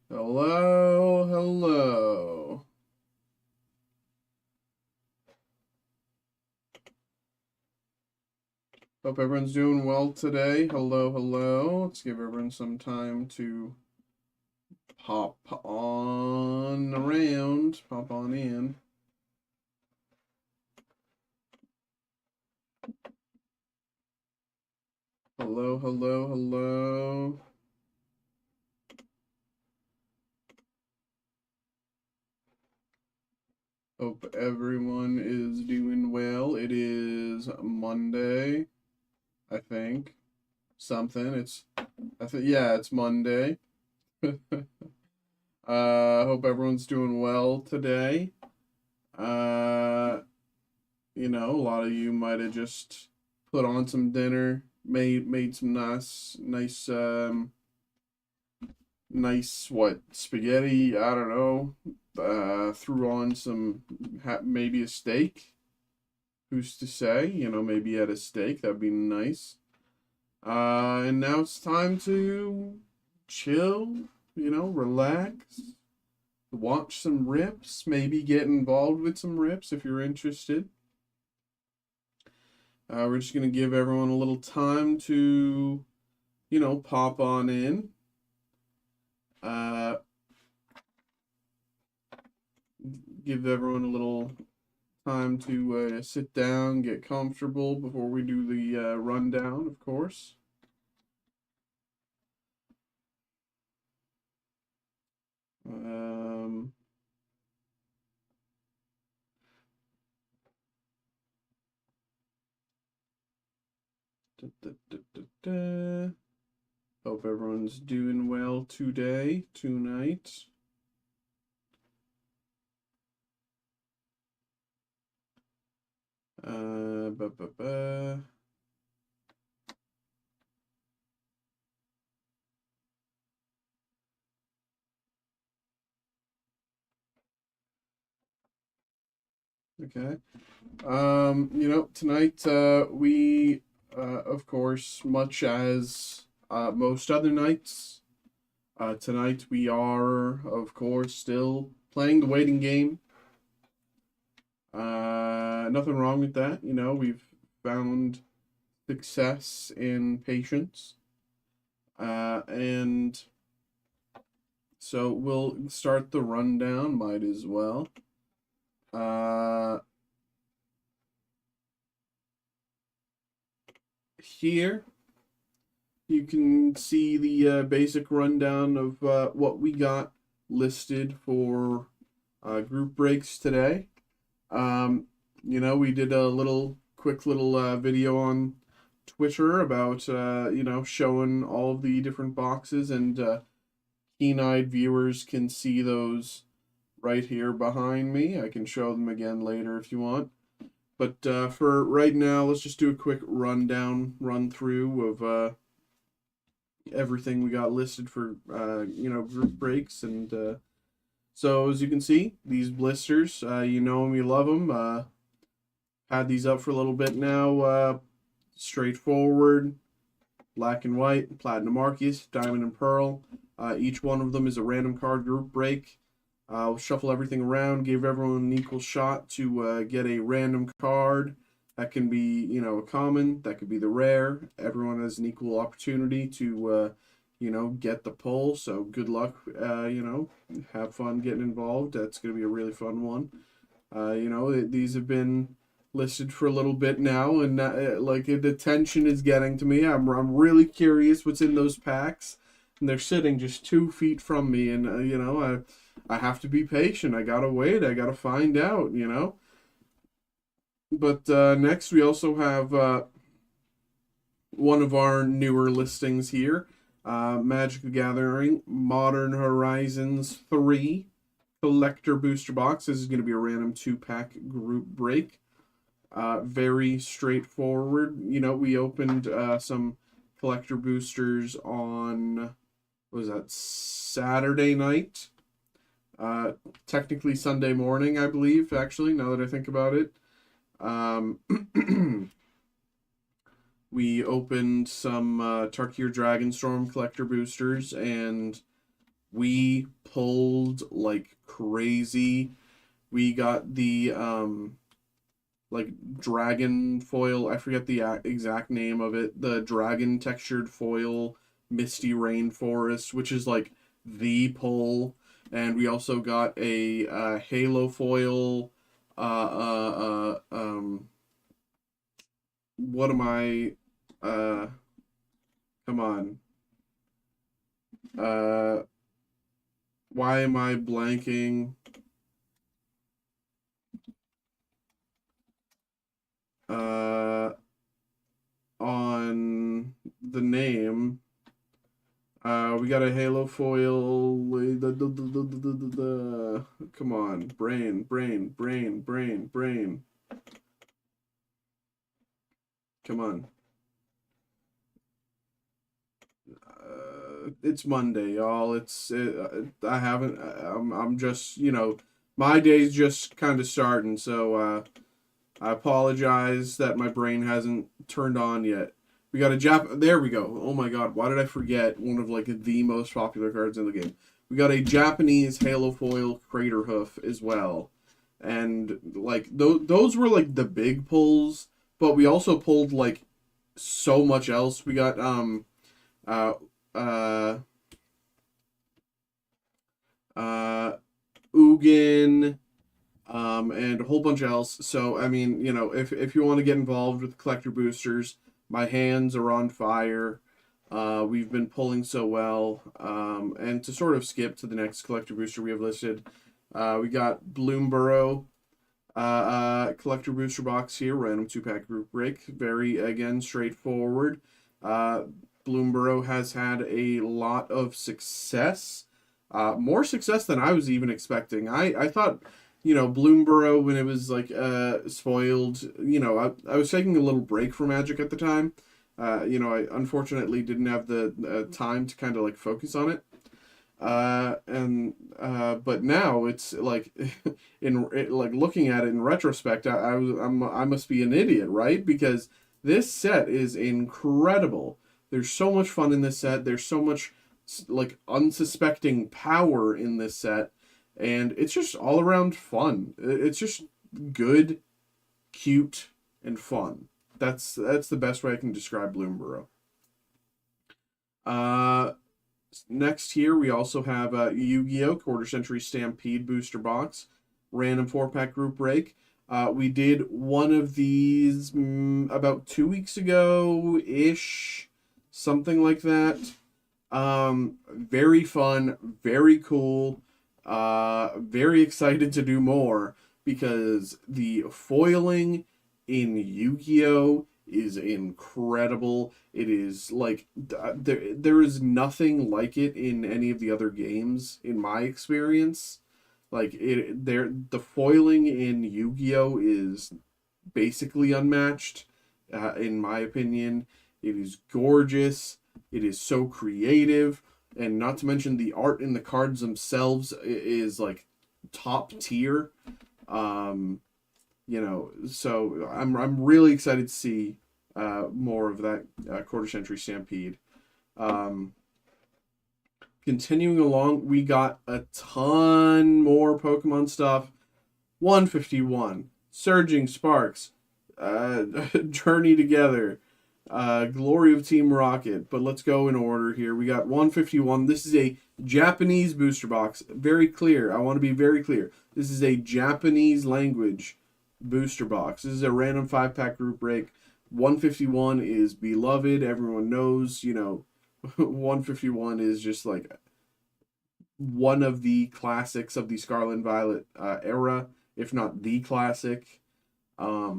Hello, hello. Hope everyone's doing well today. Hello, hello. Let's give everyone some time to pop on around, pop on in. Hello, hello, hello. Hope everyone is doing well. It is Monday, I think. Yeah, it's Monday. Hope everyone's doing well today. Uh, a lot of you might have just put on some dinner, made some nice what spaghetti. I don't know. Threw on some maybe a steak. Who's to say? Maybe you had a steak. That'd be nice. And now it's time to chill. Relax. Watch some rips. Maybe get involved with some rips if you're interested. We're just going to give everyone a little time to, pop on in. Give everyone a little time to sit down, get comfortable before we do the rundown, of course. Da, da, da, da. Hope everyone's doing well today, tonight. Ba, ba, ba. Okay. Tonight we, of course, much as most other nights, tonight we are, of course, still playing the waiting game. Nothing wrong with that. We've found success in patience. And so we'll start the rundown, might as well. Here you can see the basic rundown of what we got listed for group breaks today. We did a quick little video on Twitter about showing all of the different boxes, and keen-eyed viewers can see those right here behind me. I can show them again later if you want. But for right now, let's just do a quick run through of everything we got listed for group breaks. And so as you can see, these blisters, you know them, you love them. Had these up for a little bit now. Straightforward, black and white, platinum Arceus, diamond and pearl. Each one of them is a random card group break. I'll shuffle everything around, give everyone an equal shot to get a random card. That can be, a common. That could be the rare. Everyone has an equal opportunity to, get the pull. So good luck, have fun getting involved. That's going to be a really fun one. These have been listed for a little bit now, and the tension is getting to me. I'm really curious what's in those packs, and they're sitting just 2 feet from me, and I have to be patient. I gotta wait. I gotta find out. But next we also have one of our newer listings here, Magic the Gathering Modern Horizons 3 Collector Booster Box. This is going to be a random 2-pack group break. Very straightforward. We opened some collector boosters on, what was that, Saturday night? Technically Sunday morning, I believe, actually, now that I think about it. We opened some Tarkir Dragonstorm collector boosters, and We pulled like crazy. We got the like dragon foil. I forget the exact name of it. The dragon textured foil Misty Rainforest, which is like the pull. And we also got a halo foil. What am I? Uh, Come on. Uh, why am I blanking? Uh, on the name. We got a halo foil. Come on, brain. Come on. It's Monday, y'all. I haven't. I'm just, my day's just kind of starting, so I apologize that my brain hasn't turned on yet. We got a There we go. Oh my god, why did I forget one of like the most popular cards in the game? We got a Japanese Halo foil Crater Hoof as well, and like those were like the big pulls, but we also pulled like so much else. We got uh uh uh Ugin, and a whole bunch else. So, I mean, if you want to get involved with collector boosters, my hands are on fire. We've been pulling so well. And to sort of skip to the next collector booster we have listed, we got Bloomborough collector booster box here, random 2-pack group break. Very, again, straightforward. Bloomborough has had a lot of success. More success than I was even expecting. I thought, Bloomborough, when it was like spoiled, I was taking a little break from Magic at the time. I unfortunately didn't have the time to kind of like focus on it. But now it's like like looking at it in retrospect, I must be an idiot, right? Because this set is incredible. There's so much fun in this set. There's so much like unsuspecting power in this set, and it's just all around fun. It's just good, cute, and fun. That's the best way I can describe Bloomborough. Uh, Next here we also have Yu-Gi-Oh! Quarter Century Stampede Booster Box, random 4-pack group break. We did one of these about 2 weeks ago ish, something like that. Very fun, very cool. Very excited to do more because the foiling in Yu-Gi-Oh is incredible. It is like there is nothing like it in any of the other games in my experience. Like the foiling in Yu-Gi-Oh is basically unmatched, in my opinion. It is gorgeous. It is so creative, and not to mention the art in the cards themselves is like top tier. Um, so I'm really excited to see more of that Quarter Century Stampede. Um, Continuing along, we got a ton more Pokemon stuff. 151, Surging Sparks, Journey Together, Glory of Team Rocket. But let's go in order here. We got 151. This is a Japanese booster box. Very clear. I want to be very clear. This is a Japanese language booster box. This is a random 5-pack group break. 151 is beloved. Everyone knows, 151 is just like one of the classics of the Scarlet and Violet era, if not the classic. A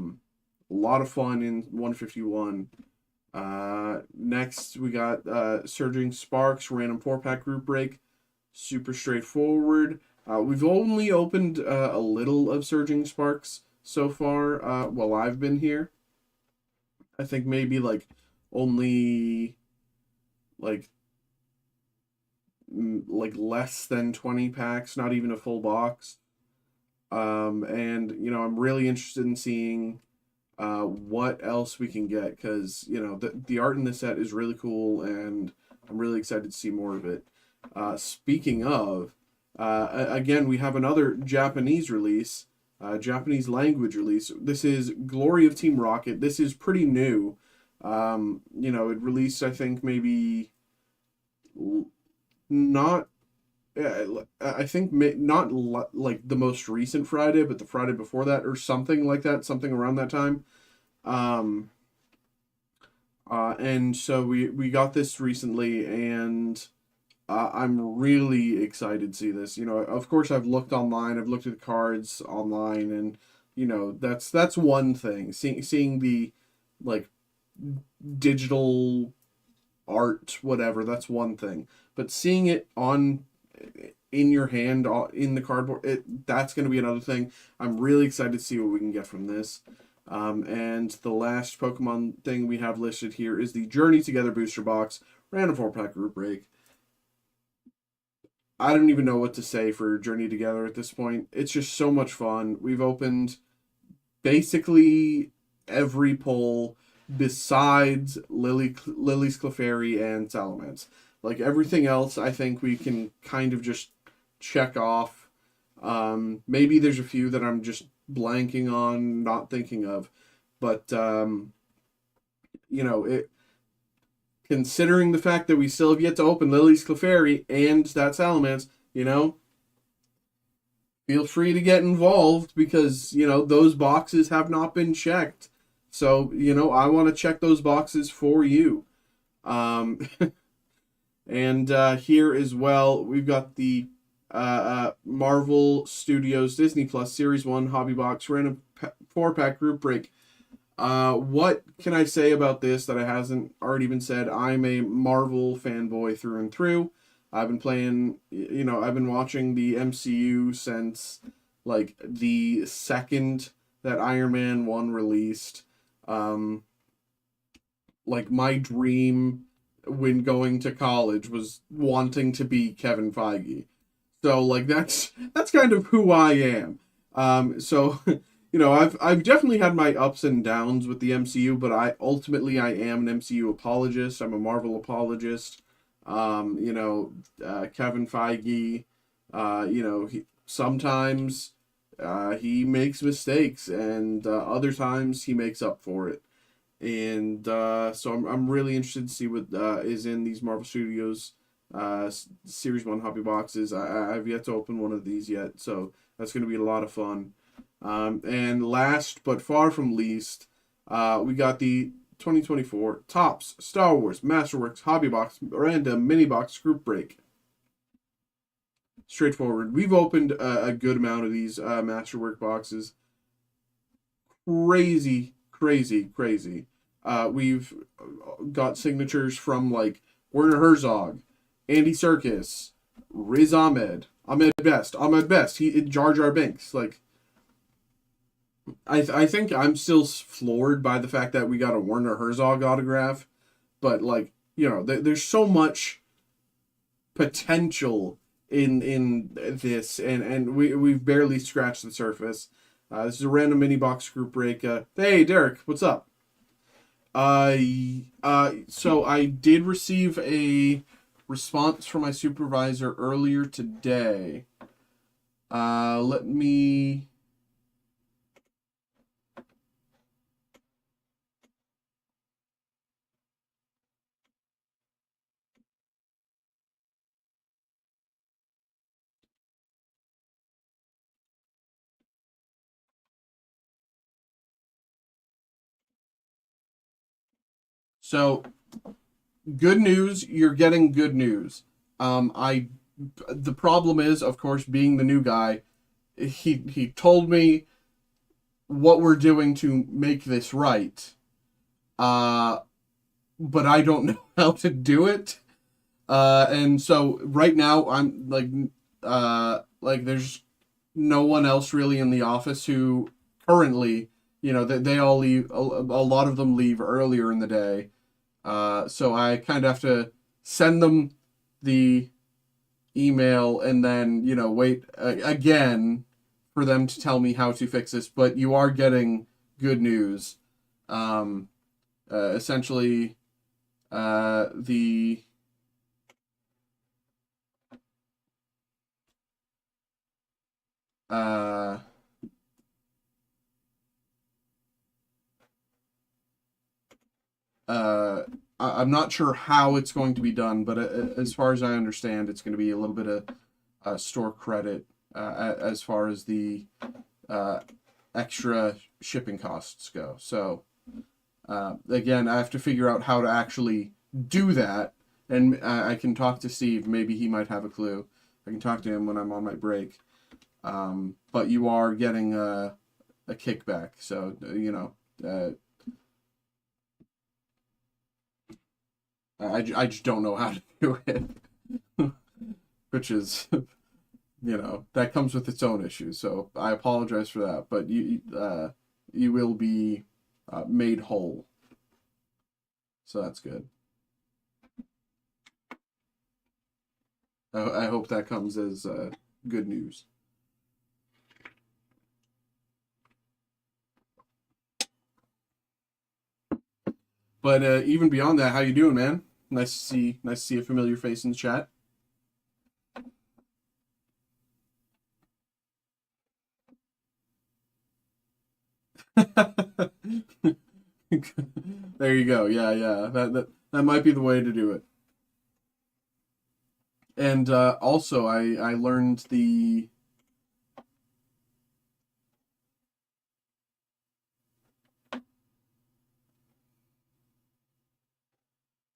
lot of fun in 151. Next, we got Surging Sparks, random 4-pack group break. Super straightforward. We've only opened a little of Surging Sparks so far while I've been here. I think maybe like only like less than 20 packs, not even a full box. And I'm really interested in seeing what else we can get, because the art in this set is really cool, and I'm really excited to see more of it. Speaking of, again, we have another Japanese release, Japanese language release. This is Glory of Team Rocket. This is pretty new. It released, I think, maybe not. I think not like the most recent Friday, but the Friday before that, or something like that, something around that time. Um, and so we got this recently, and I'm really excited to see this. Of course, I've looked online. I've looked at the cards online, and that's one thing. Seeing the like digital art, whatever, that's one thing. But seeing it on in your hand, in the cardboard, that's going to be another thing. I'm really excited to see what we can get from this. And the last Pokemon thing we have listed here is the Journey Together booster box, random 4-pack group break. I don't even know what to say for Journey Together at this point. It's just so much fun. We've opened basically every pull besides Lily's Clefairy and Salamence. Like everything else, I think we can kind of just check off. Maybe there's a few that I'm just blanking on, not thinking of. But, it considering the fact that we still have yet to open Lily's Clefairy and that Salamence, feel free to get involved because, those boxes have not been checked. So, I want to check those boxes for you. And here as well, we've got the Marvel Studios Disney Plus Series 1 Hobby Box random 4-pack group break. What can I say about this that hasn't already been said? I'm a Marvel fanboy through and through. I've been playing, I've been watching the MCU since like the second that Iron Man 1 released. Like my dream when going to college was wanting to be Kevin Feige. So like that's kind of who I am. So I've definitely had my ups and downs with the MCU, but I am an MCU apologist. I'm a Marvel apologist. Kevin Feige, sometimes he makes mistakes, and other times he makes up for it. And so I'm really interested to see what is in these Marvel Studios Series 1 Hobby Boxes. I've yet to open one of these yet, so that's going to be a lot of fun. And last but far from least, we got the 2024 Topps Star Wars Masterworks Hobby Box Random Mini Box Group Break. Straightforward. We've opened a good amount of these Masterwork boxes. Crazy. We've got signatures from like Werner Herzog, Andy Serkis, Riz Ahmed Best, Jar Jar Binks. Like, I think I'm still floored by the fact that we got a Werner Herzog autograph, but like there's so much potential in this, and we've barely scratched the surface. This is a random mini box group break. Hey Derek, what's up? So I did receive a response from my supervisor earlier today. Let me. So, good news, you're getting good news. The problem is, of course, being the new guy, he told me what we're doing to make this right. But I don't know how to do it. And so right now I'm like there's no one else really in the office who currently, they all leave, a lot of them leave earlier in the day. So I kind of have to send them the email and then, wait again for them to tell me how to fix this. But you are getting good news. Essentially, the uh, I'm not sure how it's going to be done, but as far as I understand, it's going to be a little bit of store credit as far as the uh, extra shipping costs go. So again, I have to figure out how to actually do that, and I can talk to Steve. Maybe he might have a clue. I can talk to him when I'm on my break. But you are getting a kickback, so you know. I just don't know how to do it, which is, that comes with its own issues. So I apologize for that, but you will be made whole. So that's good. I hope that comes as good news. But even beyond that, how you doing, man? Nice to see a familiar face in the chat. There you go. Yeah, yeah. That might be the way to do it. And also, I learned the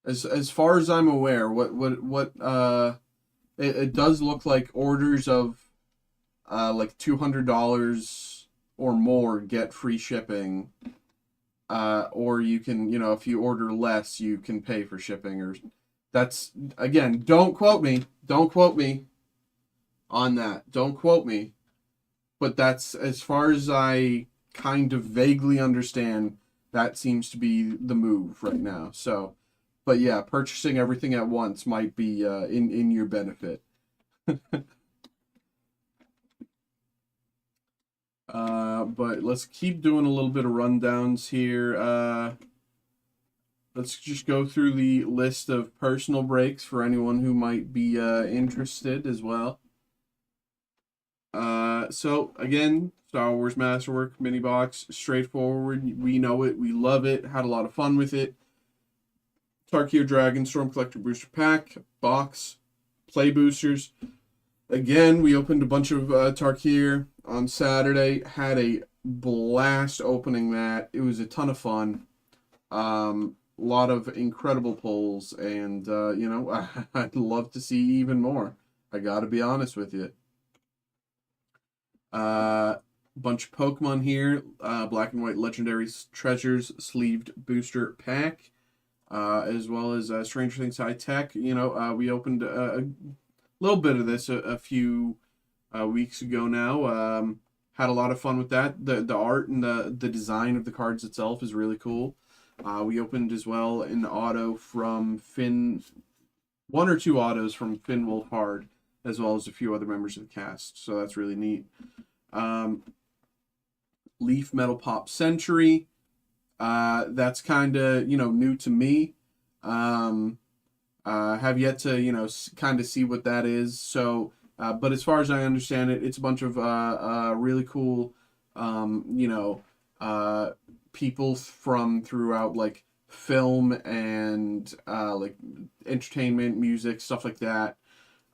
as far as I'm aware, what it does look like orders of like $200 or more get free shipping. Or you can, if you order less, you can pay for shipping. Or that's again, don't quote me. Don't quote me on that. Don't quote me. But that's as far as I kind of vaguely understand. That seems to be the move right now. So, but yeah, purchasing everything at once might be in your benefit. But let's keep doing a little bit of rundowns here. Let's just go through the list of personal breaks for anyone who might be interested as well. So again, Star Wars Masterwork mini box, straightforward. We know it, we love it, had a lot of fun with it. Tarkir Dragon Storm Collector Booster Pack box, play boosters. Again, we opened a bunch of Tarkir on Saturday. Had a blast opening that. It was a ton of fun. A lot of incredible pulls, and I'd love to see even more. I gotta be honest with you. Bunch of Pokemon here. Black and White Legendary Treasures sleeved booster pack, as well as Stranger Things High Tech. We opened a little bit of this a few weeks ago now. Had a lot of fun with that. The art and the design of the cards itself is really cool. We opened as well an auto from Finn, one or two autos from Finn Wolfhard, as well as a few other members of the cast. So that's really neat. Leaf Metal Pop Century. That's kind of new to me. Have yet to kind of see what that is. So, but as far as I understand it, it's a bunch of really cool, people from throughout like film and like entertainment, music, stuff like that.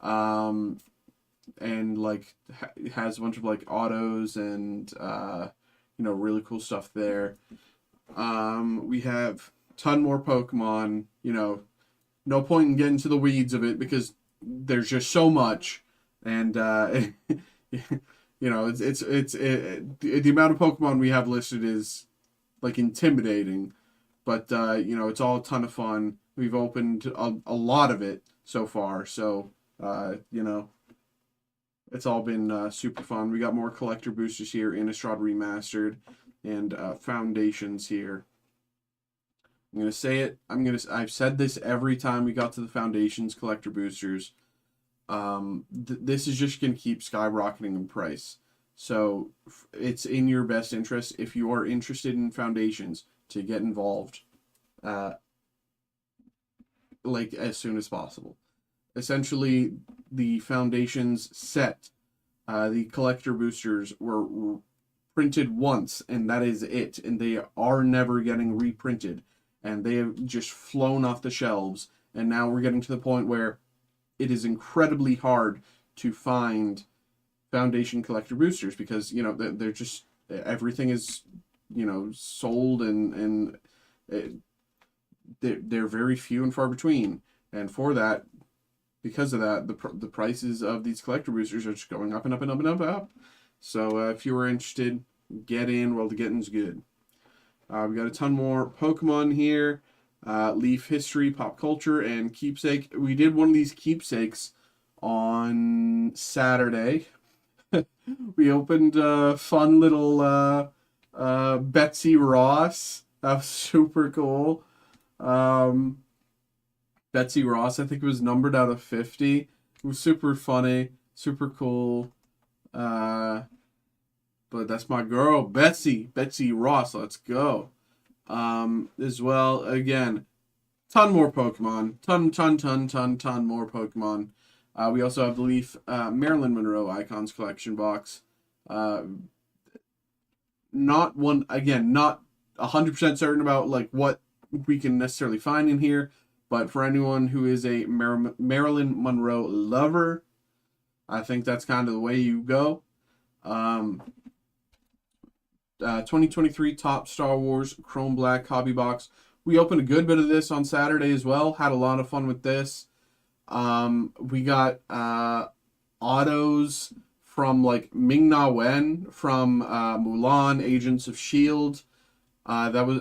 And like has a bunch of like autos and really cool stuff there. We have a ton more Pokemon. No point in getting to the weeds of it because there's just so much, and the amount of Pokemon we have listed is like intimidating, but it's all a ton of fun. We've opened a lot of it so far, so it's all been super fun. We got more collector boosters here, Innistrad Remastered, and Foundations here. I'm gonna say it. I've said this every time we got to the Foundations collector boosters. This is just gonna keep skyrocketing in price. So it's in your best interest if you are interested in Foundations to get involved, like as soon as possible. Essentially, the Foundations set The collector boosters were printed once, and that is it. And they are never getting reprinted. And they have just flown off the shelves. And now we're getting to the point where it is incredibly hard to find Foundation collector boosters because they're just everything is sold and they're very few and far between. And because of that, the prices of these collector boosters are just going up and up and up and up and up. So if you were interested, get in while the getting's good. We got a ton more Pokemon here, Leaf History, Pop Culture, and Keepsake. We did one of these keepsakes on Saturday. We opened a fun little Betsy Ross. That was super cool. Betsy Ross, I think it was numbered out of 50. It was super funny, super cool. But that's my girl, Betsy Ross. Let's go. As well, again, ton more Pokemon. Ton more Pokemon. We also have the Leaf Marilyn Monroe Icons Collection box. Not 100% certain about like what we can necessarily find in here, but for anyone who is a Marilyn Monroe lover, I think that's kind of the way you go. 2023 Top Star Wars Chrome Black Hobby Box. We opened a good bit of this on Saturday as well. Had a lot of fun with this. We got autos from like Ming-Na Wen from Mulan, Agents of S.H.I.E.L.D.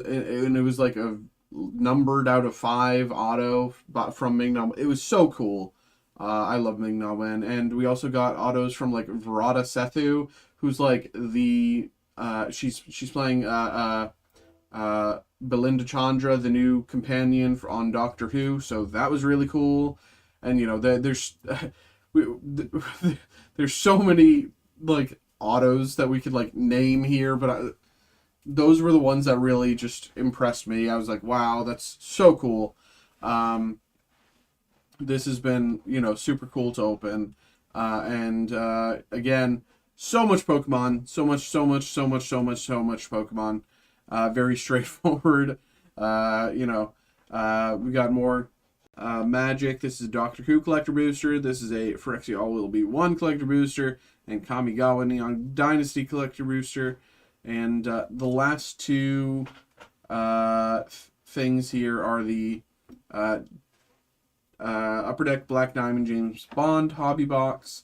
It was like a numbered out of 5 auto from Ming-Na. It was so cool. I love Ming-Na Wen. And we also got autos from like Virata Sethu, who's like the she's playing Belinda Chandra, the new companion on Doctor Who. So that was really cool. And there's there's so many like autos that we could like name here, but those were the ones that really just impressed me. I was like, wow, that's so cool. This has been super cool to open, and again, so much Pokemon, so much Pokemon. Very straightforward. We got more Magic. This is a Doctor Who collector booster. This is a Phyrexia All Will Be One collector booster, and Kamigawa Neon Dynasty collector booster. And the last two things here are the Upper Deck Black Diamond James Bond hobby box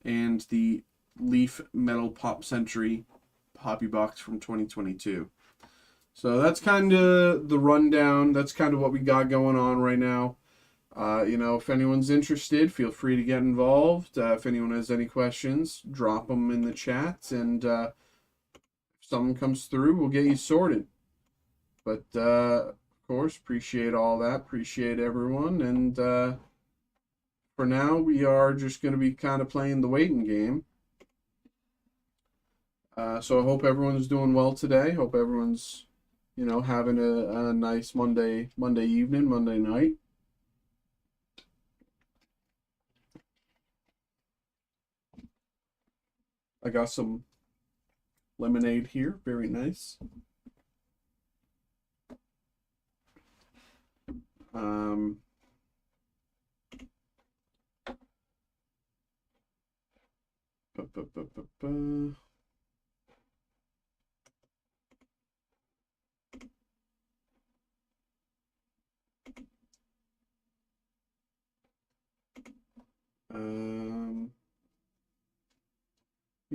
and the Leaf Metal Pop Century hobby box from 2022. So that's kind of the rundown. That's kind of what we got going on right now. If anyone's interested, feel free to get involved. If anyone has any questions, drop them in the chat, and if something comes through, we'll get you sorted. But, of course, appreciate all that. Appreciate everyone. And for now, we are just going to be kind of playing the waiting game. So I hope everyone's doing well today. Hope everyone's, having a nice Monday evening, Monday night. I got some lemonade here. Very nice.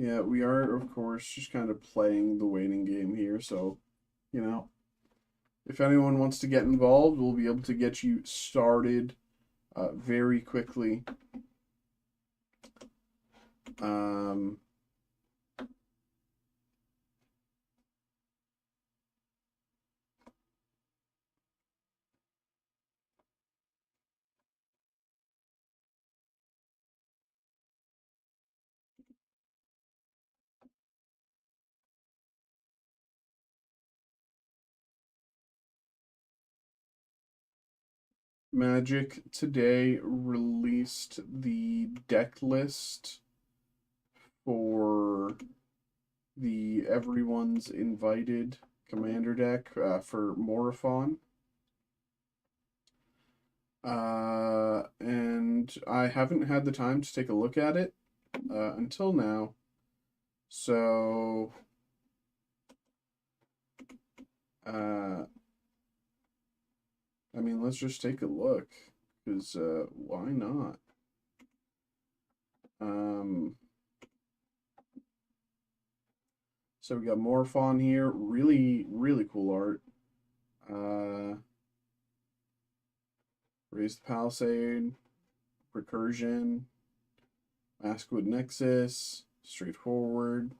Yeah, we are, of course, just kind of playing the waiting game here. So, if anyone wants to get involved, we'll be able to get you started very quickly. Magic today released the deck list for the Everyone's Invited Commander deck for Morifon. And I haven't had the time to take a look at it until now. So, I mean, let's just take a look, because why not? So we got Morphon here, really, really cool art. Raise the Palisade, Recursion, Maskwood Nexus, straightforward.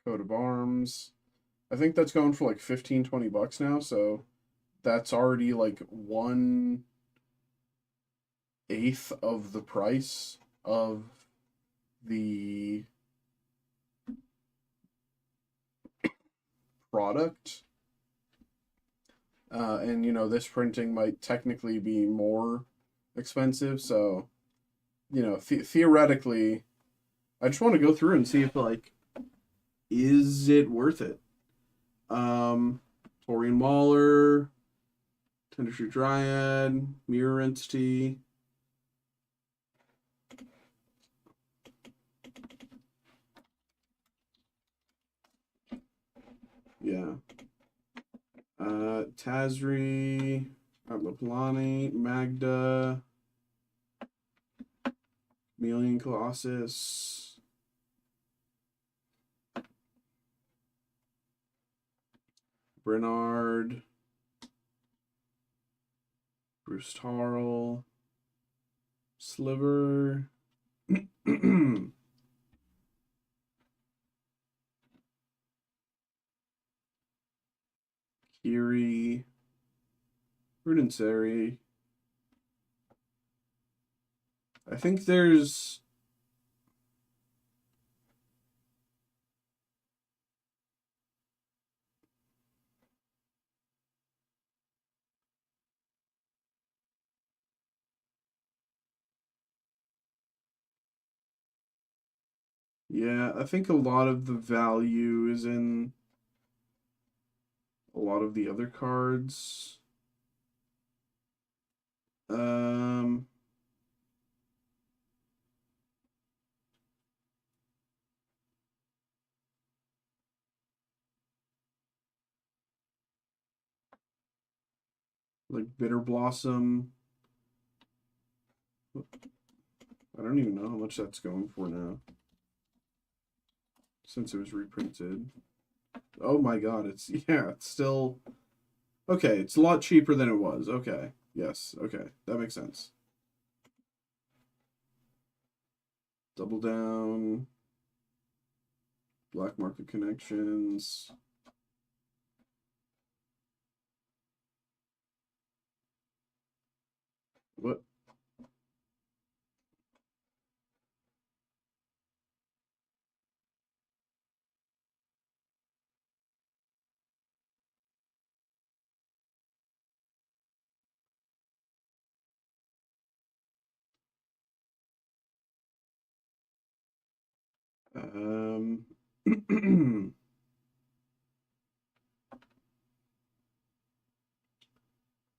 Coat of Arms. I think that's going for like 15, 20 bucks now, so that's already like 1/8 of the price of the product. And, you know, this printing might technically be more expensive, so, you know, theoretically, I just want to go through and see if, like, is it worth it? Torian Waller, Tendertree Dryad, Mirror Entity. Yeah. Tazri, Lapalani, Magda, Chameleon Colossus, Bernard, Bruce Tarl, Sliver, Kiri, Rudinseri. I think there's I think a lot of the value is in a lot of the other cards. Like Bitter Blossom. I don't even know how much that's going for now, since it was reprinted. Oh my god, it's still okay. It's a lot cheaper than it was. Okay, yes, okay, that makes sense. Double Down, Black Market Connections. What?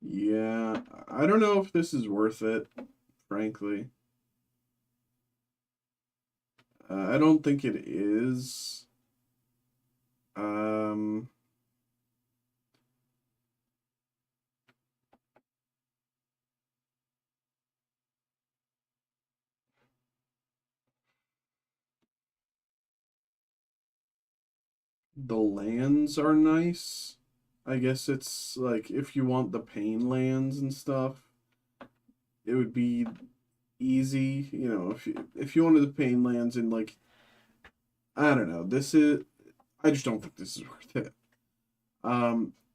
Yeah, I don't know if this is worth it, frankly. I don't think it is. Um, the lands are nice. I guess it's like if you want the pain lands and stuff, it would be easy. You know, if you wanted the pain lands and like, I don't know, I just don't think this is worth it.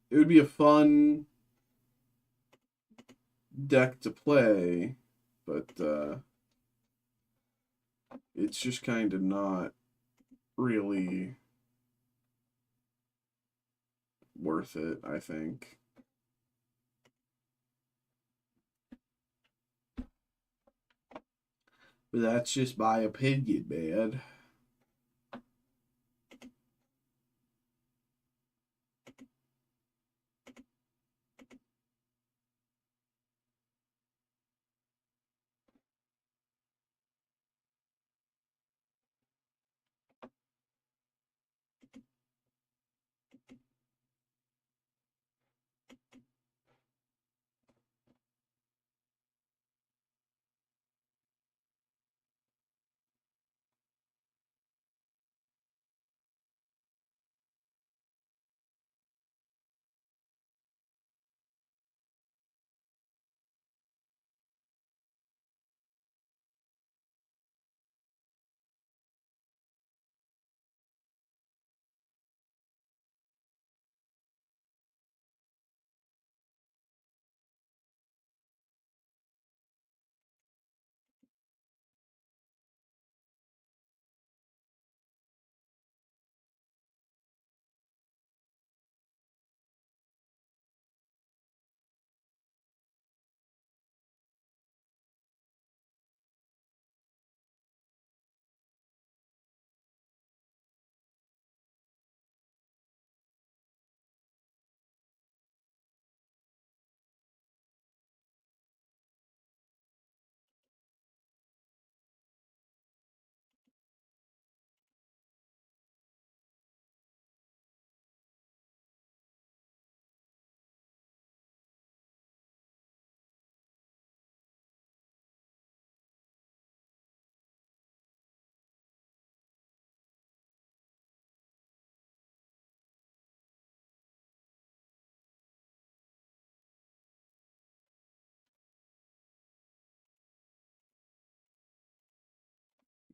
It would be a fun deck to play, but it's just kind of not really worth it, I think. But that's just my opinion, man.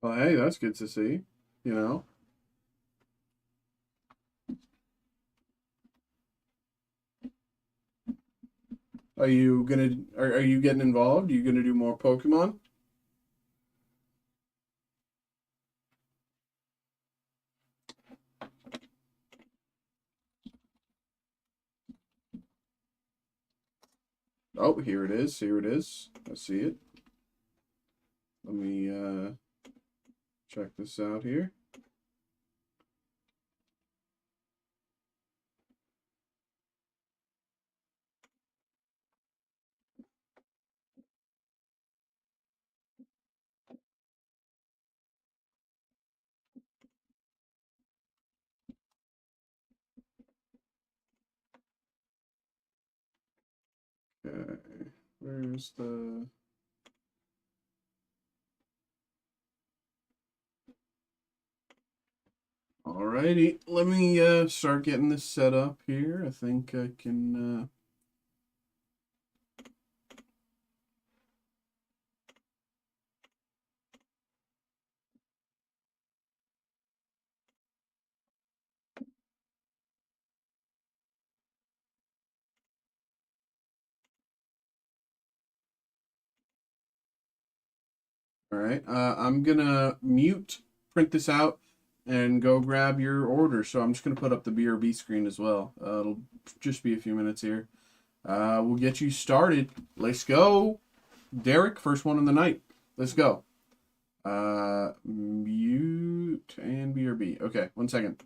Well, hey, that's good to see. You know, are you getting involved? Are you gonna do more Pokemon? Oh, here it is. Here it is. I see it. Let me check this out here. Okay. Where's the Alrighty, let me start getting this set up here. I think I can all right. I'm gonna print this out, and go grab your order. So I'm just gonna put up the BRB screen as well. It'll just be a few minutes here. We'll get you started. Let's go, Derek. First one of the night. Let's go. Mute and BRB. Okay, 1 second.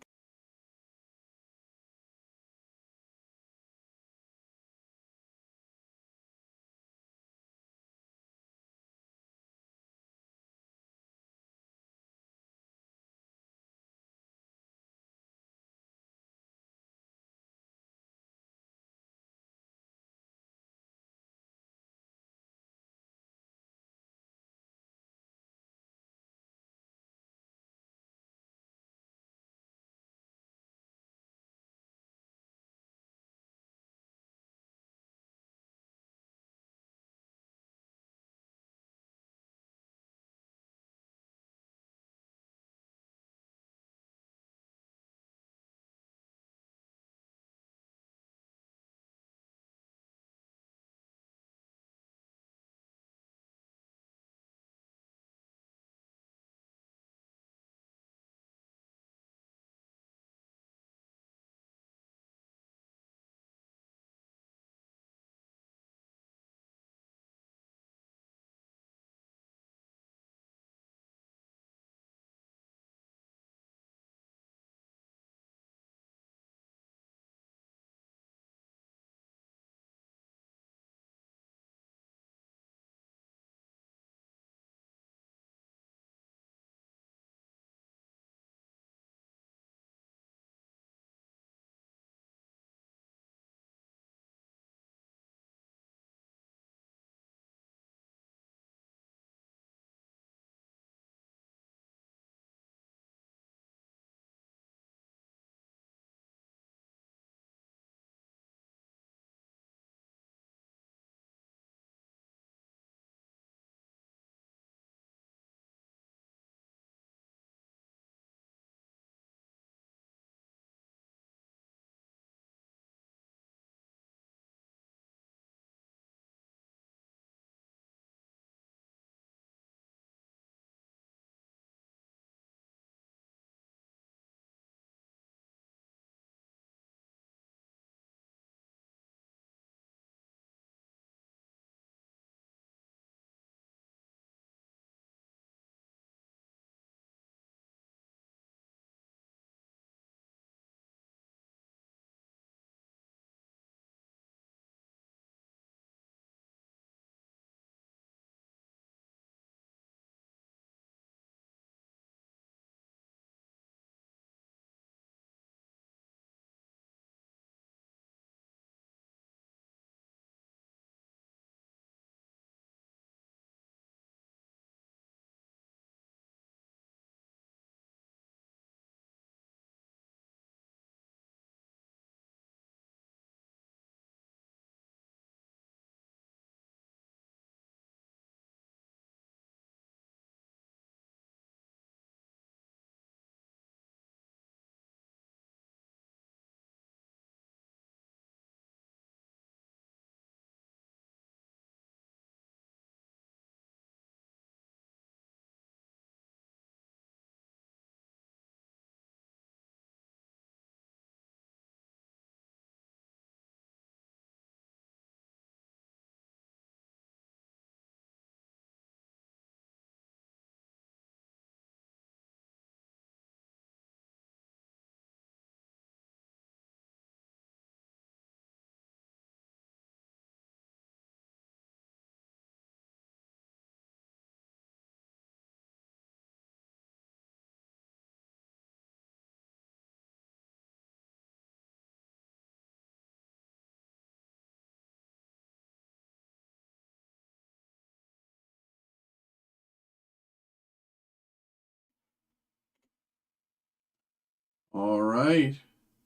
All right.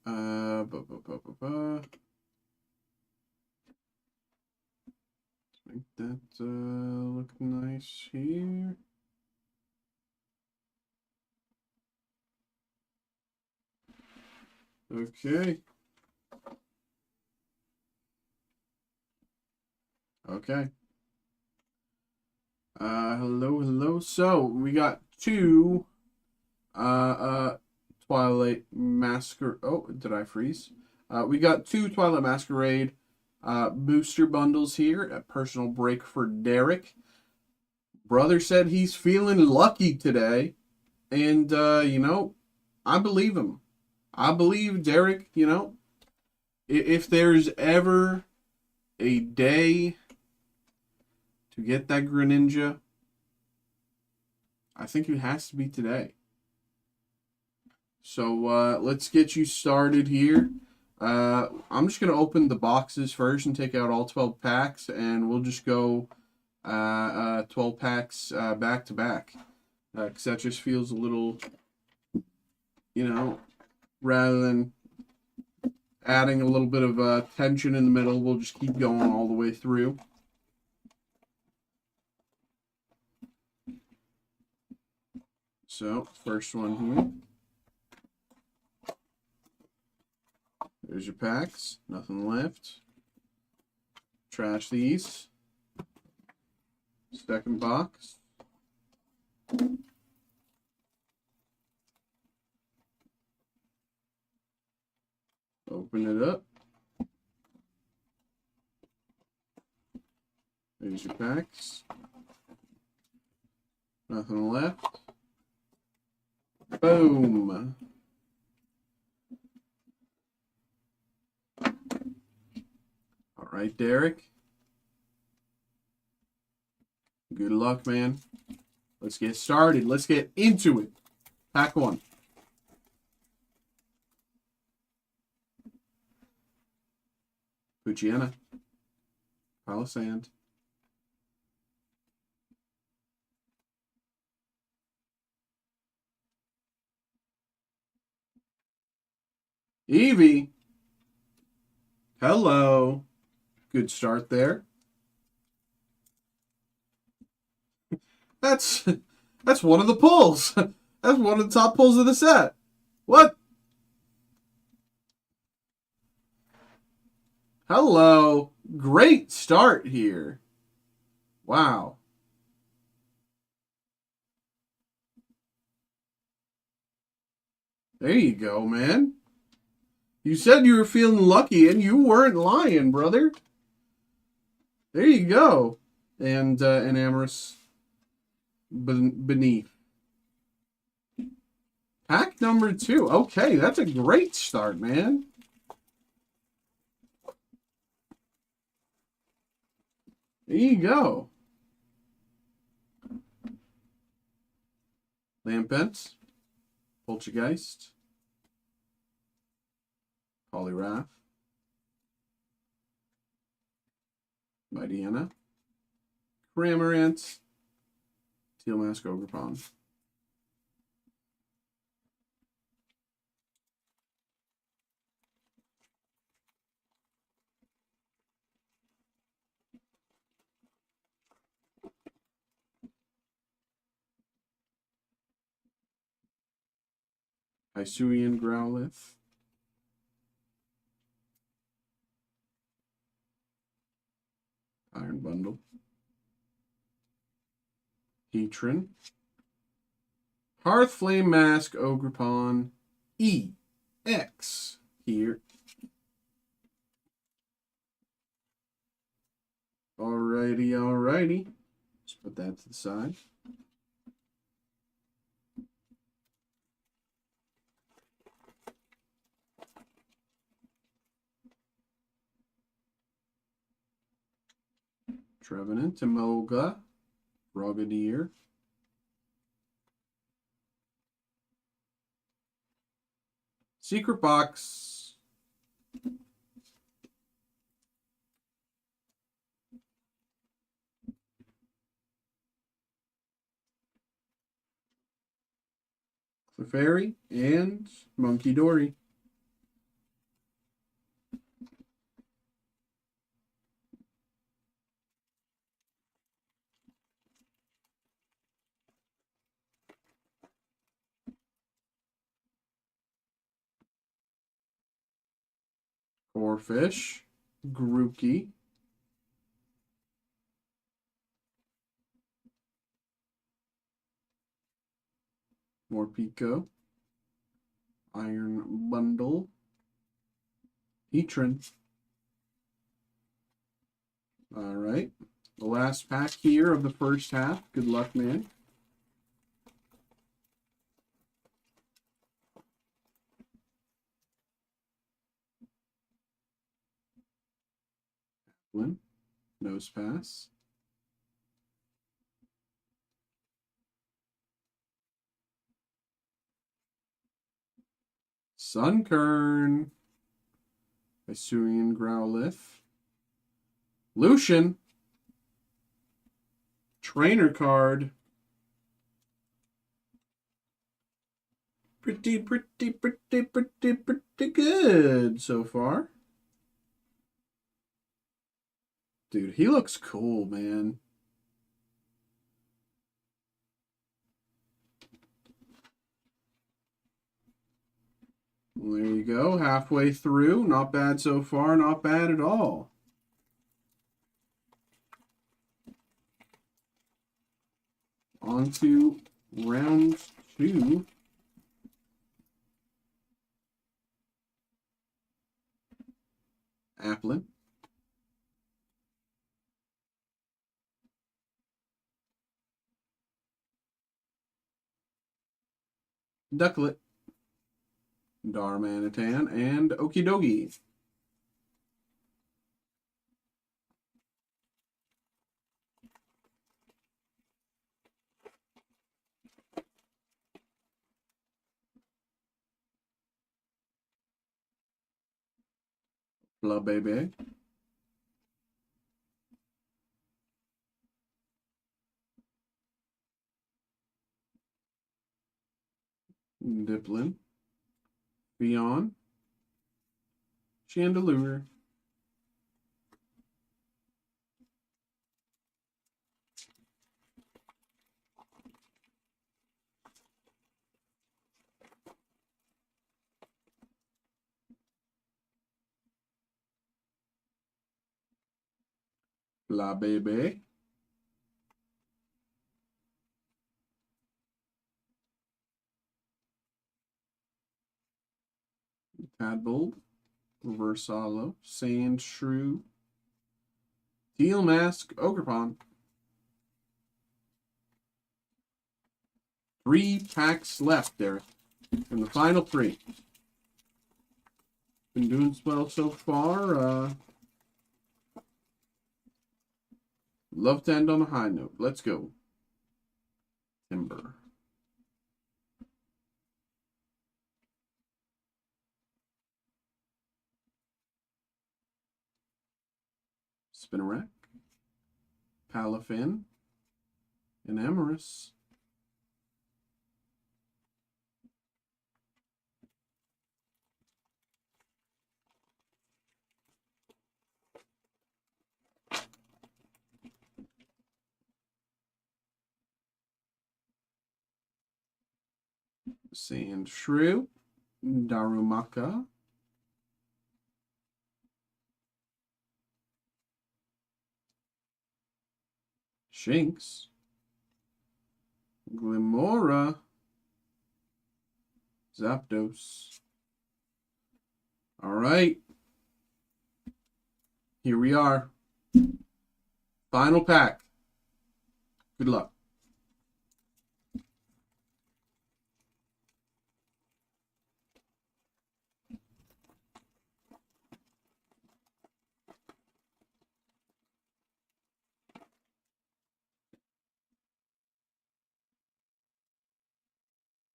Let's make that look nice here. Okay. Okay. Hello. So we got two Twilight Masquerade. Oh, did I freeze? We got two Twilight Masquerade booster bundles here. A personal break for Derek. Brother said he's feeling lucky today, and you know, I believe him. I believe Derek. You know, if there's ever a day to get that Greninja, I think it has to be today. So let's get you started here. I'm just going to open the boxes first and take out all 12 packs, and we'll just go 12 packs back to back. Because that just feels a little, you know, rather than adding a little bit of tension in the middle, we'll just keep going all the way through. So, first one here. There's your packs. Nothing left. Trash these. Second box. Open it up. There's your packs. Nothing left. Boom. All right, Derek. Good luck, man. Let's get started. Let's get into it. Pack one. Puchiana. Pile of sand. Eevee. Hello. Good start there. That's one of the pulls. That's one of the top pulls of the set. What? Hello. Great start here. Wow. There you go, man. You said you were feeling lucky, and you weren't lying, brother. There you go. And an Amorous beneath. Pack number 2. Okay, that's a great start, man. There you go. Lampent. Poltergeist. Poliwrath. Mightyena. Cramorant. Teal Mask Ogerpon. Hisuian Growlithe. Iron Bundle. Heatran. Hearthflame Mask Ogerpon. EX here. Alrighty. Let's put that to the side. Trevenant, Timoga, Frogadier. Secret Box. Clefairy, and Monkey Dory. Corfish, Grookey, Morpeko, Iron Bundle, Heatran. All right. The last pack here of the first half. Good luck, man. Nose pass. Sunkern. Hisuian Growlithe. Lucian. Trainer card. Pretty good so far. Dude, he looks cool, man. Well, there you go. Halfway through. Not bad so far. Not bad at all. On to round 2. Applin. Ducklet. Darmanitan, and Okidogi. Blah baby. Diplin. Beyond. Chandelure. La Bebe. Tadbold. Reverse Hollow. Sand Shrew. Teal Mask. Ogerpon. 3 packs left there. And the final 3. Been doing well so far. Love to end on a high note. Let's go. Timber. Spinarak. Palafin. And Amorous. Sand Shrew. Darumaka. Shinx. Glimora. Zapdos. All right. Here we are. Final pack. Good luck.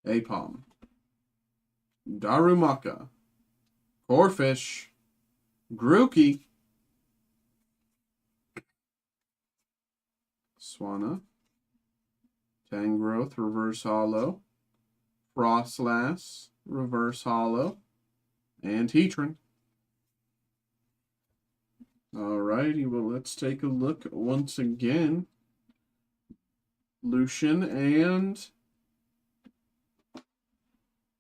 Apom. Darumaka. Corfish. Grookey. Swanna. Tangrowth, Reverse Hollow. Frostlass, Reverse Hollow, and Heatran. Alrighty, well, let's take a look once again. Lucian and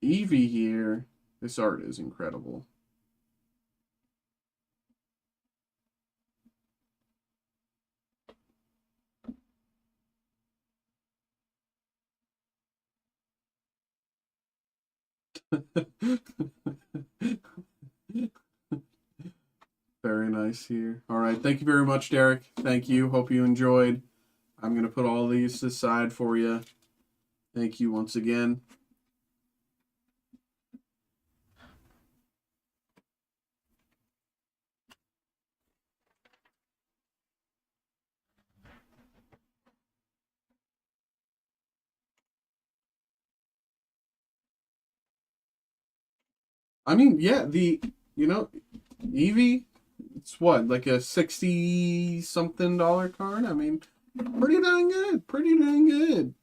Eevee here. This art is incredible. Very nice here. All right. Thank you very much, Derek. Thank you. Hope you enjoyed. I'm going to put all these aside for you. Thank you once again. I mean, yeah, Eevee, it's what, like a 60 something dollar card? I mean, pretty dang good. Pretty dang good.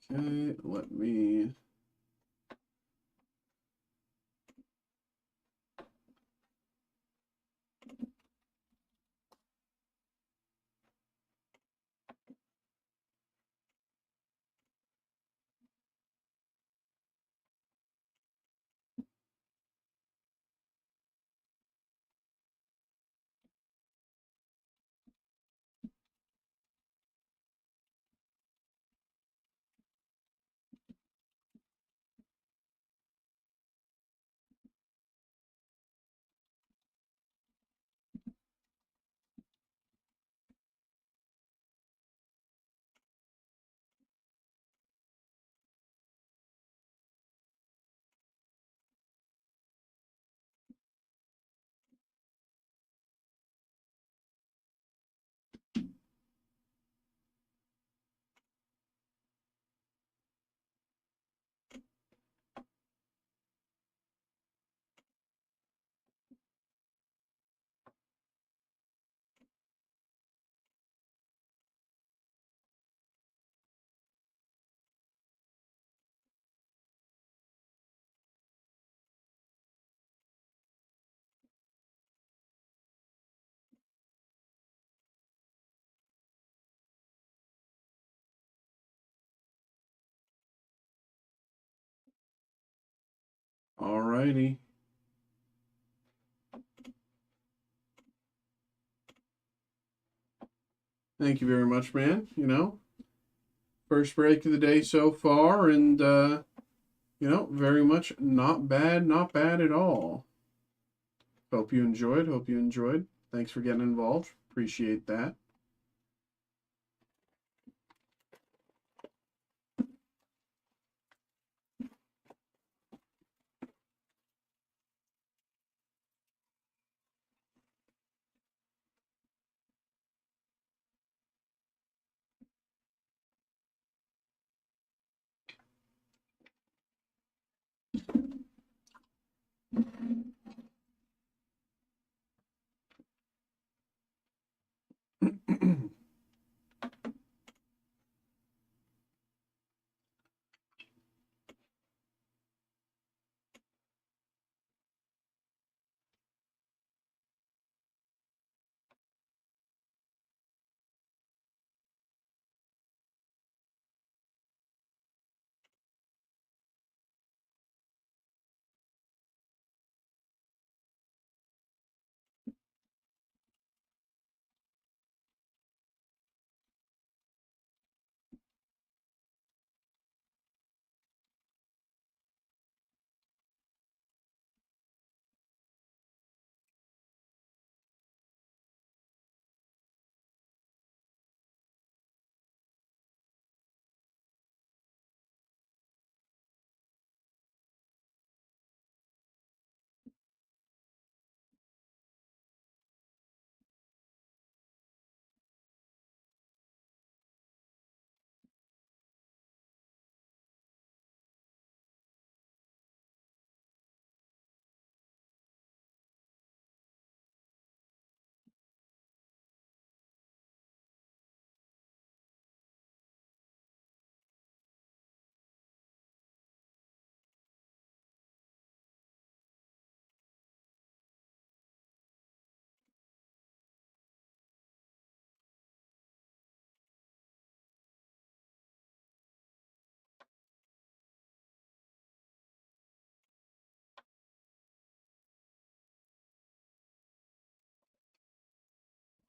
Okay, let me. Alrighty. Thank you very much, man. First break of the day so far, and, very much not bad, not bad at all. Hope you enjoyed. Hope you enjoyed. Thanks for getting involved. Appreciate that.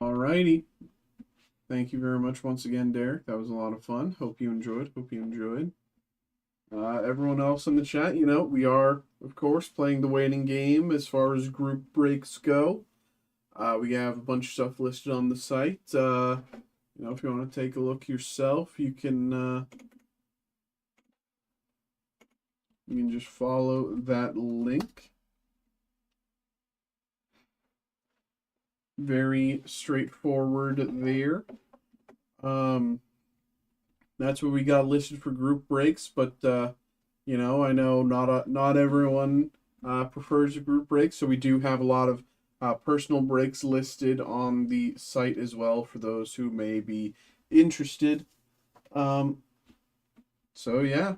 Alrighty. Thank you very much once again, Derek. That was a lot of fun. Hope you enjoyed. Hope you enjoyed. Everyone else in the chat, we are, of course, playing the waiting game as far as group breaks go. We have a bunch of stuff listed on the site. If you want to take a look yourself, you can just follow that link. Very straightforward there. That's what we got listed for group breaks, but I know not everyone prefers a group break, so we do have a lot of personal breaks listed on the site as well for those who may be interested. So yeah,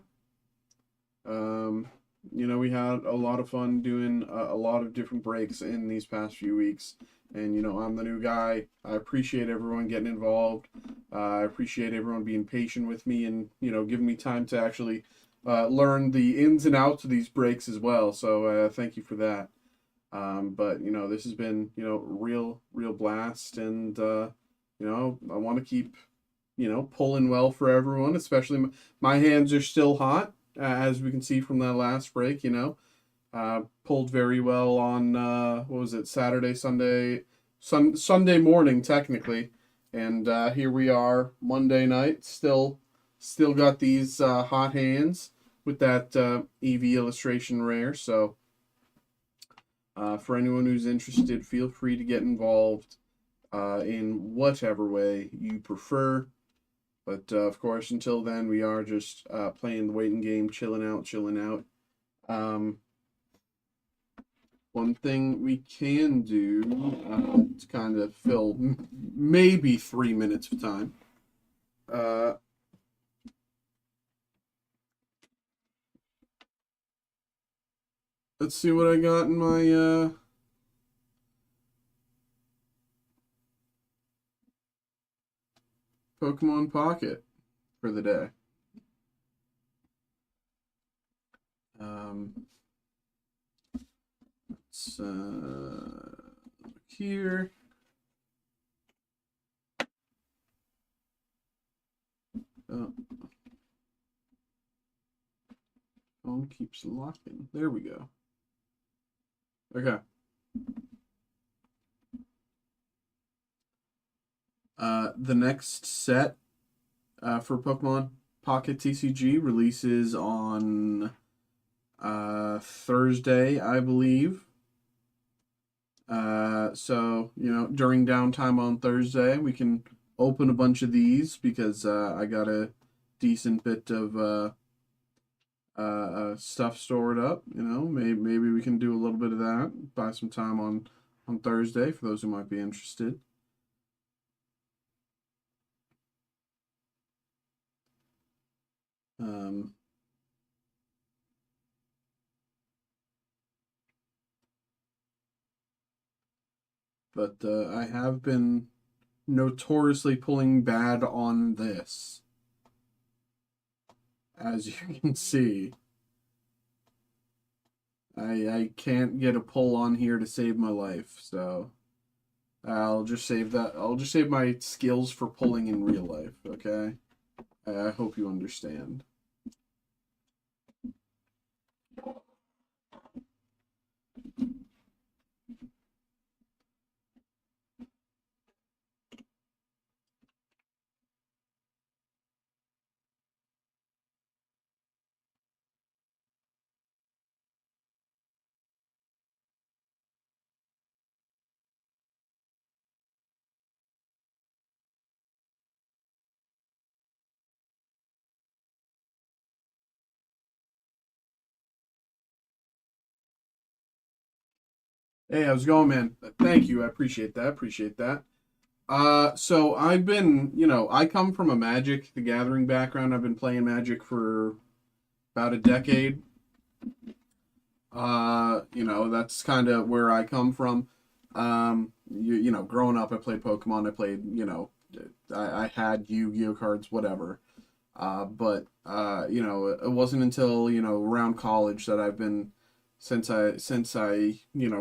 we had a lot of fun doing a lot of different breaks in these past few weeks. And, I'm the new guy. I appreciate everyone getting involved. I appreciate everyone being patient with me and, giving me time to actually learn the ins and outs of these breaks as well. So thank you for that. But, this has been, real blast. And, I want to keep, pulling well for everyone, especially my hands are still hot, as we can see from that last break, pulled very well on what was it, Sunday morning technically, and here we are Monday night, still got these hot hands with that EV illustration rare. So for anyone who's interested, feel free to get involved in whatever way you prefer. But of course, until then, we are just playing the waiting game, chilling out. One thing we can do to kind of fill maybe 3 minutes of time. Let's see what I got in my Pokemon Pocket for the day. Let's look here. Oh. Phone keeps locking. There we go. Okay. The next set for Pokemon Pocket TCG releases on Thursday, I believe. So, during downtime on Thursday, we can open a bunch of these because I got a decent bit of stuff stored up. Maybe we can do a little bit of that, buy some time on Thursday for those who might be interested. But I have been notoriously pulling bad on this, as you can see. I can't get a pull on here to save my life, so I'll just save that. I'll just save my skills for pulling in real life, okay? I hope you understand. Hey, how's it going, man? Thank you. I appreciate that. So I've been, I come from a Magic the Gathering background. I've been playing Magic for about a decade. That's kind of where I come from. Growing up, I played Pokemon. I played, I had Yu-Gi-Oh cards, whatever. But it wasn't until, around college that I've been, since I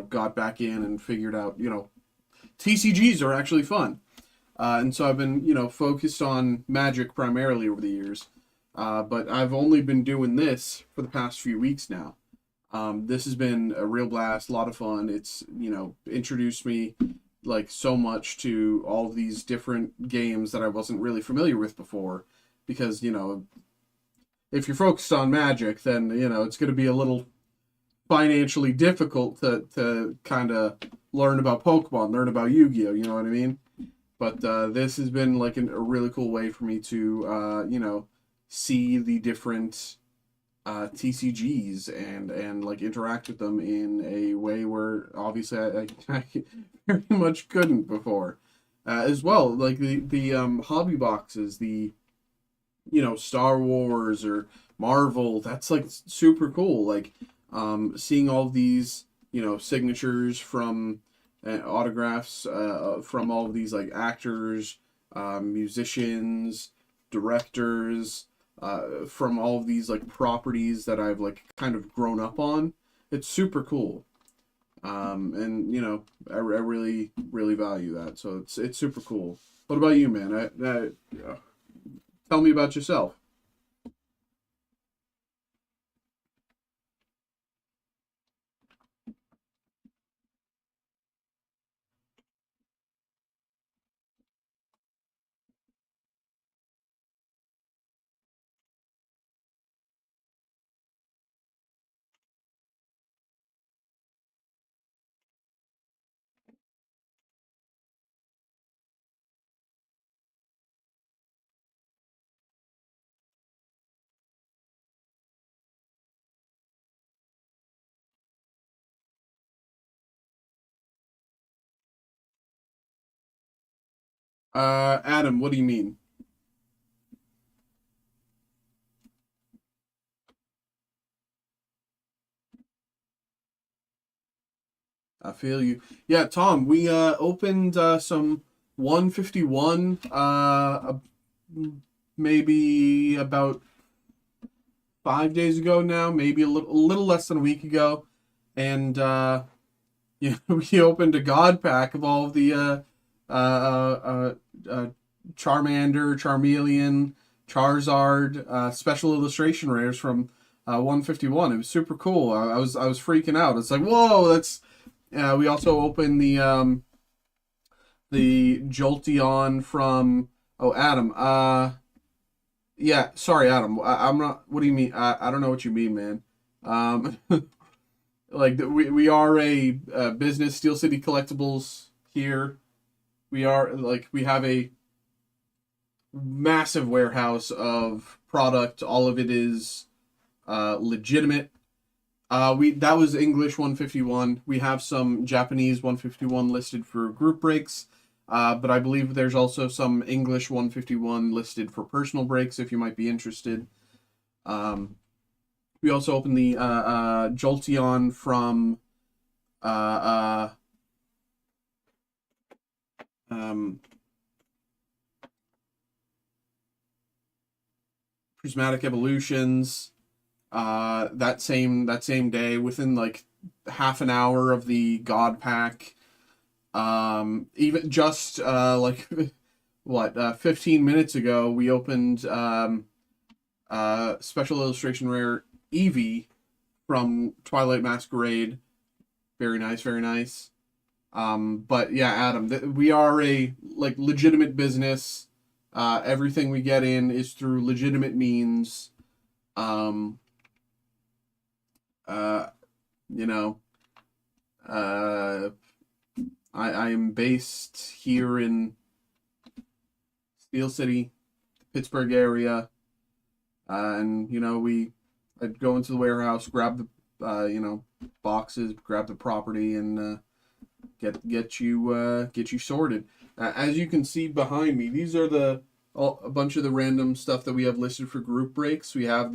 got back in and figured out, TCGs are actually fun. And so I've been, focused on Magic primarily over the years. But I've only been doing this for the past few weeks now. This has been a real blast, a lot of fun. It's, introduced me like so much to all of these different games that I wasn't really familiar with before. Because, if you're focused on Magic, then, it's going to be a little financially difficult to kind of learn about Pokemon, learn about Yu-Gi-Oh, you know what I mean? But this has been like a really cool way for me to, see the different TCGs and like interact with them in a way where obviously I very much couldn't before. As well, like the hobby boxes, the Star Wars or Marvel, that's like super cool. Like seeing all of these signatures from autographs from all of these like actors, musicians, directors, from all of these like properties that I've like kind of grown up on. It's super cool. And I really really value that. So it's super cool. What about you, man? Tell me about yourself. Adam, what do you mean? I feel you. Yeah, Tom, we opened some 151 maybe about 5 days ago now, maybe a little less than a week ago, and we opened a God pack of all of the Charmander, Charmeleon, Charizard special illustration rares from 151. It was super cool. I was freaking out. It's like, whoa, that's. We also opened the Jolteon from Adam. Yeah, sorry, Adam. I'm not. What do you mean? I don't know what you mean, man. Um, like we are a business, Steel City Collectibles here. We are like we have a massive warehouse of product. All of it is legitimate. We that was English 151. We have some Japanese 151 listed for group breaks. But I believe there's also some English 151 listed for personal breaks if you might be interested. Um, we also opened the Jolteon from uh, uh, um, Prismatic Evolutions. That same day, within like half an hour of the God pack. Even just like what 15 minutes ago, we opened special illustration rare Eevee from Twilight Masquerade. Very nice, very nice. But yeah, Adam, we are a like legitimate business. Everything we get in is through legitimate means. Um, uh, you know, uh, I am based here in Steel City, Pittsburgh area, and I'd go into the warehouse, grab the boxes, grab the property, and get you sorted. As you can see behind me, these are a bunch of the random stuff that we have listed for group breaks. We have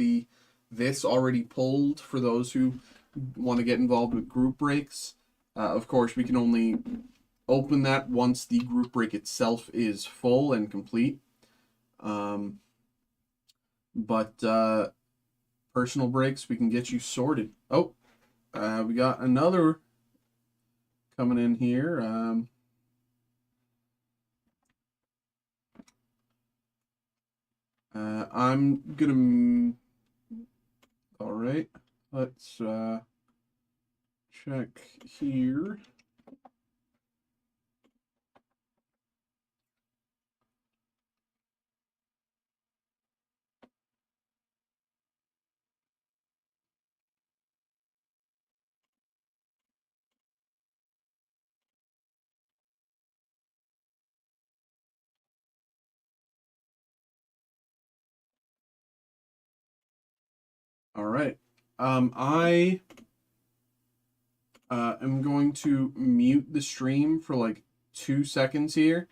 this already pulled for those who want to get involved with group breaks. Of course, we can only open that once the group break itself is full and complete. Um, but personal breaks, we can get you sorted. Oh, we got another coming in here. I'm gonna. All right, let's check here. All right. I am going to mute the stream for like 2 seconds here,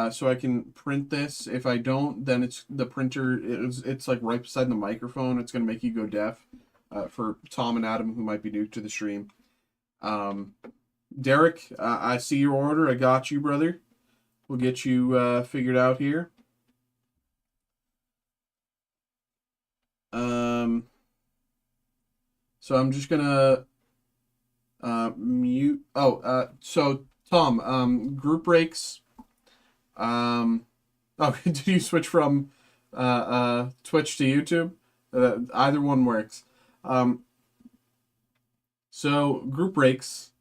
so I can print this. If I don't, then it's the printer. It's like right beside the microphone. It's gonna make you go deaf. For Tom and Adam who might be new to the stream. Um, Derek, I see your order. I got you, brother. We'll get you figured out here. So I'm just gonna mute. So Tom, group breaks. Oh, did you switch from Twitch to YouTube? Either one works. So group breaks,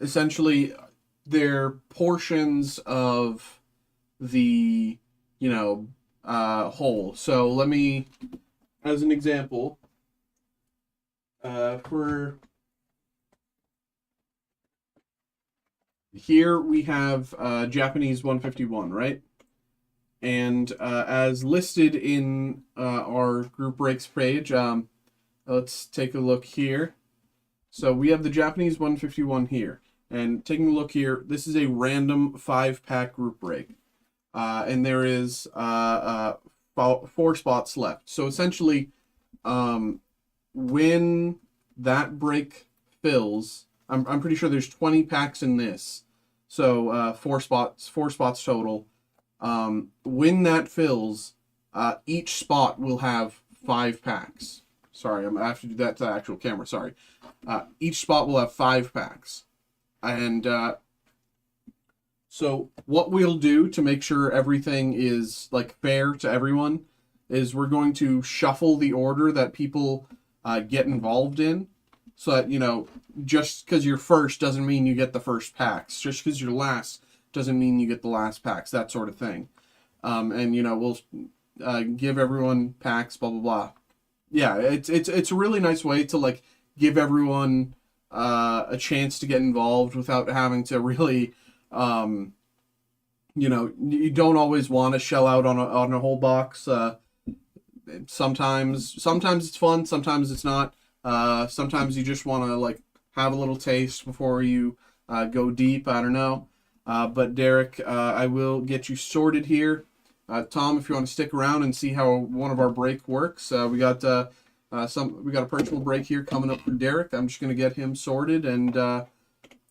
essentially, they're portions of the, whole. So let me, as an example, for here we have Japanese 151, right? And as listed in our group breaks page, let's take a look here. So we have the Japanese 151 here. And taking a look here, this is a random 5-pack group break. And there is 4 spots left. So essentially, when that break fills, I'm pretty sure there's 20 packs in this. So 4 spots total. When that fills, each spot will have 5 packs. Sorry, I have to do that to the actual camera. Sorry. Each spot will have 5 packs. And so what we'll do to make sure everything is like fair to everyone is we're going to shuffle the order that people get involved in. So that, just because you're first doesn't mean you get the first packs. Just because you're last doesn't mean you get the last packs, that sort of thing. And, we'll give everyone packs, blah, blah, blah. Yeah, it's a really nice way to, like, give everyone a chance to get involved without having to really, you don't always want to shell out on a whole box. Sometimes it's fun, sometimes it's not. Sometimes you just want to like have a little taste before you go deep. I don't know. But Derek, I will get you sorted here. Tom, if you want to stick around and see how one of our break works, we got a personal break here coming up for Derek. I'm just gonna get him sorted and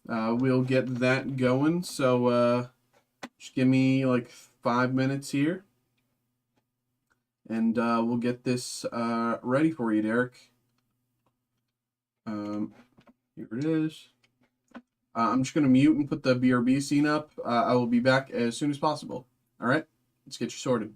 we'll get that going. So just give me like 5 minutes here, and we'll get this ready for you, Derek. Here it is. I'm just going to mute and put the BRB scene up. I will be back as soon as possible. All right, let's get you sorted.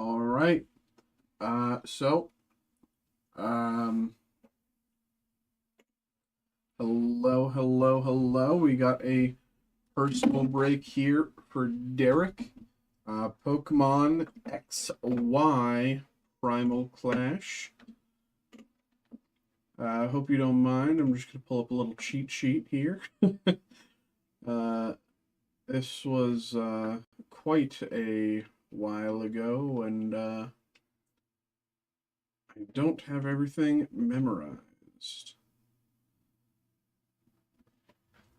All right. So, hello, hello, hello. We got a personal break here for Derek. Pokemon XY Primal Clash. I hope you don't mind. I'm just going to pull up a little cheat sheet here. This was quite a while ago, and I don't have everything memorized.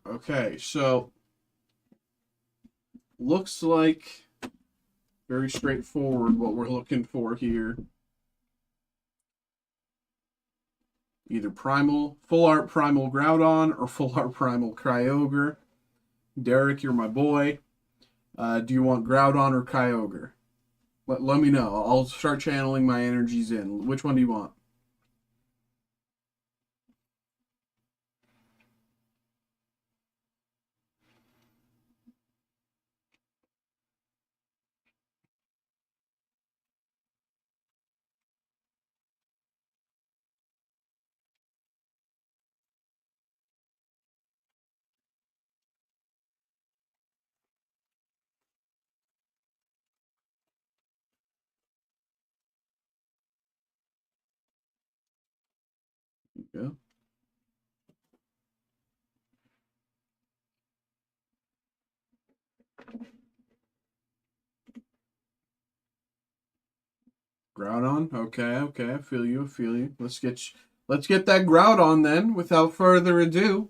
Okay, so looks like very straightforward what we're looking for here. Either Primal, Full Art Primal Groudon, or Full Art Primal Kyogre. Derek, you're my boy. Do you want Groudon or Kyogre? Let me know. I'll start channeling my energies in. Which one do you want? Yeah. Groudon? Okay, I feel you, I feel you. Let's get that Groudon then, without further ado.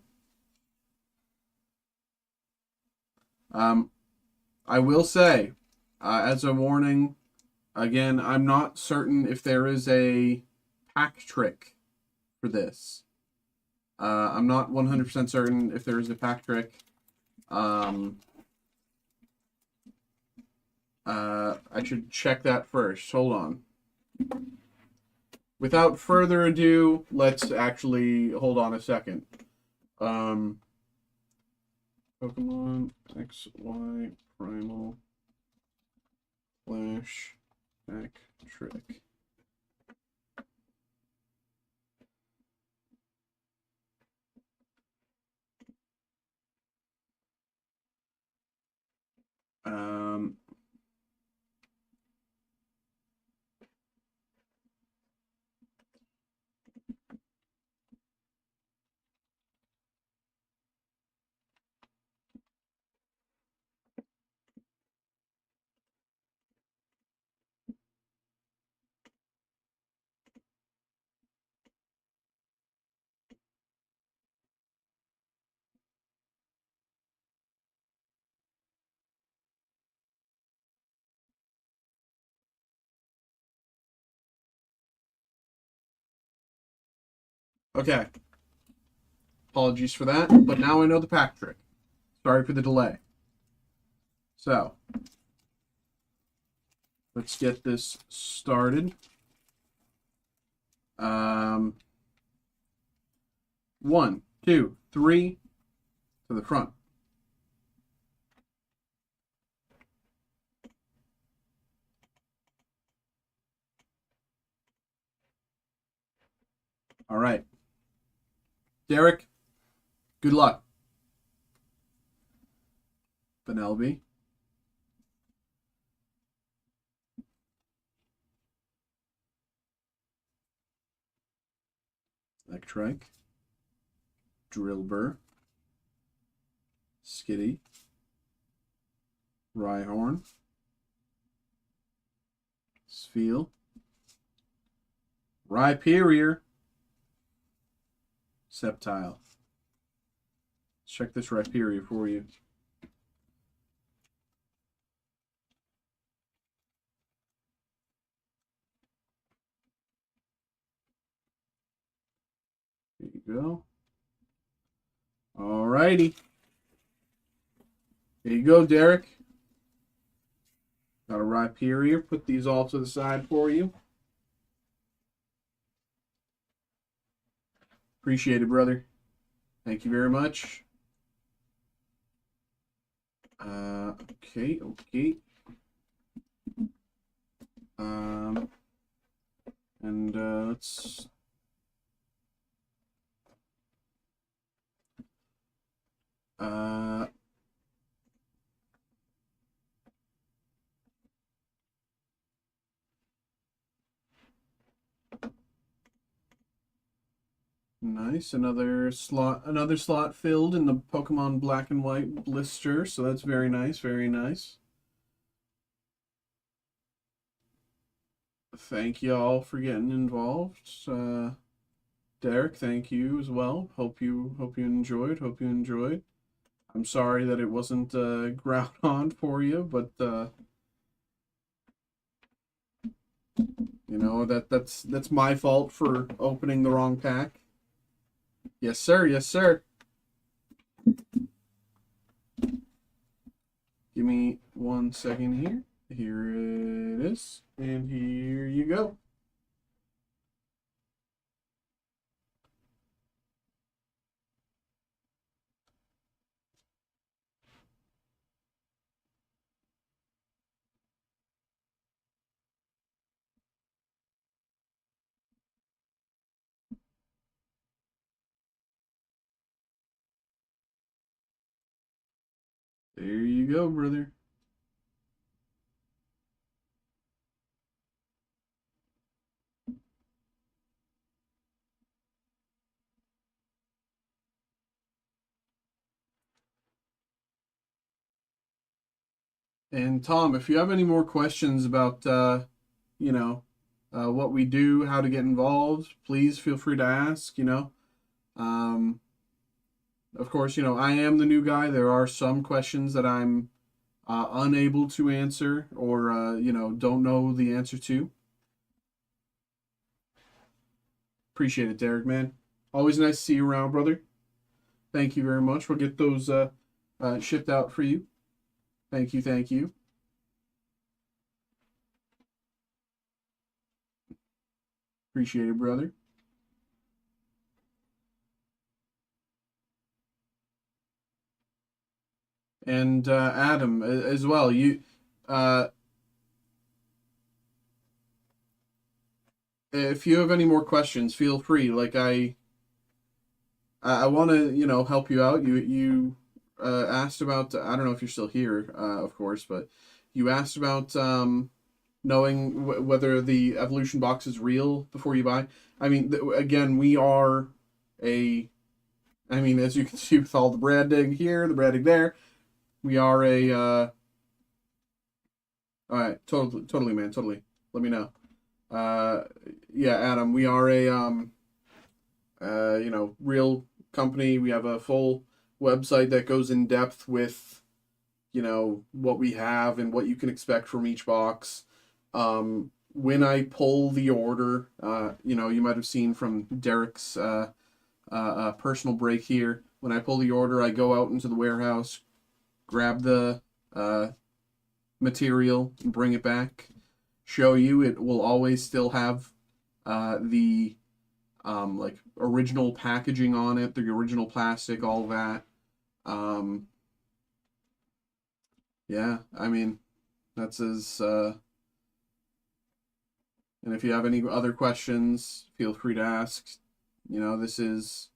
I will say, as a warning, again, I'm not certain if there is a pack trick for this. I'm not 100% certain if there is a pack trick. I should check that first. Hold on. Without further ado, let's actually hold on a second. Pokemon XY Primal Flash Pack Trick. Okay. Apologies for that, but now I know the pack trick. Sorry for the delay. So, let's get this started. 1, 2, 3 to the front. All right. Derek, good luck. Benelby. Electrike. Drillbur. Skitty. Rhyhorn. Spheal. Rhyperior. Sceptile. Let's check this Rhyperior for you. There you go. All righty. There you go, Derek. Got a Rhyperior. Put these all to the side for you. Appreciate it, brother. Thank you very much. Okay. And let's nice. Another slot filled in the Pokemon Black and White blister, so that's very nice, very nice. Thank you all for getting involved. Derek, thank you as well. Hope you enjoyed. Hope you enjoyed. I'm sorry that it wasn't Groudon for you, but you know that's my fault for opening the wrong pack. Yes, sir. Yes, sir. Give me 1 second here. Here it is, and here you go. There you go, brother. And Tom, if you have any more questions about you know, what we do, how to get involved, please feel free to ask. Um, of course, I am the new guy. There are some questions that I'm unable to answer or don't know the answer to. Appreciate it, Derek, man. Always nice to see you around, brother. Thank you very much. We'll get those shipped out for you. Thank you, thank you. Appreciate it, brother. And Adam as well. Uh, if you have any more questions, feel free. Like I want to help you out. You asked about, I don't know if you're still here, of course, but you asked about knowing whether the evolution box is real before you buy. I mean, again, we are a. I mean, as you can see with all the branding here, the branding there, we are a. All right, totally, man, totally. Let me know. Uh, yeah, Adam, we are a real company. We have a full website that goes in depth with, what we have and what you can expect from each box. When I pull the order, you might have seen from Derek's personal break here. When I pull the order, I go out into the warehouse, grab the material, and bring it back. Show you it will always still have the like original packaging on it, the original plastic, all that. Um, yeah, I mean, that's as. And if you have any other questions, feel free to ask. This is.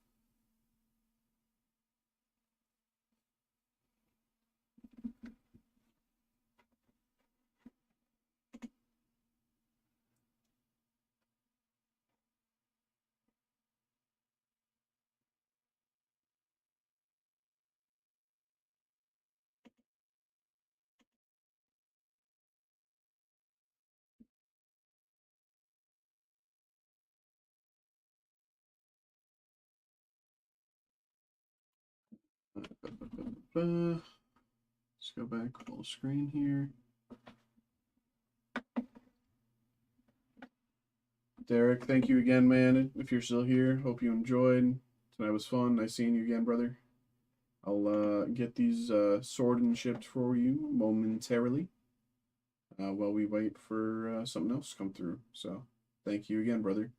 Let's go back full screen here. Derek, thank you again, man. If you're still here, hope you enjoyed. Tonight was fun. Nice seeing you again, brother. I'll get these sorted and shipped for you momentarily while we wait for something else to come through. So, thank you again, brother.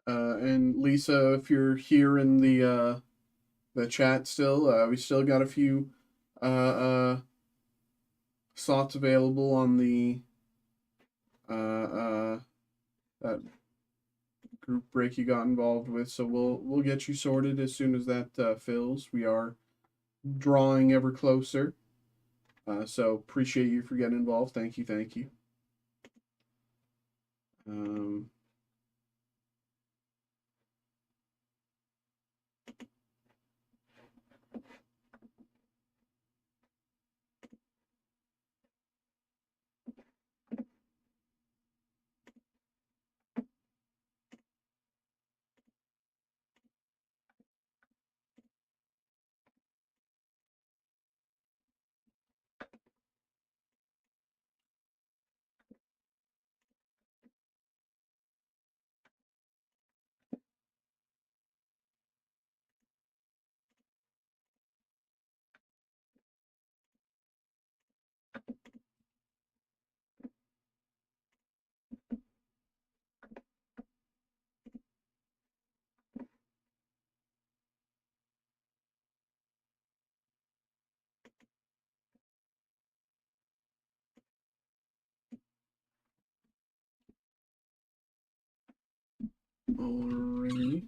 And Lisa, if you're here in the chat still, we still got a few uh, slots available on the that group break you got involved with. So we'll get you sorted as soon as that fills. We are drawing ever closer. So appreciate you for getting involved. Thank you, thank you. Um, Alrighty.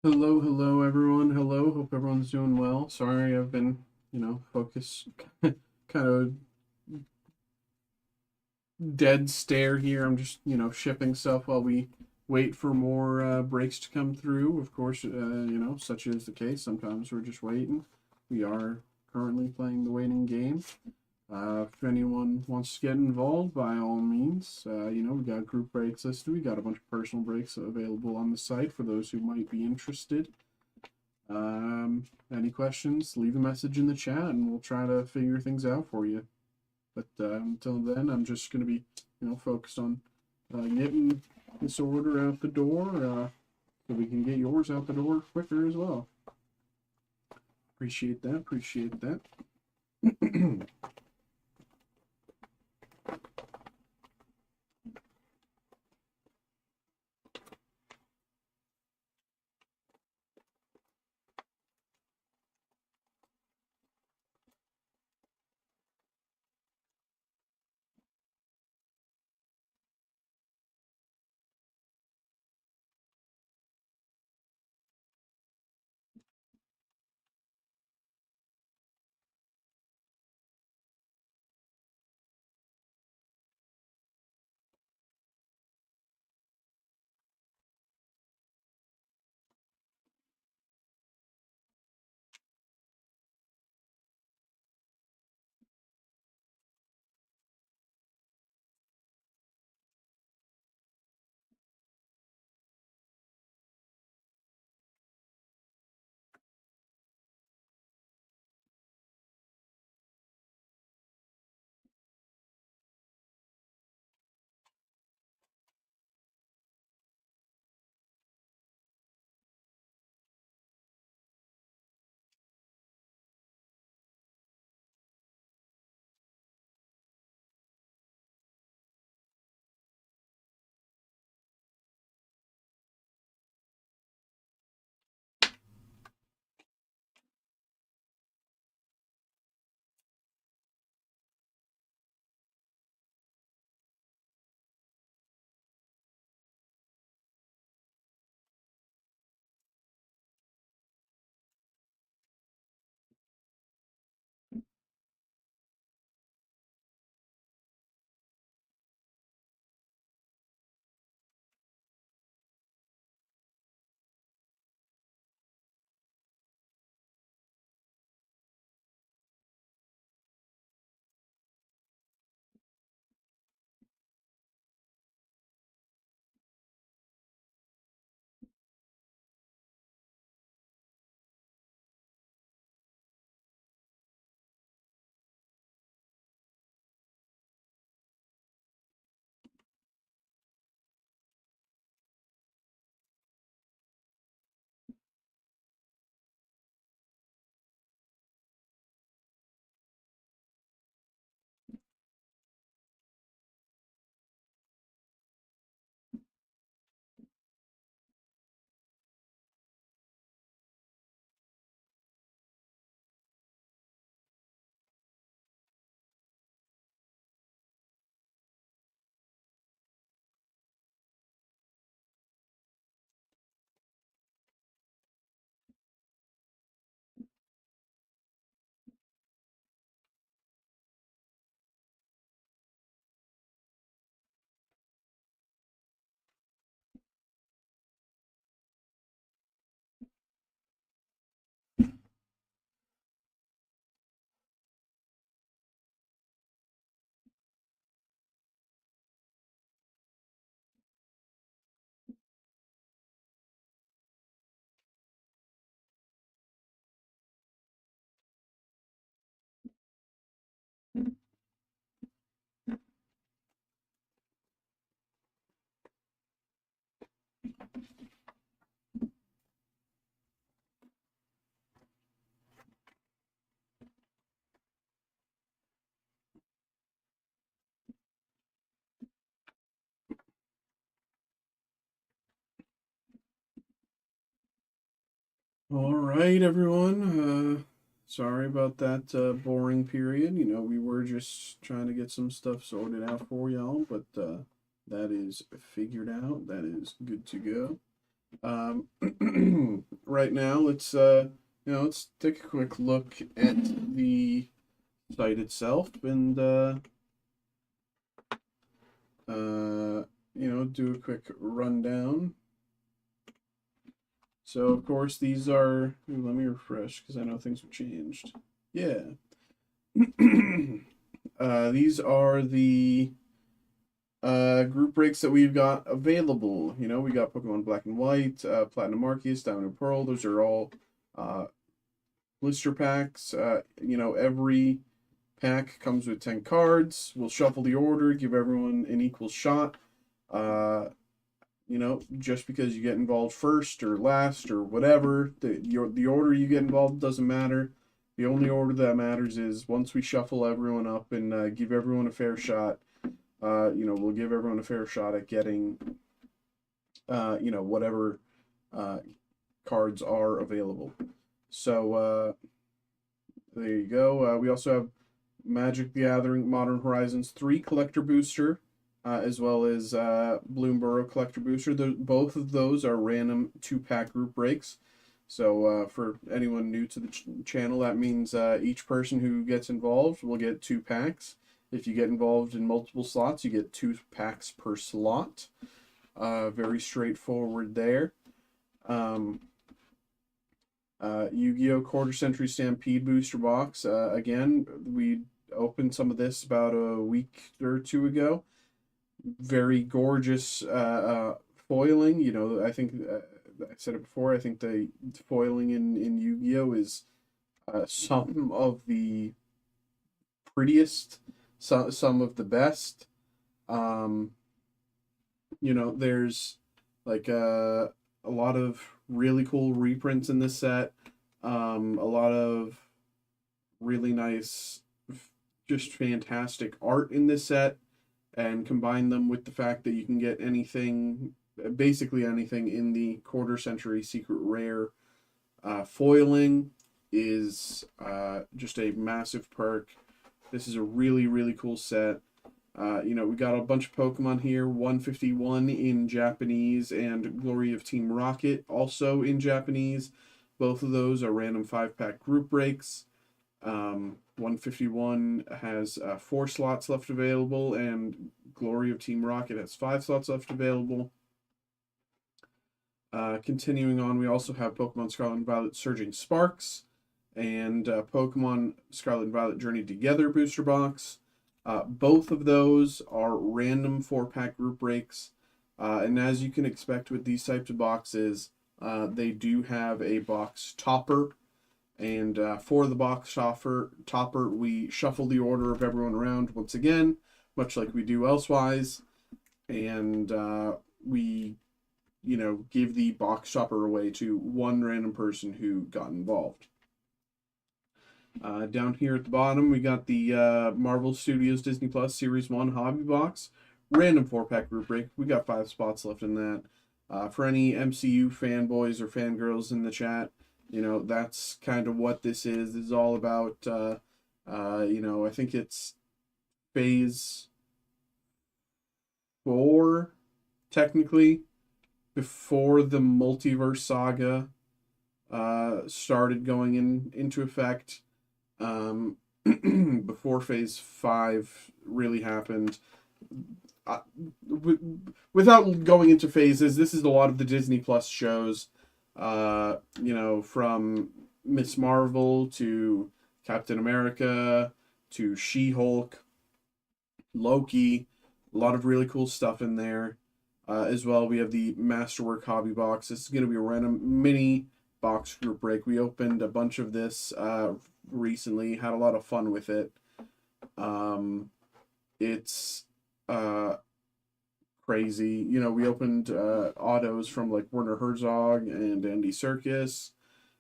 Hello, everyone. Hello, hope everyone's doing well. Sorry, I've been, focused, kind of dead stare here. I'm just, shipping stuff while we wait for more breaks to come through. Of course, such is the case. Sometimes we're just waiting. We are currently playing the waiting game. If anyone wants to get involved, by all means, we got group breaks listed. We got a bunch of personal breaks available on the site for those who might be interested. Any questions, leave a message in the chat and we'll try to figure things out for you. But until then, I'm just going to be, focused on getting this order out the door so we can get yours out the door quicker as well. Appreciate that. Appreciate that. All right, everyone. Sorry about that boring period. We were just trying to get some stuff sorted out for y'all, but that is figured out. That is good to go. Right now, let's take a quick look at the site itself and do a quick rundown. So, of course, these are. Let me refresh because I know things have changed. Yeah. These are the group breaks that we've got available. We got Pokemon Black and White, Platinum Arceus, Diamond and Pearl. Those are all blister packs. Every pack comes with 10 cards. We'll shuffle the order, give everyone an equal shot. Just because you get involved first or last or whatever, the order you get involved doesn't matter. The only order that matters is once we shuffle everyone up and give everyone a fair shot, we'll give everyone a fair shot at getting, whatever cards are available. So there you go. We also have Magic the Gathering Modern Horizons 3 Collector Booster, as well as Bloomburrow Collector Booster. Both of those are random 2-pack group breaks. So for anyone new to the channel, that means each person who gets involved will get 2 packs. If you get involved in multiple slots, you get 2 packs per slot. Very straightforward there. Yu-Gi-Oh! Quarter Century Stampede Booster Box. Again, we opened some of this about a week or 2 ago. Very gorgeous foiling. I think I said it before. I think the foiling in Yu-Gi-Oh! Is some of the prettiest, some of the best. There's like a lot of really cool reprints in this set. A lot of really nice, just fantastic art in this set, and combine them with the fact that you can get basically anything in the Quarter Century Secret Rare foiling is just a massive perk. This is a really, really cool set. We got a bunch of Pokemon here, 151 in Japanese and Glory of Team Rocket also in Japanese. Both of those are random 5-pack group breaks. 151 has 4 slots left available, and Glory of Team Rocket has 5 slots left available. Continuing on, we also have Pokemon Scarlet and Violet Surging Sparks and Pokemon Scarlet and Violet Journey Together booster box. Both of those are random 4-pack group breaks. And as you can expect with these types of boxes, they do have a box topper. And for the box topper, we shuffle the order of everyone around once again, much like we do elsewise. And we, give the box topper away to one random person who got involved. Down here at the bottom, we got the Marvel Studios Disney Plus Series 1 Hobby Box. Random 4-pack group break. We got 5 spots left in that. For any MCU fanboys or fangirls in the chat, that's kind of what this is. This is all about, I think it's phase 4, technically, before the multiverse saga started going into effect. Before phase 5 really happened. Without going into phases, this is a lot of the Disney Plus shows, from Miss Marvel to Captain America to She-Hulk, Loki, a lot of really cool stuff in there. As well, we have the Masterwork Hobby Box. This is going to be a random mini box group break. We opened a bunch of this recently, had a lot of fun with it. It's crazy. We opened autos from like Werner Herzog and Andy Serkis.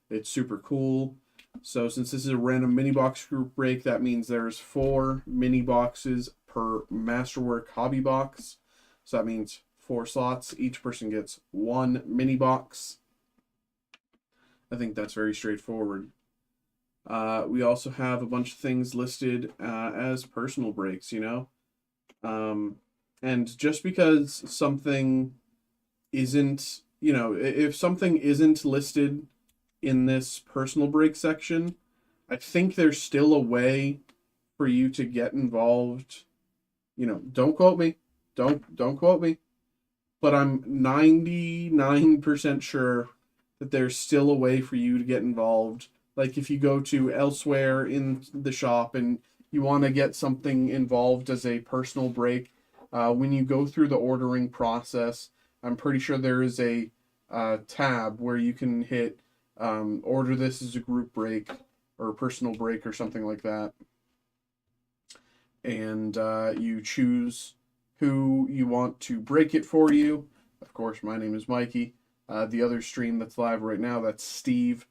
It's super cool. So since this is a random mini box group break, that means there's 4 mini boxes per Masterwork Hobby Box. So that means 4 slots. Each person gets 1 mini box. I think that's very straightforward. We also have a bunch of things listed as personal breaks, And just because something isn't, you know, if something isn't listed in this personal break section, I think there's still a way for you to get involved. You know, don't quote me. Don't quote me. But I'm 99% sure that there's still a way for you to get involved. Like if you go to elsewhere in the shop and you want to get something involved as a personal break, when you go through the ordering process, I'm pretty sure there is a tab where you can hit order this as a group break or a personal break or something like that. And you choose who you want to break it for you. Of course, my name is Mikey. The other stream that's live right now, that's Steve.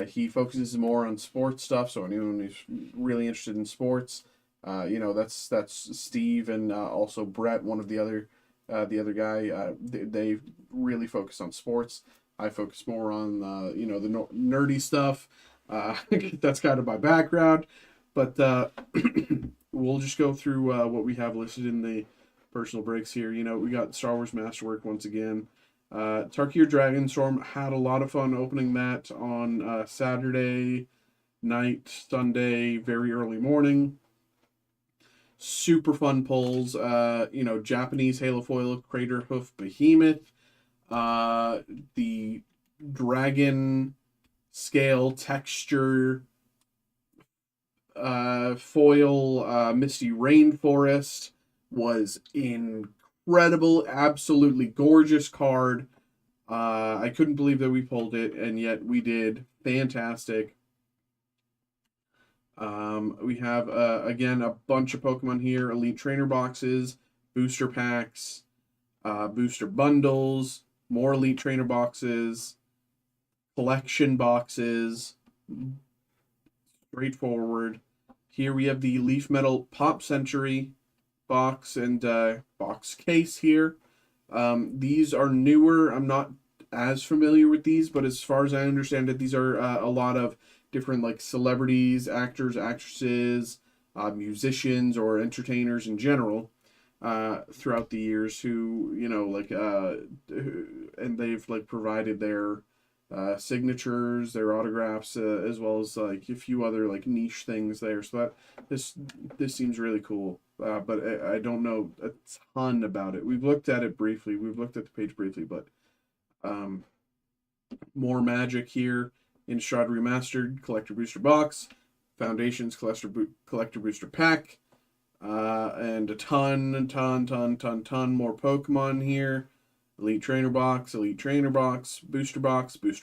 He focuses more on sports stuff, so anyone who's really interested in sports, you know, that's Steve, and also Brett, one of the other guy. They really focus on sports. I focus more on you know, the nerdy stuff. That's kind of my background, but we'll just go through what we have listed in the personal breaks here. You know, we got Star Wars Masterwork once again. Tarkir Dragonstorm, had a lot of fun opening that on Saturday night, Sunday, very early morning. Super fun pulls. You know, Japanese Halofoil Crater Hoof Behemoth. The dragon scale texture foil Misty Rainforest was incredible, absolutely gorgeous card. I couldn't believe that we pulled it, and yet we did. Fantastic. We have again a bunch of Pokemon here: Elite Trainer boxes, booster packs, booster bundles, more Elite Trainer boxes, collection boxes. Straightforward. Here we have the Leaf Metal Pop Century box and box case here. These are newer. I'm not as familiar with these, but as far as I understand it, these are a lot of different like celebrities, actors, actresses, musicians, or entertainers in general throughout the years who, you know, like and they've like provided their signatures, their autographs, as well as like a few other like niche things there. So that this seems really cool. But I don't know a ton about it. We've looked at it briefly. We've looked at the page briefly, but more magic here. Innistrad Remastered Collector Booster Box, Foundations Collector Booster Pack, and a ton more Pokemon here. Elite Trainer Box, Booster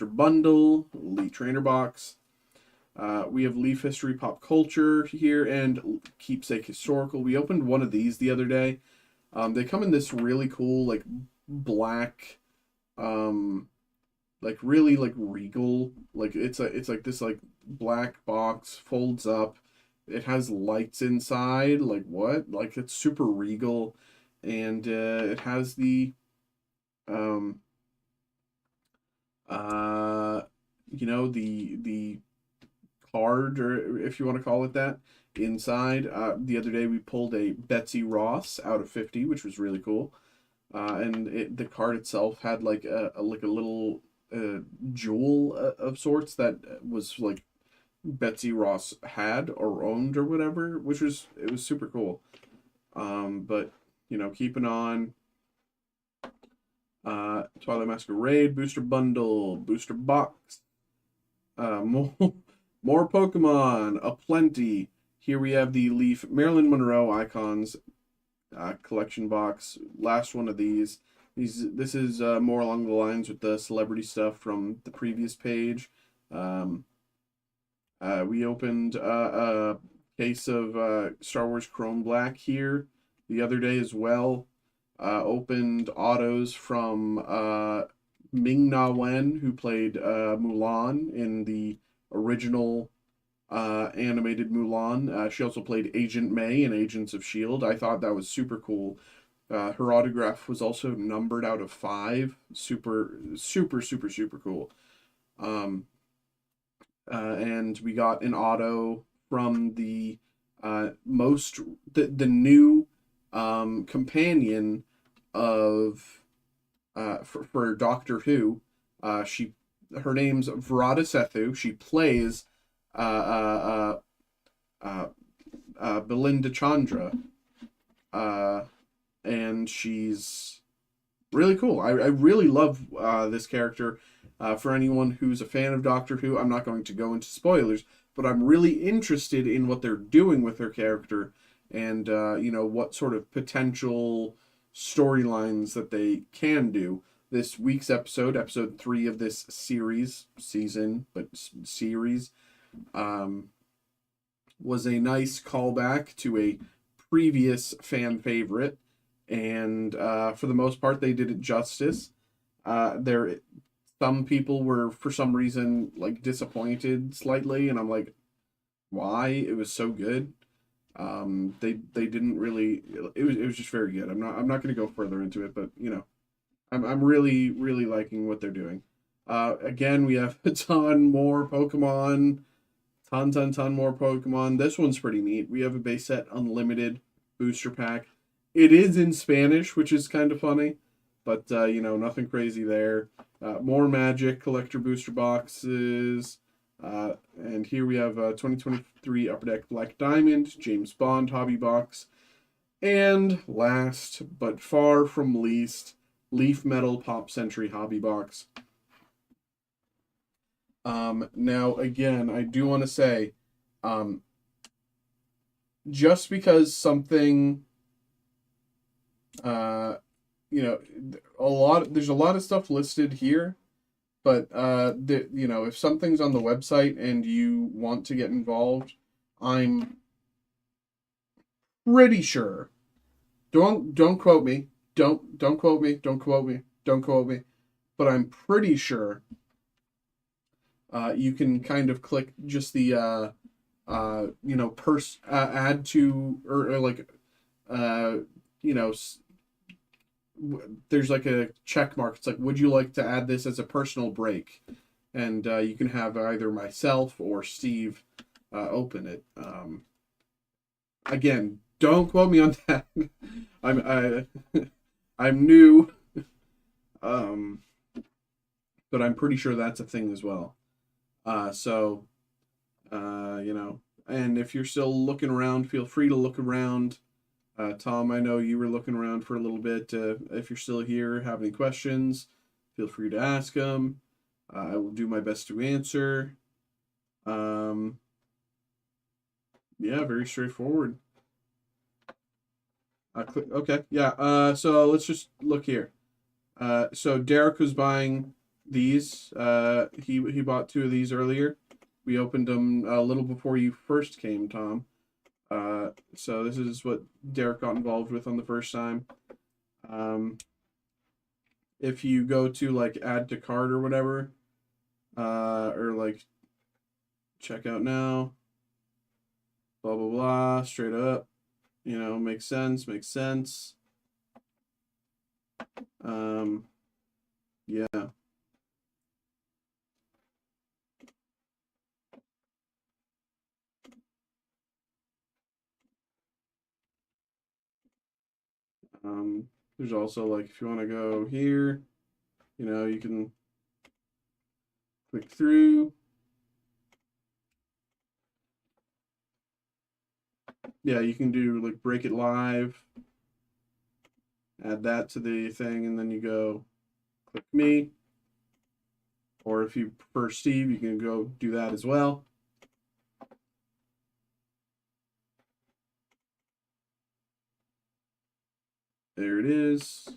Bundle, Elite Trainer Box. We have Leaf History Pop Culture here and Keepsake Historical. We opened one of these the other day. They come in this really cool, like, black, like, really, like, regal. Like, it's like this, like, black box, folds up. It has lights inside. Like, what? Like, it's super regal. And it has the you know, the card, or if you want to call it that, inside. The other day we pulled a Betsy Ross out of 50, which was really cool. And the card itself had like a little jewel of sorts that was like Betsy Ross had or owned or whatever, which was super cool. But you know, keeping on. Twilight Masquerade booster bundle, booster box, more Pokemon aplenty. Here we have the Leaf Marilyn Monroe icons collection box. Last one of these. This is more along the lines with the celebrity stuff from the previous page. We opened a case of Star Wars Chrome Black here the other day as well. Opened autos from Ming-Na Wen, who played Mulan in the original animated Mulan. She also played Agent May in Agents of S.H.I.E.L.D. I thought that was super cool. Her autograph was also numbered out of 5. Super cool. And we got an auto from the new companion of for Doctor Who. Her name's Verada Sethu. She plays uh, Belinda Chandra, uh, and she's really cool. I really love this character. For anyone who's a fan of Doctor Who, I'm not going to go into spoilers, but I'm really interested in what they're doing with her character, and what sort of potential storylines that they can do. This week's episode 3 of this series, um, was a nice callback to a previous fan favorite, and for the most part, they did it justice. Some people were, for some reason, like disappointed slightly, and I'm like, why? It was so good. They didn't really. It was just very good. I'm not going to go further into it, but I'm really liking what they're doing. Again, we have a ton more Pokemon, ton more Pokemon. This one's pretty neat. We have a base set unlimited booster pack. It is in Spanish, which is kind of funny, but nothing crazy there. More Magic collector booster boxes. And here we have 2023 Upper Deck Black Diamond, James Bond hobby box. And last, but far from least, Leaf Metal Pop Century hobby box. Now, again, I do want to say, just because something, there's a lot of stuff listed here, but, if something's on the website and you want to get involved, I'm pretty sure, don't quote me, don't quote me, don't quote me, don't quote me, but I'm pretty sure you can kind of click just the add to, or like there's like a check mark. It's like, would you like to add this as a personal break? And you can have either myself or Steve open it. Again, don't quote me on that. I'm new, but I'm pretty sure that's a thing as well. And if you're still looking around, feel free to look around. Tom, I know you were looking around for a little bit. If you're still here, have any questions, feel free to ask them. I will do my best to answer. Yeah, very straightforward. Okay, yeah. So let's just look here. So Derek was buying these. He bought 2 of these earlier. We opened them a little before you first came, Tom. So this is what Derek got involved with on the first time. If you go to like add to cart or whatever, or like check out now, blah blah blah, straight up, makes sense. Yeah. There's also, like, if you want to go here, you can click through. Yeah, you can do like break it live, add that to the thing, and then you go click me. Or if you prefer Steve, you can go do that as well. There it is.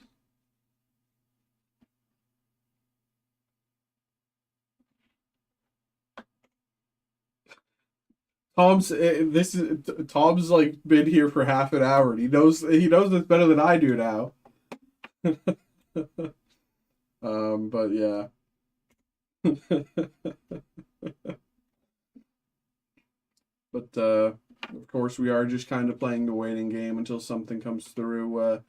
Tom's like been here for half an hour, and he knows this better than I do now. But yeah. But of course, we are just kind of playing the waiting game until something comes through.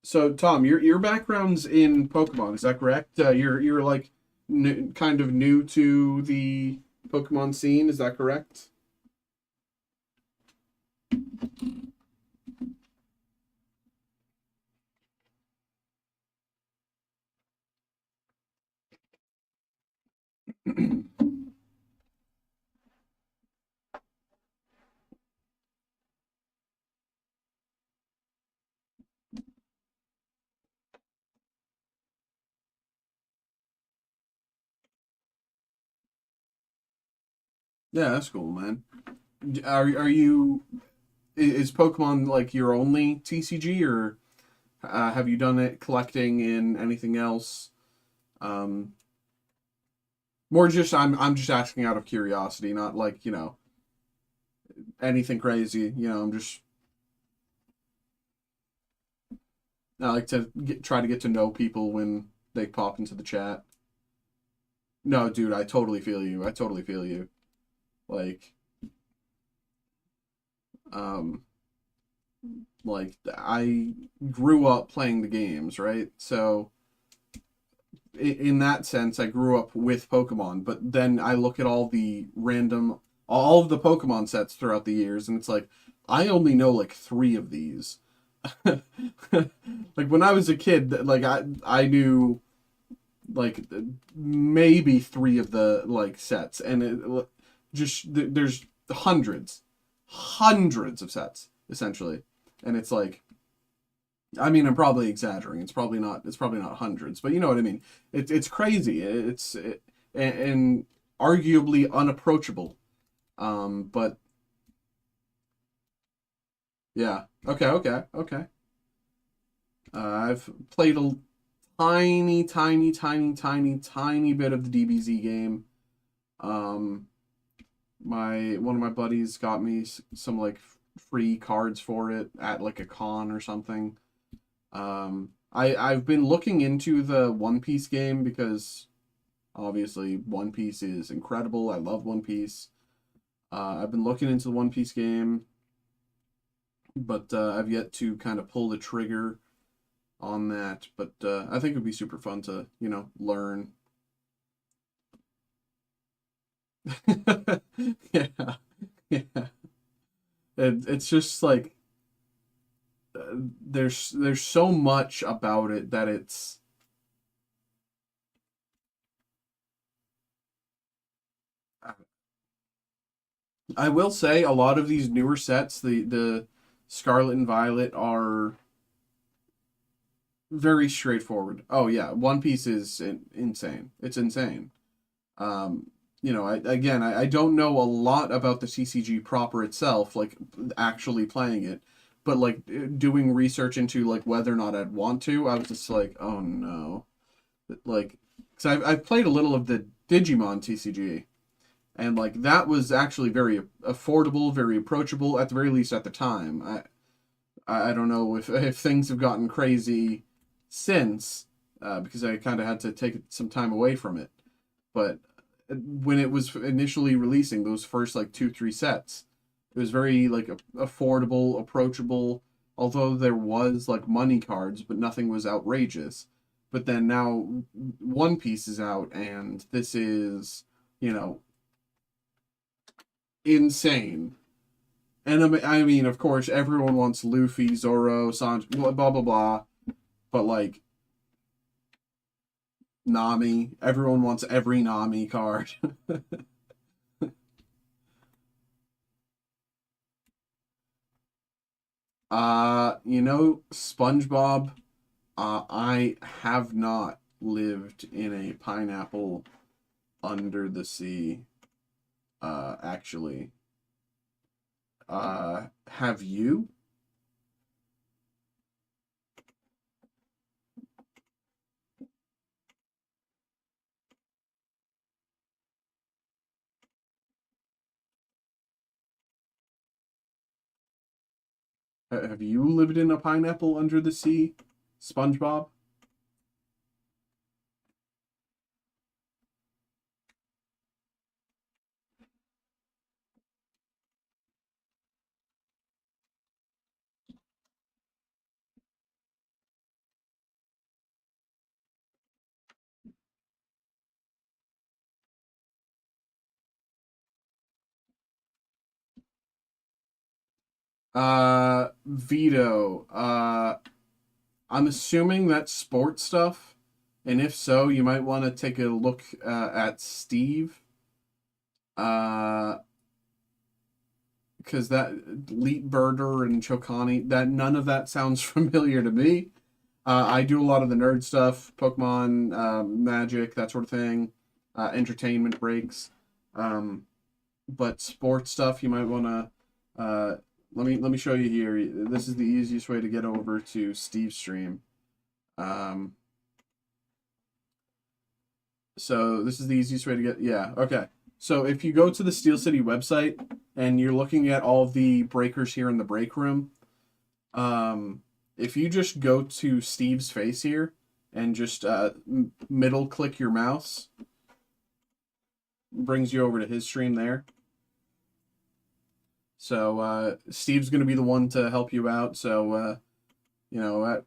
So Tom, your background's in Pokemon, is that correct? You're like kind of new to the Pokemon scene, is that correct? Yeah, that's cool, man. Are you is Pokemon like your only TCG, or have you done it collecting in anything else? Um, More just I'm just asking out of curiosity, not like anything crazy. I'm just I like to try to get to know people when they pop into the chat. No, dude, I totally feel you. I totally feel you. Like, um, I grew up playing the games, right? So in that sense, I grew up with Pokemon. But then I look at all of the Pokemon sets throughout the years, and it's like I only know like three of these. Like when I was a kid, like I knew like maybe three of the like sets, and just there's hundreds of sets essentially, and it's like I mean I'm probably exaggerating. It's probably not hundreds, but you know what I mean. It's crazy. And arguably unapproachable. But yeah. Okay. I've played a tiny bit of the DBZ game. Um, my one of my buddies got me some like free cards for it at like a con or something. I've been looking into the One Piece game because obviously One Piece is incredible. I love One Piece. I've been looking into the One Piece game, but I've yet to kind of pull the trigger on that. But I think it would be super fun to learn. Yeah, yeah. It's just like there's so much about it that I will say a lot of these newer sets, the Scarlet and Violet, are very straightforward. Oh yeah, One Piece is insane. It's insane. Um, I don't know a lot about the CCG proper itself, like actually playing it, but like doing research into like whether or not I'd want to, I was just like, oh no, like, because I've played a little of the Digimon TCG, and like that was actually very affordable, very approachable, at the very least at the time. I don't know if things have gotten crazy since, because I kind of had to take some time away from it. But when it was initially releasing those first like 2 3 sets, it was very like affordable, approachable. Although there was like money cards, but nothing was outrageous. But then now One Piece is out, and this is you know insane. And I mean, of course, everyone wants Luffy, Zoro, Sanji, blah blah blah blah. But like Nami, everyone wants every Nami card. SpongeBob. I have not lived in a pineapple under the sea. Actually, have you? Have you lived in a pineapple under the sea, SpongeBob? Veto. I'm assuming that's sport stuff. And if so, you might want to take a look at Steve. Because that Leet Birder and Chocani, that none of that sounds familiar to me. I do a lot of the nerd stuff, Pokemon, Magic, that sort of thing, entertainment breaks. But sports stuff, you might want to. Let me show you here. This is the easiest way to get over to Steve's stream. So this is the easiest way to get. Yeah, okay. So if you go to the Steel City website and you're looking at all the breakers here in the break room, if you just go to Steve's face here and just middle click your mouse, brings you over to his stream there. So Steve's going to be the one to help you out. So you know,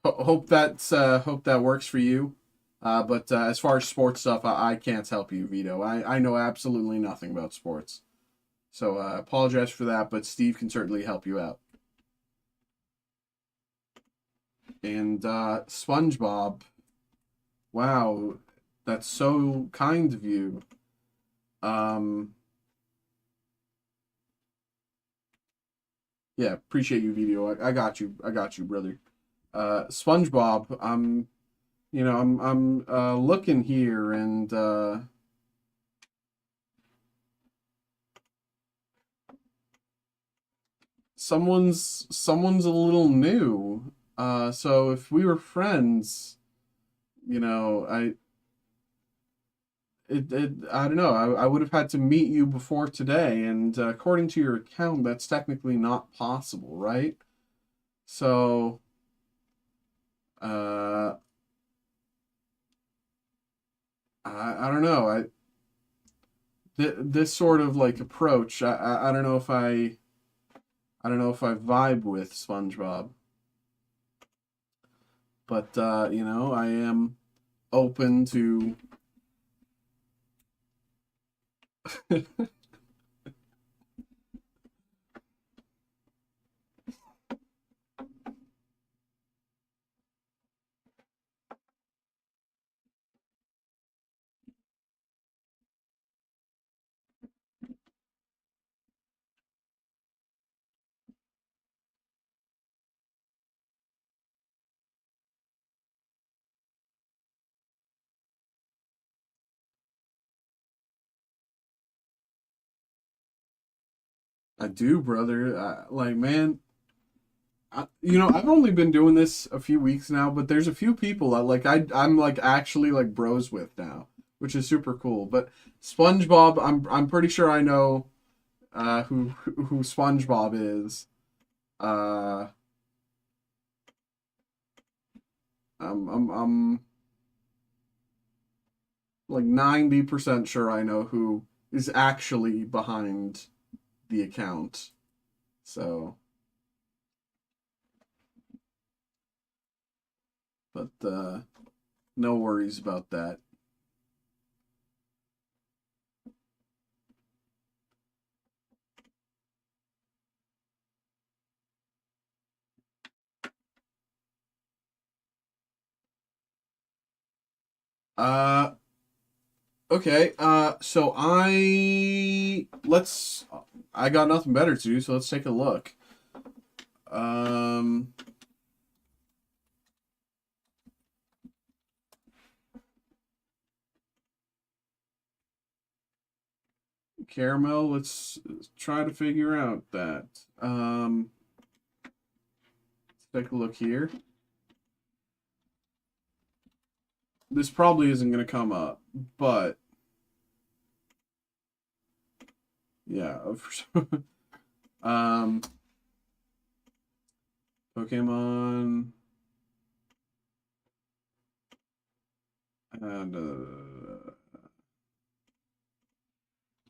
hope that works for you. But as far as sports stuff, I can't help you, Vito. I know absolutely nothing about sports. So apologize for that, but Steve can certainly help you out. And SpongeBob, wow, that's so kind of you. Yeah, appreciate you, Vito. I got you. I got you, brother. SpongeBob, I'm looking here and someone's a little new. So if we were friends, I don't know. I would have had to meet you before today, and according to your account, that's technically not possible, right? So, uh, I don't know. This sort of like approach, I don't know if I vibe with SpongeBob, but I am open to. I do, brother. Like, man, I've only been doing this a few weeks now, but there's a few people that I'm like actually like bros with now, which is super cool. But SpongeBob, I'm pretty sure I know who SpongeBob is. Uh, I'm like 90% sure I know who is actually behind the account. So, but no worries about that. Uh, okay. So I got nothing better to do, so let's take a look. Um, Caramel, let's try to figure out that. Let's take a look here. This probably isn't going to come up, but yeah. um, Pokemon and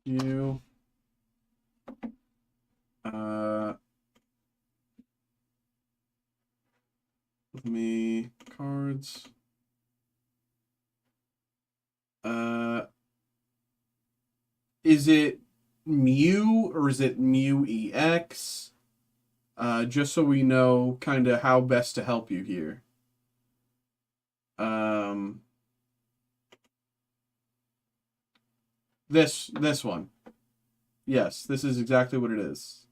you. With me cards. Is it Mew or is it Mew EX? Just so we know kind of how best to help you here. Um, this one. Yes, this is exactly what it is.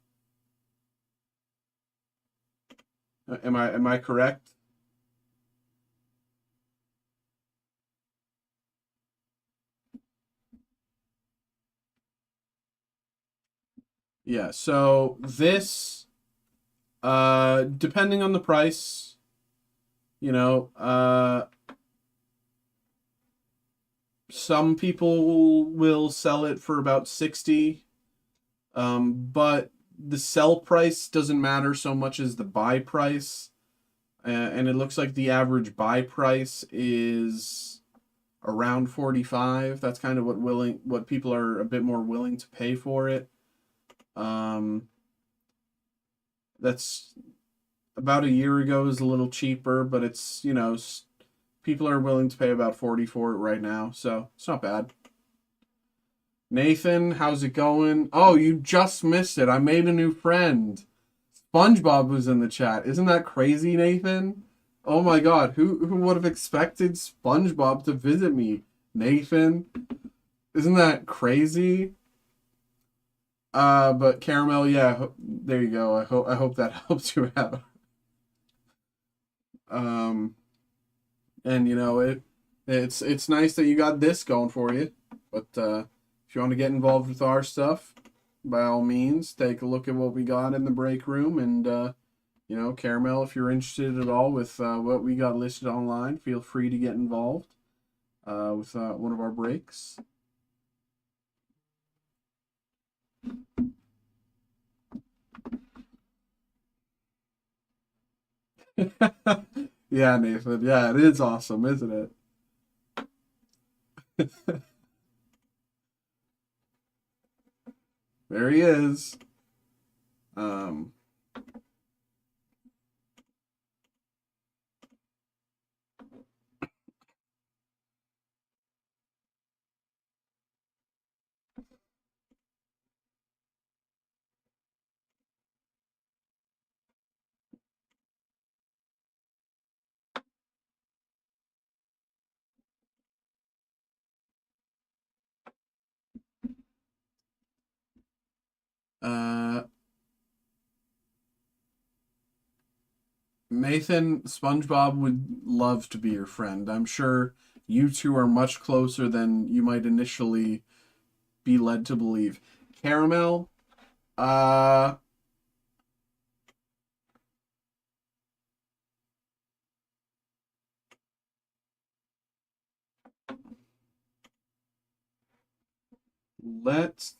Am I correct? Yeah. So this, depending on the price, you know, some people will sell it for about 60. But the sell price doesn't matter so much as the buy price. And it looks like the average buy price is around 45. That's kind of what people are a bit more willing to pay for it. That's about a year ago is a little cheaper, but it's, people are willing to pay about 40 for it right now, so it's not bad. Nathan, how's it going? Oh, you just missed it. I made a new friend. SpongeBob was in the chat. Isn't that crazy, Nathan? Oh my god, who would have expected SpongeBob to visit me? Nathan? Isn't that crazy? But Caramel, yeah, there you go. I hope that helps you out. Um, and it's nice that you got this going for you. But if you want to get involved with our stuff, by all means, take a look at what we got in the break room. And Caramel, if you're interested at all with what we got listed online, feel free to get involved with one of our breaks. Yeah, Nathan. Yeah, it is awesome, isn't it? There he is. Um, uh, Nathan, SpongeBob would love to be your friend. I'm sure you two are much closer than you might initially be led to believe. Caramel, uh, let's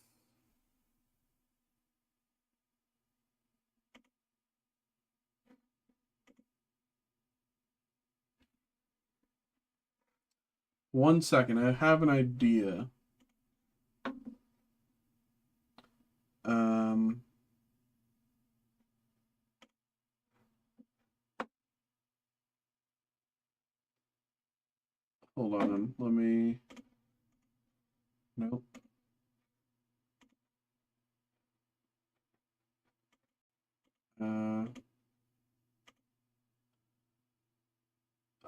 1 second. I have an idea. Um, hold on. Let me. Nope. Uh,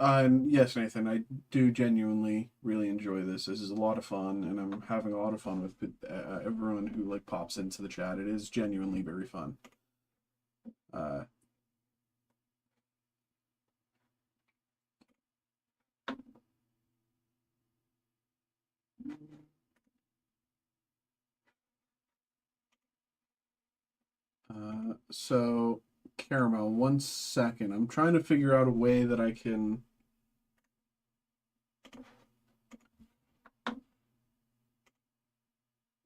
and yes, Nathan, I do genuinely really enjoy this. This is a lot of fun, and I'm having a lot of fun with everyone who like pops into the chat. It is genuinely very fun. Uh, so Caramel, 1 second. I'm trying to figure out a way that I can.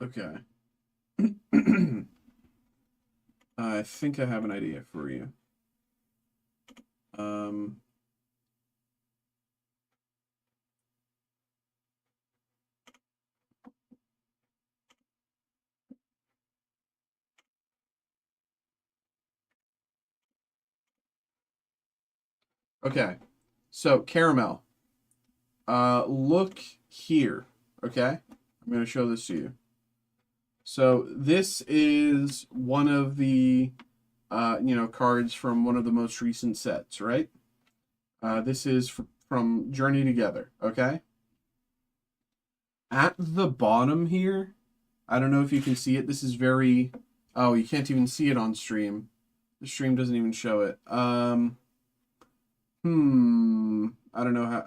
Okay. I think I have an idea for you. Um, okay. So Caramel, look here. Okay, I'm gonna show this to you. So this is one of the, cards from one of the most recent sets, right? This is from Journey Together, okay? At the bottom here, I don't know if you can see it. This is very... Oh, you can't even see it on stream. The stream doesn't even show it. I don't know how...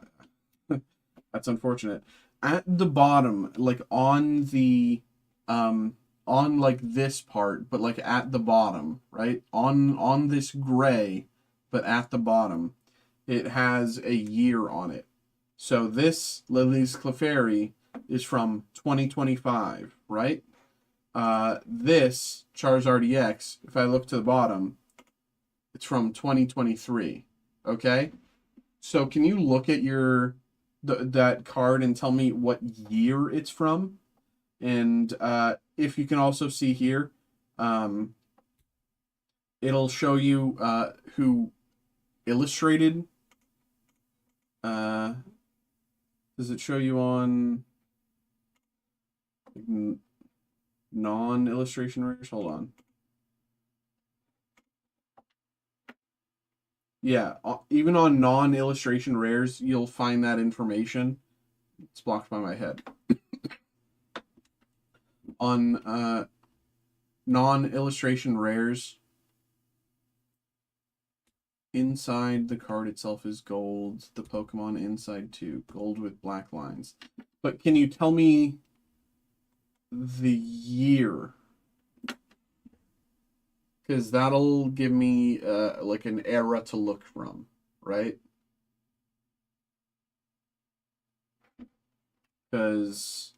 That's unfortunate. At the bottom, like on the... on like this part, but like at the bottom, right? On this gray, but at the bottom, it has a year on it. So this Lily's Clefairy is from 2025, right? This Charizard EX, if I look to the bottom, it's from 2023. Okay? So can you look at your that card and tell me what year it's from? And if you can also see here, it'll show you who illustrated. Does it show you on non-illustration rares? Hold on. Yeah, even on non-illustration rares, you'll find that information. It's blocked by my head. On non-illustration rares, inside the card itself is gold. The Pokemon inside too, gold with black lines. But can you tell me the year? Because that'll give me like an era to look from, right? Because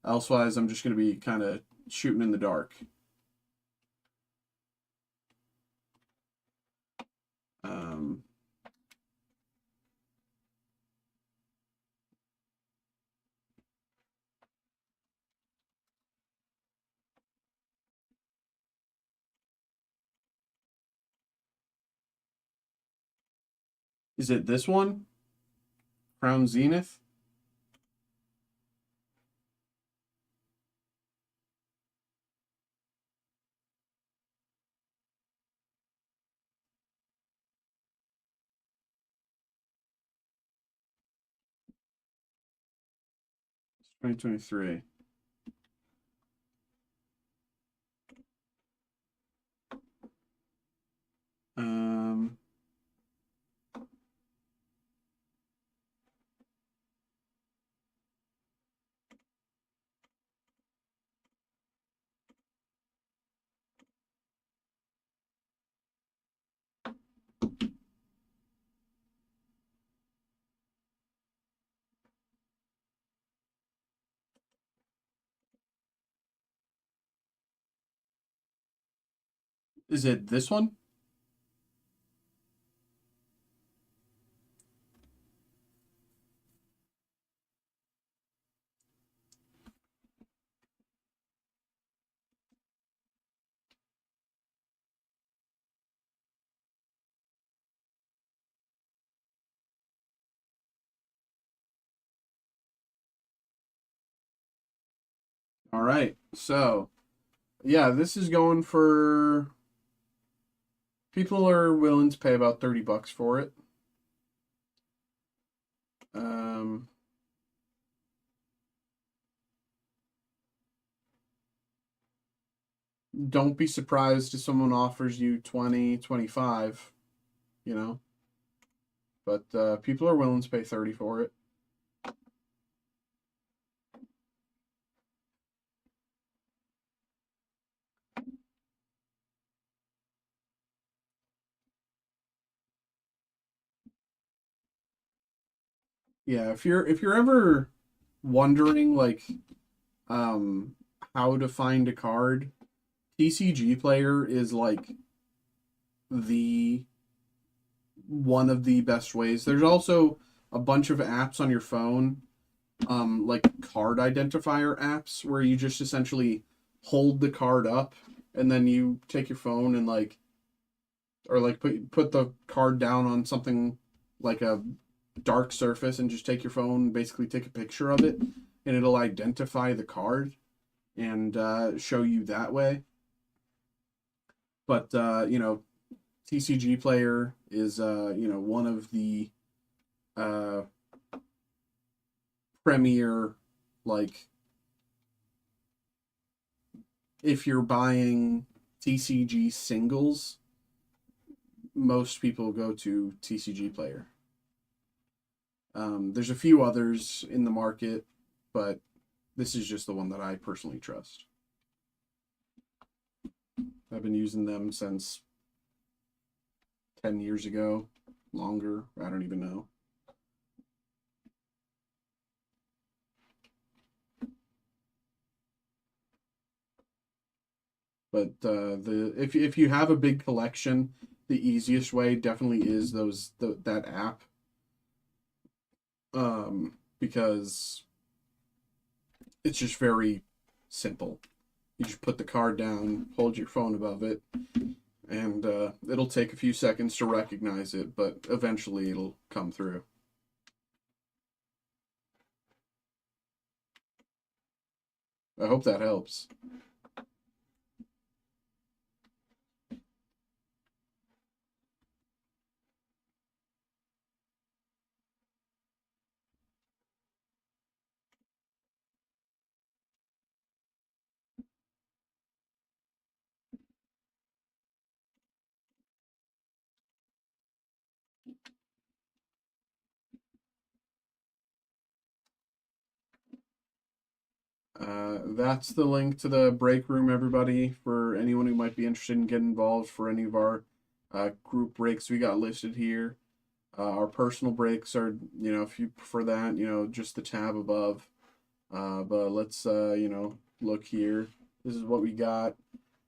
elsewise I'm just going to be kind of shooting in the dark. Is it this one? Crown Zenith? It's 2023. Is it this one? All right. So, yeah, this is going for... People are willing to pay about 30 bucks for it. Don't be surprised if someone offers you 20, 25, you know. But people are willing to pay 30 for it. Yeah, if you're ever wondering like how to find a card, TCG Player is like the one of the best ways. There's also a bunch of apps on your phone, like card identifier apps, where you just essentially hold the card up and then you take your phone and like, or like put the card down on something like a dark surface and just take your phone and basically take a picture of it, and it'll identify the card and show you that way. But you know, TCG Player is you know, one of the uh, premier, like, if you're buying TCG singles, most people go to TCG Player. There's a few others in the market, but this is just the one that I personally trust. I've been using them since 10 years ago, longer, I don't even know. But if you have a big collection, the easiest way definitely is that app. Because it's just very simple. You just put the card down, hold your phone above it, and it'll take a few seconds to recognize it, but eventually it'll come through. I hope that helps. That's the link to the break room, everybody, for anyone who might be interested in getting involved for any of our group breaks we got listed here. Our personal breaks are, if you prefer that, just the tab above. But let's, look here. This is what we got.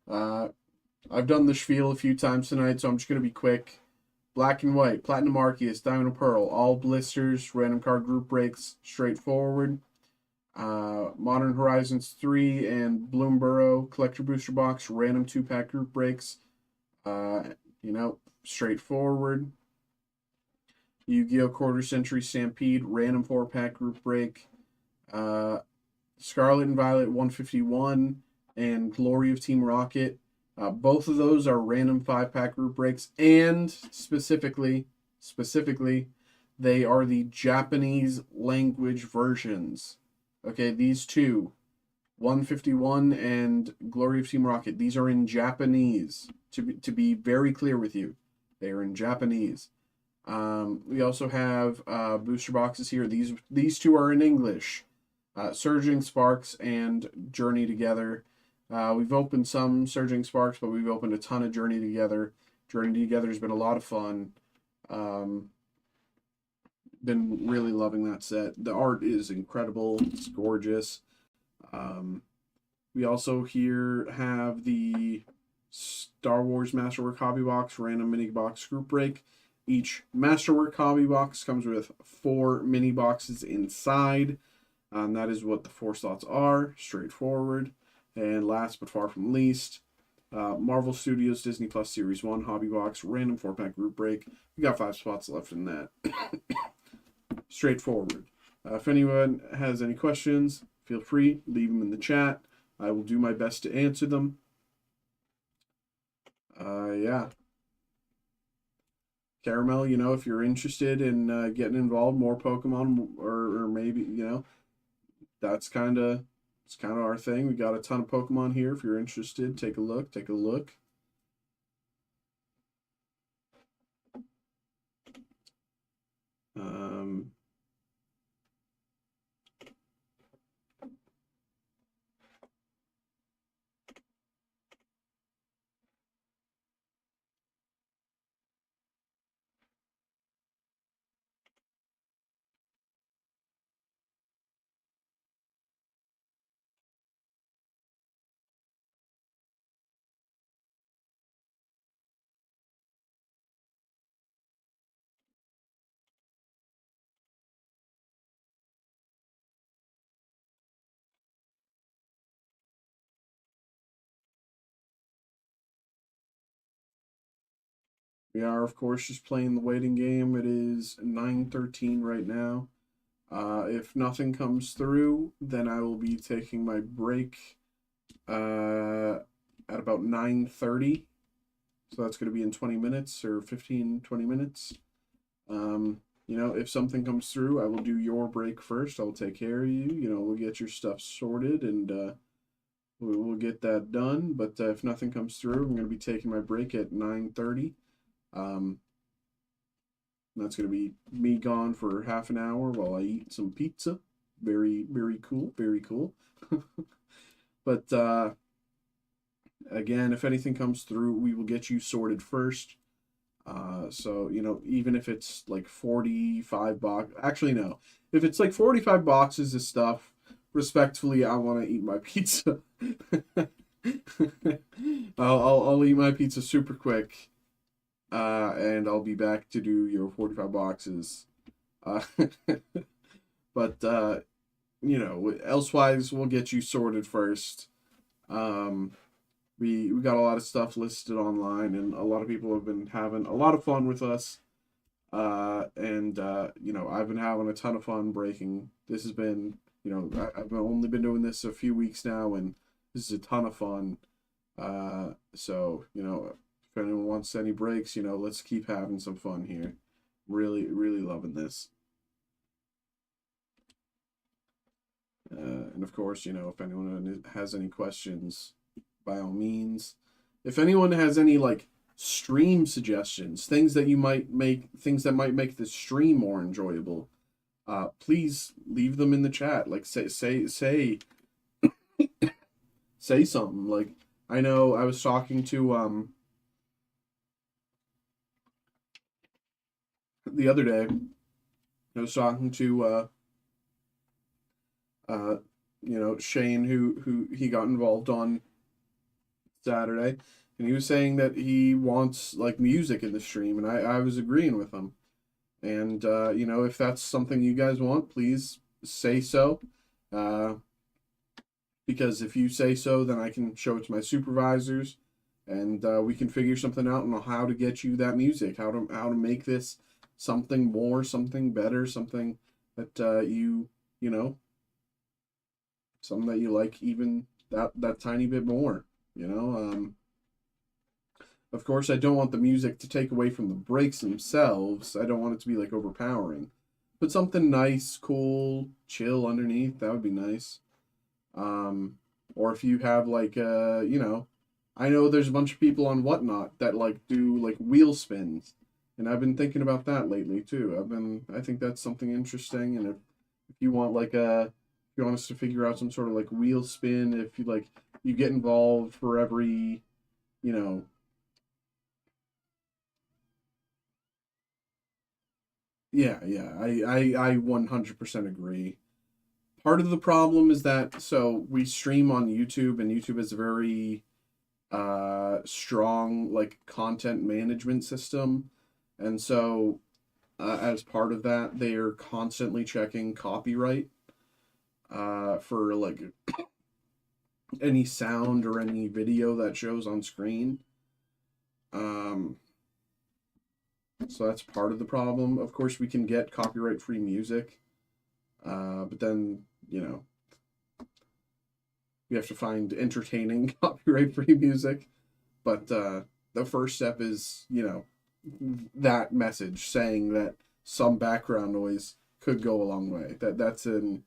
I've done the spiel a few times tonight, so I'm just going to be quick. Black and white, Platinum Arceus, Diamond and Pearl, all blisters, random card group breaks, straightforward. Modern Horizons 3 and Bloomborough Collector Booster Box, random 2-pack group breaks. Straightforward. Yu-Gi-Oh! Quarter Century Stampede, random 4-pack group break. Scarlet and Violet 151 and Glory of Team Rocket. Both of those are random 5-pack group breaks, and specifically, they are the Japanese language versions. Okay, these two, 151 and Glory of Team Rocket, these are in Japanese. To be very clear with you, they are in Japanese. We also have booster boxes here. These two are in English. Surging Sparks and Journey Together. We've opened some Surging Sparks, but we've opened a ton of Journey Together. Journey Together has been a lot of fun. Been really loving that set. The art is incredible. It's gorgeous. We also here have the Star Wars Masterwork Hobby Box random mini box group break. Each Masterwork Hobby Box comes with 4 mini boxes inside. That is what the 4 slots are. Straightforward. And last but far from least, Marvel Studios Disney Plus Series 1 Hobby Box random 4-pack group break. We got 5 spots left in that. Straightforward. If anyone has any questions, feel free, leave them in the chat. I will do my best to answer them. Yeah. Caramel, if you're interested in getting involved, more Pokemon, or maybe, that's kind of our thing. We got a ton of Pokemon here. If you're interested, take a look. We are, of course, just playing the waiting game. It is 9:13 right now. If nothing comes through, then I will be taking my break at about 9:30. So that's going to be in 20 minutes or 15, 20 minutes. if something comes through, I will do your break first. I'll take care of you. We'll get your stuff sorted, and we'll get that done. But if nothing comes through, I'm going to be taking my break at 9:30. Um, that's going to be me gone for half an hour while I eat some pizza. Very, very cool. Very cool. But again, if anything comes through, we will get you sorted first. So, even if it's like 45 box, actually, no. If it's like 45 boxes of stuff, respectfully, I want to eat my pizza. I'll eat my pizza super quick, and I'll be back to do your 45 boxes. Uh, but, elsewise, we'll get you sorted first. We got a lot of stuff listed online, and a lot of people have been having a lot of fun with us. And I've been having a ton of fun breaking. This has been, I've only been doing this a few weeks now, and this is a ton of fun. So, if anyone wants any breaks, let's keep having some fun here. Really, really loving this. And of course, if anyone has any questions, by all means. If anyone has any like stream suggestions, things that might make the stream more enjoyable, please leave them in the chat. Like say say something. Like, I know I was talking to the other day. I was talking to Shane, who he got involved on Saturday, and he was saying that he wants like music in the stream, and I was agreeing with him. And if that's something you guys want, please say so. Because if you say so, then I can show it to my supervisors, and we can figure something out on how to get you that music, how to make this something more, something better, something that something that you like even that tiny bit more. Of course, I don't want the music to take away from the breaks themselves. I don't want it to be like overpowering. But something nice, cool, chill underneath, that would be nice. Or if you have like I know there's a bunch of people on Whatnot that like do like wheel spins, and I've been thinking about that lately too. I think that's something interesting, and if you want like if you want us to figure out some sort of like wheel spin, if you like you get involved for every, yeah, I 100% agree. Part of the problem is that, so we stream on YouTube, and YouTube is a very strong like content management system, and so as part of that, they are constantly checking copyright for like any sound or any video that shows on screen. So that's part of the problem. Of course, we can get copyright-free music, but then, we have to find entertaining copyright-free music. But the first step is, that message saying that some background noise could go a long way. That's an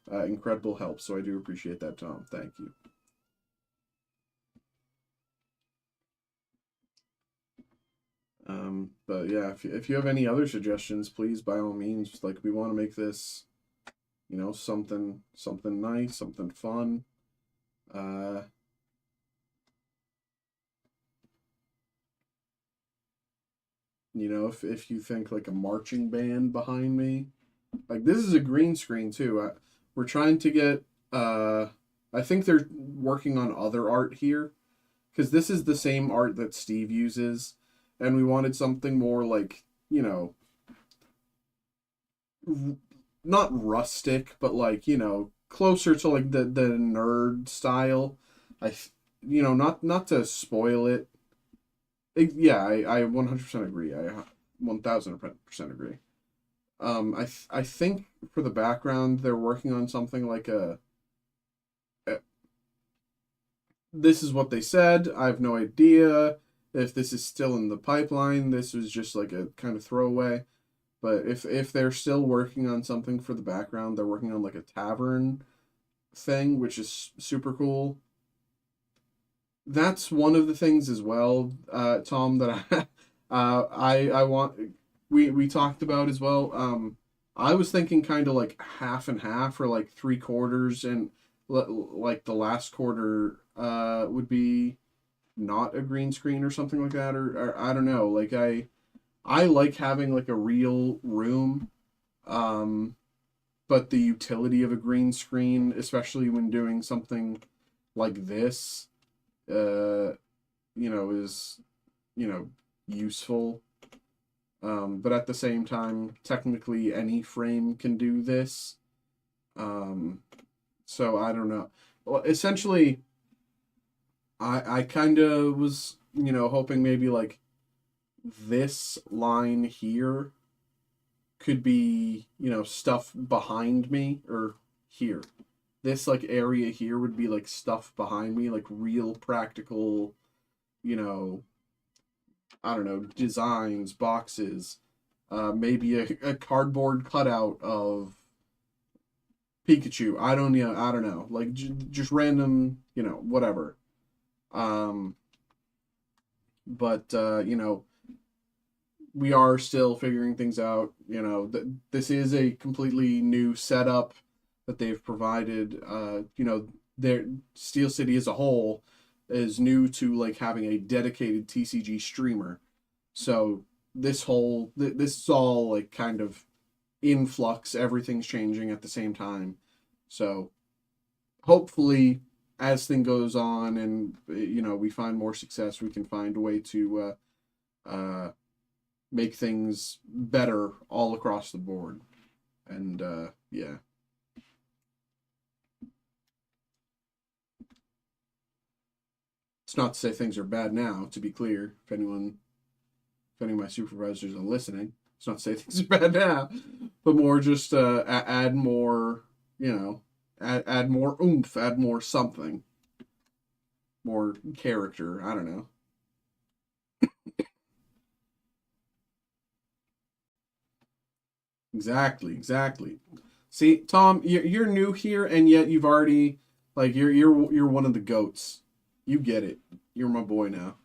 incredible help. So I do appreciate that, Tom. Thank you. But yeah, if you have any other suggestions, please, by all means, like, we want to make this, something nice, something fun. If you think like a marching band behind me, like, this is a green screen too. We're trying to get, I think they're working on other art here, because this is the same art that Steve uses, and we wanted something more like, not rustic, but like, closer to like the nerd style. Not to spoil it. Yeah, I 100% agree. I 1000% agree. I think for the background, they're working on something like this is what they said. I have no idea if this is still in the pipeline. This was just like a kind of throwaway. But if they're still working on something for the background, they're working on like a tavern thing, which is super cool. That's one of the things as well, Tom, that I want we talked about as well. I was thinking kind of like half and half, or like three quarters, and like the last quarter would be not a green screen or something like that, or I don't know. Like I like having like a real room, um, but the utility of a green screen, especially when doing something like this, uh, is, you know, useful. But at the same time, technically any frame can do this. Um, so I don't know. Well, essentially, I kind of was, hoping maybe like this line here could be, stuff behind me, or here. This like area here would be like stuff behind me, like real practical, you know, I don't know, designs, boxes, maybe a cardboard cutout of Pikachu. I don't know, like just random, whatever. Um, but we are still figuring things out. This is a completely new setup that they've provided. Their Steel City as a whole is new to like having a dedicated TCG streamer. So this is all like kind of in flux. Everything's changing at the same time. So hopefully, as thing goes on and we find more success, we can find a way to make things better all across the board. And yeah. It's not to say things are bad now, to be clear, if any of my supervisors are listening. It's not to say things are bad now, but more just add more, add more oomph, add more something, more character. I don't know. Exactly, exactly. See, Tom, you're new here, and yet you've already like you're one of the goats. You get it. You're my boy now.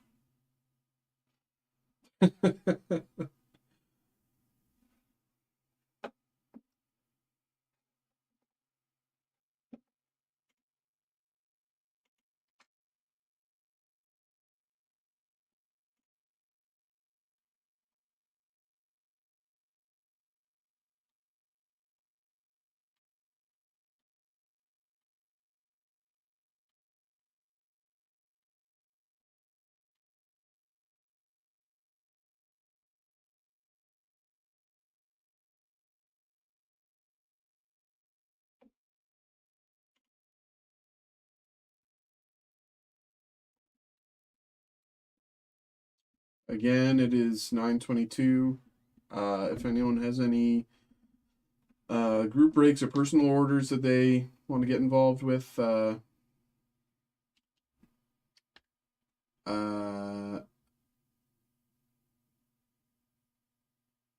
Again, it is 9:22. If anyone has any group breaks or personal orders that they want to get involved with, uh,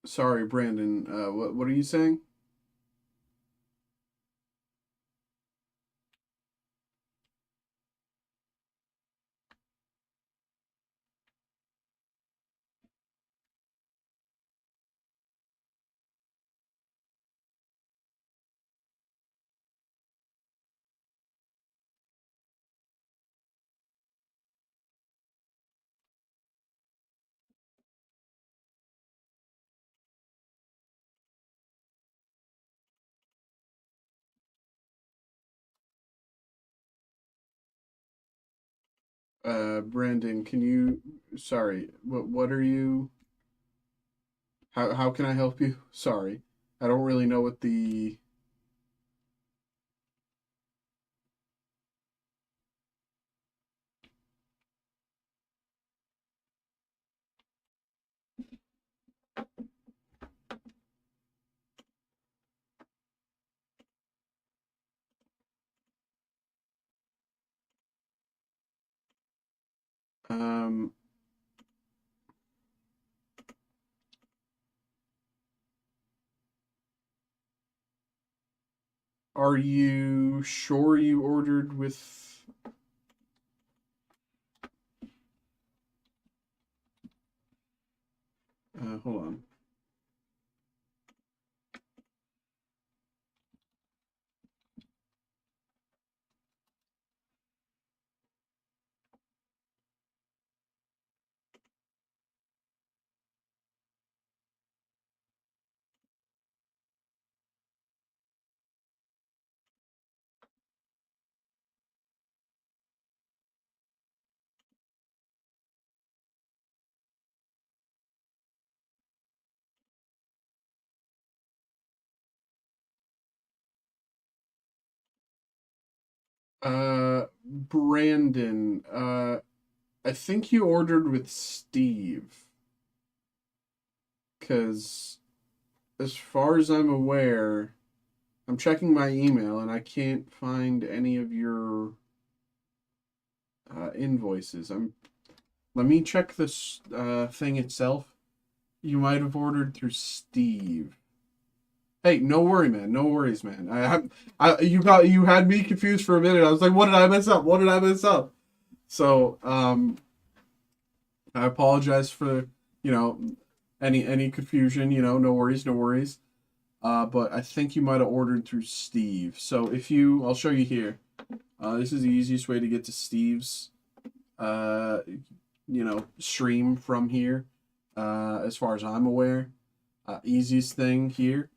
sorry, Brandon. What are you saying? Brandon, can you? Sorry, what are you? How can I help you? Sorry, I don't really know what the. Um, Are you sure you ordered with... hold on. Brandon, I think you ordered with Steve, because as far as I'm aware, I'm checking my email and I can't find any of your invoices. Let me check this thing itself. You might have ordered through Steve. Hey, no worry, man. No worries, man. You had me confused for a minute. I was like, what did I mess up? What did I mess up? So, I apologize for, you know, any confusion, no worries, no worries. But I think you might have ordered through Steve. So I'll show you here. This is the easiest way to get to Steve's, uh, stream from here, as far as I'm aware. Easiest thing here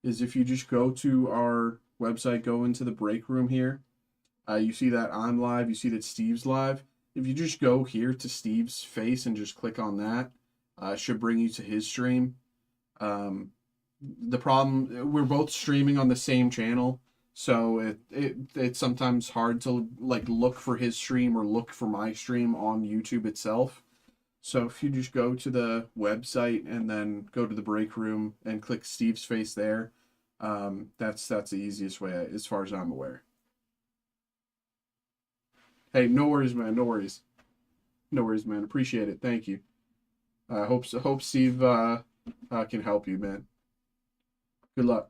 is if you just go to our website, go into the break room here. You see that I'm live, you see that Steve's live. If you just go here to Steve's face and just click on that, it should bring you to his stream. The problem, we're both streaming on the same channel, so it's sometimes hard to like look for his stream or look for my stream on YouTube itself. So if you just go to the website and then go to the break room and click Steve's face there, that's the easiest way as far as I'm aware. Hey, no worries, man. No worries. No worries, man. Appreciate it. Thank you. Hope Steve can help you, man. Good luck.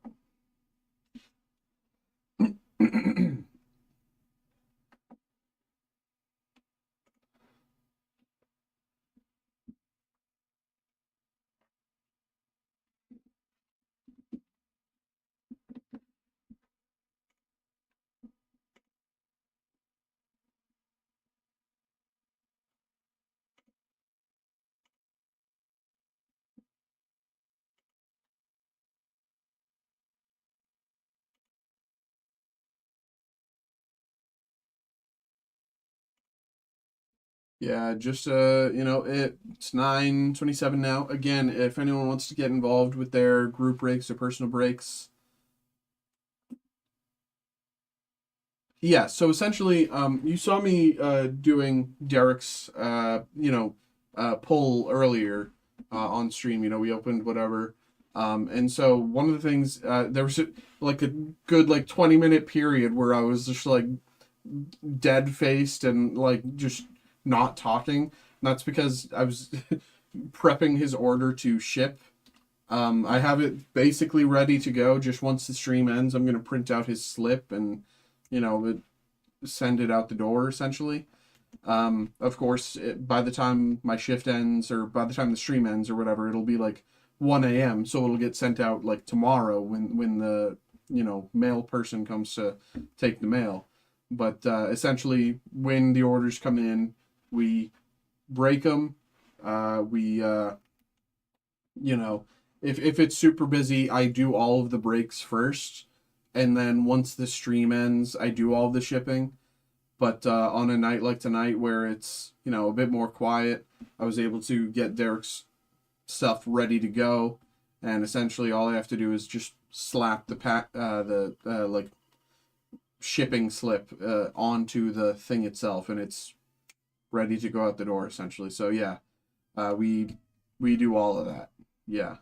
Yeah, just it's 9:27 now. Again, if anyone wants to get involved with their group breaks or personal breaks, yeah. So essentially, you saw me doing Derek's pull earlier on stream. We opened whatever, and so one of the things there was like a good like 20-minute period where I was just like dead faced and like just not talking. And that's because I was prepping his order to ship. I have it basically ready to go. Just once the stream ends, I'm gonna print out his slip and send it out the door essentially. Of course, by the time my shift ends or by the time the stream ends or whatever, it'll be like 1 a.m. So it'll get sent out like tomorrow when the mail person comes to take the mail. But essentially, when the orders come in, we break them. We if it's super busy, I do all of the breaks first, and then once the stream ends, I do all of the shipping. But on a night like tonight, where it's a bit more quiet, I was able to get Derek's stuff ready to go, and essentially all I have to do is just slap the like shipping slip onto the thing itself, and it's ready to go out the door essentially. So yeah, we do all of that. Yeah.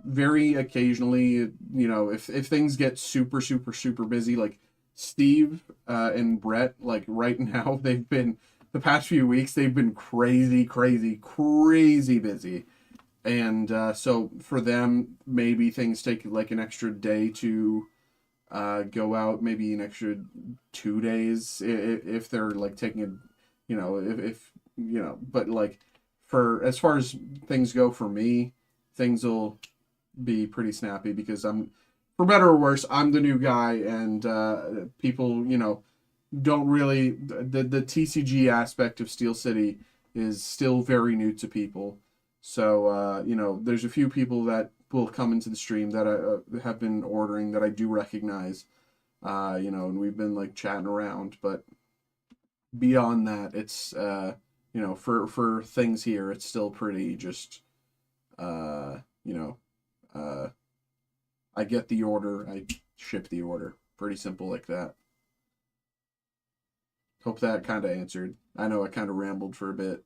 Very occasionally, if things get super, super, super busy, like Steve and Brett, like right now, the past few weeks, they've been crazy, crazy, crazy busy. And so for them, maybe things take like an extra day to go out maybe an extra 2 days if they're like taking a, if but like for as far as things go for me, things will be pretty snappy because for better or worse, I'm the new guy, and people, don't really the TCG aspect of Steel City is still very new to people. So there's a few people that will come into the stream that I have been ordering that I do recognize. And we've been like chatting around, but beyond that, it's for things here, it's still pretty just uh, you know, uh, I get the order, I ship the order. Pretty simple like that. Hope that kind of answered. I know I kind of rambled for a bit.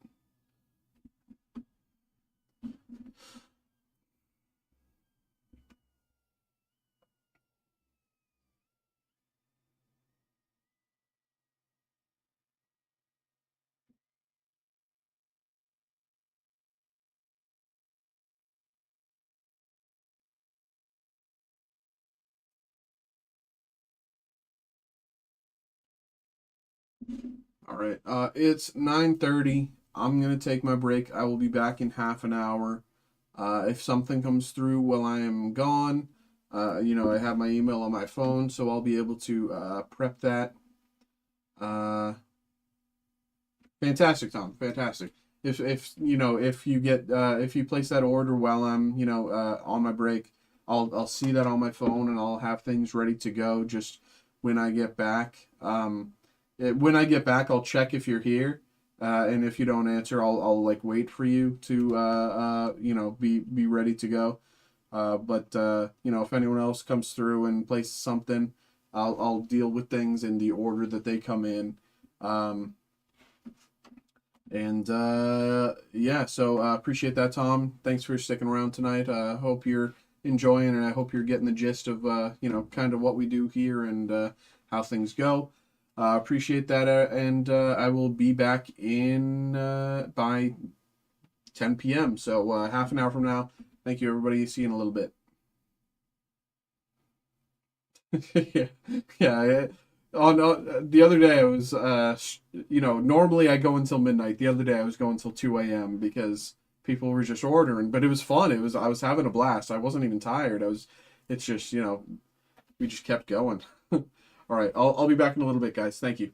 All right. It's 9:30. I'm gonna take my break. I will be back in half an hour. If something comes through while I am gone, I have my email on my phone, so I'll be able to prep that. Uh, Fantastic, Tom. Fantastic. If you get if you place that order while I'm on my break, I'll see that on my phone and I'll have things ready to go just when I get back. When I get back, I'll check if you're here, and if you don't answer, I'll like wait for you to be ready to go. But if anyone else comes through and places something, I'll deal with things in the order that they come in. Um, and yeah, so appreciate that, Tom. Thanks for sticking around tonight. Hope you're enjoying, and I hope you're getting the gist of kind of what we do here and how things go. Appreciate that, and I will be back in by 10 p.m. So half an hour from now. Thank you, everybody. See you in a little bit. Yeah, yeah. On the other day, I was, normally I go until midnight. The other day, I was going until 2 a.m. because people were just ordering, but it was fun. I was having a blast. I wasn't even tired. It's just, we just kept going. All right, I'll be back in a little bit, guys. Thank you.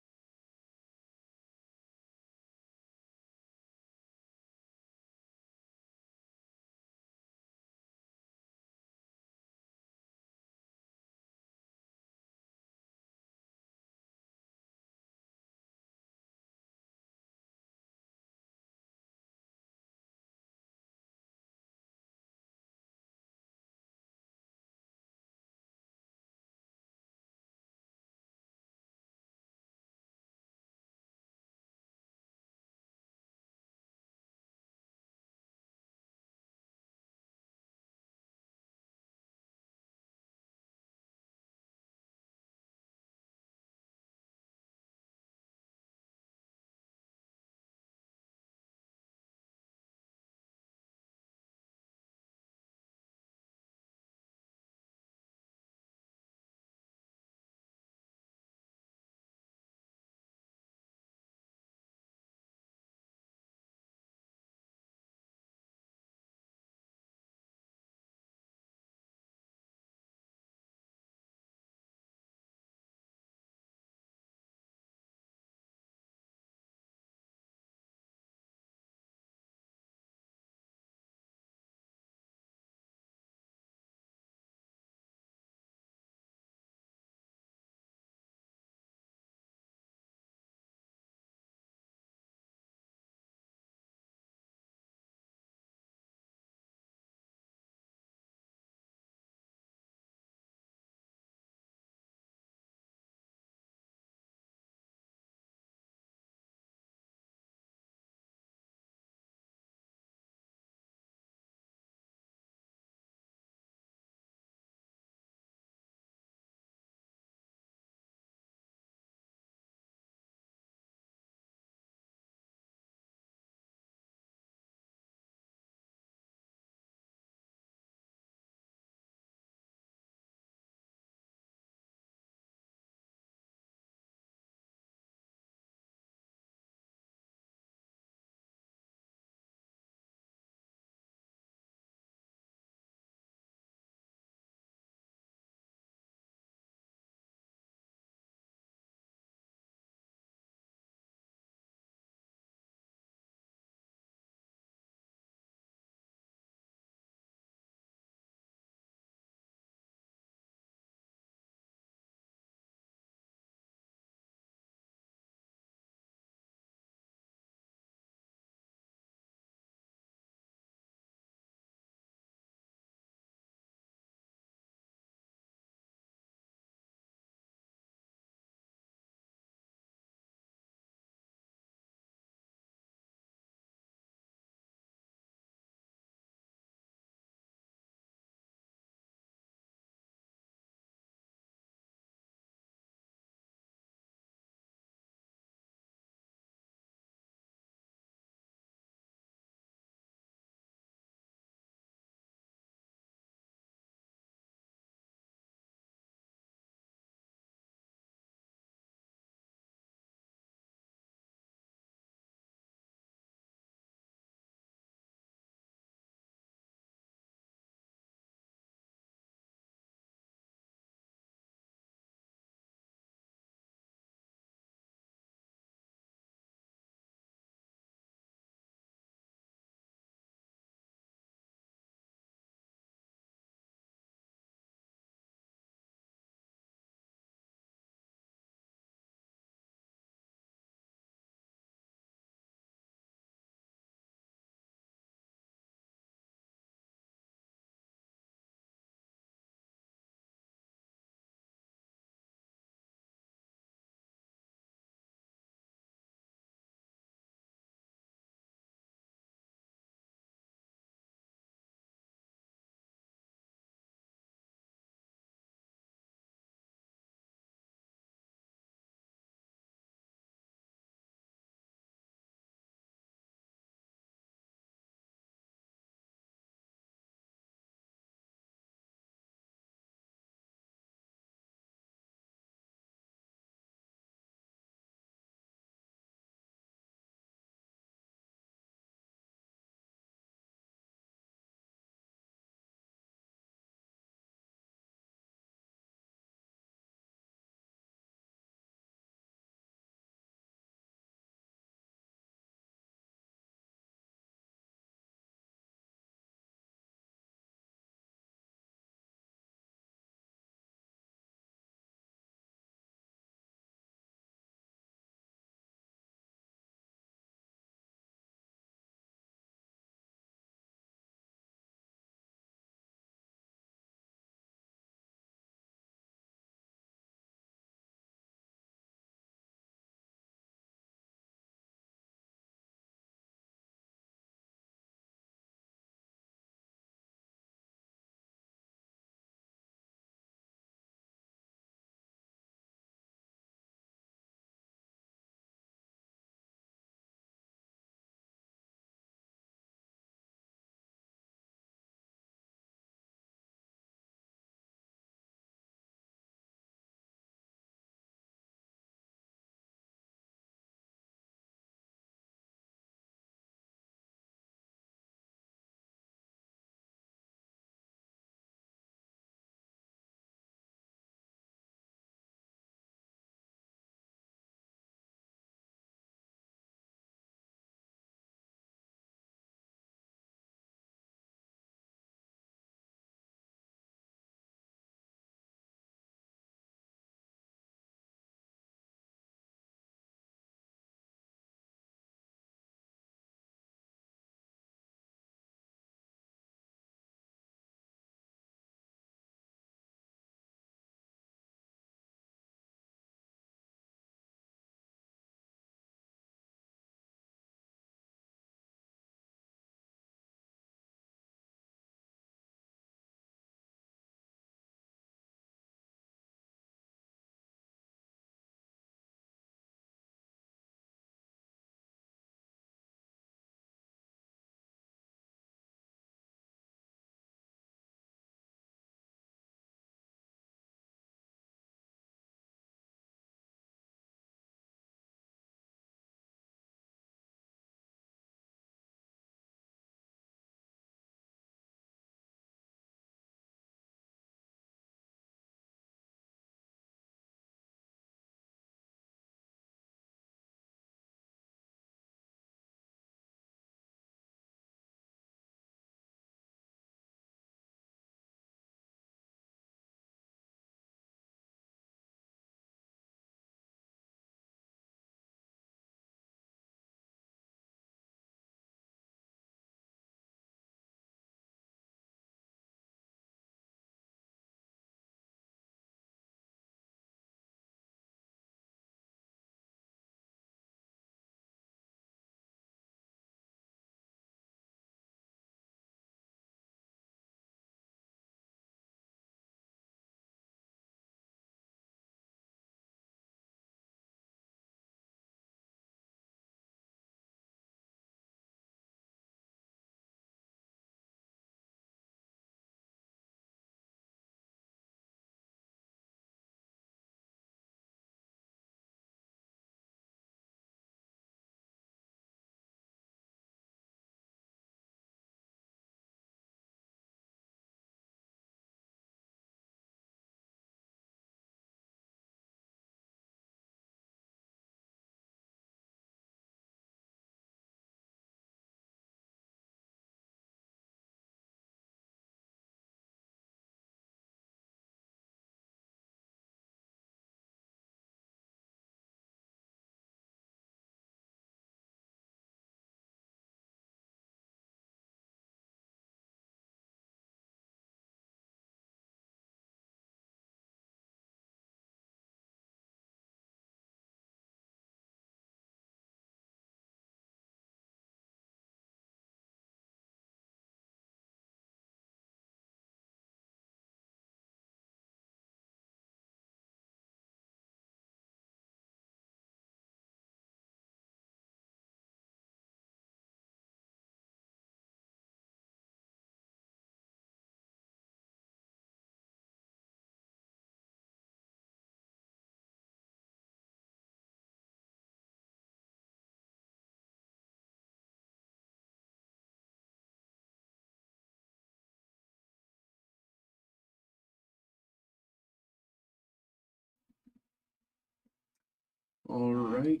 All right.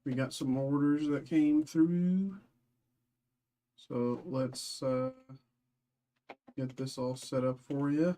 We got some orders that came through. So let's get this all set up for you.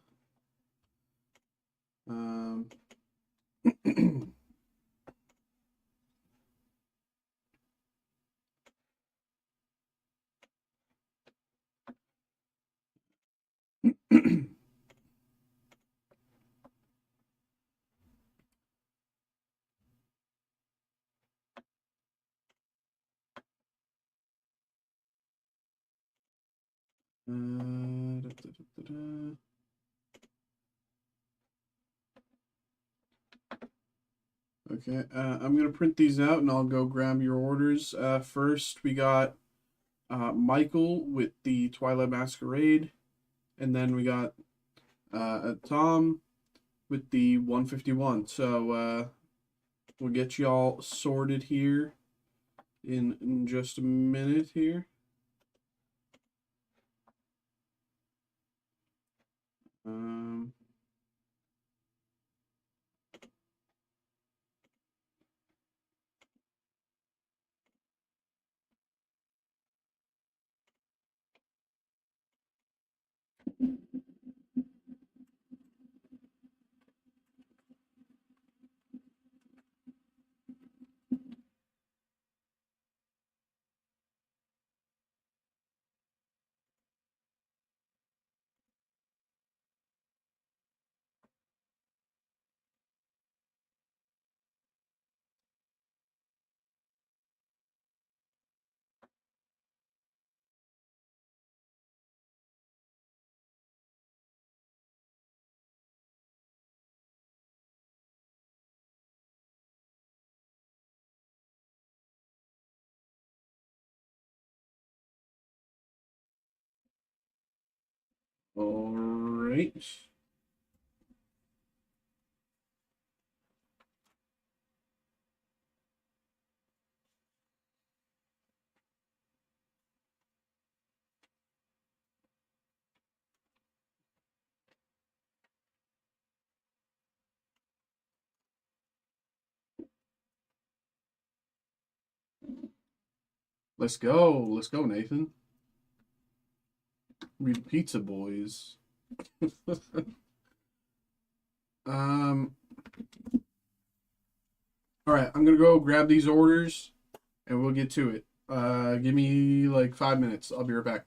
Okay, I'm gonna print these out and I'll go grab your orders. First, we got Michael with the Twilight Masquerade, and then we got Tom with the 151. So we'll get you all sorted here in just a minute here. Um, all right. Let's go. Let's go, Nathan. Read Pizza Boys. um. All right, I'm gonna go grab these orders, and we'll get to it. Give me like 5 minutes. I'll be right back.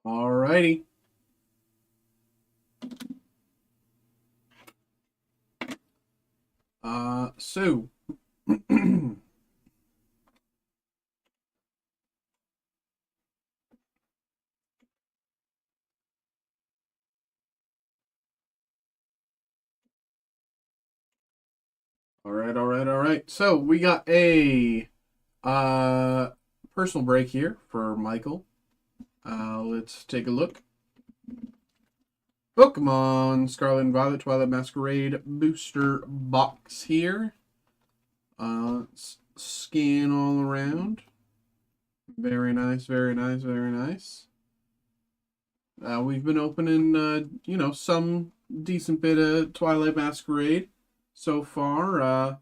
Alrighty. So all right. So we got a uh personal break here for Michael. Let's take a look. Pokemon Scarlet and Violet Twilight Masquerade booster box here. Let's scan all around. Very nice, very nice, very nice. We've been opening, some decent bit of Twilight Masquerade so far.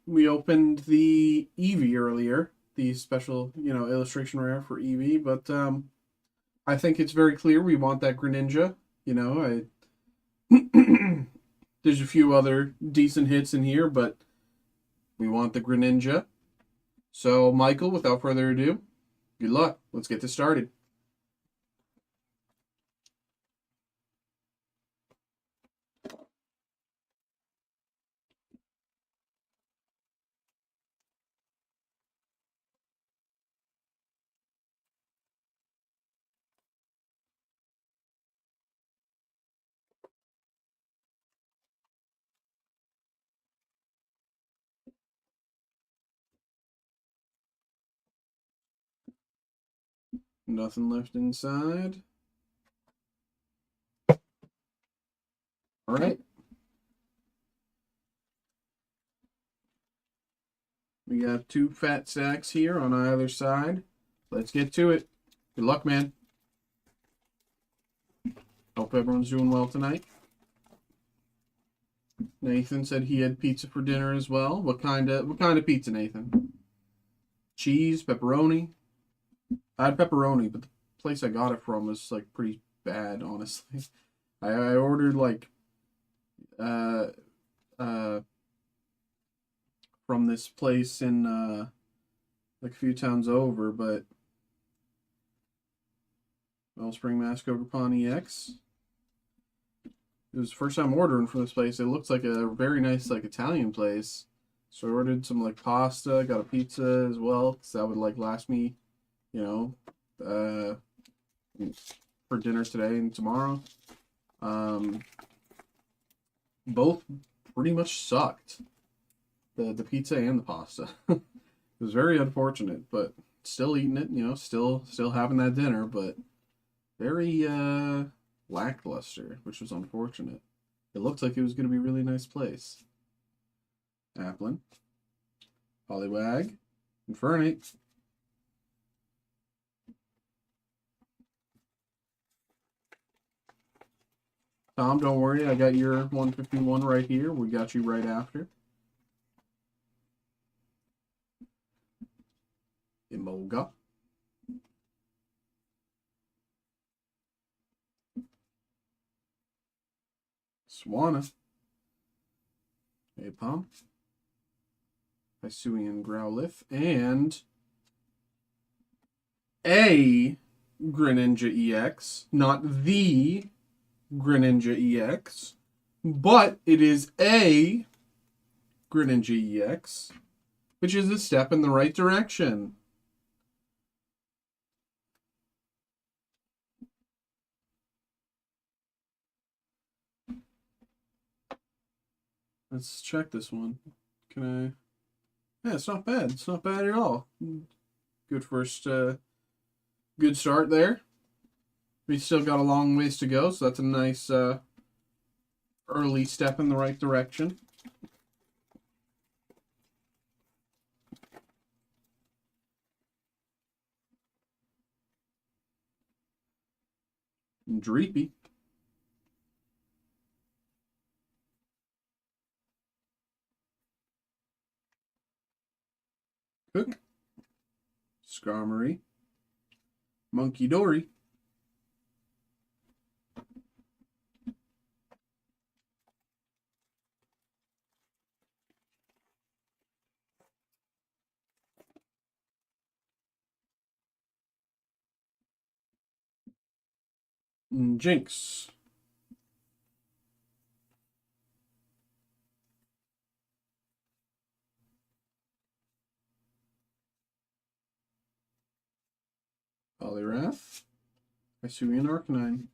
We opened the Eevee earlier, the special, illustration rare for Eevee, but I think it's very clear we want that Greninja. There's a few other decent hits in here, but we want the Greninja. So, Michael, without further ado, good luck. Let's get this started. Nothing left inside. All right. We got 2 fat sacks here on either side. Let's get to it. Good luck, man. Hope everyone's doing well tonight. Nathan said he had pizza for dinner as well. What kind of pizza, Nathan? Cheese, pepperoni? I had pepperoni, but the place I got it from was like pretty bad, honestly. I ordered like uh from this place in like a few towns over, but Wellspring Mask over Pawnee X. It was the first time ordering from this place. It looks like a very nice like Italian place. So I ordered some like pasta, got a pizza as well, because that would like last me, for dinner today and tomorrow. Both pretty much sucked. The pizza and the pasta. It was very unfortunate, but still eating it, still having that dinner, but very lackluster, which was unfortunate. It looked like it was going to be a really nice place. Applin, Poliwag, Infernape. Tom, don't worry, I got your 151 right here. We got you right after. Emolga. Swanna. Apom. Hisuian Growlithe. And a Greninja EX. Not the Greninja EX. But it is a Greninja EX. Which is a step in the right direction. Let's check this one. Can I? Yeah, it's not bad. It's not bad at all. Good first, good start there. We still got a long ways to go, so that's a nice early step in the right direction. Dreepy. Cook. Skarmory. Monkey Dory. Jinx. Polyrath. Hisuian Arcanine.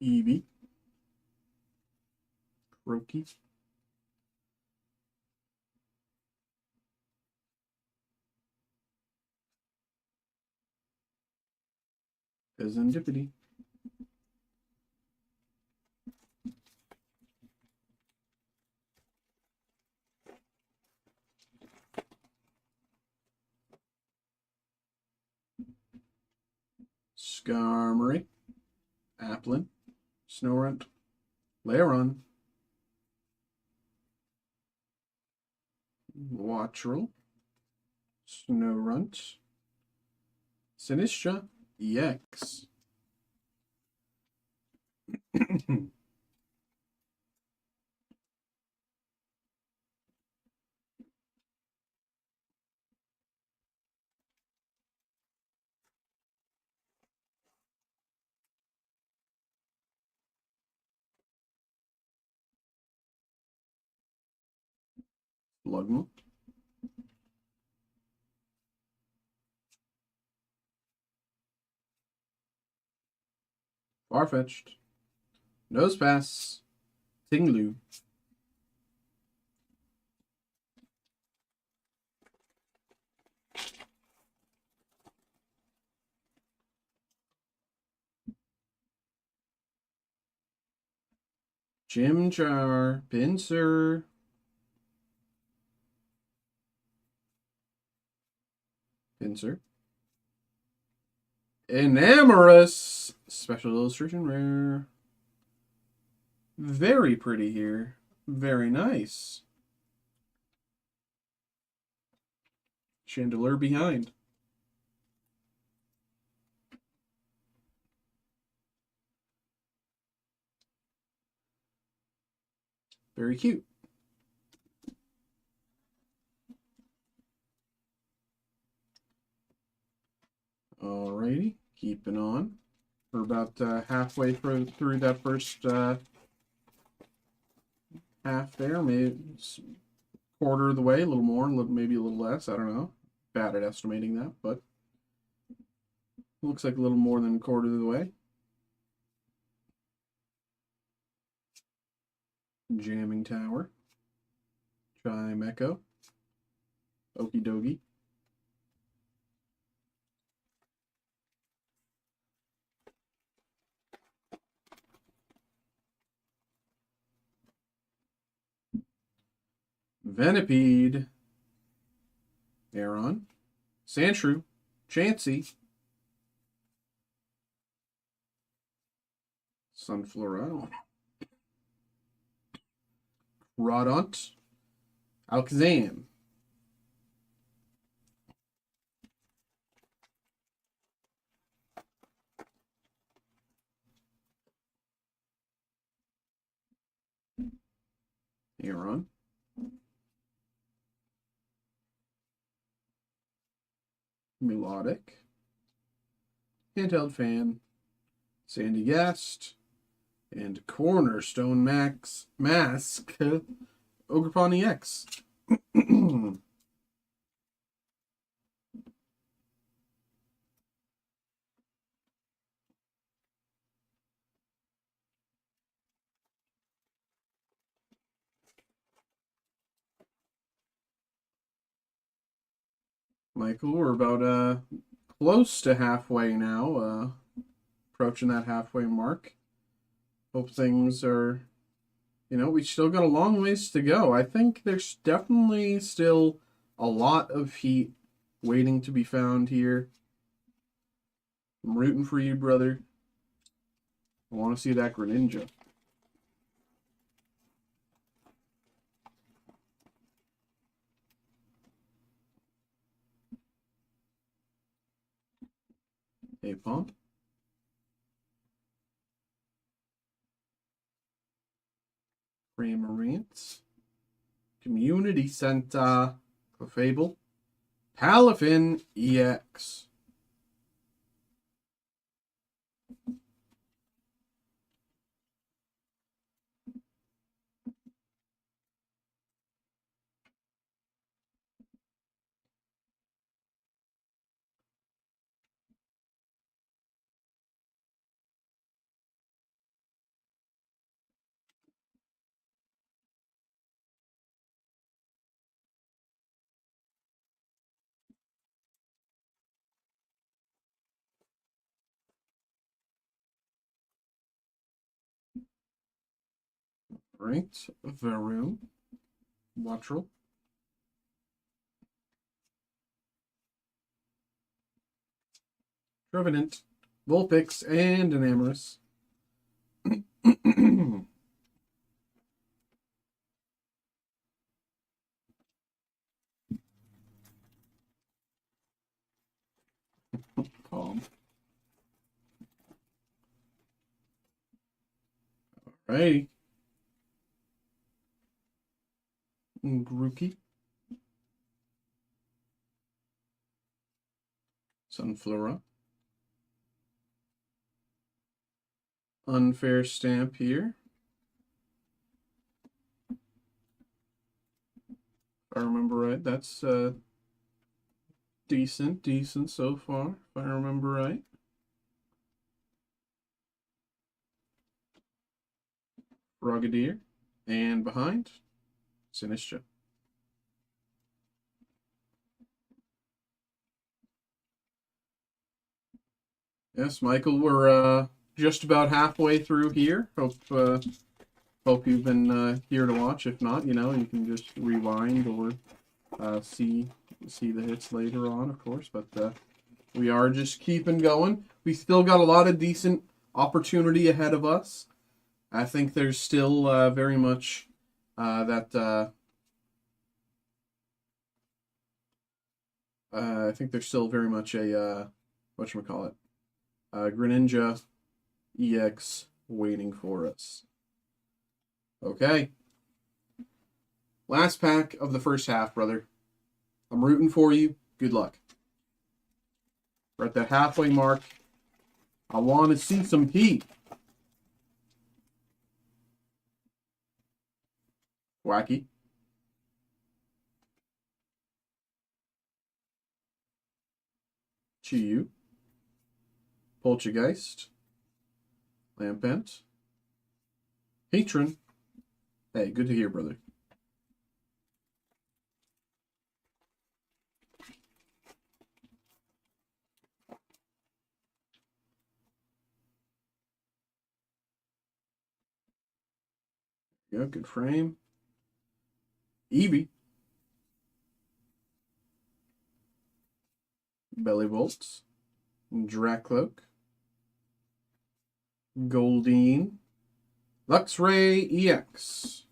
Eevee. Roki. Serendipity. Skarmory. Applin. Snorunt. Lairon. Wattrel. Snorunt. Sinistra. EX. Slugma. Farfetch'd. Nosepass. Tinglu. Chimchar. Pinsir. Pinsir. Enamorous. Special illustration rare. Very pretty here. Very nice. Chandelier behind. Very cute. Alrighty, keeping on. We're about halfway through that first half there, maybe quarter of the way, a little more, maybe a little less. I don't know. Bad at estimating that, but looks like a little more than a quarter of the way. Jamming Tower. Chime Echo. Okie dokie. Venipede. Aeron. Sandshrew. Chansey. Sunflora. Rodont. Alakazam. Aeron. Melodic. Handheld Fan. Sandy Gast. And Cornerstone Mask. Ogerpon EX. Michael, we're about close to halfway now. Approaching that halfway mark. Hope things are, we still got a long ways to go. I think there's definitely still a lot of heat waiting to be found here. I'm rooting for you, brother. I want to see that Greninja. Apom. Cramorant, Community Center, Clefable, Palafin EX. Right, Varoom, Wattrel, Trevenant, Vulpix, and Enamorous. Calm. Alrighty. Grookey. Sunflora. Unfair stamp here. If I remember right, that's decent so far, if I remember right. Frogadier. And behind, Sinistra. Yes, Michael, we're just about halfway through here. Hope you've been here to watch. If not, you can just rewind or see the hits later on, of course. But we are just keeping going. We still got a lot of decent opportunity ahead of us. I think there's still very much I think there's still very much a whatchamacallit, Greninja EX waiting for us. Okay. Last pack of the first half, brother. I'm rooting for you. Good luck. We're at that halfway mark. I want to see some heat. Wacky. Chiyu. Poltergeist. Lampent. Patron. Hey, good to hear, brother. Yeah, good frame. Eevee. Belly Bolts. Dracloak. Goldeen. Luxray EX.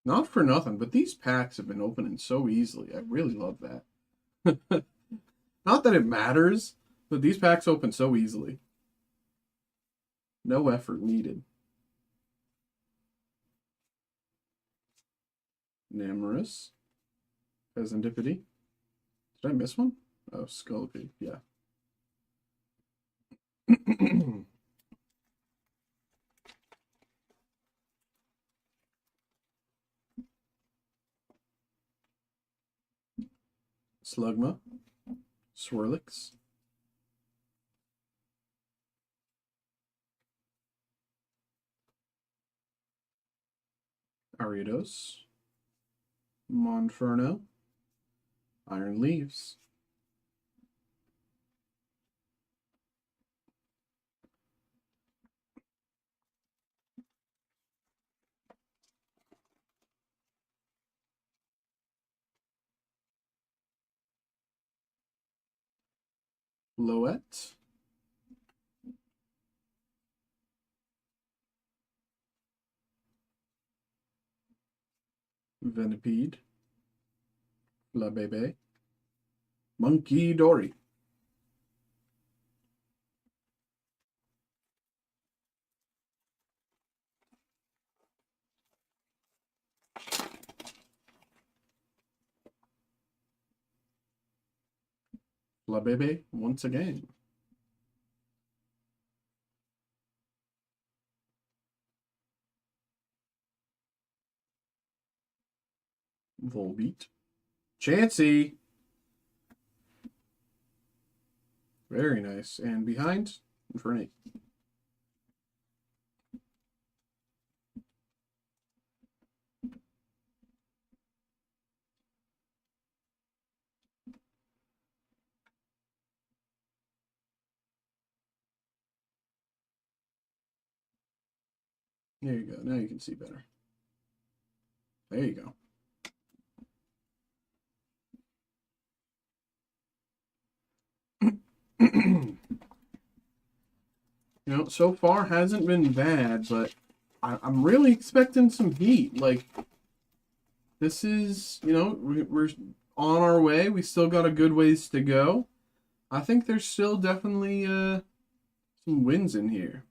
Not for nothing, but these packs have been opening so easily. I really love that. Not that it matters, but these packs open so easily. No effort needed. Namorous. Pheasantipity. Did I miss one? Oh, Sculpey, yeah. Slugma. Swirlix. Ariados. Monferno. Iron Leaves. Loette. Venipede, La Bebe, Monkey Dory. La Bebe once again. Volbeat. Chansey. Very nice. And behind, Infernape. There you go. Now you can see better. There you go. You know, so far hasn't been bad, but I'm really expecting some heat. Like, this is, you know, we're on our way. We still got a good ways to go. I think there's still definitely some wins in here.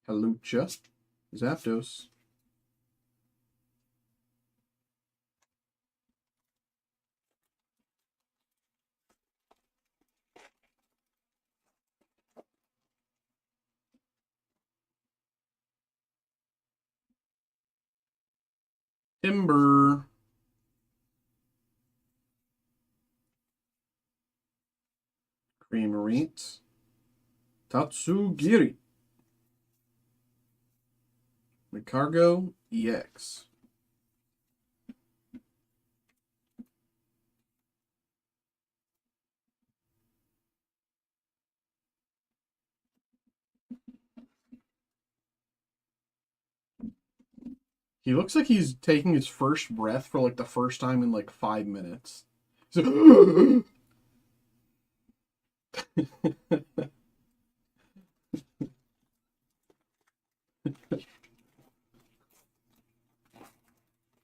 Halucha, Zapdos. Timber. Creamerate. Tatsugiri. Ricargo EX. He looks like he's taking his first breath for like the first time in like 5 minutes. So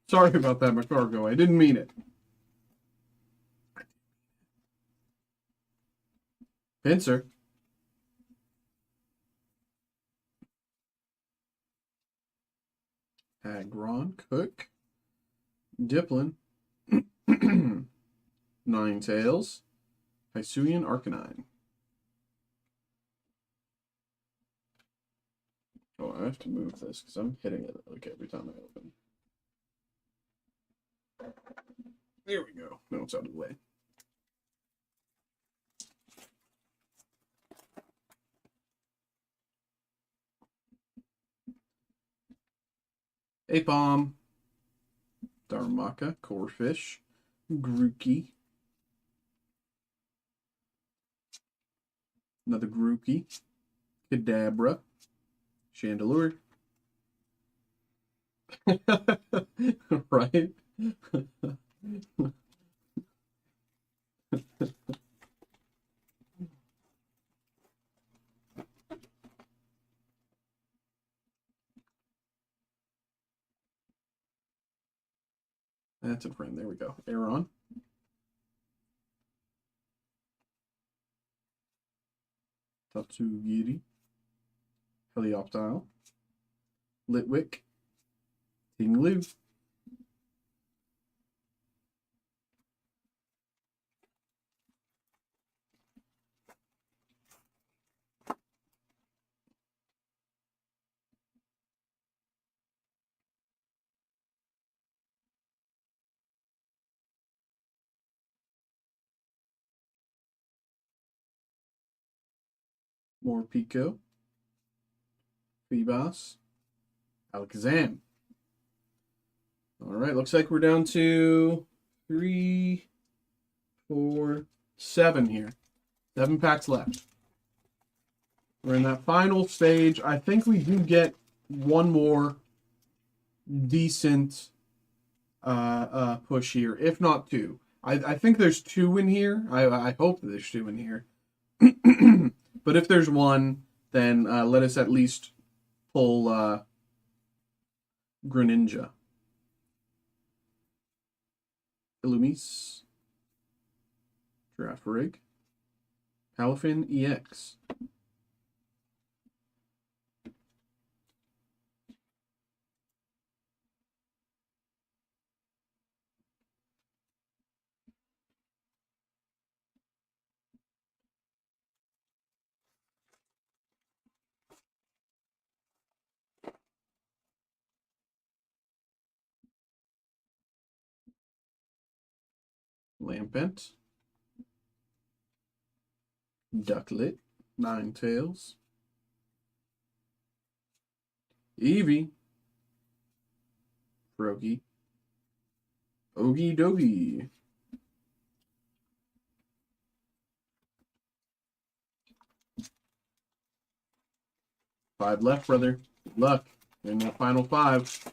sorry about that, McCargo. I didn't mean it. Pincer. Agron, Cook, Diplin, Ninetales, Hisuian Arcanine. Oh, I have to move this because I'm hitting it like every time I open. There we go. Now it's out of the way. Apom, Darumaka, Corefish, Grookey, another Grookey, Kadabra, Chandelure. Right? That's a friend. There we go. Aeron. Tatsugiri. Helioptile. Litwick. Tinglu. More Pico. Feebas. Alakazam. All right, looks like we're down to 3, 4, 7 here. 7 packs left. We're in that final stage. I think we do get one more decent push here, if not 2. I think there's 2 in here. I hope there's 2 in here. But if there's one, then let us at least pull Greninja. Illumise. Draft Rig. Palafin EX. Lampent. Ducklet. Ninetales. Eevee. Froakie. Ogie Dogie. Five left, brother. Good luck in the final five.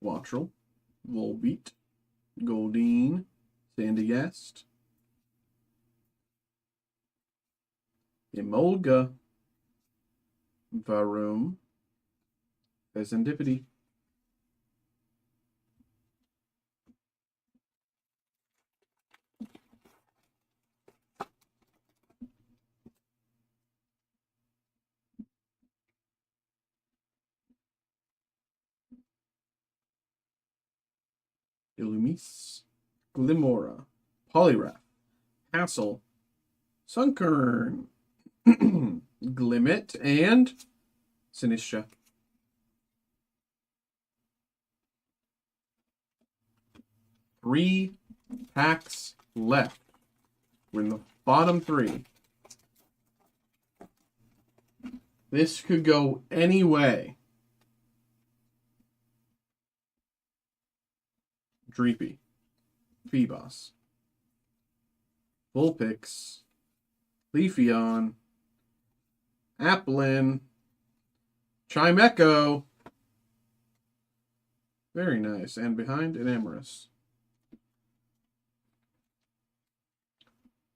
Wattrel. Volbeat. Goldeen. Sandygast. Emolga. Varum. Serendipity. Illumise. Glimora. Poliwrath. Hassel. Sunkern. Glimmet. And Sinistra. Three packs left. We're in the bottom three. This could go any way. Dreepy. Phoebos. Vulpix. Leafeon. Applin. Chimecho. Very nice. And behind, an Amorous.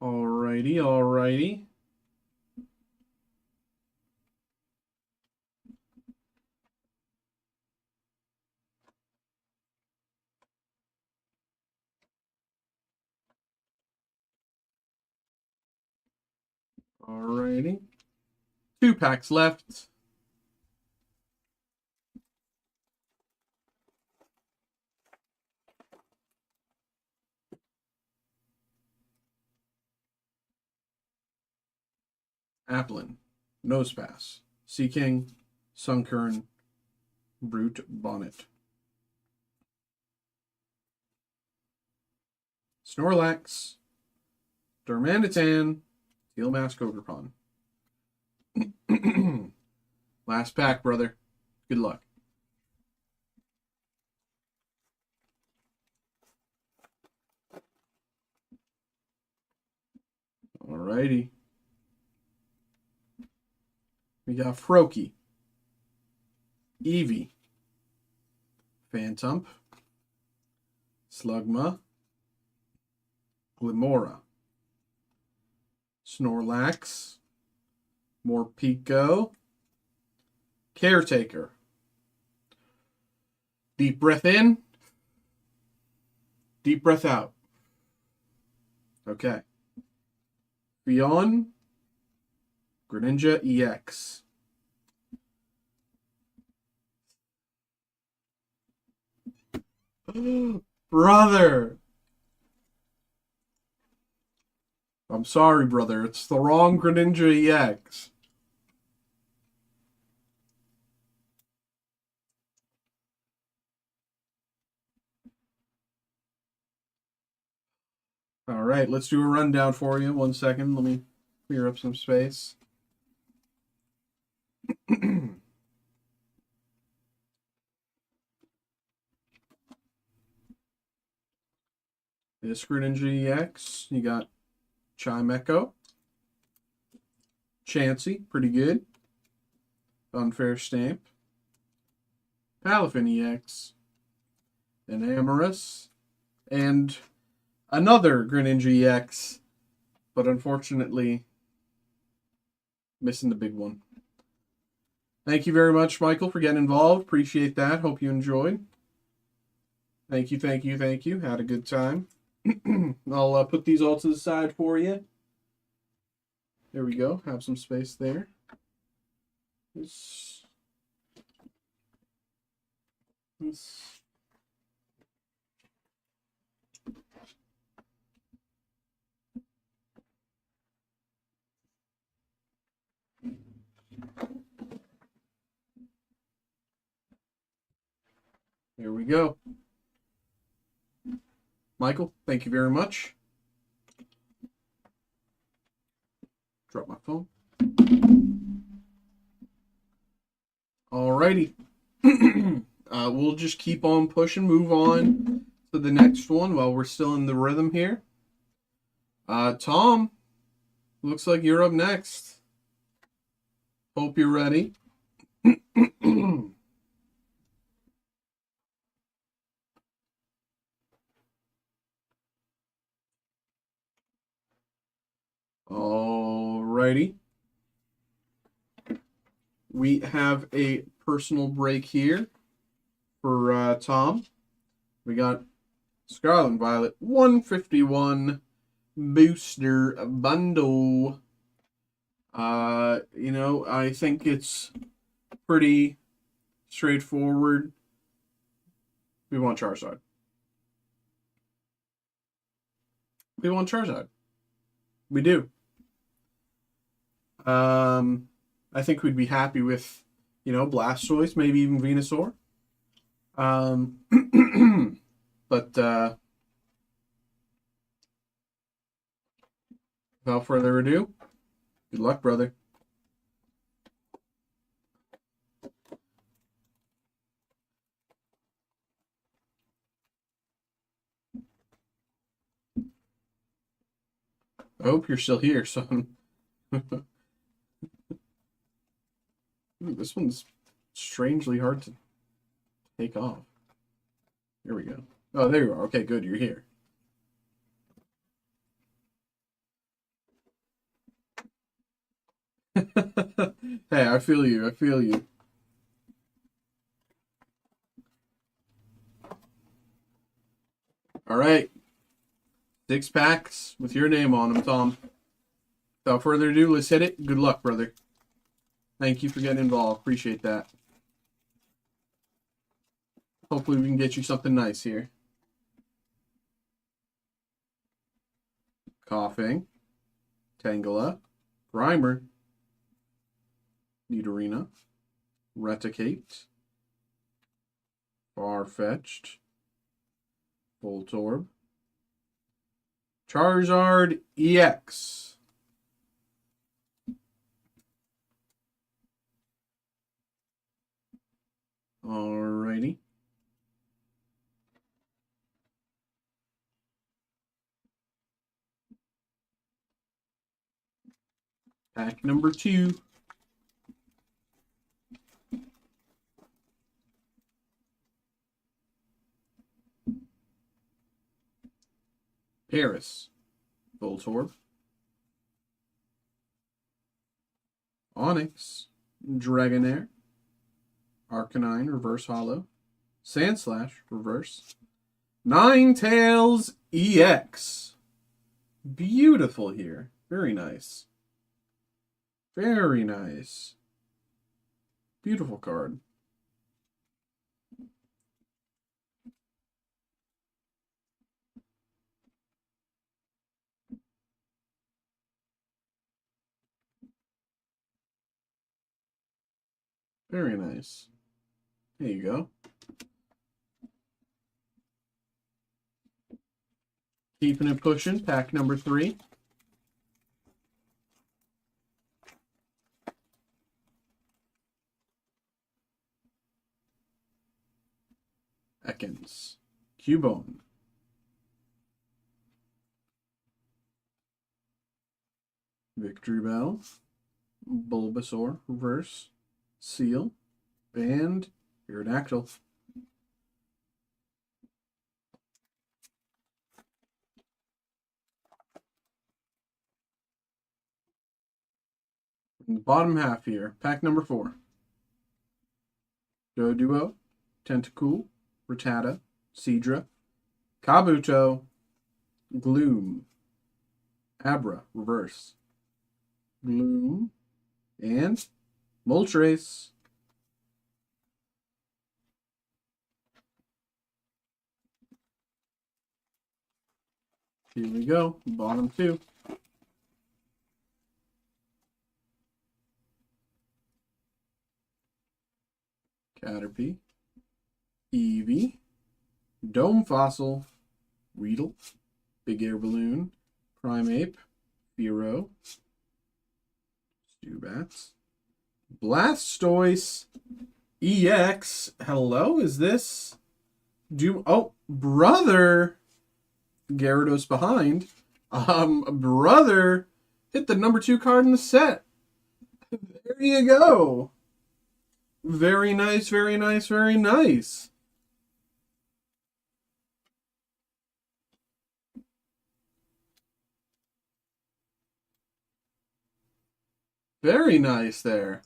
Alrighty, alrighty. Alrighty. Two packs left. Applin. Nosepass. Seaking. Sunkern. Brute Bonnet. Snorlax. Darmanitan. Steel Mask Ogrepon. Last pack, brother. Good luck. Alrighty. We got Froakie. Eevee. Phantump. Slugma. Glimora. Snorlax. Morpeko. Caretaker. Deep breath in. Deep breath out. Okay. Beyond. Greninja EX. Brother. I'm sorry, brother. It's the wrong Greninja EX. All right, let's do a rundown for you. 1 second. Let me clear up some space. This Greninja EX, you got Chimecho. Chansey, pretty good. Unfair Stamp. Palafin EX. An Amorous. And another Greninja EX, but unfortunately missing the big one. Thank you very much, Michael, for getting involved. Appreciate that. Hope you enjoyed. Thank you, thank you, thank you. Had a good time. I'll put these all to the side for you. There we go. Have some space there. This. There we go. Michael, thank you very much. Drop my phone. Alrighty. We'll just keep on pushing, move on to the next one while we're still in the rhythm here. Tom, looks like you're up next. Hope you're ready. Alrighty. We have a personal break here for Tom. We got Scarlet and Violet 151 booster bundle. You know, I think it's pretty straightforward. We want Charizard. We want Charizard. We do. I think we'd be happy with, you know, Blastoise, maybe even Venusaur. But without further ado, good luck, brother. I hope you're still here, son. This one's strangely hard to take off. Here we go. Oh, there you are. Okay, good. You're here. Hey, I feel you. I feel you. All right. 6 packs with your name on them, Tom. Without further ado, let's hit it. Good luck, brother. Thank you for getting involved. Appreciate that. Hopefully we can get you something nice here. Coughing. Tangela. Grimer. Nidorina. Reticate. Farfetch'd. Voltorb. Charizard EX. Alrighty. Pack number 2. Paris. Voltorb. Onyx. Dragonair. Arcanine, reverse holo. Sandslash, reverse. Ninetales EX. Beautiful here. Very nice. Very nice. Beautiful card. Very nice. There you go. Keeping it pushing. Pack number 3. Ekans. Cubone. Victory Bell. Bulbasaur. Reverse. Seal. And Aerodactyl. Bottom half here. Pack number 4. Doduo, Tentacool, Rattata, Seadra, Kabuto, Gloom, Abra, reverse, Gloom, and Moltres. Here we go, bottom 2. Caterpie, Eevee, Dome Fossil, Weedle, Big Air Balloon, Primeape, Fearow, Zubats, Blastoise, EX. Hello, is this Doom? Oh, brother, Gyarados behind. Brother, hit the number 2 card in the set. There you go. Very nice, very nice, very nice. Very nice there.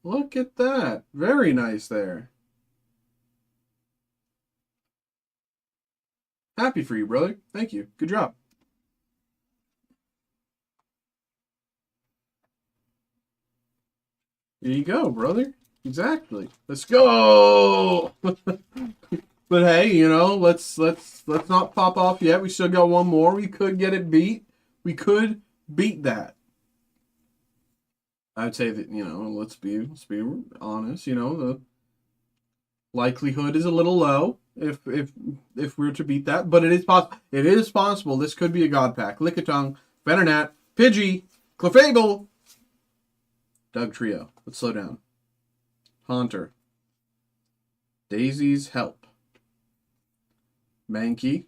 Look at that. Very nice there. Happy for you, brother. Thank you. Good job. There you go, brother. Exactly. Let's go. But hey, you know, let's not pop off yet. We still got one more. We could get it beat. We could beat that. I'd say that, you know, let's be honest, you know, the likelihood is a little low if we were to beat that, but it is possible. It is possible. This could be a god pack. Lickitung, Venonat, Pidgey, Clefable, Doug Trio. Let's slow down. Haunter, Daisy's Help, Mankey,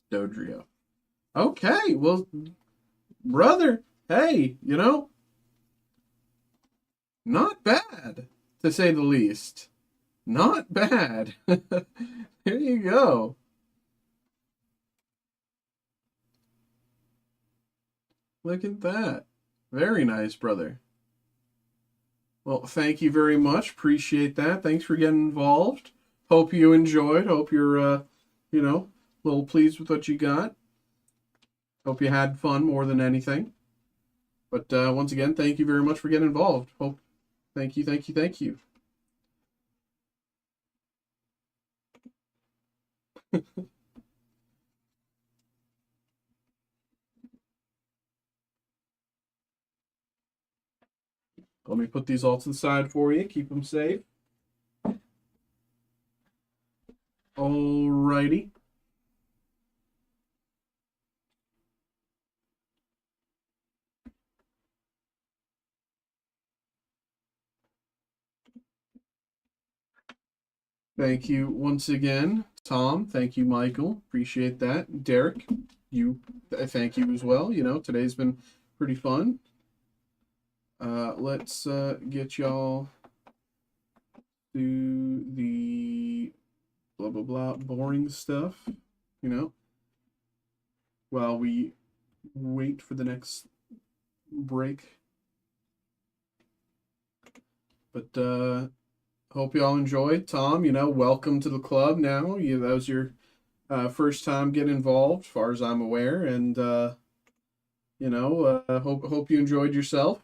Dodrio. Okay, well, brother, hey, you know, not bad, to say the least. Not bad. There you go. Look at that. Very nice, brother. Well, thank you very much. Appreciate that. Thanks for getting involved. Hope you enjoyed. Hope you're, you know, a little pleased with what you got. Hope you had fun more than anything. But once again, thank you very much for getting involved. Hope, thank you, thank you, thank you. Let me put these all to the side for you. Keep them safe. Alrighty. Thank you once again, Tom. Thank you, Michael. Appreciate that. Derek, you, thank you as well. You know, today's been pretty fun. Let's get y'all to the blah blah blah boring stuff. You know, while we wait for the next break. But hope you all enjoyed. Tom, you know, welcome to the club now. That was your first time getting involved, as far as I'm aware, and you know, hope you enjoyed yourself.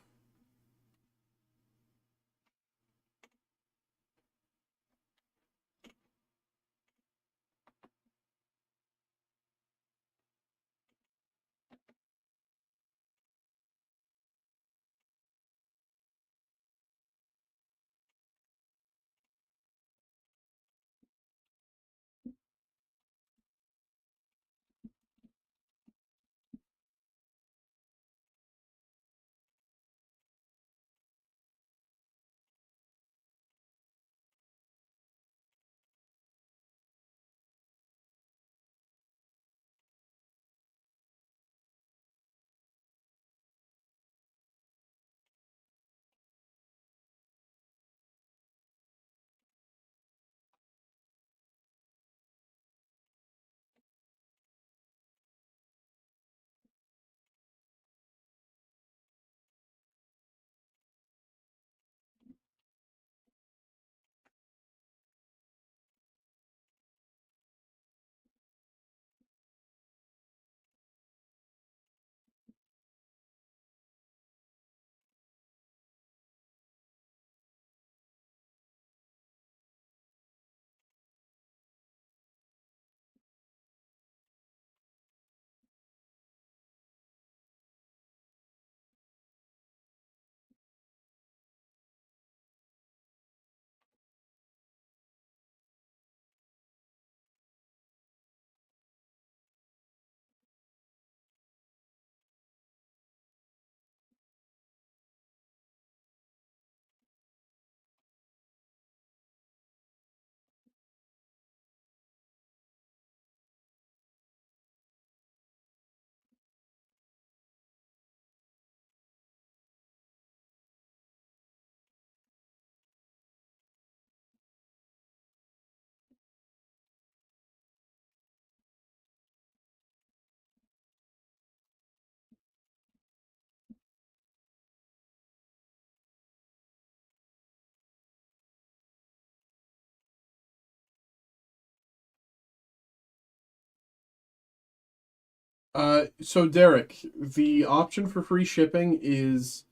So Derek, the option for free shipping is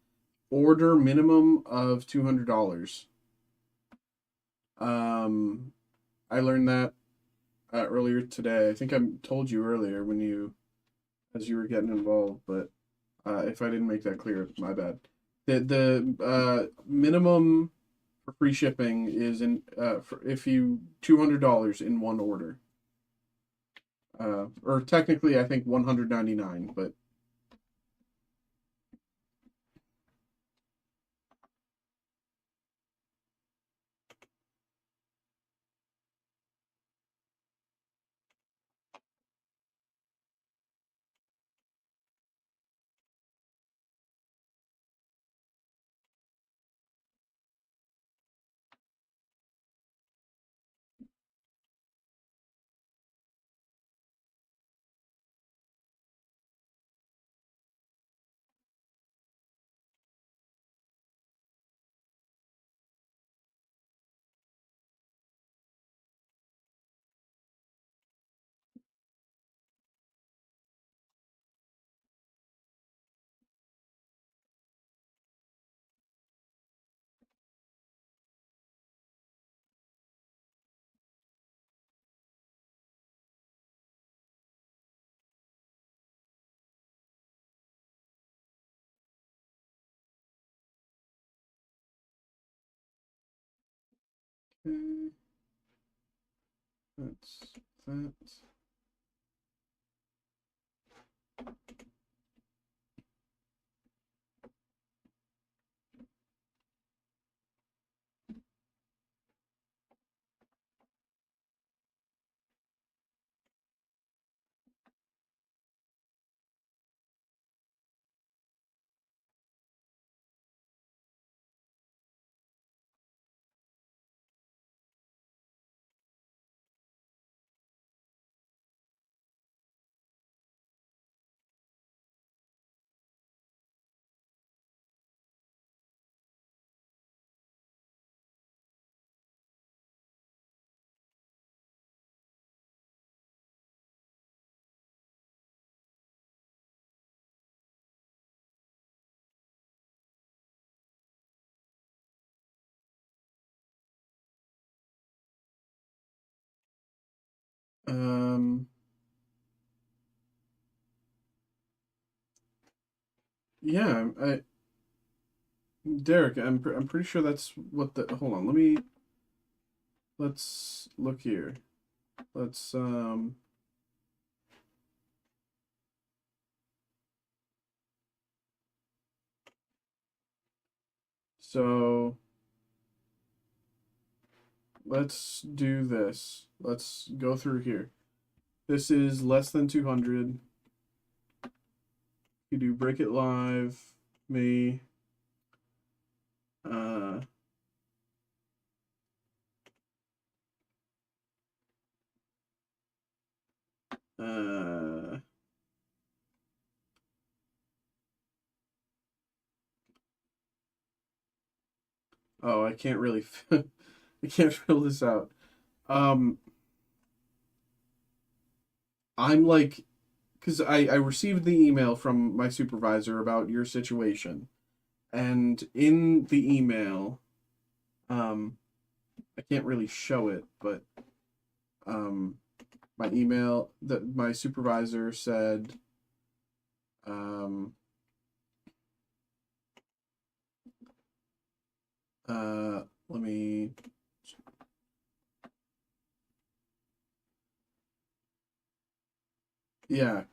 order minimum of $200. Um, I learned that earlier today. I think I told you earlier when as you were getting involved, but if I didn't make that clear, my bad. The minimum for free shipping is for if you $200 in one order. Or technically, I think 199, but okay, that's that. Um, yeah, Derek, I'm pretty sure that's what the. Hold on, let's look here. Let's so let's do this. Let's go through here. This is less than 200. You do Break It Live, me, uh, uh, oh, I can't really, I can't fill this out. Um, I'm like, because I received the email from my supervisor about your situation, and in the email, um, I can't really show it, but um, my email that my supervisor said, um, let me, yeah,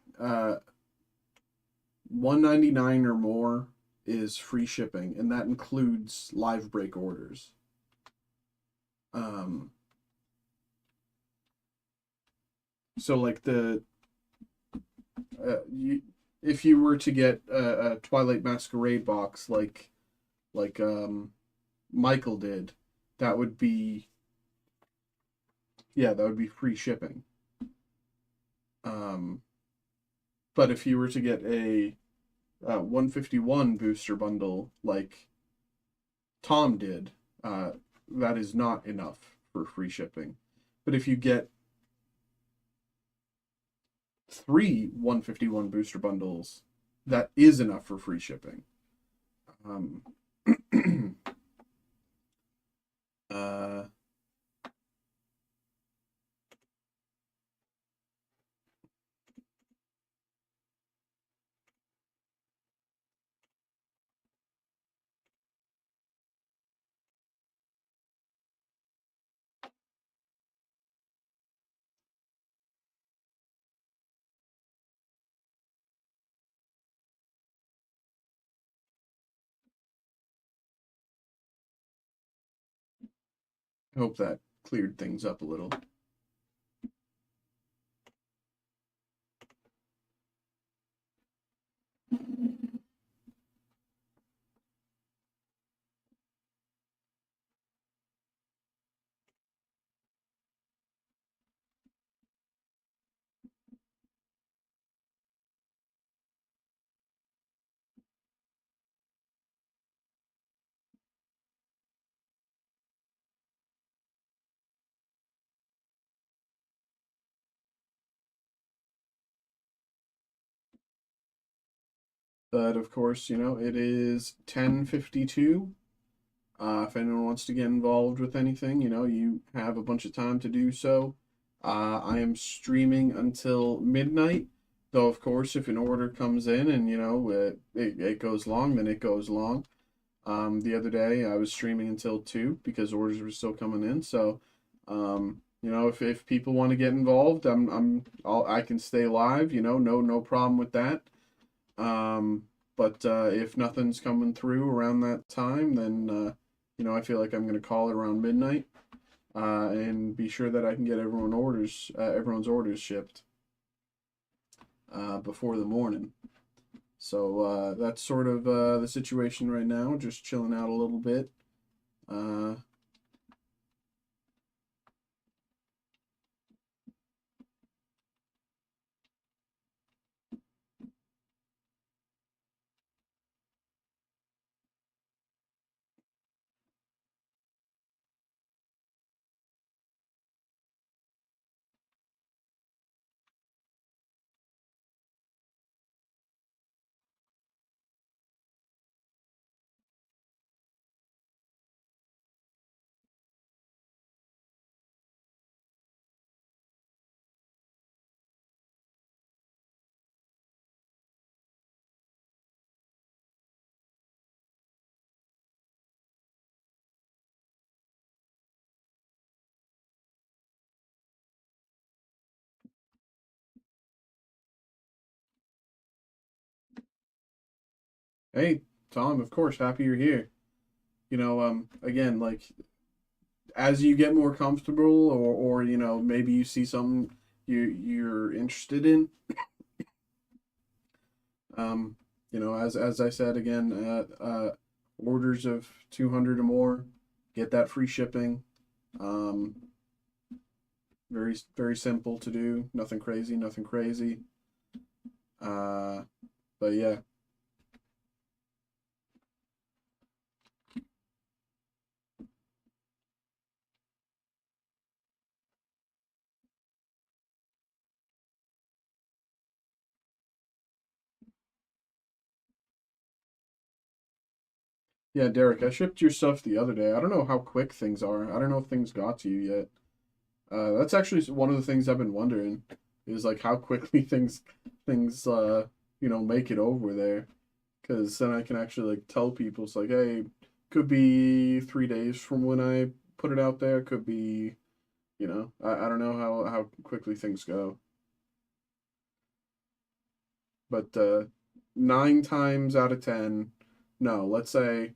199 or more is free shipping, and that includes live break orders. Um, so like you, if you were to get a Twilight Masquerade box like Michael did, that would be yeah, that would be free shipping. Um, but if you were to get a 151 booster bundle like Tom did, that is not enough for free shipping. But if you get 3 151 booster bundles, that is enough for free shipping. Um, uh, I hope that cleared things up a little. But of course, you know, it is 10:52. If anyone wants to get involved with anything, you know, you have a bunch of time to do so. I am streaming until midnight, though, of course, if an order comes in and, you know, it goes long, then it goes long. The other day, I was streaming until 2 because orders were still coming in. So, you know, if people want to get involved, I can stay live, you know, no problem with that. Um, but if nothing's coming through around that time, then you know, I feel like I'm gonna call it around midnight, and be sure that I can get everyone's orders shipped before the morning. So that's sort of the situation right now. Just chilling out a little bit. Uh, hey, Tom, of course, happy you're here. You know, again, like as you get more comfortable, or you know, maybe you see something you're interested in. Um, you know, as I said again, orders of 200 or more, get that free shipping. Um, very simple to do. Nothing crazy, nothing crazy. Uh, but yeah, yeah, Derek, I shipped your stuff the other day. I don't know how quick things are. I don't know if things got to you yet. That's actually one of the things I've been wondering is like how quickly things you know, make it over there. Because then I can actually like tell people it's like, hey, could be 3 days from when I put it out there. Could be, you know, I don't know how quickly things go. But 9 times out of 10, no, let's say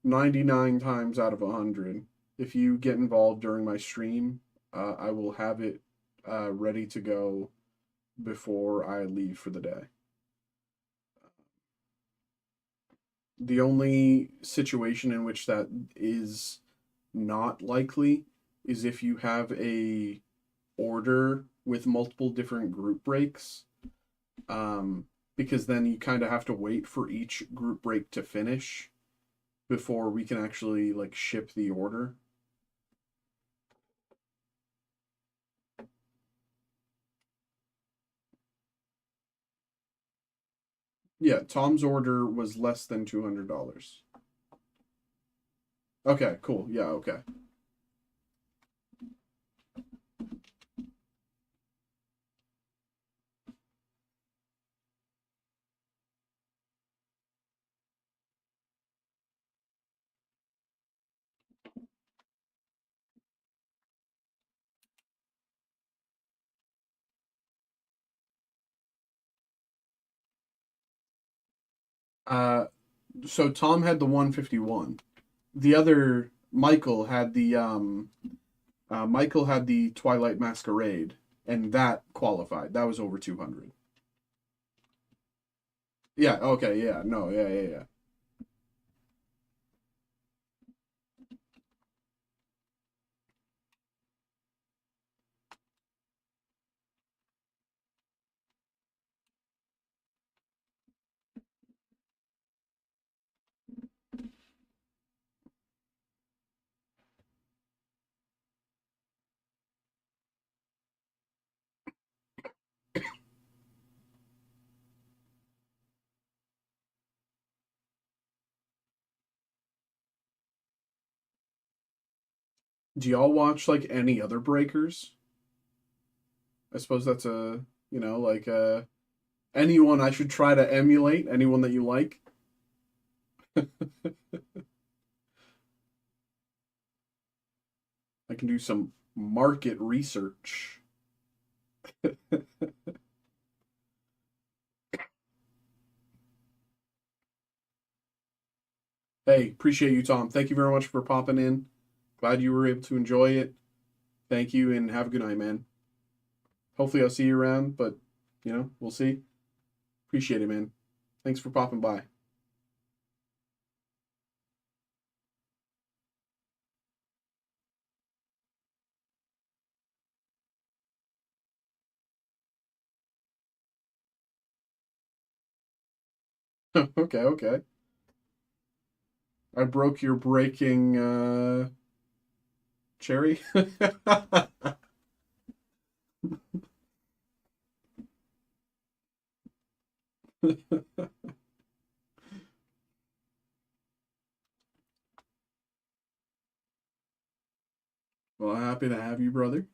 99 times out of 100, if you get involved during my stream, I will have it ready to go before I leave for the day. The only situation in which that is not likely is if you have a order with multiple different group breaks, because then you kind of have to wait for each group break to finish before we can actually like ship the order. Yeah, Tom's order was less than $200. Okay, cool. Yeah, okay. Uh, so Tom had the 151. The other Michael had the Twilight Masquerade, and that qualified. That was over 200. Yeah. Okay. Yeah. No. Yeah. Yeah. Yeah. Do y'all watch like any other breakers? I suppose that's a like anyone I should try to emulate. Anyone that you like. I can do some market research. Hey, appreciate you, Tom. Thank you very much for popping in. Glad you were able to enjoy it. Thank you, and have a good night, man. Hopefully, I'll see you around, but we'll see. Appreciate it, man. Thanks for popping by. Okay, okay. I broke your breaking cherry. Well, happy to have you, brother.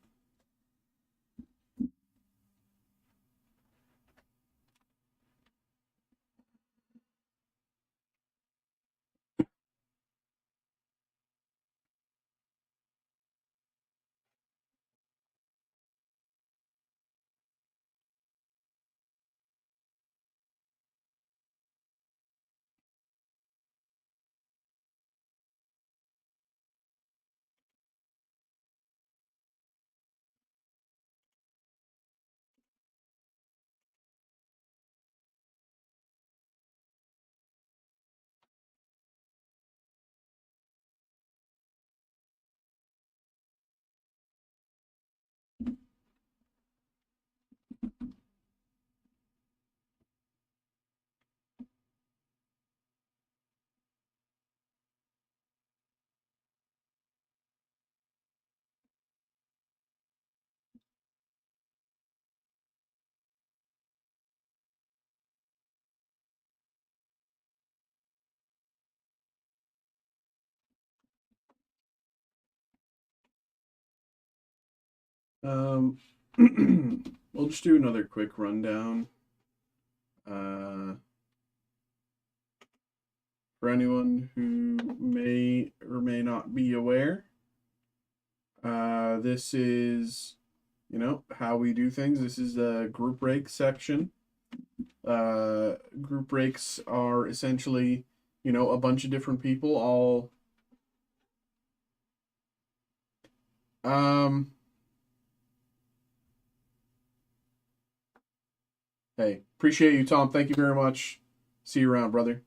Um, we'll just do another quick rundown. Uh, for anyone who may or may not be aware, this is, how we do things. This is the group break section. Group breaks are essentially, a bunch of different people all. Um, hey, appreciate you, Tom. Thank you very much. See you around, brother.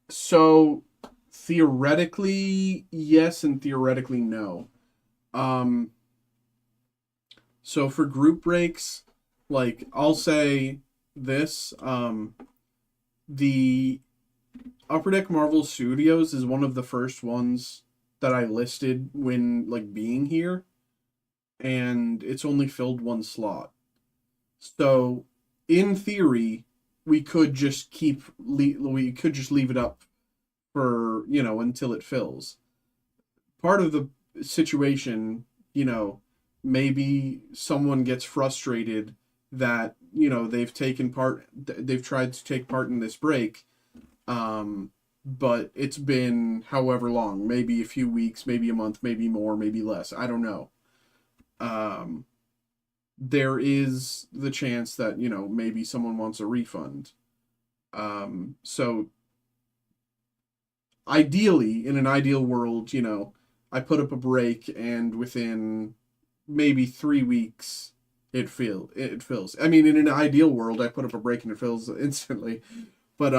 So theoretically, yes, and theoretically, no. Um, so for group breaks, like I'll say this, the Upper Deck Marvel Studios is one of the first ones that I listed when like being here, and it's only filled one slot. So, in theory, we could just leave it up for, until it fills. Part of the situation, maybe someone gets frustrated that, they've tried to take part in this break, but it's been however long, maybe a few weeks, maybe a month, maybe more, maybe less. I don't know. Um, there is the chance that, maybe someone wants a refund. So ideally, in an ideal world, I put up a break and within maybe 3 weeks it fills. I mean, in an ideal world, I put up a break and it fills instantly. But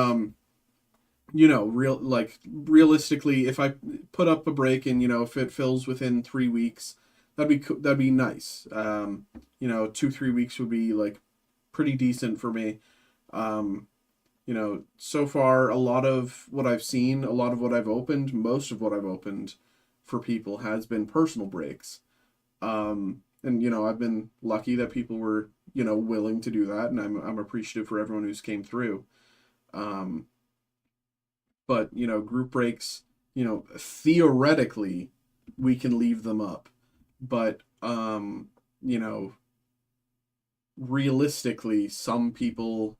realistically, if I put up a break and if it fills within 3 weeks, that'd be nice. 2 3 weeks would be like pretty decent for me. Um, so far, a lot of what I've seen, a lot of what I've opened, most of what I've opened for people has been personal breaks. And I've been lucky that people were willing to do that, and I'm appreciative for everyone who's came through. Um, but group breaks, theoretically, we can leave them up, but you know, realistically, some people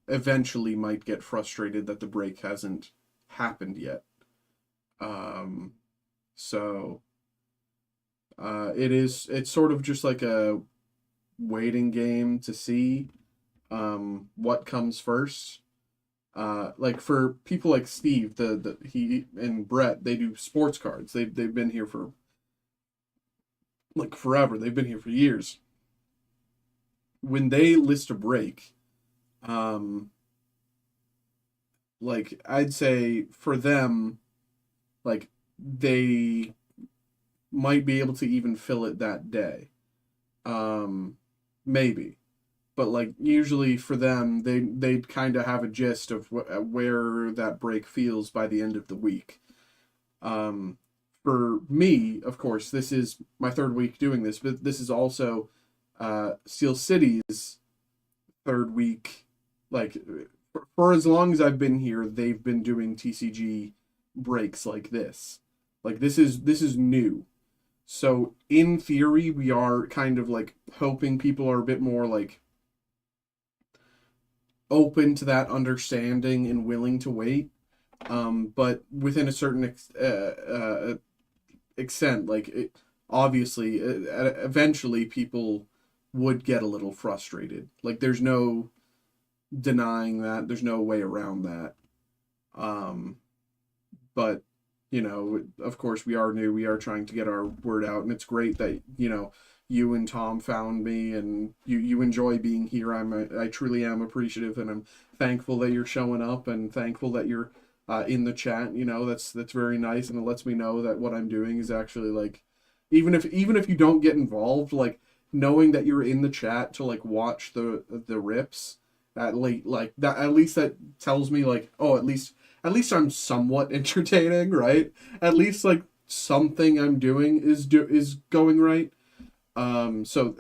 eventually might get frustrated that the break hasn't happened yet. Um, so it's sort of just like a waiting game to see what comes first. Like for people like Steve, the he and Brett, they do sports cards. They've been here for like forever. They've been here for years. When they list a break, um, like I'd say for them, like they might be able to even fill it that day. Um, Maybe. But like usually for them, they kind of have a gist of where that break feels by the end of the week. Um, for me, of course, this is my third week doing this, but this is also Steel City's third week. Like for as long as I've been here, they've been doing TCG breaks like this. Like this is new. So in theory, we are kind of like hoping people are a bit more like open to that understanding and willing to wait. But within a certain extent, like obviously, eventually people would get a little frustrated. Like there's no denying that. There's no way around that. Um, but of course, we are new. We are trying to get our word out, and it's great that you and Tom found me, and you enjoy being here. I truly am appreciative, and I'm thankful that you're showing up, and thankful that you're in the chat. That's very nice, and it lets me know that what I'm doing is actually like, even if you don't get involved, like knowing that you're in the chat to like watch the rips at late like that, at least that tells me like, oh, at least I'm somewhat entertaining, right? At least like something I'm doing is going right. So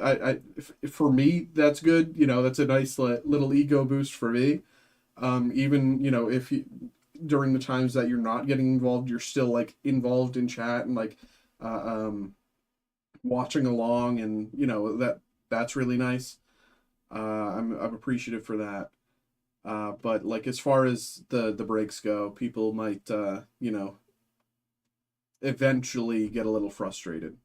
for me that's good. That's a nice little ego boost for me. Even if you during the times that you're not getting involved, you're still like involved in chat and like uh, um watching along, and that's really nice. I'm appreciative for that. But like as far as the breaks go, people might eventually get a little frustrated.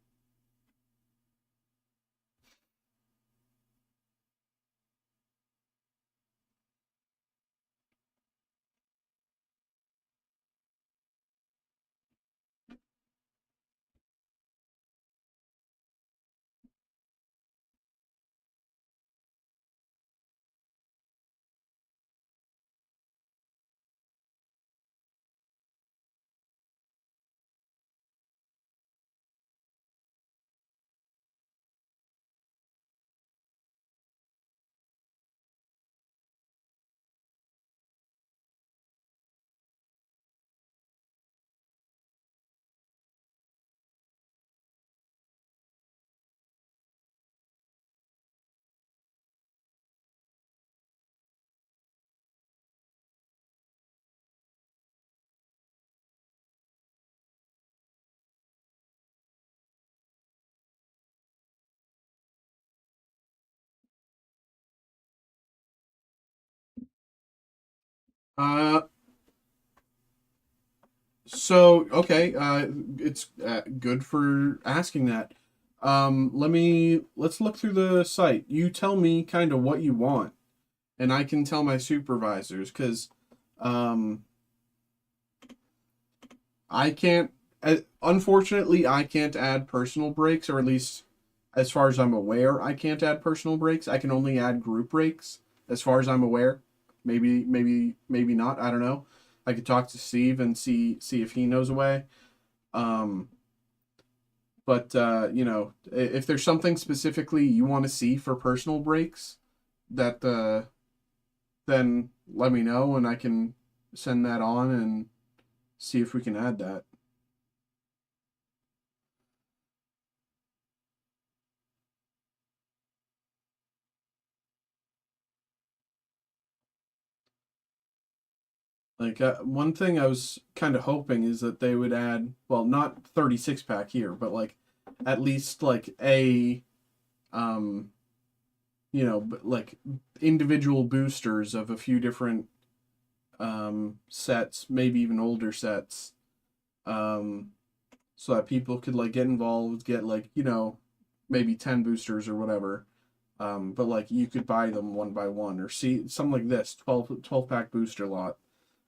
Uh, so okay, it's good for asking that. Let's look through the site. You tell me kind of what you want, and I can tell my supervisors because, um, I can't. Unfortunately, I can't add personal breaks, or at least as far as I'm aware, I can't add personal breaks. I can only add group breaks, as far as I'm aware. Maybe not. I don't know. I could talk to Steve and see if he knows a way. Um, but if there's something specifically you want to see for personal breaks, that then let me know and I can send that on and see if we can add that. Like one thing I was kind of hoping is that they would add, well, not 36 pack here, but like at least like a um like individual boosters of a few different sets, maybe even older sets. Um so that people could like get involved, get like, maybe 10 boosters or whatever. But like you could buy them one by one or see something like this, 12 pack booster lot,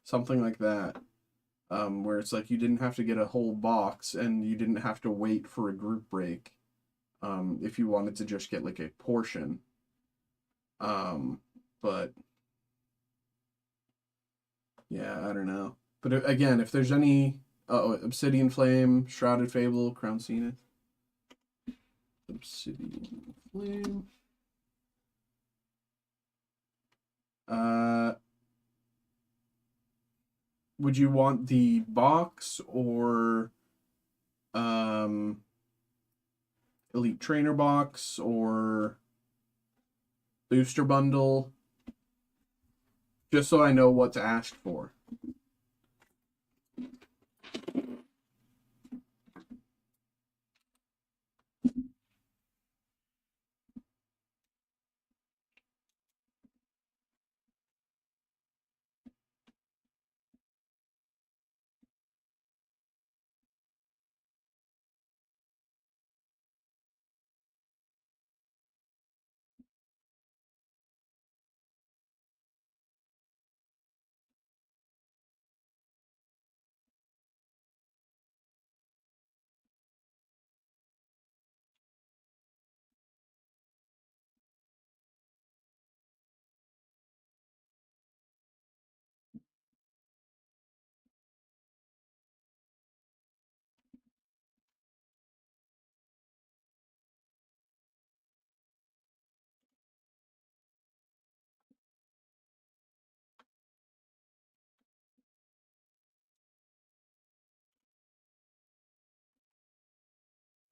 something like that. Where it's like you didn't have to get a whole box and you didn't have to wait for a group break, if you wanted to just get like a portion. But yeah, I don't know. But again, if there's any Obsidian Flame, Shrouded Fable, Crown Zenith, Obsidian Flame. Uh, would you want the box or um Elite Trainer box or booster bundle? Just so I know what to ask for.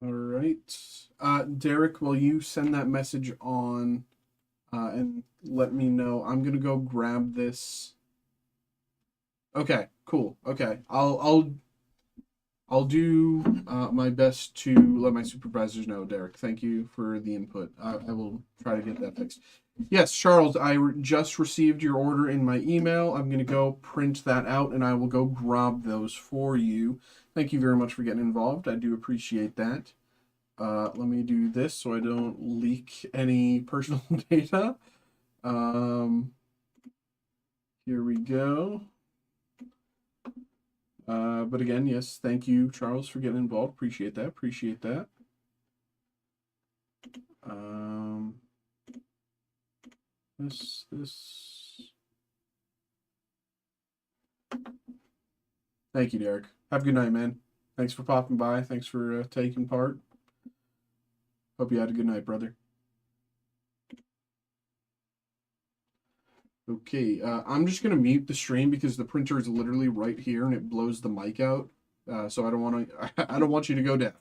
All right. Derek, will you send that message on and let me know? I'm gonna go grab this. Okay, cool. Okay, I'll do my best to let my supervisors know. Derek, thank you for the input. I will try to get that fixed. Yes, Charles, just received your order in my email. I'm gonna go print that out and I will go grab those for you. Thank you very much for getting involved. I do appreciate that. Let me do this so I don't leak any personal data. Here we go. But again, yes, thank you, Charles, for getting involved. Appreciate that. Appreciate that. Um, this. Thank you, Derek. Have a good night, man. Thanks for popping by. Thanks for taking part. Hope you had a good night, brother. Okay, I'm just gonna mute the stream because the printer is literally right here and it blows the mic out. So I don't want to. I don't want you to go deaf.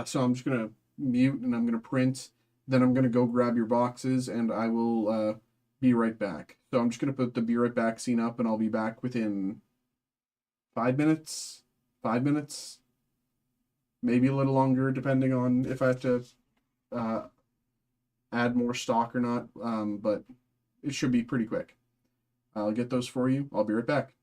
So I'm just gonna mute and I'm gonna print. Then I'm gonna go grab your boxes and I will be right back. So I'm just gonna put the be right back scene up and I'll be back within 5 minutes. 5 minutes, maybe a little longer, depending on if I have to add more stock or not. But it should be pretty quick. I'll get those for you. I'll be right back.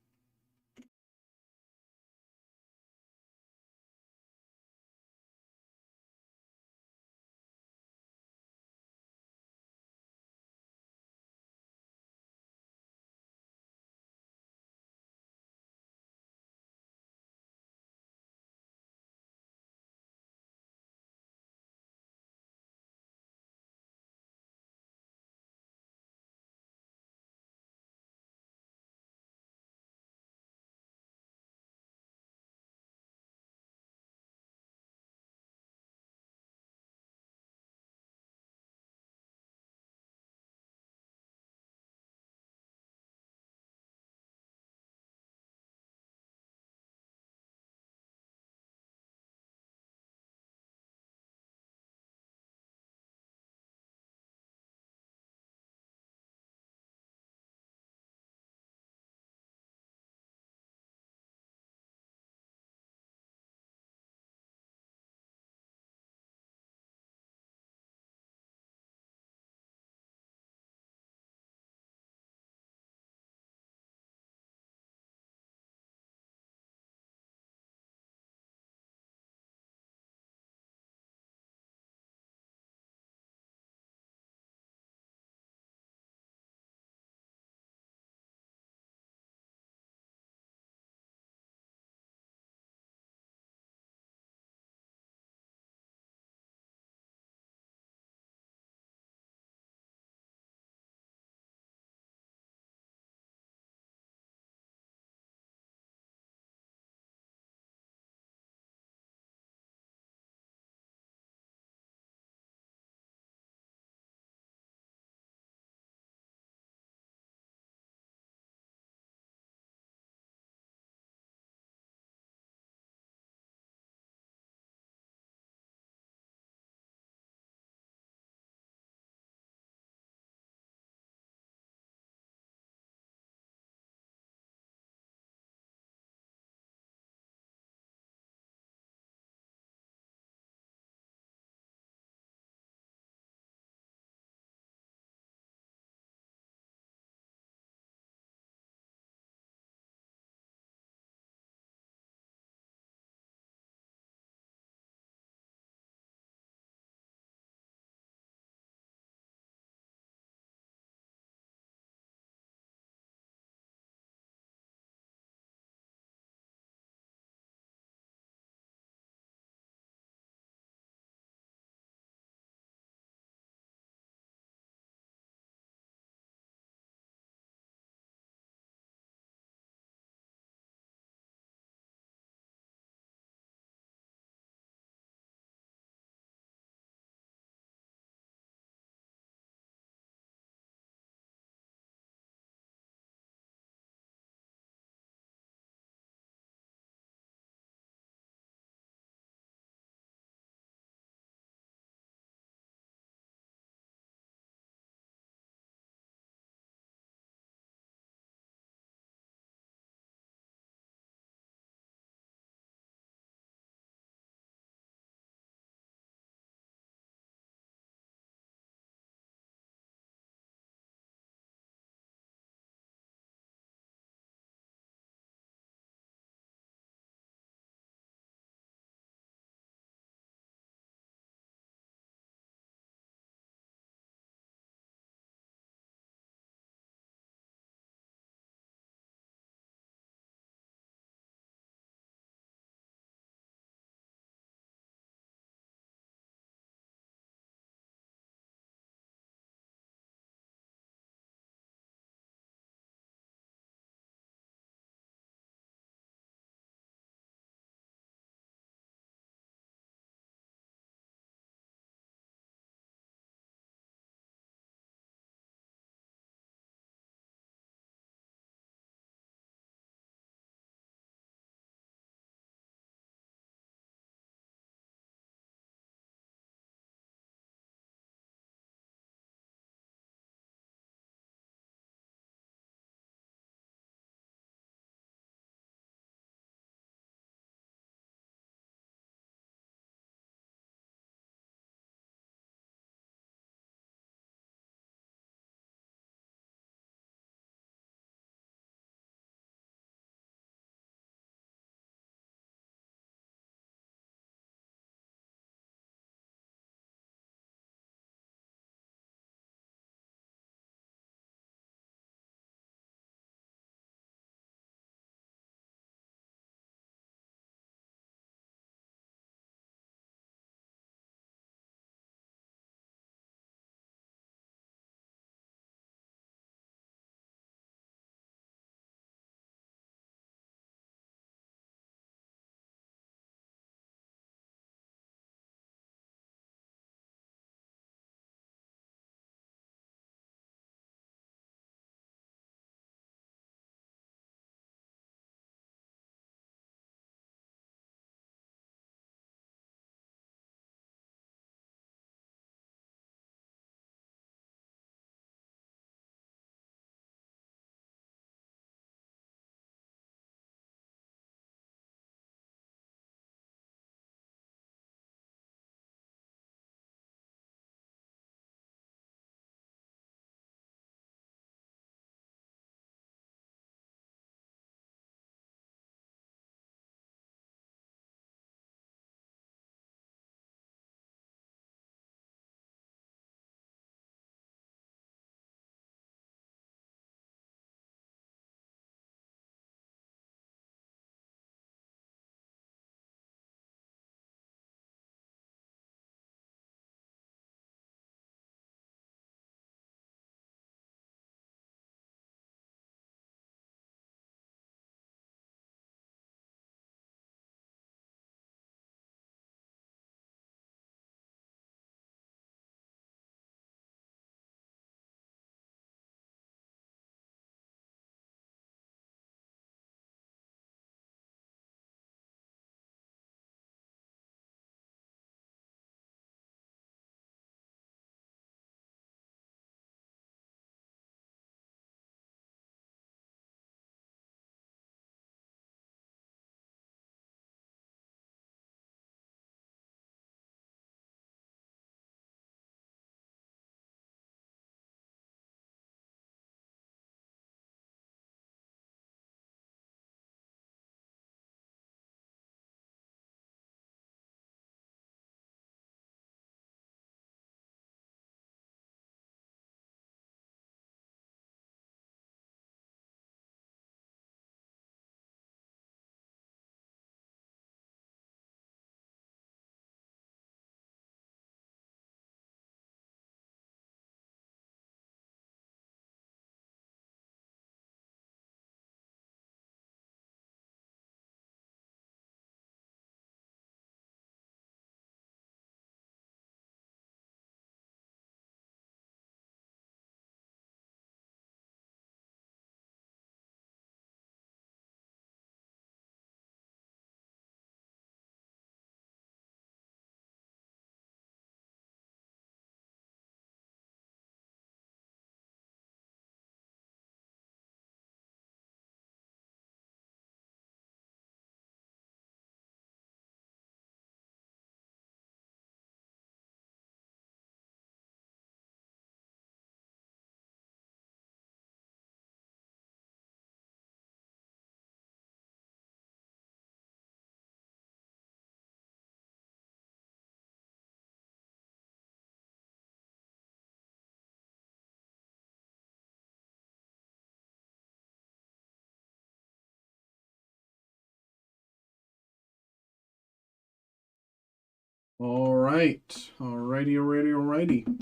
right. Alrighty. All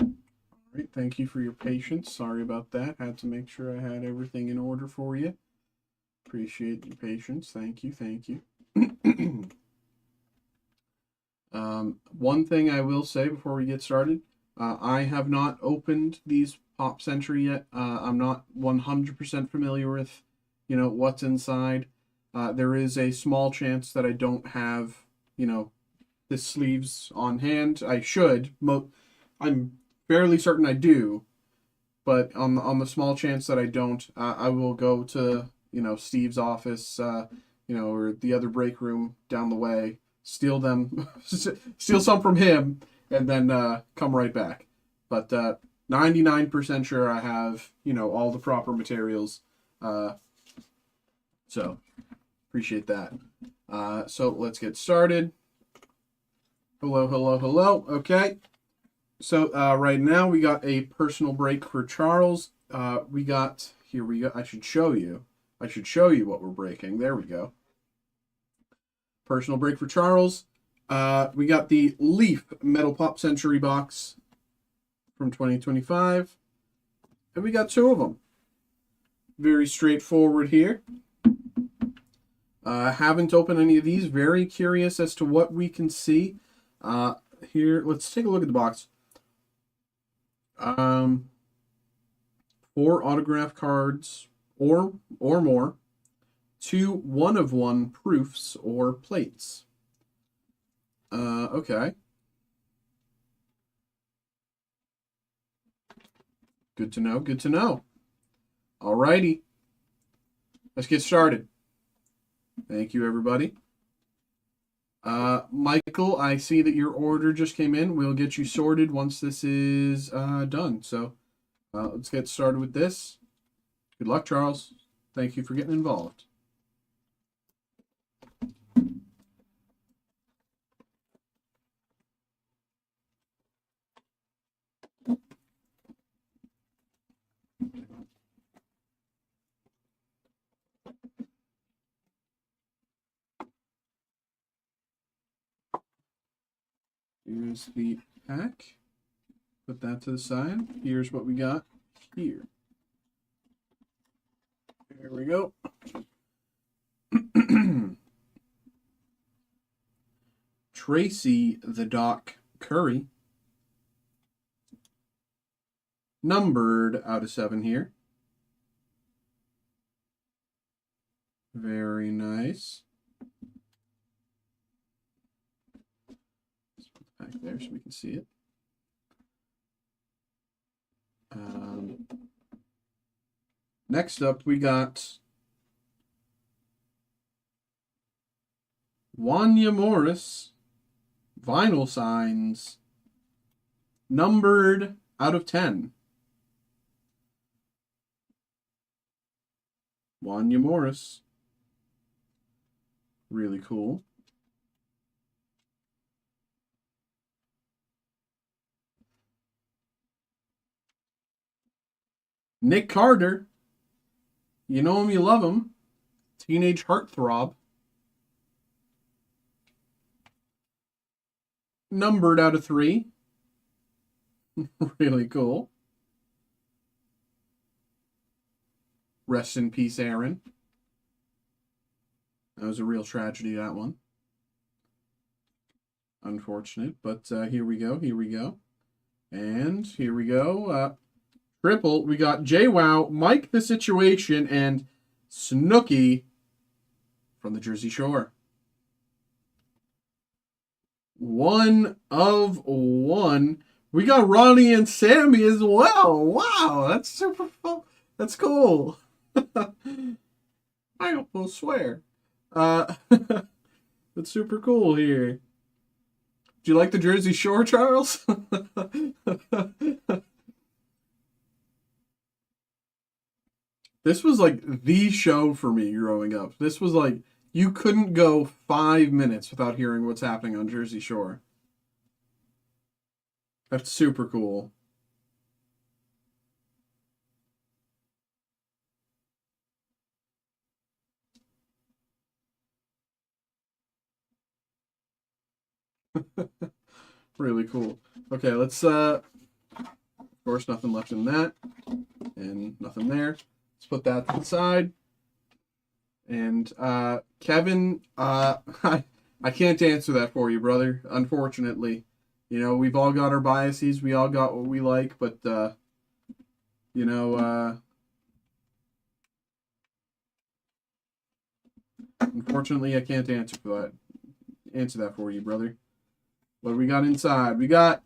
right, thank you for your patience. Sorry about that. Had to make sure I had everything in order for you. Appreciate your patience. Thank you. One thing I will say before we get started, I have not opened these Pop Century yet. I'm not 100% familiar with, what's inside. There is a small chance that I don't have, the sleeves on hand. I should. I'm fairly certain I do, but on the small chance that I don't, I will go to Steve's office, or the other break room down the way, steal them, steal some from him, and then come right back. But 99% sure I have all the proper materials. So appreciate that. So let's get started. Hello. Okay. So right now we got a personal break for Charles. Here we go. I should show you what we're breaking. There we go. Personal break for Charles. We got the Leaf Metal Pop Century box from 2025. And we got 2 of them. Very straightforward here. Haven't opened any of these. Very curious as to what we can see. Here, let's take a look at the box. 4 autograph cards or more. 2 1-of-1 proofs or plates. Okay. Good to know. Alrighty. Let's get started. Thank you, everybody. Michael, I see that your order just came in. We'll get you sorted once this is done. So let's get started with this. Good luck, Charles. Thank you for getting involved. Here's the pack. Put that to the side. Here's what we got here. There we go. Tracy the Doc Curry. Numbered out of 7 here. Very nice. Let's put the pack there so we can see it. Next up, we got Wanya Morris, vinyl signs, numbered out of 10. Wanya Morris. Really cool. Nick Carter. You know him, you love him. Teenage Heartthrob. Numbered out of 3. Really cool. Rest in peace, Aaron. That was a real tragedy, that one. Unfortunate, but here we go. And here we go. Triple, we got JWoww, Mike the Situation, and Snooki from the Jersey Shore. 1-of-1. We got Ronnie and Sammy as well. Wow, that's super fun. That's cool. I almost swear. That's super cool here. Do you like the Jersey Shore, Charles? This was like the show for me growing up. This was like, you couldn't go 5 minutes without hearing what's happening on Jersey Shore. That's super cool. Really cool. Okay, let's, of course, nothing left in that. And nothing there. Let's put that to the side. And, Kevin, I can't answer that for you, brother, unfortunately. You know, we've all got our biases. We all got what we like, but, you know, unfortunately, I can't answer that for you, brother. What do we got inside? We got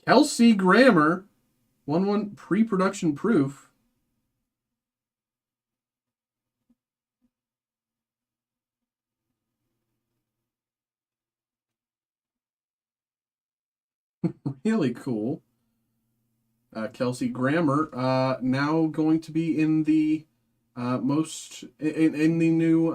Kelsey Grammer, 1/1 pre-production proof. Really cool. Kelsey Grammer, now going to be in the in the new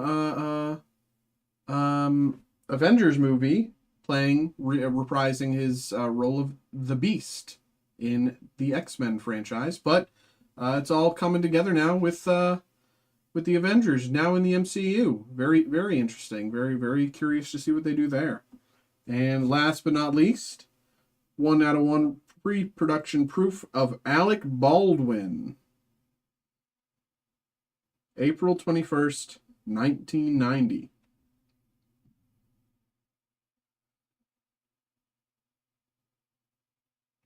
Avengers movie, playing reprising his role of the Beast in the X-Men franchise. But it's all coming together now with the Avengers now in the MCU. Very, very interesting. Very, very curious to see what they do there. And last but not least, 1/1 pre-production proof of Alec Baldwin. April 21st, 1990.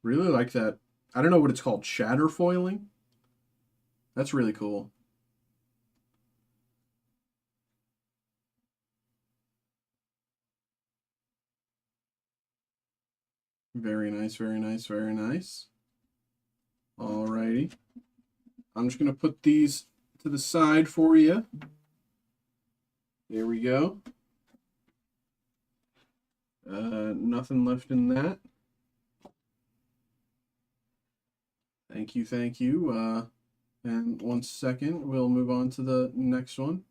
Really like that. I don't know what it's called. Shatter foiling? That's really cool. Very nice, very nice, very nice. Alrighty. I'm just going to put these to the side for you. There we go. Nothing left in that. Thank you, thank you. And 1 second, we'll move on to the next one.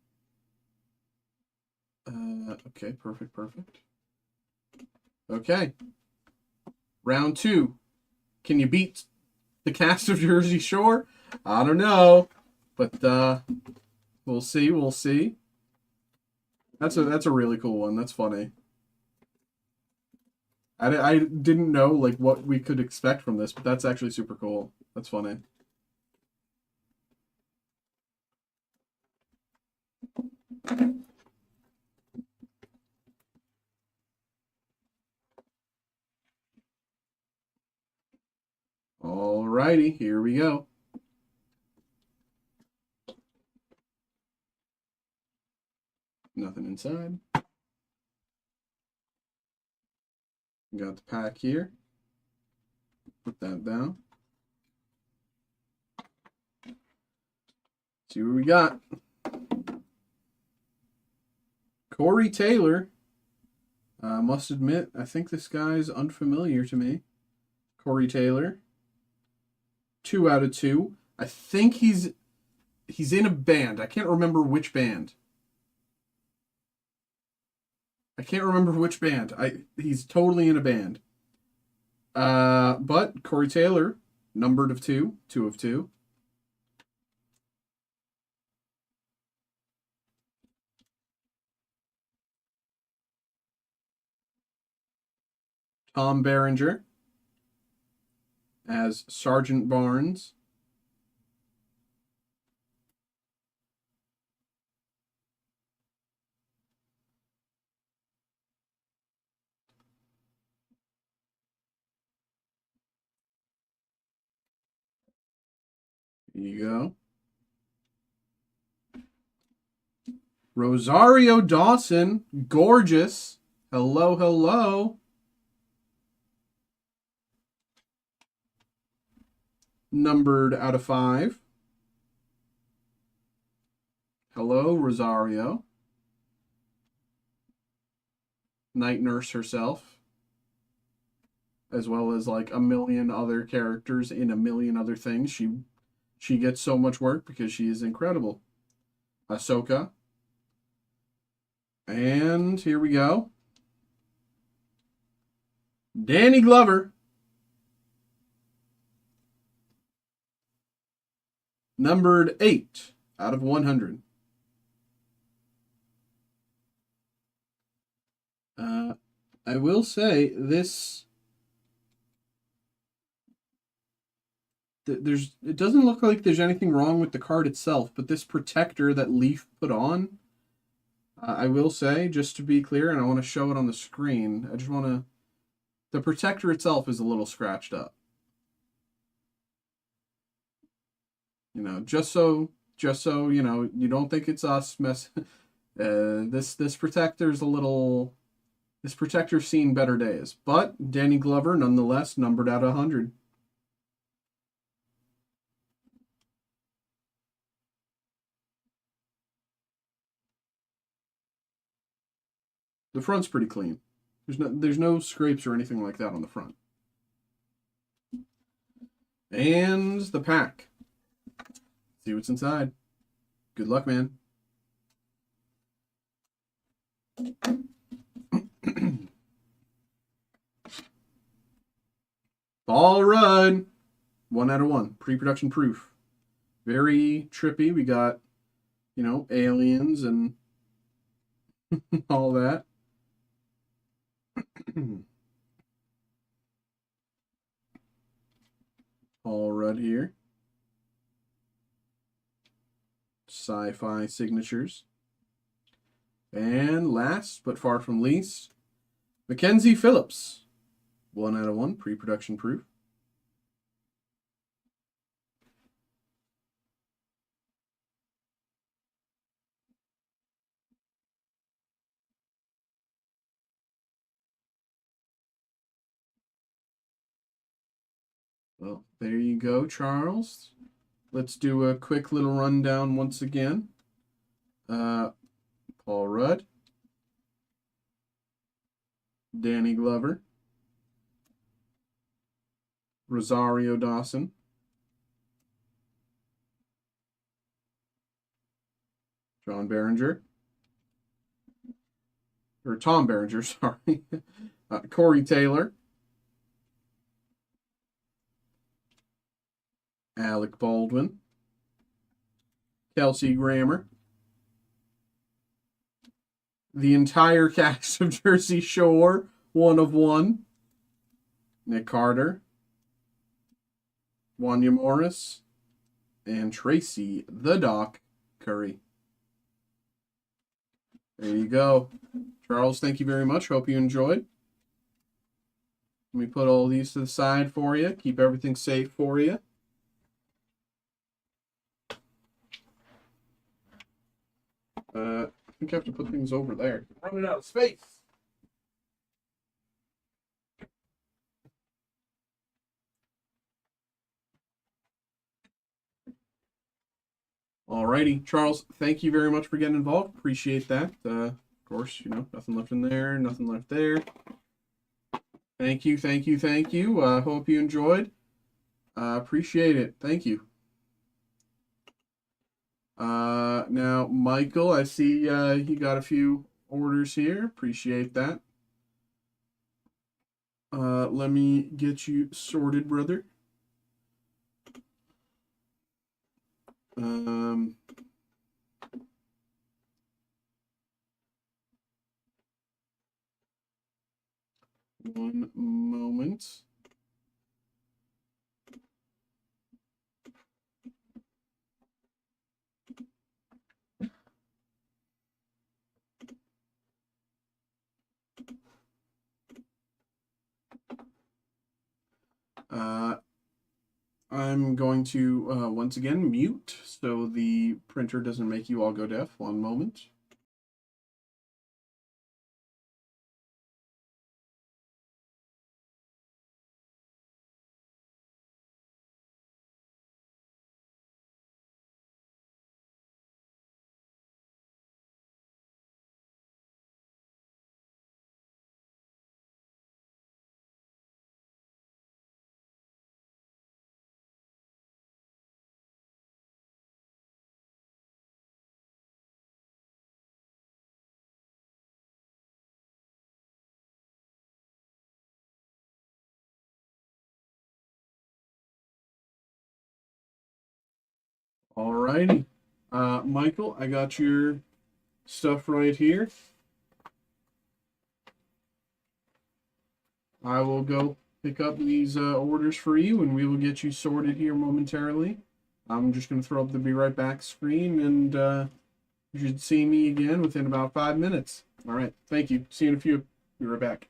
Okay, perfect, perfect. Okay. Round 2. Can you beat the cast of Jersey Shore? I don't know, but we'll see, we'll see. That's a really cool one. That's funny. I didn't know like what we could expect from this, but that's actually super cool. That's funny. Alrighty, here we go. Nothing inside. Got the pack here. Put that down. See what we got. Corey Taylor. Must admit, I think this guy's unfamiliar to me. Corey Taylor. 2/2. I think he's in a band. I can't remember which band. He's totally in a band. But Corey Taylor, numbered of 2, 2/2. Tom Berenger as Sergeant Barnes. Here you go. Rosario Dawson, gorgeous. Hello, hello. Numbered out of 5. Hello, Rosario. Night Nurse herself. As well as like a million other characters in a million other things. She gets so much work because she is incredible. Ahsoka. And here we go. Danny Glover. Numbered 8 out of 100. I will say this. It doesn't look like there's anything wrong with the card itself, but this protector that Leaf put on, I will say, just to be clear, and I want to show it on the screen. I just want to. The protector itself is a little scratched up. You know, just so you know, you don't think it's us mess. This protector's a little. This protector's seen better days, but Danny Glover, nonetheless, numbered out 100. The front's pretty clean. There's no scrapes or anything like that on the front. And the pack. See what's inside. Good luck, man. All right. 1 out of 1. Pre-production proof. Very trippy. We got, you know, aliens and all that. All right here. Sci-fi signatures. And last, but far from least, Mackenzie Phillips. 1 out of 1. Pre-production proof. Well, there you go, Charles. Let's do a quick little rundown once again. Paul Rudd. Danny Glover. Rosario Dawson. John Berenger. Or Tom Berenger, sorry. Corey Taylor. Alec Baldwin. Kelsey Grammer. The entire cast of Jersey Shore, 1 of 1. Nick Carter. Wanya Morris. And Tracy the Doc Curry. There you go. Charles, thank you very much. Hope you enjoyed. Let me put all these to the side for you. Keep everything safe for you. I think I have to put things over there. I'm running out of space. Alrighty, Charles, thank you very much for getting involved. Appreciate that. Of course, you know, nothing left in there, nothing left there. Thank you, thank you, thank you. Hope you enjoyed. Appreciate it. Thank you. Now, Michael, I see you got a few orders here. Appreciate that. Let me get you sorted, brother. One moment. I'm going to once again mute so the printer doesn't make you all go deaf. One moment. Alrighty. Michael, I got your stuff right here. I will go pick up these orders for you, and we will get you sorted here momentarily. I'm just going to throw up the be right back screen, and you should see me again within about 5 minutes. All right, thank you. See you in a few. Be right back.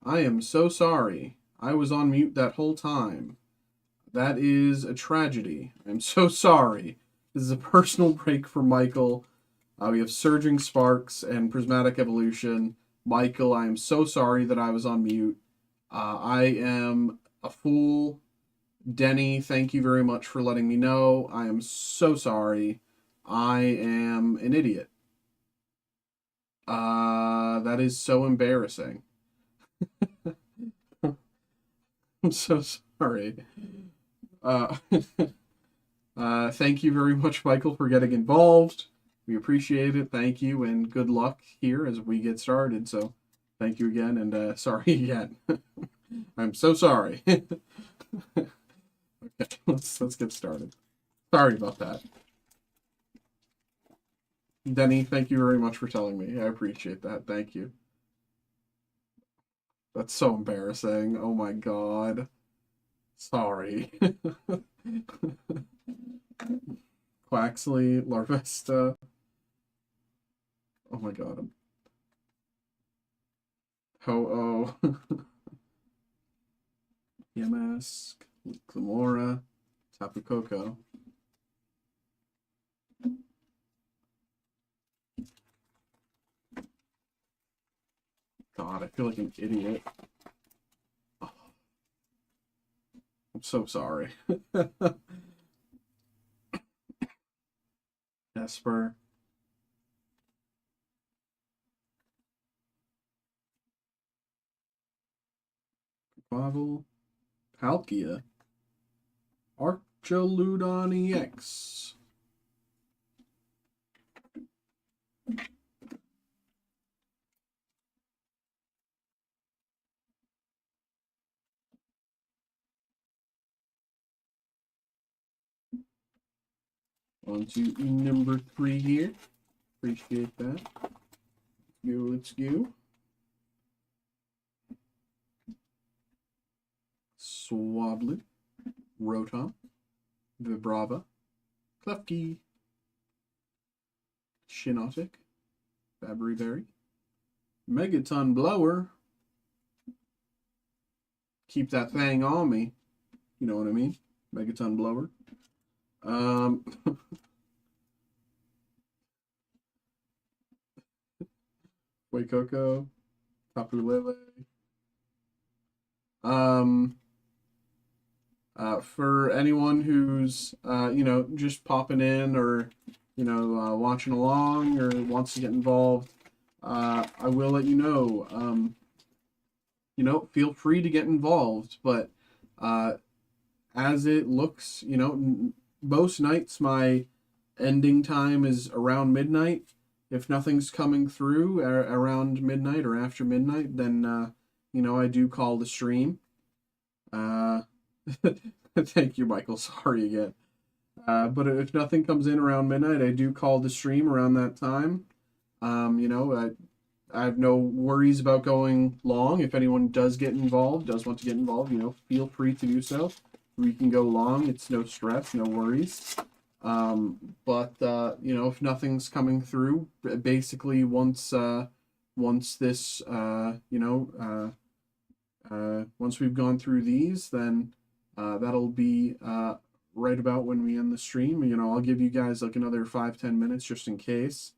I am so sorry. I was on mute that whole time. That is a tragedy. I'm so sorry. This is a personal break for Michael. We have Surging Sparks and Prismatic Evolution. Michael, I am so sorry that I was on mute. I am a fool. Denny, thank you very much for letting me know. I am so sorry. I am an idiot. That is so embarrassing. I'm so sorry. Thank you very much, Michael, for getting involved. We appreciate it. Thank you, and good luck here as we get started. So, thank you again, and sorry again. I'm so sorry. Okay, let's get started. Sorry about that. Denny, thank you very much for telling me. I appreciate that. Thank you. That's so embarrassing. Oh my god. Sorry. Quaxley, Larvesta. Oh my god. Ho-Oh. Yamask, Clamora, Tapu Koko. God, I feel like an idiot. Oh, I'm so sorry. Esper. Quavel. Palkia. Archaludon EX. On to number 3 here. Appreciate that. Let's go. Swablu. Rotom. Vibrava. Klefki. Shiinotic. Fabry Berry. Megaton Blower. Keep that thing on me. You know what I mean? Megaton Blower. Waikoko. Tapu Lele. For anyone who's, just popping in or, watching along or wants to get involved, I will let you know, feel free to get involved, but, as it looks, most nights my ending time is around midnight. If nothing's coming through around midnight or after midnight, then, I do call the stream. Thank you, Michael. Sorry again. But if nothing comes in around midnight, I do call the stream around that time. I have no worries about going long. If anyone does want to get involved, feel free to do so. We can go long. It's no stress, no worries. But if nothing's coming through, basically once this, once we've gone through these, then that'll be right about when we end the stream. I'll give you guys like another 5-10 minutes just in case.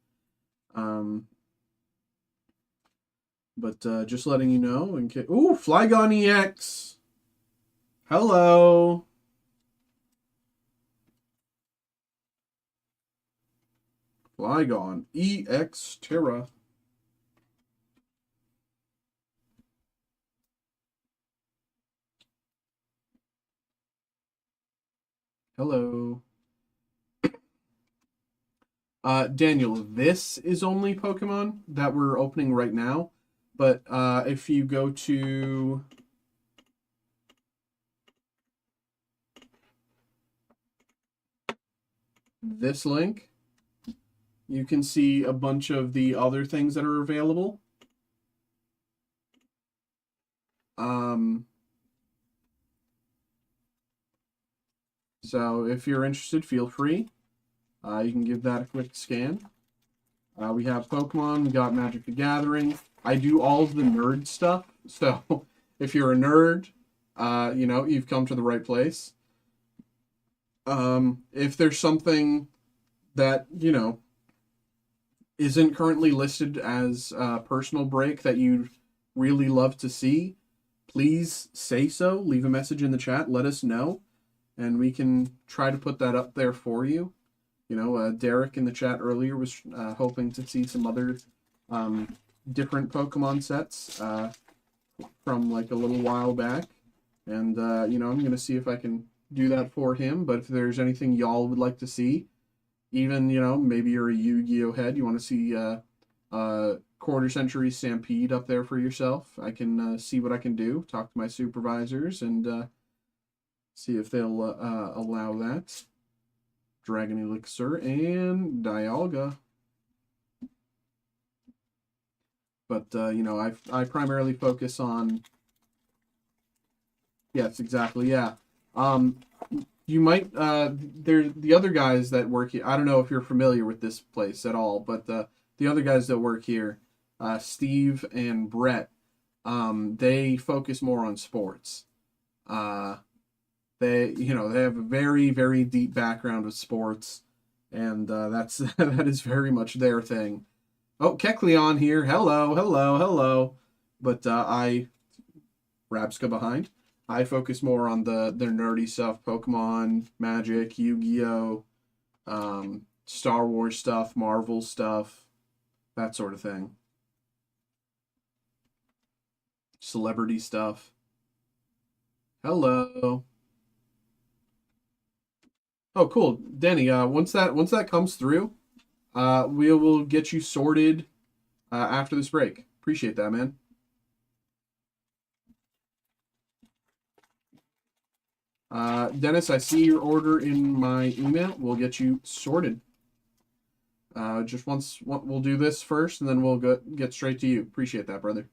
But just letting you know in case. Ooh, Flygon EX. Hello. Flygon EX Terra. Hello. Daniel, this is only Pokemon that we're opening right now. But if you go to this link, you can see a bunch of the other things that are available. So if you're interested, feel free. You can give that a quick scan. We have Pokemon, we got Magic the Gathering, I do all of the nerd stuff. So if you're a nerd, you know, you've come to the right place. If there's something that, you know, isn't currently listed as a personal break that you'd really love to see, please say so. Leave a message in the chat. Let us know, and we can try to put that up there for you. You know, Derek in the chat earlier was hoping to see some other different Pokemon sets from like a little while back. And, you know, I'm going to see if I can do that for him. But if there's anything y'all would like to see, even, you know, maybe you're a Yu-Gi-Oh head, you want to see Quarter Century Stampede up there for yourself, I can see what I can do. Talk to my supervisors and see if they'll allow that. Dragon Elixir and Dialga. But, you know, I primarily focus on... Yes, exactly, yeah. You might, the other guys that work here, I don't know if you're familiar with this place at all, but the other guys that work here, Steve and Brett, they focus more on sports. They, you know, they have a very, very deep background with sports, and that's that is very much their thing. Oh, Kecleon here. Hello, hello, hello. But Rabska behind. I focus more on their nerdy stuff, Pokemon, Magic, Yu-Gi-Oh, Star Wars stuff, Marvel stuff, that sort of thing. Celebrity stuff. Hello. Oh, cool, Danny. Once that comes through, we will get you sorted after this break. Appreciate that, man. Dennis, I see your order in my email. We'll get you sorted. Just we'll do this first, and then we'll get straight to you. Appreciate that, brother.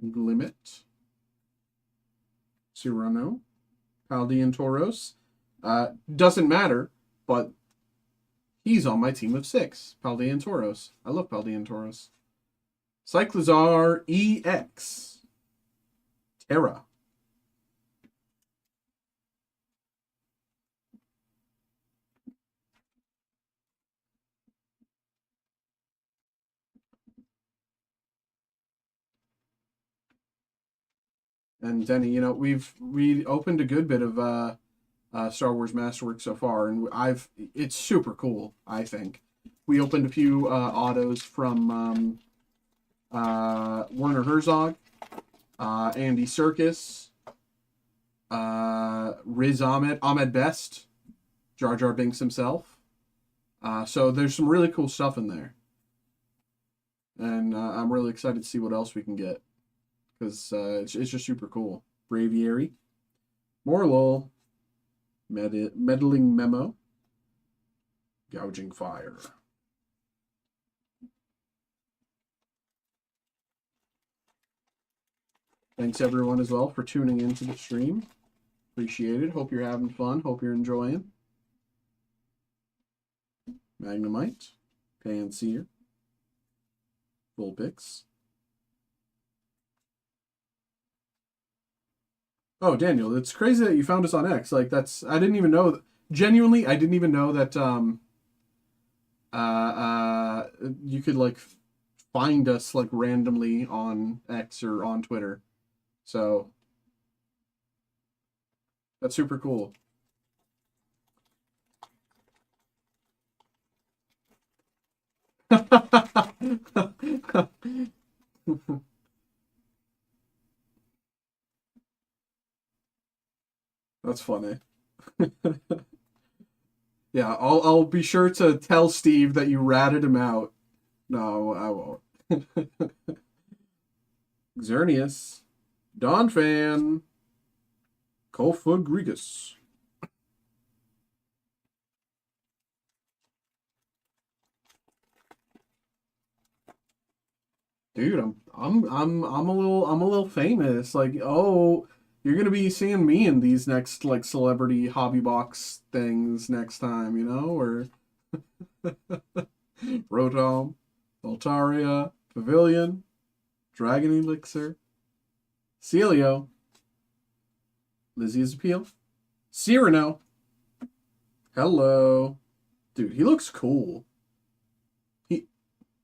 Glimmet. Cyrano. Paldean Tauros. Doesn't matter, but he's on my team of 6. Paldean Tauros. I love Paldean Tauros. Cyclizar EX. Terra. And Denny, you know, we opened a good bit of Star Wars Masterwork so far, and it's super cool. I think we opened a few autos from Werner Herzog, Andy Serkis, Riz Ahmed Best, Jar Jar Binks himself. So there's some really cool stuff in there, and I'm really excited to see what else we can get, because it's just super cool. Braviary, Morlul, Meddling Memo, Gouging Fire. Thanks everyone as well for tuning into the stream. Appreciate it. Hope you're having fun. Hope you're enjoying. Magnemite, Panseer, Vulpix. Oh, Daniel, it's crazy that you found us on X. Like, I didn't even know. Genuinely, I didn't even know that you could like find us like randomly on X or on Twitter. So that's super cool. That's funny. Yeah, I'll be sure to tell Steve that you ratted him out. No, I won't. Xerneas, Donphan, Colfagrigus. Dude, I'm a little famous. Like, oh, you're gonna be seeing me in these next like celebrity hobby box things next time, you know? Or Rotom, Altaria, Pavilion, Dragon Elixir, Celio, Lizzie's Appeal, Cyrano. Hello. Dude, he looks cool.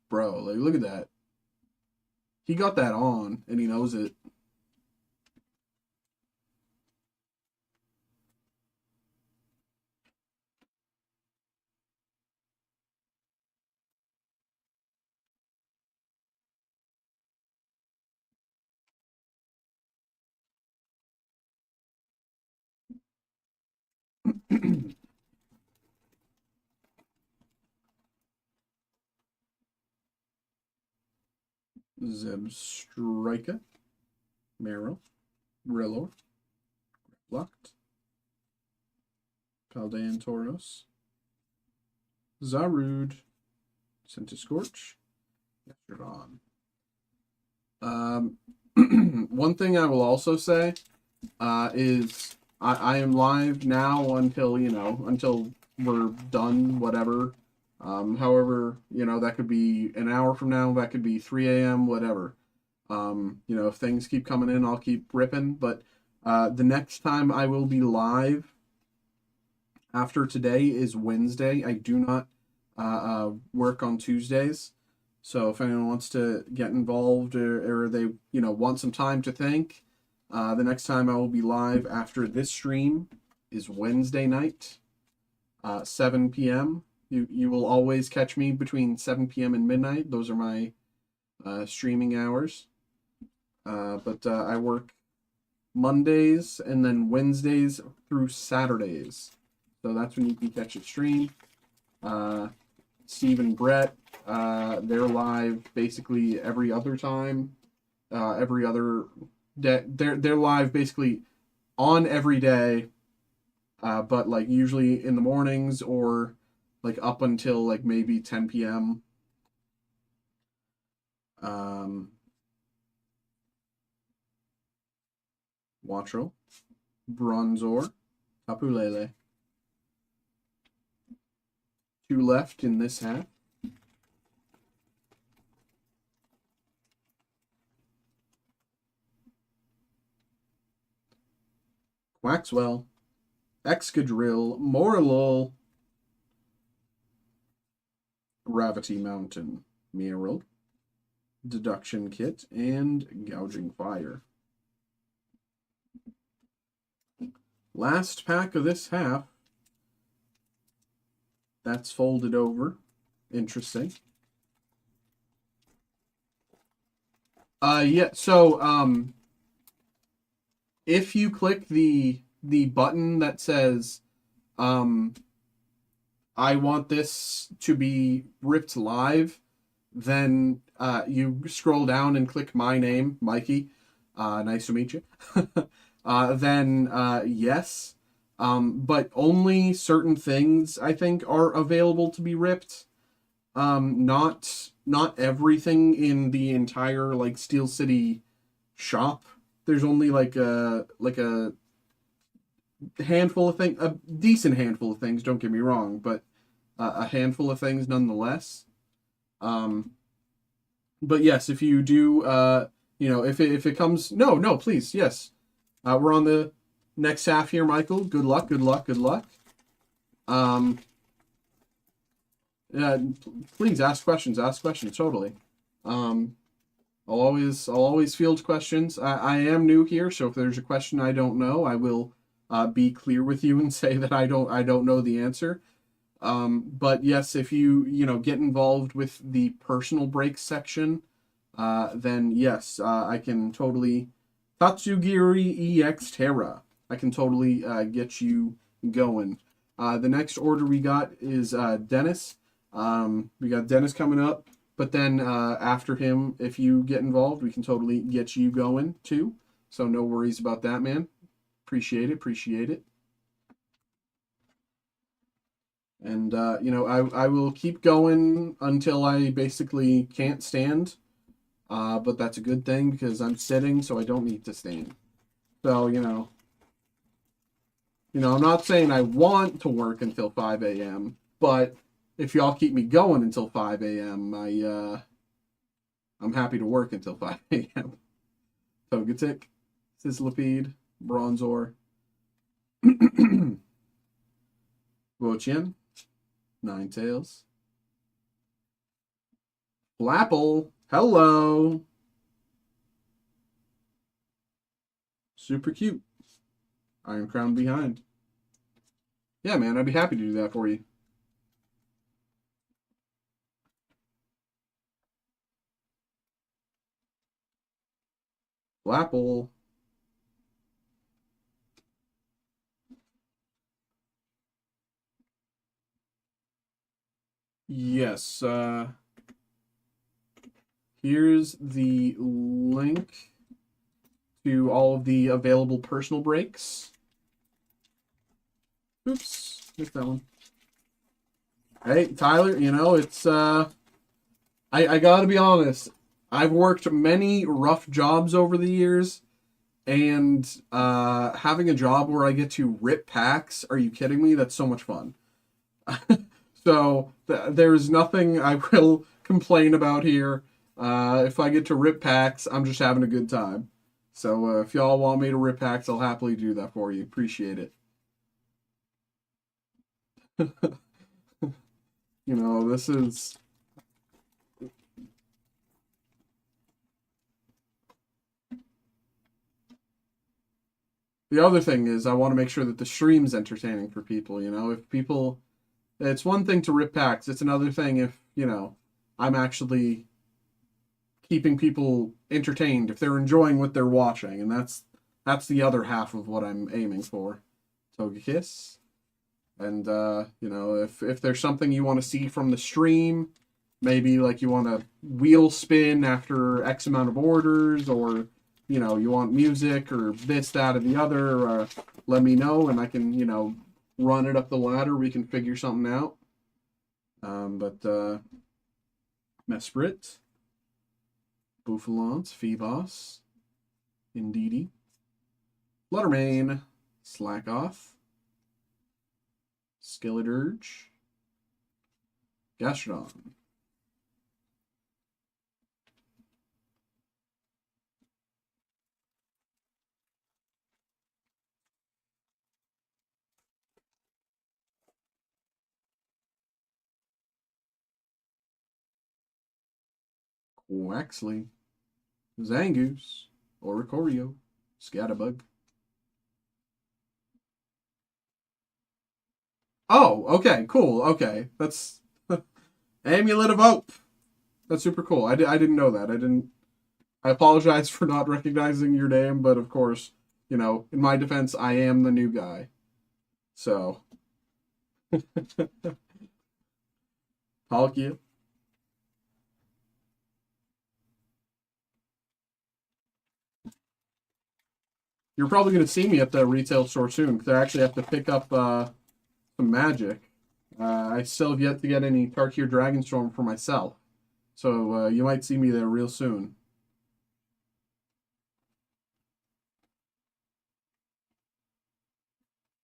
Bro, like, look at that. He got that on, and he knows it. Zebstrika, Meryl, Rillor, Blocked, Paldean Tauros, Zarude, Centiskorch, Gastrodon. One thing I will also say is I am live now until, until we're done, whatever. However, that could be an hour from now, that could be 3 a.m., whatever. If things keep coming in, I'll keep ripping. But the next time I will be live after today is Wednesday. I do not work on Tuesdays. So if anyone wants to get involved or they, want some time to think, the next time I will be live after this stream is Wednesday night, 7 p.m. You will always catch me between 7 p.m. and midnight. Those are my streaming hours. But I work Mondays and then Wednesdays through Saturdays. So that's when you can catch a stream. Steve and Brett, they're live basically every other time. Every other day. They're live basically on every day. But like usually in the mornings or like up until like maybe 10 p.m. Watro, Bronzor, Tapu Lele. 2 left in this half. Quaxwell, Excadrill, Morlul, Gravity Mountain, Meryl, Deduction Kit, and Gouging Fire. Last pack of this half. That's folded over. Interesting. Yeah, so if you click the button that says I want this to be ripped live, then you scroll down and click my name, Mikey. Nice to meet you. Then yes. But only certain things, I think, are available to be ripped. Not everything in the entire, like, Steel City shop. There's only, like a handful of things, a decent handful of things, don't get me wrong, but a handful of things nonetheless. But yes, if you do, if it comes, no, please, yes. We're on the next half here, Michael. Good luck, good luck, good luck. Please ask questions, totally. I'll always field questions. I am new here, so if there's a question I don't know, I will be clear with you and say that I don't know the answer. But yes, if you get involved with the personal breaks section, then yes, I can totally Tatsugiri EX Terra. I can totally get you going. The next order we got is Dennis. We got Dennis coming up, but then after him, if you get involved, we can totally get you going too. So no worries about that, man. Appreciate it. And I will keep going until I basically can't stand. But that's a good thing because I'm sitting, so I don't need to stand. So, I'm not saying I want to work until 5 a.m., but, if y'all keep me going until 5 a.m., I'm happy to work until 5 a.m. Togetic, Sizzlipede, Bronzor, Wochien, Ninetales, Flapple, hello, super cute, Iron Crown behind. Yeah, man, I'd be happy to do that for you. Flapple. Yes, here's the link to all of the available personal breaks. Oops, missed that one. Hey, Tyler, you know, it's, I gotta be honest. I've worked many rough jobs over the years, and having a job where I get to rip packs, are you kidding me? That's so much fun. So there's nothing I will complain about here. If I get to rip packs, I'm just having a good time. So if y'all want me to rip packs, I'll happily do that for you. Appreciate it. You know, this is... The other thing is I want to make sure that the stream's entertaining for people, you know? If people... It's one thing to rip packs. It's another thing if, you know, I'm actually keeping people entertained, if they're enjoying what they're watching. And that's the other half of what I'm aiming for. Togekiss. And, you know, if there's something you want to see from the stream, maybe like you want to wheel spin after X amount of orders, or, you know, you want music or this, that, or the other, let me know and I can, you know, run it up the ladder. We can figure something out. Mesprit, Bouffalance, Phoebos, Indeedee, Fluttermane, Slackoth, Skeleturge, Gastrodon. Waxley, Zangoose, Oricorio, Scatterbug. Oh, okay, cool, okay. That's Amulet of Hope. That's super cool. I didn't know that. I apologize for not recognizing your name, but of course, you know, in my defense, I am the new guy. So. Palkia. You're probably going to see me at the retail store soon, because I actually have to pick up some magic. I still have yet to get any Tarkir Dragonstorm for myself. So you might see me there real soon.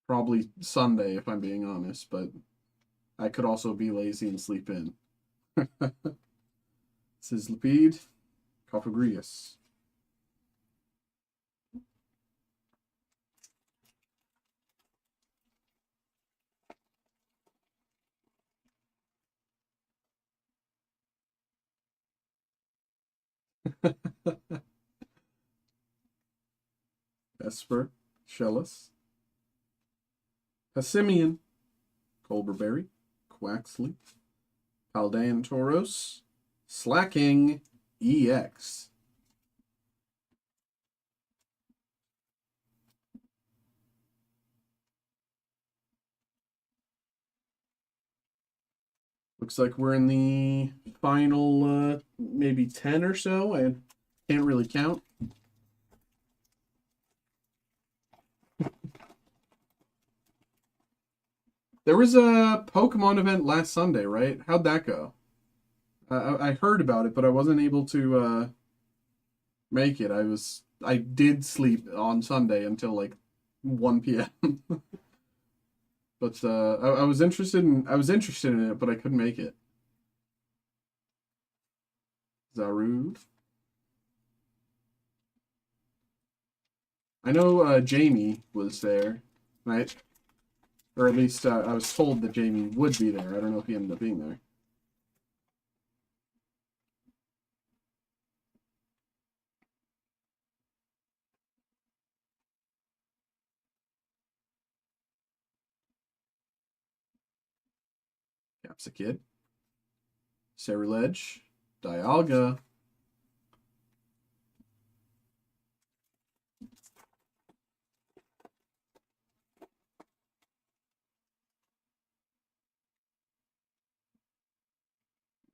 Probably Sunday, if I'm being honest, but I could also be lazy and sleep in. Sizzlipede, Cofagrius. Esper, Shellis, Passimian, Colberberry, Quaxley, Paldean Tauros, Slacking EX. Looks like we're in the final maybe 10 or so. I can't really count. There was a Pokemon event last Sunday, right? How'd that go? I heard about it, but I wasn't able to make it. I did sleep on Sunday until like 1 p.m. But I was interested in it, but I couldn't make it. Zaru. I know Jamie was there, right? Or at least I was told that Jamie would be there. I don't know if he ended up being there. Capsicid. Ceruledge. Dialga.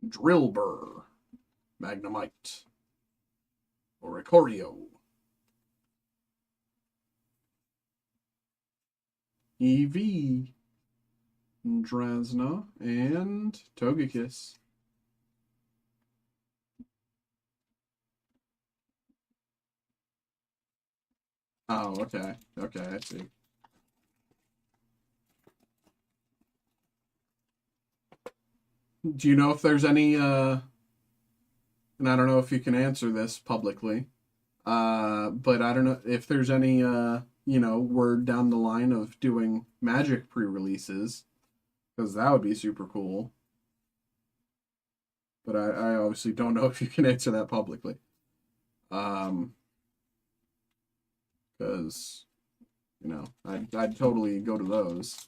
Drillbur. Magnemite. Oricorio. EV. Drasna. And Togekiss. Oh, okay. Okay, I see. Do you know if there's any, and I don't know if you can answer this publicly, but I don't know if there's any, word down the line of doing Magic pre-releases, because that would be super cool. But I obviously don't know if you can answer that publicly. Because, I'd totally go to those.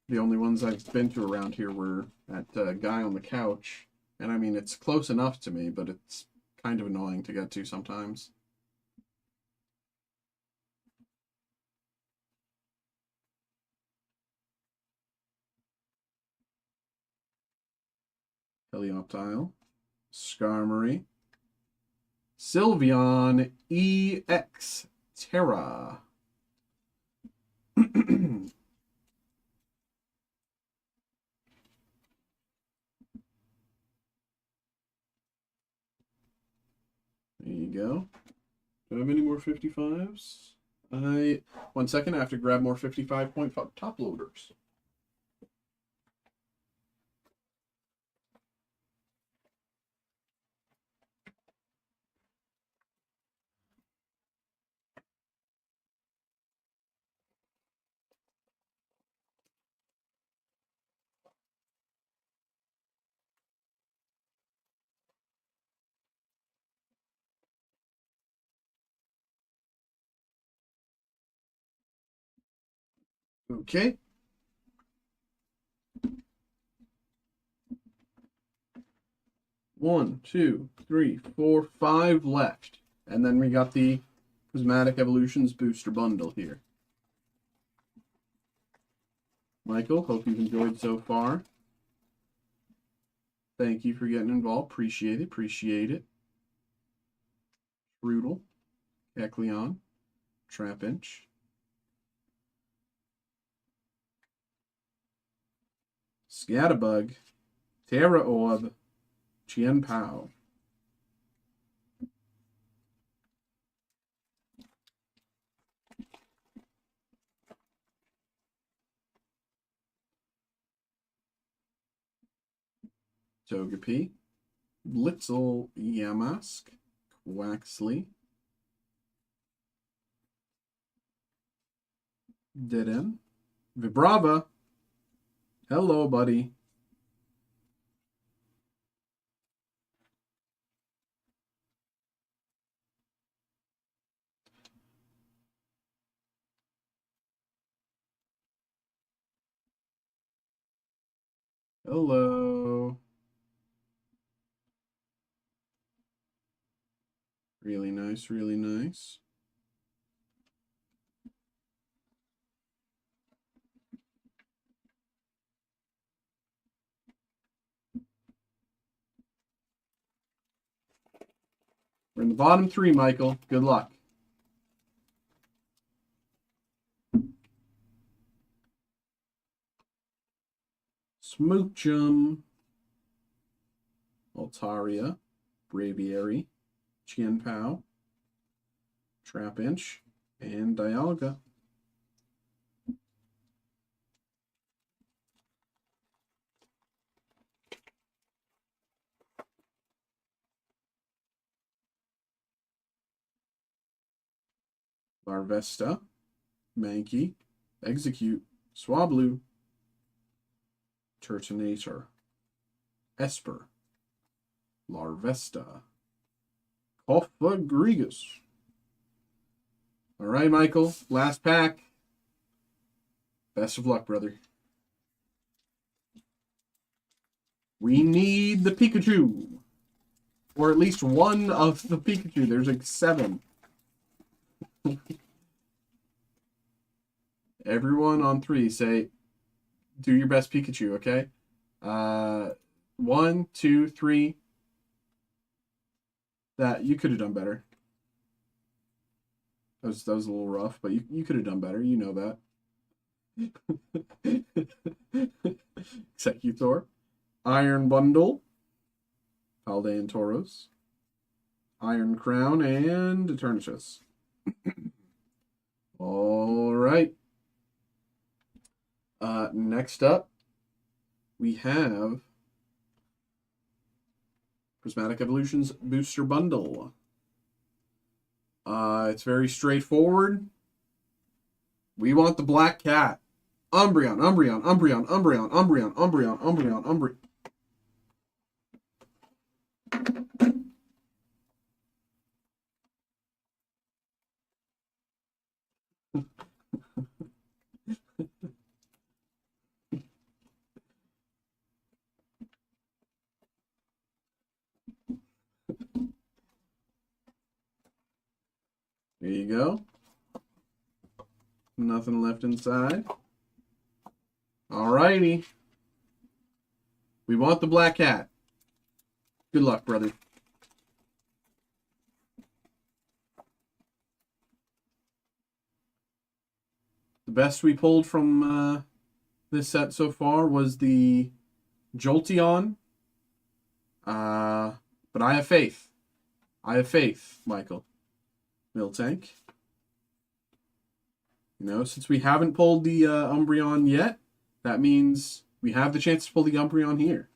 The only ones I've been to around here were at Guy on the Couch. And I mean, it's close enough to me, but it's kind of annoying to get to sometimes. Helioptile. Skarmory. Sylveon EX Terra. There you go. Do I have any more 55s? 1 second, I have to grab more 55-point top loaders. Okay. One, two, three, four, 5 left. And then we got the Prismatic Evolutions booster bundle here. Michael, hope you've enjoyed so far. Thank you for getting involved. Appreciate it. Appreciate it. Rudel, Ekleon, Trapinch, Scatterbug, Terra Orb, Chien Pao. Togepi, Blitzel, Yamask, Quaxley, Didden, Vibrava. Hello, buddy. Hello. Really nice, really nice. We're in the bottom 3, Michael. Good luck. Smoochum, Altaria, Braviary, Chien Pao, Trapinch, and Dialga. Larvesta, Mankey, Execute, Swablu, Turtonator, Esper, Larvesta, Cofagrigus. All right, Michael, last pack. Best of luck, brother. We need the Pikachu. Or at least one of the Pikachu. There's like 7. Everyone on 3 say, do your best Pikachu, okay? 1, 2, 3. That, you could have done better. That was a little rough, but you could have done better. You know that. Executor. Iron Bundle. Paldean Tauros. Iron Crown and Eternatus. All right. Next up, we have Prismatic Evolutions Booster Bundle. It's very straightforward. We want the Black Cat. Umbreon, Umbreon, Umbreon, Umbreon, Umbreon, Umbreon, Umbreon, Umbreon. There you go. Nothing left inside. Alrighty. We want the Black Cat. Good luck, brother. The best we pulled from this set so far was the Jolteon. But I have faith. I have faith, Michael. Miltank. You know, since we haven't pulled the Umbreon yet, that means we have the chance to pull the Umbreon here.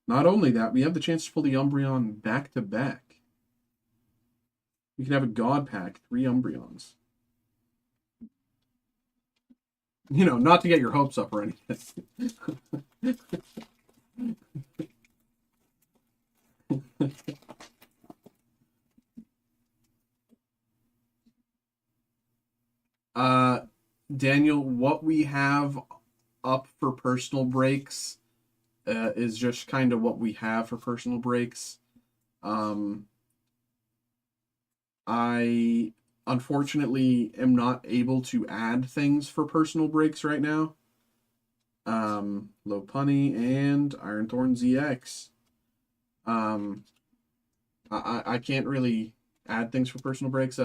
Not only that, we have the chance to pull the Umbreon back-to-back. We can have a God Pack, 3 Umbreons. You know, not to get your hopes up or anything. Daniel, what we have up for personal breaks is just kind of what we have for personal breaks. I unfortunately am not able to add things for personal breaks right now. Lopunny and Ironthorn ZX. I can't really add things for personal breaks.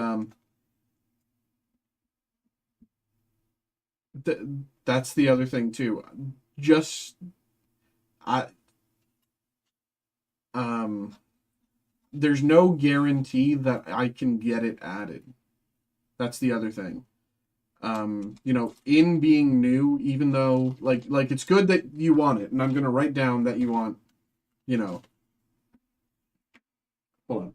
That's the other thing too. There's no guarantee that I can get it added. That's the other thing. You know, in being new, even though like it's good that you want it, and I'm gonna write down that you want, you know. Hold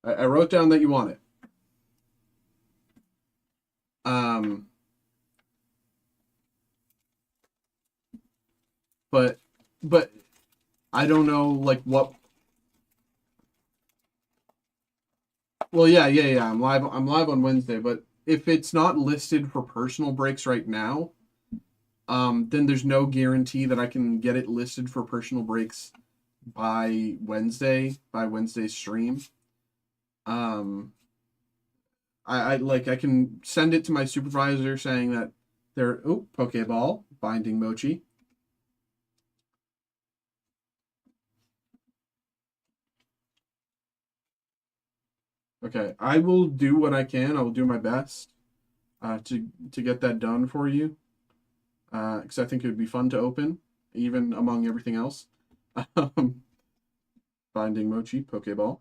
on. I wrote down that you want it. But I don't know like what. Well, yeah. I'm live on Wednesday, but if it's not listed for personal breaks right now, then there's no guarantee that I can get it listed for personal breaks by Wednesday's stream. I can send it to my supervisor saying that they're Pokeball, Binding Mochi. Okay, I will do what I can. I will do my best to get that done for you. Because I think it would be fun to open, even among everything else. Binding Mochi, Pokeball.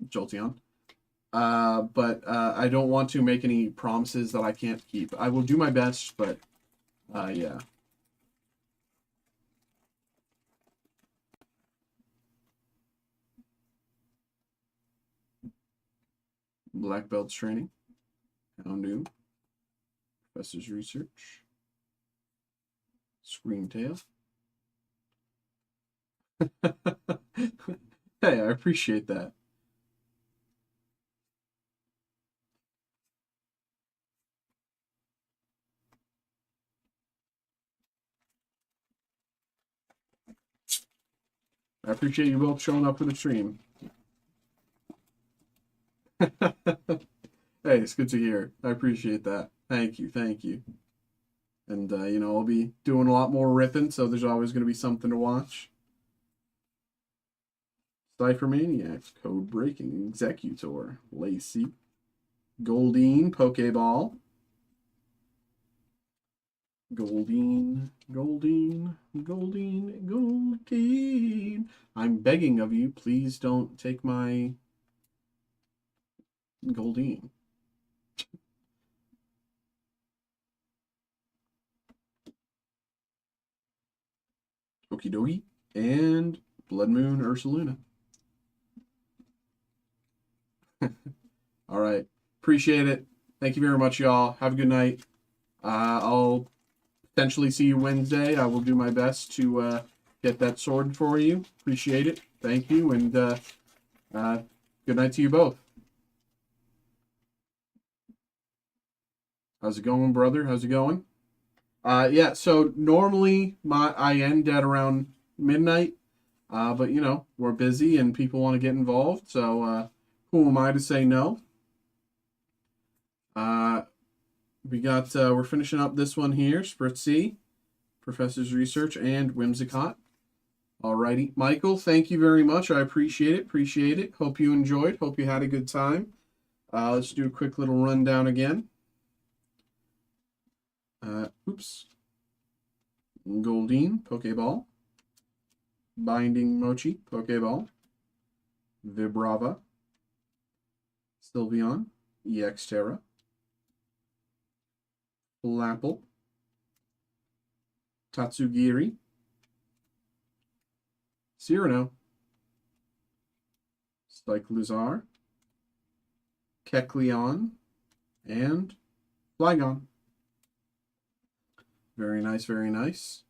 Jolteon. But I don't want to make any promises that I can't keep. I will do my best, but Yeah. Black Belts Training. Houndoom. Professor's Research. Screamtail. Hey, I appreciate that. I appreciate you both showing up for the stream. Hey, it's good to hear. I appreciate that. Thank you, thank you. And you know, I'll be doing a lot more ripping, so there's always going to be something to watch. Cypher Maniacs, Code Breaking, Executor, Lacey, Goldeen, Pokeball, Goldeen, Goldeen, Goldeen, Goldeen. I'm begging of you, please don't take my Goldeen. Okie dokie. And Blood Moon Ursaluna. All right. Appreciate it. Thank you very much, y'all. Have a good night. I'll potentially see you Wednesday. I will do my best to get that sorted for you. Appreciate it. Thank you. And good night to you both. How's it going, brother? How's it going? Yeah, so normally I end at around midnight. But you know, we're busy and people want to get involved, so who am I to say no? We're finishing up this one here, Spritzy, Professor's Research, and Whimsicott. Alrighty, Michael, thank you very much. I appreciate it. Appreciate it. Hope you enjoyed. Hope you had a good time. Let's do a quick little rundown again. Oops. Goldeen, Pokeball. Binding Mochi, Pokeball. Vibrava. Sylveon, EX Terra. Flapple. Tatsugiri. Cyrano. Cyclizar. Kecleon. And Flygon. Very nice, very nice.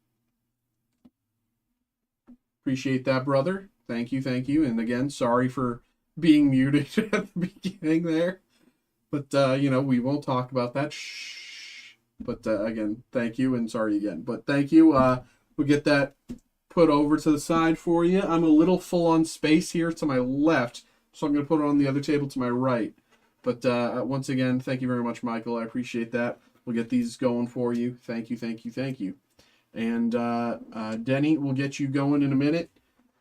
Appreciate that, brother. Thank you, thank you. And again, sorry for being muted at the beginning there. But, you know, we won't talk about that. Shh. But, again, thank you and sorry again. But thank you. We'll get that put over to the side for you. I'm a little full on space here to my left, so I'm going to put it on the other table to my right. But once again, thank you very much, Michael. I appreciate that. We'll get these going for you. Thank you, thank you, thank you. And Denny will get you going in a minute.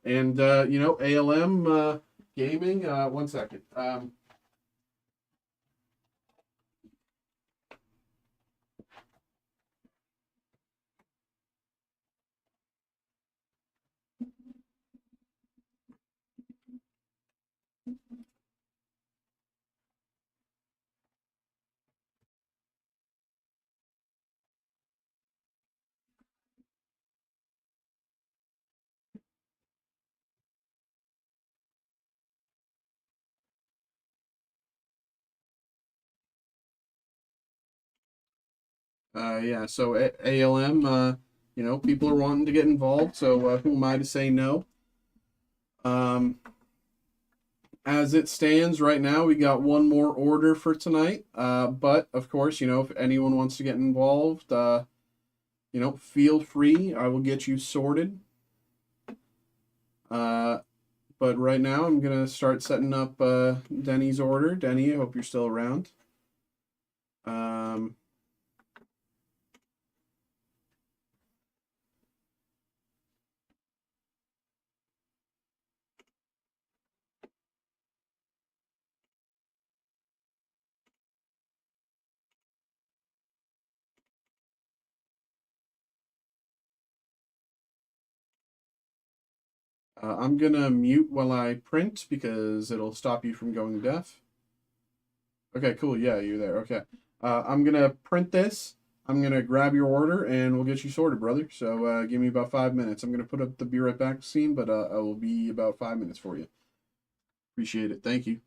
And, you know, ALM Gaming, 1 second. Yeah, so ALM, you know, people are wanting to get involved, so who am I to say no? As it stands right now, we got one more order for tonight. But of course, you know, if anyone wants to get involved, you know, feel free. I will get you sorted. But right now, I'm gonna start setting up Denny's order. Denny, I hope you're still around. I'm gonna mute while I print because it'll stop you from going deaf. Okay, cool. Yeah, you're there. Okay. I'm gonna print this. I'm gonna grab your order and we'll get you sorted, brother. So give me about 5 minutes. I'm gonna put up the be right back scene, but I will be about 5 minutes for you. Appreciate it. Thank you.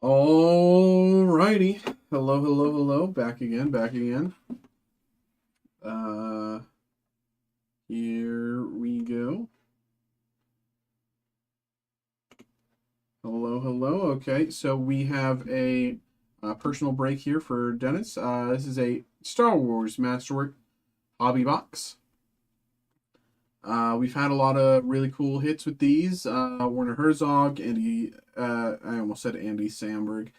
Alrighty. Hello, hello, hello. Back again, back again. Here we go. Hello, hello. Okay, so we have a personal break here for Dennis. This is a Star Wars Masterwork hobby box. We've had a lot of really cool hits with these. Werner Herzog, Andy, I almost said Andy Samberg.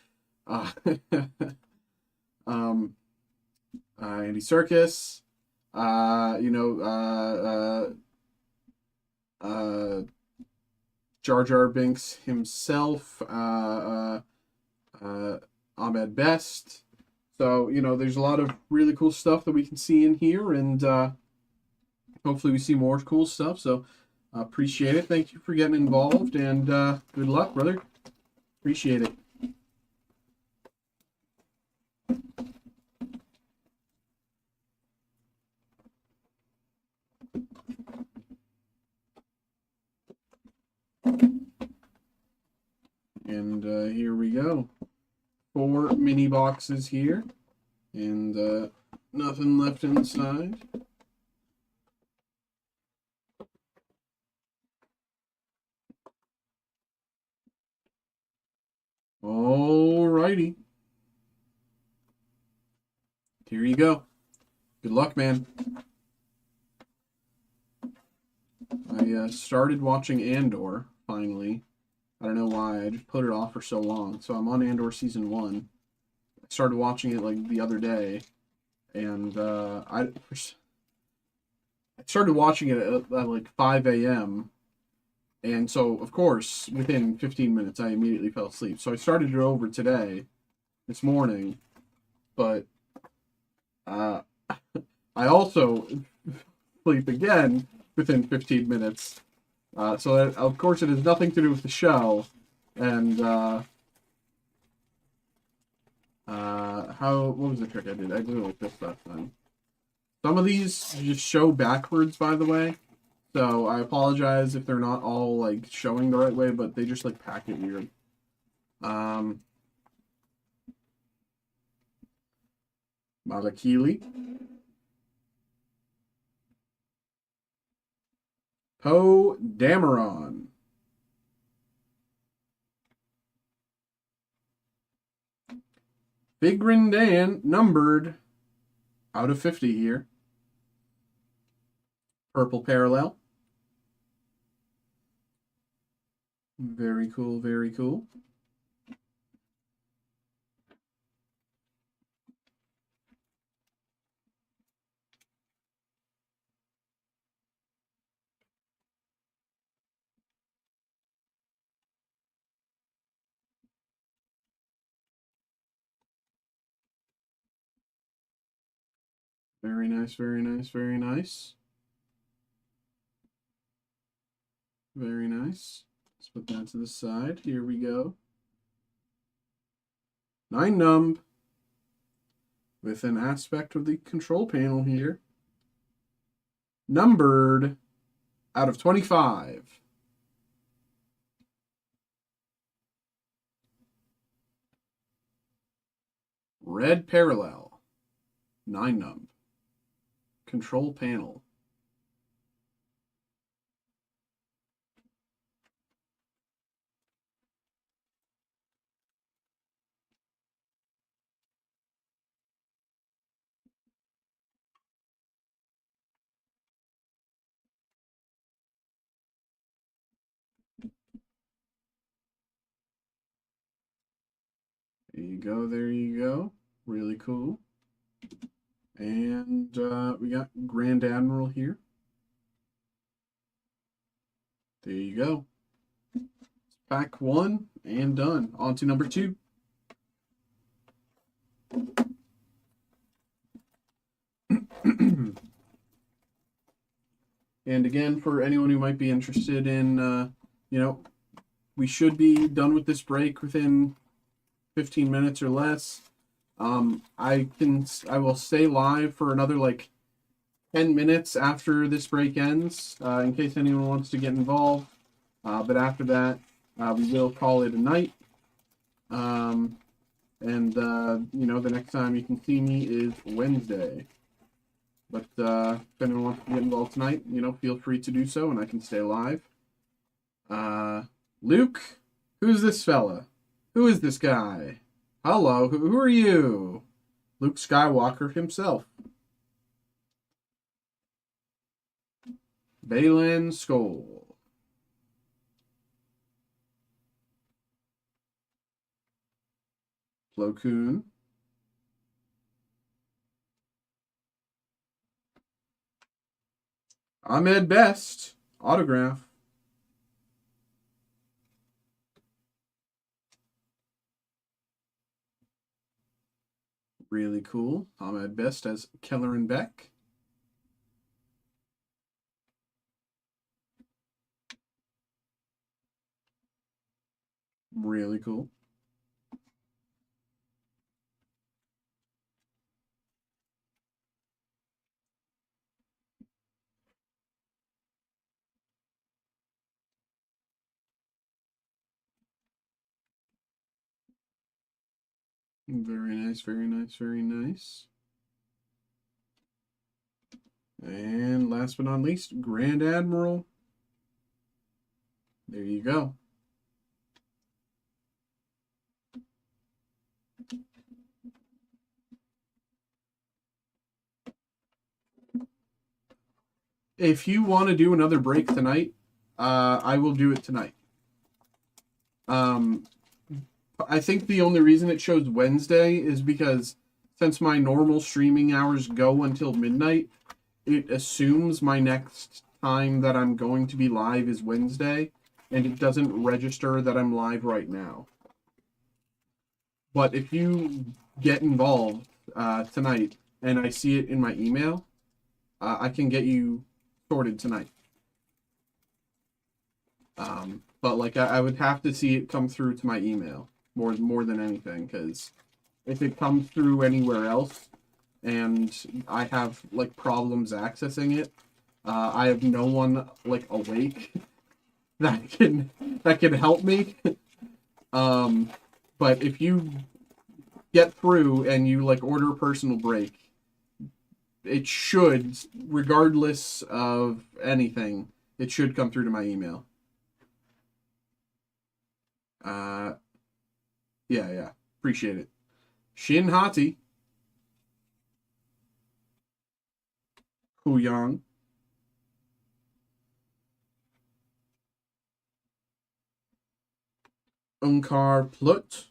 Andy Serkis. Jar Jar Binks himself, Ahmed Best. So, there's a lot of really cool stuff that we can see in here, and hopefully we see more cool stuff. So, appreciate it. Thank you for getting involved, and good luck, brother. Appreciate it. And here we go. 4 mini boxes here. And nothing left inside. Alrighty. Here you go. Good luck, man. I started watching Andor, finally. I don't know why. I just put it off for so long. So I'm on Andor Season 1. I started watching it, like, the other day. And I started watching it at like, 5 a.m. And so, of course, within 15 minutes, I immediately fell asleep. So I started it over today, this morning. But I also sleep again within 15 minutes. So that, of course, it has nothing to do with the show. And what was the trick I did? I did it like this last time. Some of these just show backwards, by the way. So I apologize if they're not all like showing the right way, but they just like pack it weird. Malakili. Poe Dameron. Big Grindan, numbered out of 50 here. Purple Parallel. Very cool, very cool. Very nice, very nice, very nice. Very nice. Let's put that to the side. Here we go. 9 numb with an aspect of the control panel here. Numbered out of 25. Red Parallel. 9 numb. Control panel. There you go, there you go. Really cool. And we got Grand Admiral here. There you go. Pack 1 and done. On to number 2. And again, for anyone who might be interested in, we should be done with this break within 15 minutes or less. I will stay live for another like 10 minutes after this break ends, in case anyone wants to get involved. But after that, we will call it a night. And, you know, the next time you can see me is Wednesday. But if anyone wants to get involved tonight, you know, feel free to do so, and I can stay live. Luke, who's this fella? Who is this guy? Hello, who are you? Luke Skywalker himself. Balin Skoll. Plo Koon. Ahmed Best. Autograph. Really cool. Ahmed Best as Kellerin Beck. Really cool. Very nice, very nice, very nice. And last but not least, Grand Admiral. There you go. If you want to do another break tonight, I will do it tonight. I think the only reason it shows Wednesday is because since my normal streaming hours go until midnight, it assumes my next time that I'm going to be live is Wednesday, and it doesn't register that I'm live right now. But if you get involved tonight and I see it in my email, I can get you sorted tonight. But like I would have to see it come through to my email more than anything, because if it comes through anywhere else and I have like problems accessing it, I have no one like awake that can help me. But if you get through and you like order a personal break, it should, regardless of anything, it should come through to my email. Yeah. Appreciate it. Shin Hati. Huyang. Unkar Plut.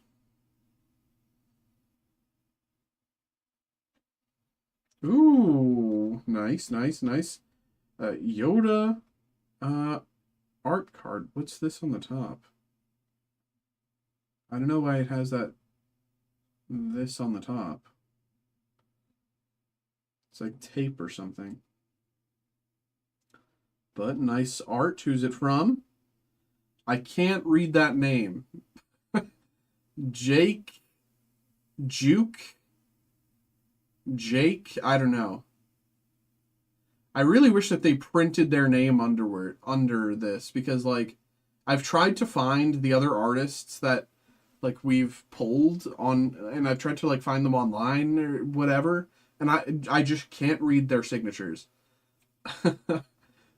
Ooh, nice. Yoda art card. What's this on the top? I don't know why it has this on the top. It's like tape or something. But nice art. Who's it from? I can't read that name. Jake? Jake? I don't know. I really wish that they printed their name under this, because like I've tried to find the other artists that like we've pulled on, and I've tried to like find them online or whatever, and I just can't read their signatures.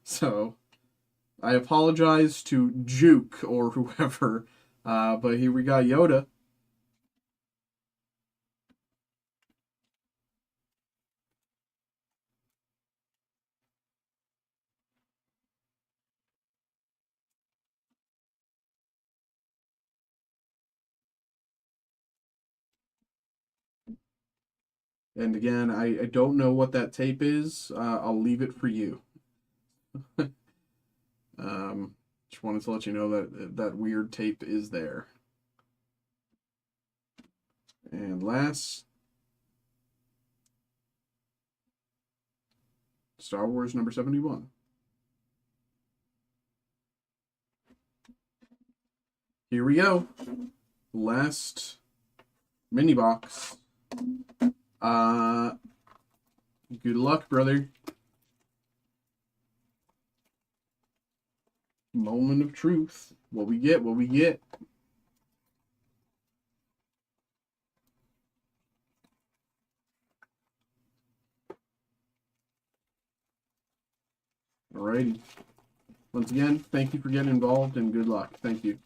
So I apologize to Juke or whoever, but here we got Yoda. And again, I don't know what that tape is. I'll leave it for you. Just wanted to let you know that that weird tape is there. And last, Star Wars number 71. Here we go. Last mini box. Good luck, brother. Moment of truth. What we get. Alrighty. Once again, thank you for getting involved and good luck. Thank you.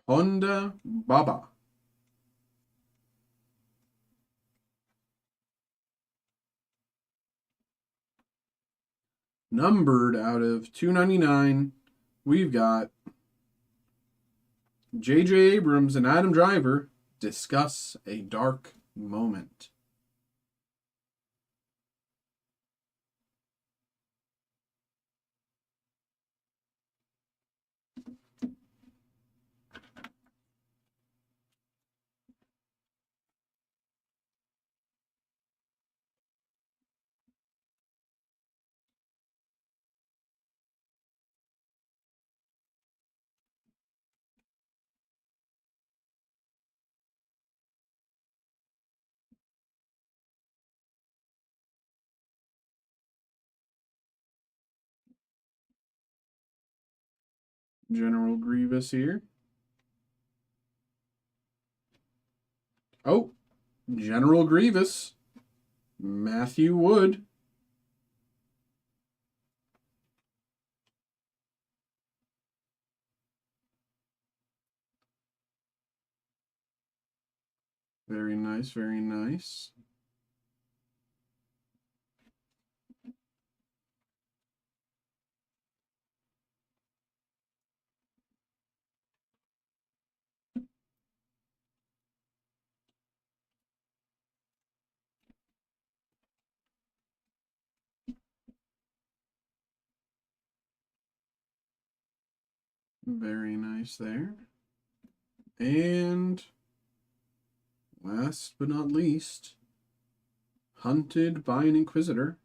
Honda Baba. Numbered out of 299, we've got J.J. Abrams and Adam Driver. Discuss a dark moment. General Grievous here. Oh, General Grievous. Matthew Wood. Very nice, very nice. Very nice there. And last but not least, Hunted by an Inquisitor.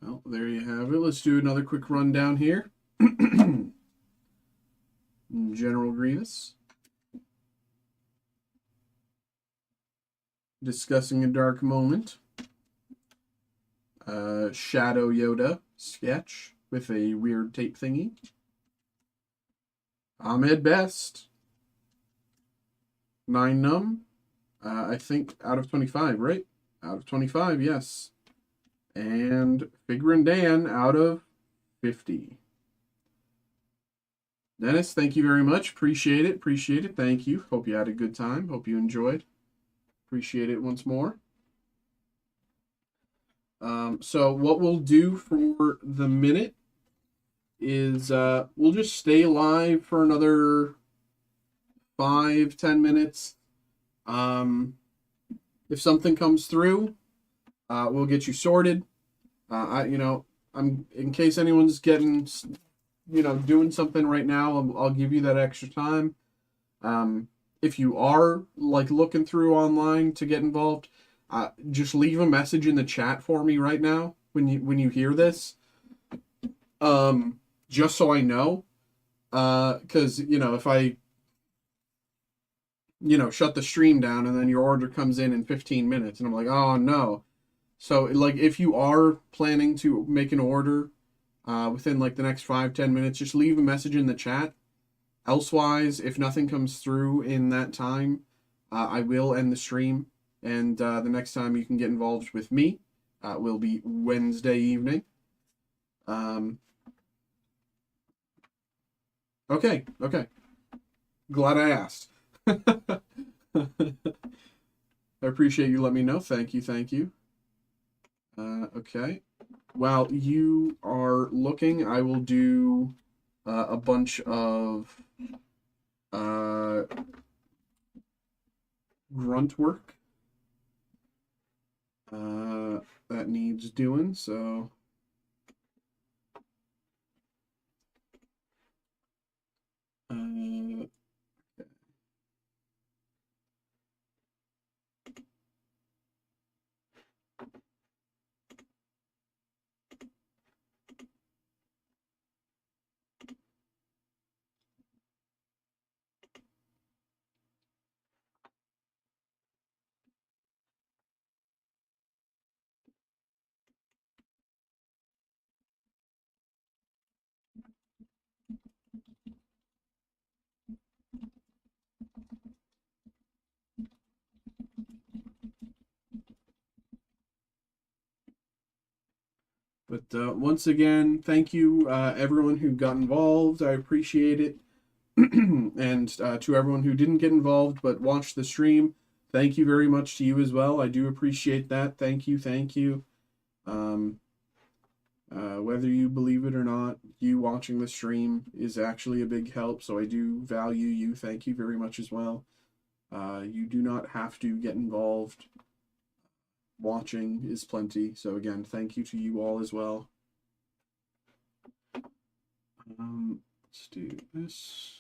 Well, there you have it. Let's do another quick rundown here. General Grievous. Discussing a dark moment. Shadow Yoda sketch with a weird tape thingy. Ahmed Best. 9 num. I think out of 25, right? Out of 25, yes. And Figure and Dan out of 50. Dennis, thank you very much. Appreciate it. Appreciate it. Thank you. Hope you had a good time. Hope you enjoyed. Appreciate it once more. So what we'll do for the minute is we'll just stay live for another 5-10 minutes. If something comes through, we'll get you sorted. I'm in case anyone's getting, doing something right now, I'll give you that extra time. If you are like looking through online to get involved, just leave a message in the chat for me right now when you hear this. Just so I know, because if I shut the stream down and then your order comes in 15 minutes and I'm like, oh no. So like if you are planning to make an order within like the next 5-10 minutes, just leave a message in the chat. Elsewise, if nothing comes through in that time, I will end the stream. And the next time you can get involved with me will be Wednesday evening. Okay. Glad I asked. I appreciate you letting me know. Thank you. Okay. While you are looking, I will do a bunch of grunt work that needs doing. So But once again, thank you, everyone who got involved. I appreciate it. And to everyone who didn't get involved but watched the stream, thank you very much to you as well. I do appreciate that. Thank you, thank you. Um, whether you believe it or not, you watching the stream is actually a big help, so I do value you. Thank you very much as well. You do not have to get involved. Watching is plenty. So again, thank you to you all as well. Let's do this.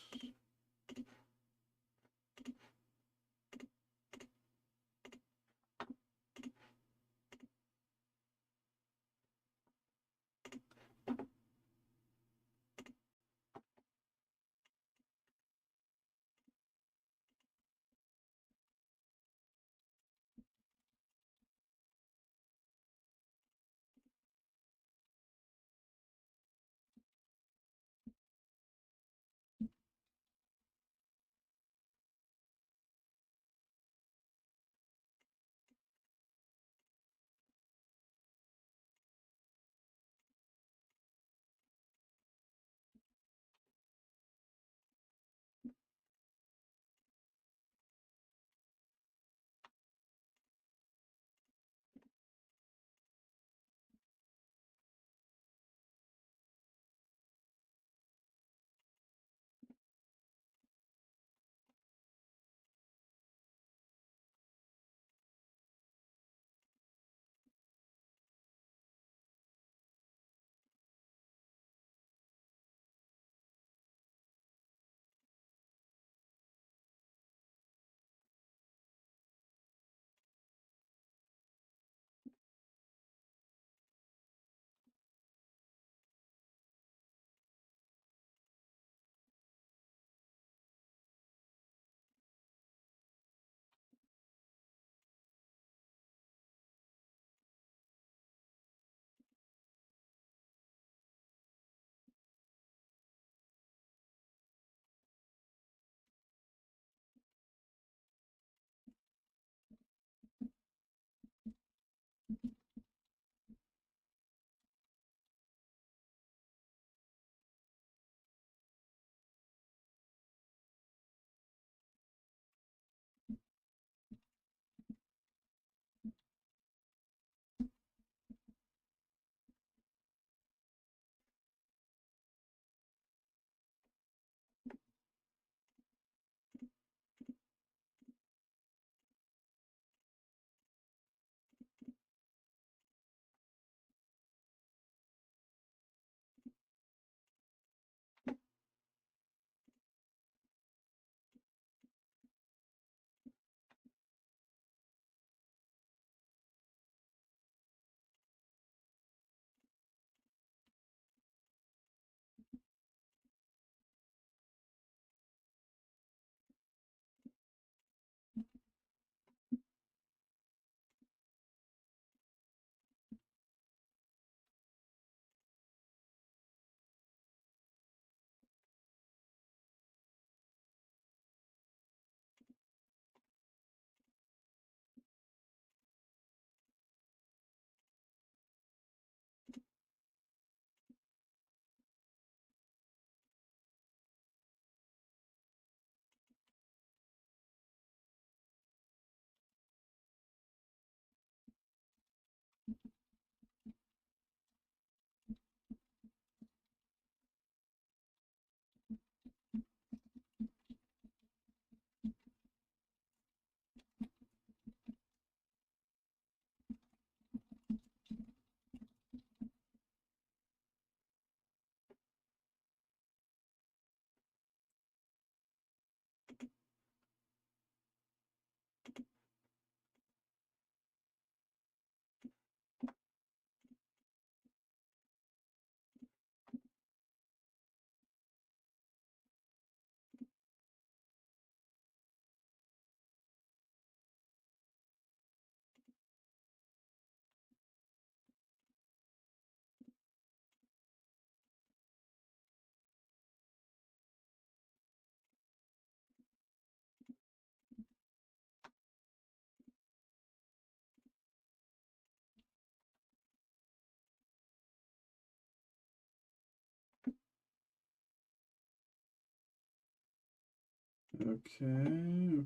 Okay.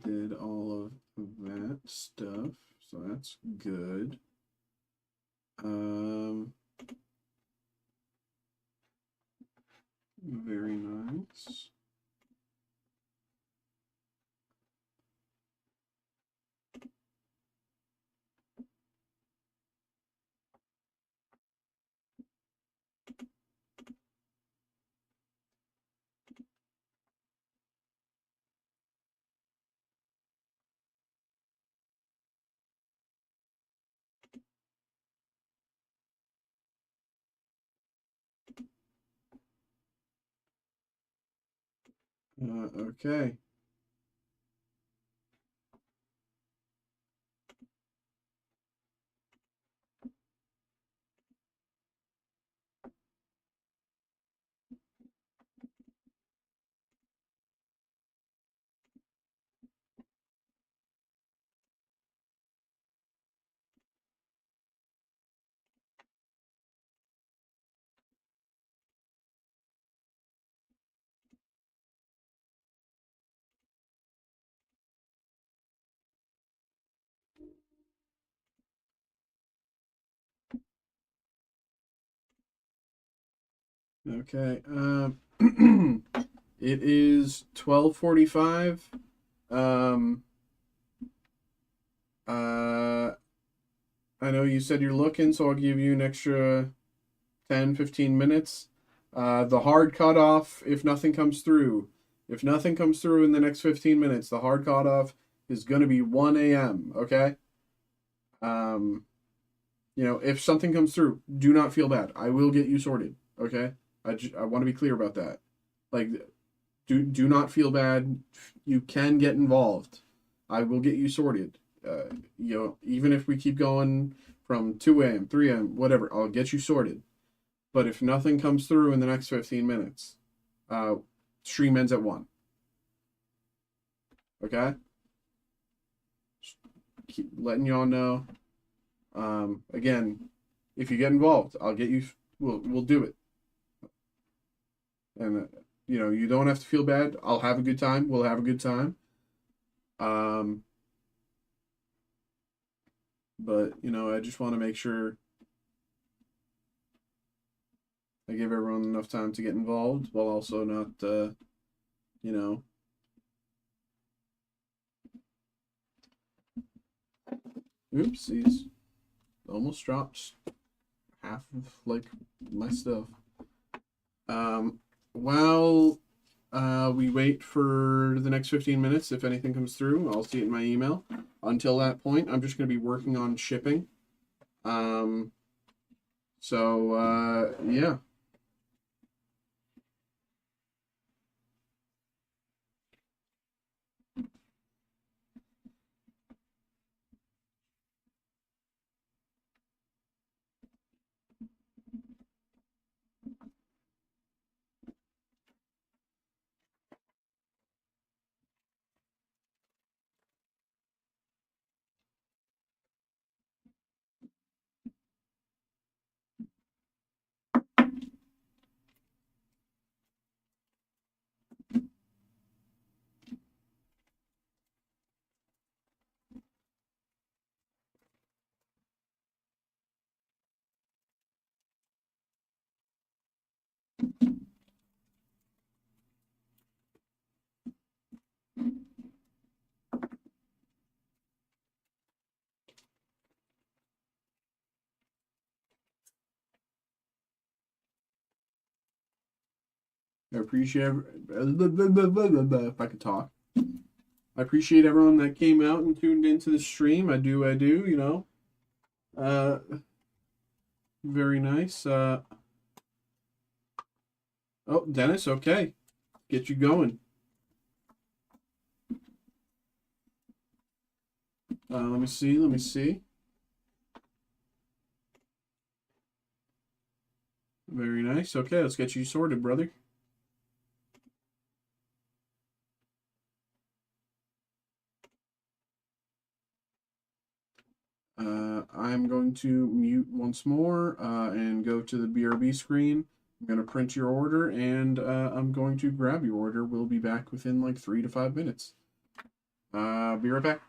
Did all of that stuff, so that's good. Very nice. Okay. Okay. It is 12:45. Um, uh, I know you said you're looking, so I'll give you an extra 10, 15 minutes. The hard cutoff, if nothing comes through, if nothing comes through in the next 15 minutes, the hard cutoff is going to be 1 a.m., okay? Um, if something comes through, do not feel bad. I will get you sorted, okay? I want to be clear about that. Like, do not feel bad. You can get involved. I will get you sorted. Even if we keep going from 2 a.m., 3 a.m., whatever, I'll get you sorted. But if nothing comes through in the next 15 minutes, uh, stream ends at 1. Okay? Just keep letting y'all know. Again, if you get involved, I'll get you. We'll do it. And you don't have to feel bad. I'll have a good time. We'll have a good time. Um, but I just want to make sure I give everyone enough time to get involved while also not, you know, oopsies, almost dropped half of like my stuff. While we wait for the next 15 minutes, if anything comes through, I'll see it in my email. Until that point, I'm just going to be working on shipping. Yeah. I appreciate if I could talk. I appreciate everyone that came out and tuned into the stream. I do, Uh, very nice. Oh, Dennis, okay. Get you going. Let me see. Very nice. Okay, let's get you sorted, brother. I'm going to mute once more and go to the BRB screen. I'm going to print your order, and I'm going to grab your order. We'll be back within like 3 to 5 minutes. Be right back.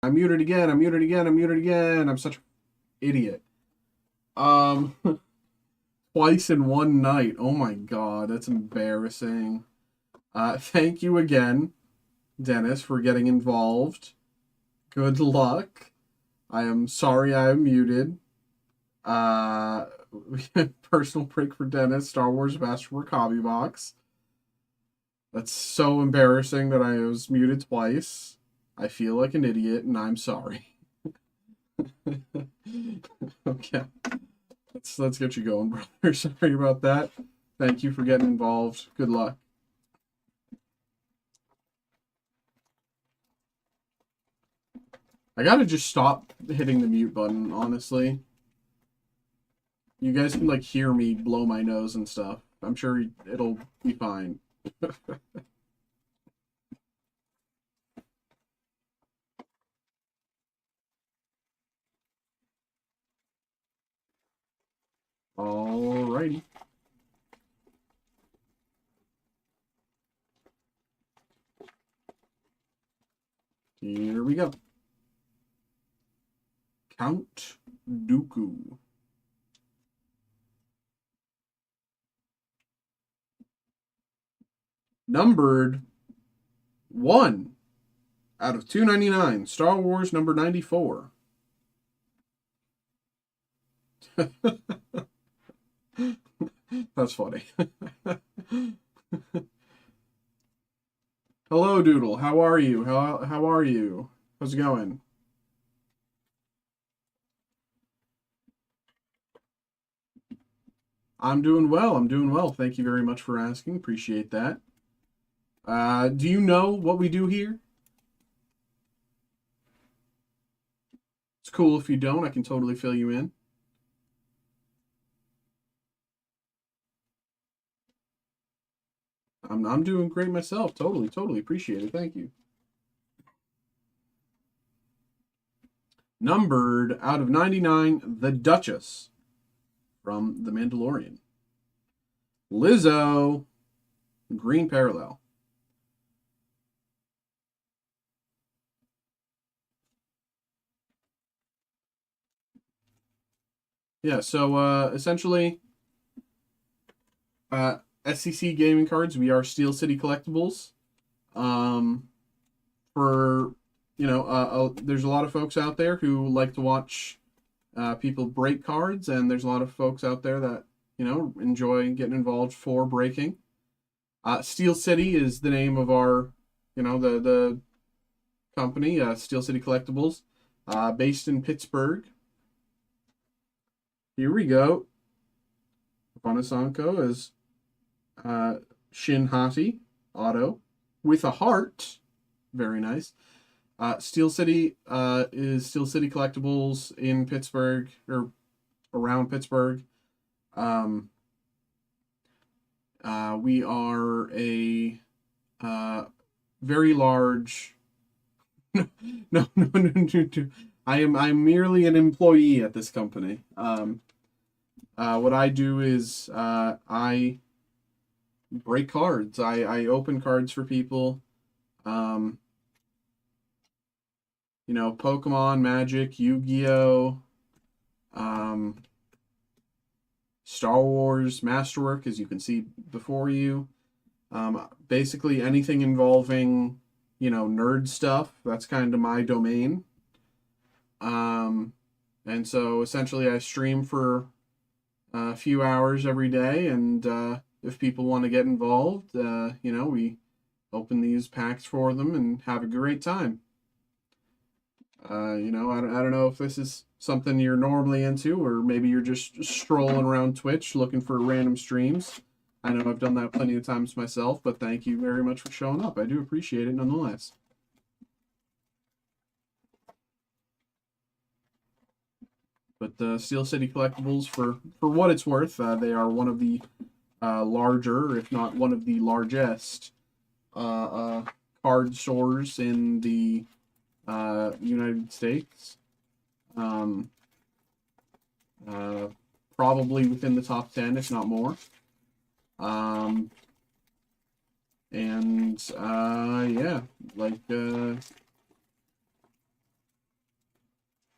I'm muted again. I'm muted again. I'm muted again. I'm such an idiot. Um, twice in one night. Oh my god, that's embarrassing. Thank you again, Dennis, for getting involved. Good luck. I am sorry I am muted. Uh, Personal break for Dennis. Star Wars Masterwork Hobby Box. That's so embarrassing that I was muted twice. I feel like an idiot, and I'm sorry. Okay. Let's get you going, brother. Sorry about that. Thank you for getting involved. Good luck. I gotta just stop hitting the mute button, honestly. You guys can, like, hear me blow my nose and stuff. I'm sure it'll be fine. Alrighty. Here we go. Count Dooku. Numbered 1 out of 299. Star Wars number 94. That's funny. Hello, Doodle. How are you? How are you? How's it going? I'm doing well. I'm doing well. Thank you very much for asking. Appreciate that. Do you know what we do here? It's cool if you don't. I can totally fill you in. I'm doing great myself. Totally appreciate it. Thank you. Numbered out of 99, The Duchess from The Mandalorian. Lizzo, Green Parallel. Yeah, so essentially, SCC gaming cards. We are Steel City Collectibles. For there's a lot of folks out there who like to watch people break cards, and there's a lot of folks out there that enjoy getting involved for breaking. Steel City is the name of our the company, Steel City Collectibles, based in Pittsburgh. Here we go. Panasanko is Shin Hati auto with a heart. Very nice. Steel City is Steel City Collectibles in Pittsburgh, or around Pittsburgh. We are a very large. No. I'm merely an employee at this company. What I do is I break cards. I open cards for people. Pokemon, Magic, Yu-Gi-Oh, Star Wars, Masterwork, as you can see before you. Basically anything involving, nerd stuff. That's kind of my domain. And so essentially I stream for a few hours every day, and if people want to get involved, we open these packs for them and have a great time. I don't know if this is something you're normally into, or maybe you're just strolling around Twitch looking for random streams. I know I've done that plenty of times myself, but thank you very much for showing up. I do appreciate it nonetheless. But Steel City Collectibles, for what it's worth, they are one of the larger, if not one of the largest, card stores in the United States. Probably within the top 10, if not more. Yeah,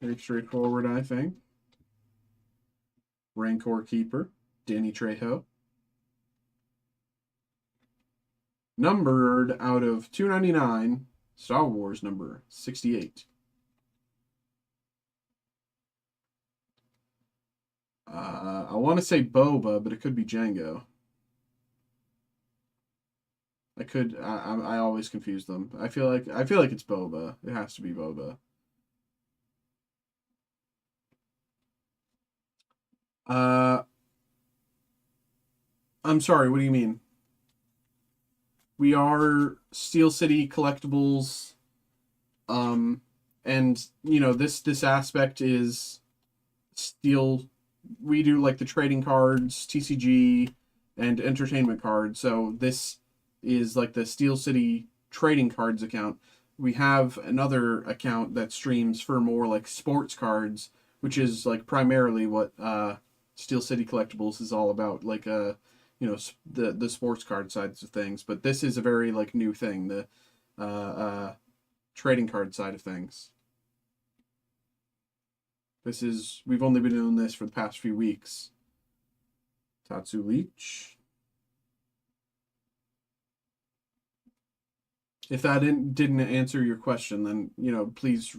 very straightforward, I think. Rancor Keeper, Danny Trejo. Numbered out of 299, Star Wars number 68. I want to say Boba, but it could be Django. I always confuse them. I feel like it's Boba. It has to be Boba. I'm sorry, what do you mean? We are Steel City Collectibles, and this aspect is Steel. We do like the trading cards, TCG, and entertainment cards. So this is like the Steel City trading cards account. We have another account that streams for more like sports cards, which is like primarily what Steel City Collectibles is all about, like the sports card sides of things. But this is a very like new thing, the trading card side of things. We've only been doing this for the past few weeks. Tatsu Leech. If that didn't answer your question, then, please,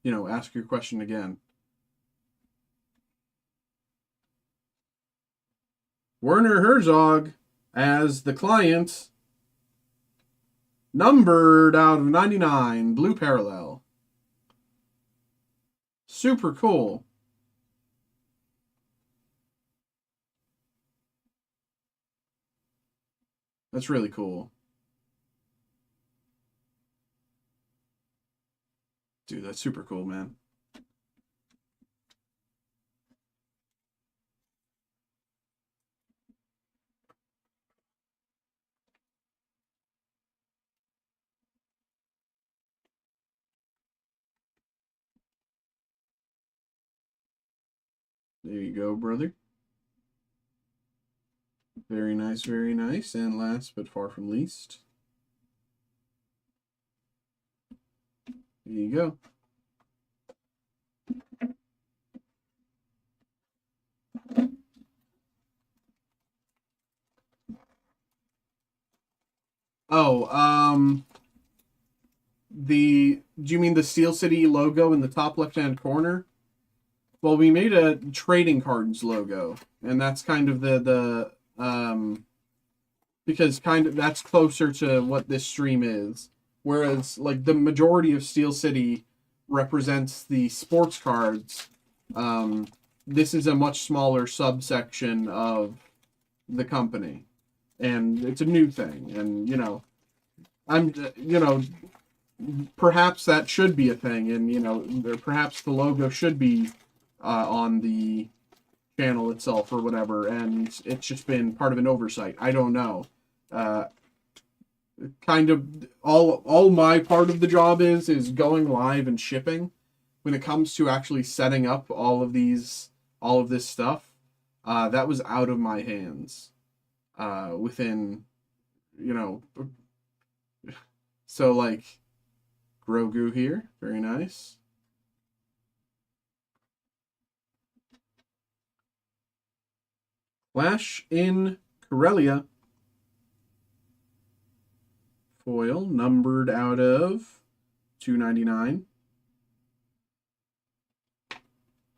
ask your question again. Werner Herzog as the client. Numbered out of 99. Blue parallel. Super cool. That's really cool. Dude, that's super cool, man. There you go, brother. Very nice, very nice. And last but far from least, there you go. Oh, do you mean the Steel City logo in the top left-hand corner? Well, we made a trading cards logo, and that's kind of because that's closer to what this stream is. Whereas, like, the majority of Steel City represents the sports cards. This is a much smaller subsection of the company, and it's a new thing. And perhaps that should be a thing, and perhaps the logo should be on the channel itself or whatever, and it's just been part of an oversight. I don't know. Kind of all my part of the job is going live and shipping. When it comes to actually setting up all of this stuff, that was out of my hands. Within, so like Grogu here, very nice. Flash in Corellia. Foil, numbered out of 299.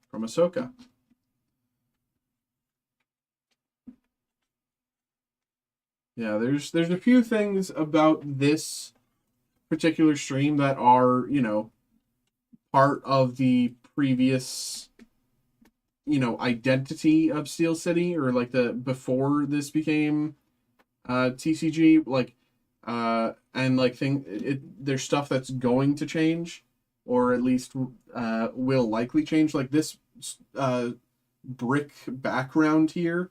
From Ahsoka. Yeah, there's a few things about this particular stream that are, part of the previous, identity of Steel City, or like before this became TCG, like and like there's stuff that's going to change, or at least will likely change. Like this brick background here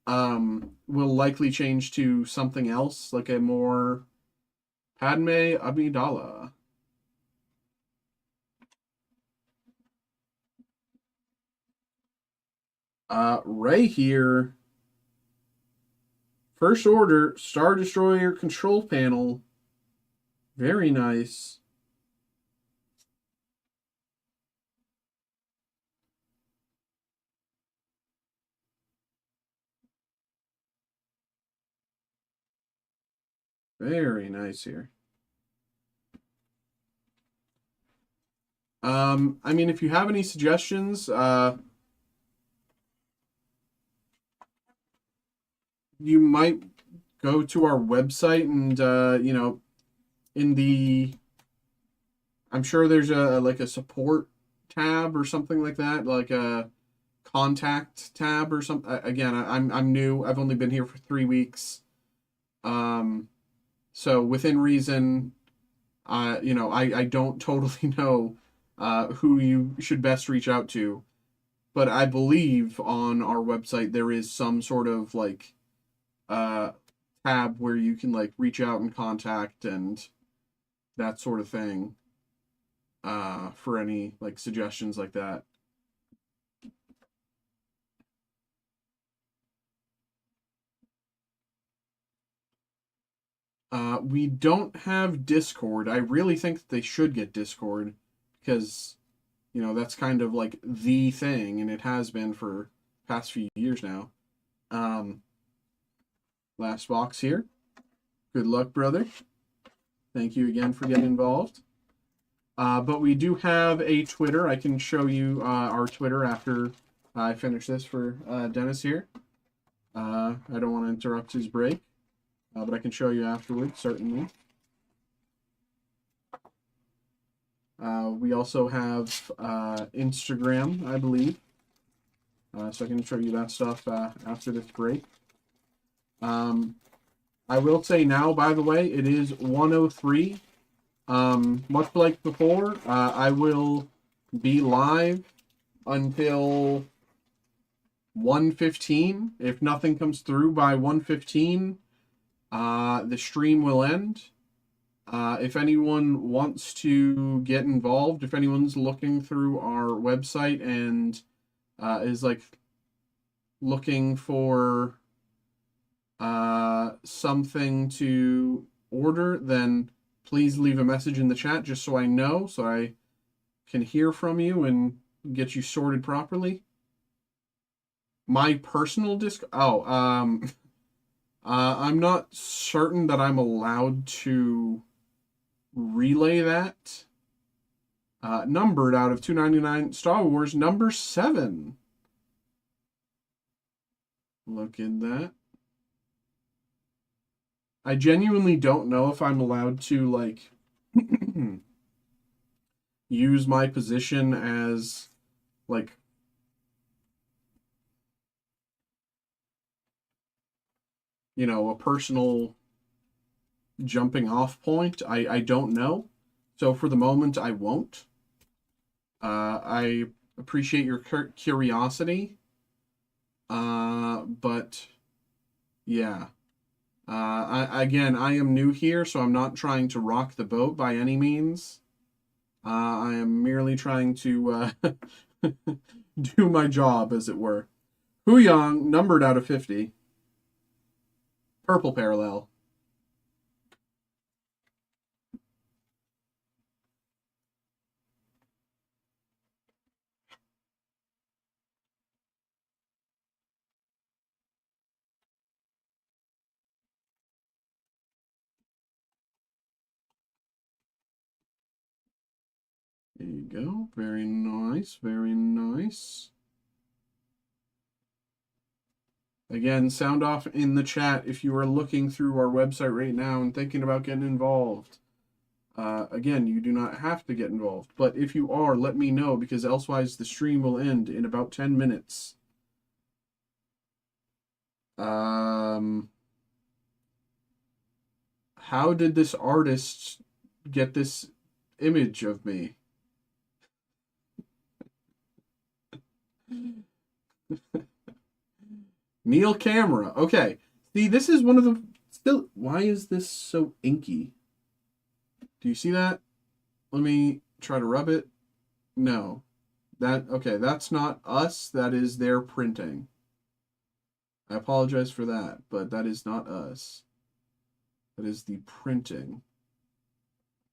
will likely change to something else, like a more Padme Amidala. Ray here. First Order Star Destroyer control panel. Very nice. Very nice here. I mean, if you have any suggestions, you might go to our website and, I'm sure there's a support tab or something like that, like a contact tab or something. Again, I'm new. I've only been here for 3 weeks. So within reason, I don't totally know who you should best reach out to, but I believe on our website there is some sort of like tab where you can like reach out and contact and that sort of thing for any like suggestions like that. We don't have Discord. I really think that they should get Discord because, you know, that's kind of like the thing, and it has been for past few years now. Um, Last box here. Good luck, brother. Thank you again for getting involved. But we do have a Twitter. I can show you our Twitter after I finish this for Dennis here. I don't want to interrupt his break, but I can show you afterwards, certainly. We also have Instagram, I believe. So I can show you that stuff after this break. I will say now, by the way, it is 1:03. Much like before, I will be live until 1:15. If nothing comes through by 1:15, the stream will end. If anyone wants to get involved, if anyone's looking through our website and is like looking for something to order, then please leave a message in the chat just so I know, so I can hear from you and get you sorted properly. My personal disc. I'm not certain that I'm allowed to relay that. Numbered out of 299, Star Wars number 7. Look at that. I genuinely don't know if I'm allowed to, like, use my position as, like, you know, a personal jumping off point. I don't know. So for the moment, I won't. I appreciate your curiosity. But yeah. I am new here, so I'm not trying to rock the boat by any means. I am merely trying to do my job, as it were. Huyang, numbered out of 50. Purple parallel. There you go. Very nice. Very nice. Again, sound off in the chat if you are looking through our website right now and thinking about getting involved. Again, you do not have to get involved. But if you are, let me know, because elsewise the stream will end in about 10 minutes. How did this artist get this image of me? Neil Camera. Okay. See, this is one of the... Still, why is this so inky? Do you see that? Let me try to rub it. No. Okay, that's not us. That is their printing. I apologize for that, but that is not us. That is the printing.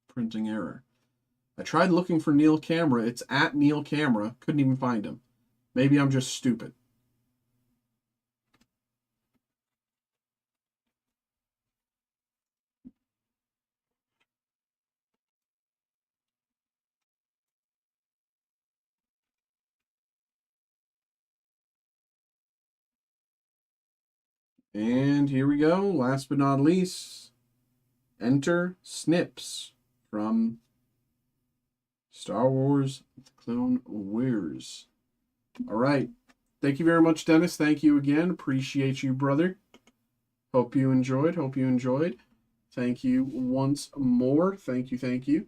Printing error. I tried looking for Neil Camera. It's at Neil Camera. Couldn't even find him. Maybe I'm just stupid. And here we go. Last but not least, enter Snips from Star Wars The Clone Wars. All right. Thank you very much, Dennis. Thank you again. Appreciate you, brother. Hope you enjoyed. Hope you enjoyed. Thank you once more. Thank you. Thank you.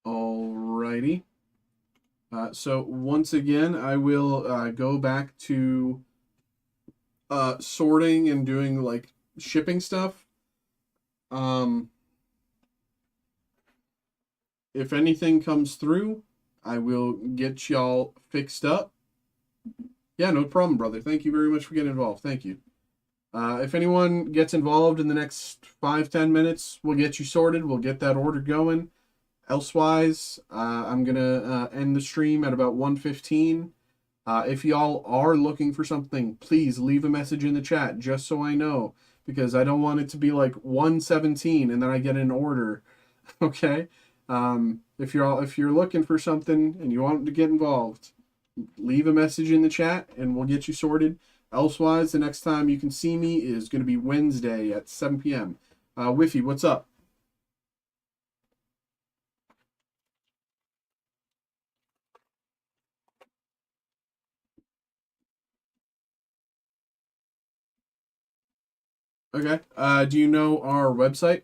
All righty. So once again, I will go back to sorting and doing like shipping stuff. If anything comes through, I will get y'all fixed up. Yeah, no problem, brother. Thank you very much for getting involved. Thank you. If anyone gets involved in the next 5-10 minutes, we'll get you sorted. We'll get that order going. Elsewise, I'm gonna end the stream at about 1:15. If y'all are looking for something, please leave a message in the chat just so I know, because I don't want it to be like 1:17 and then I get an order. Okay. If you're looking for something and you want to get involved, leave a message in the chat and we'll get you sorted. Elsewise, the next time you can see me is going to be Wednesday at 7 p.m. Whiffy, what's up? Okay. Do you know our website?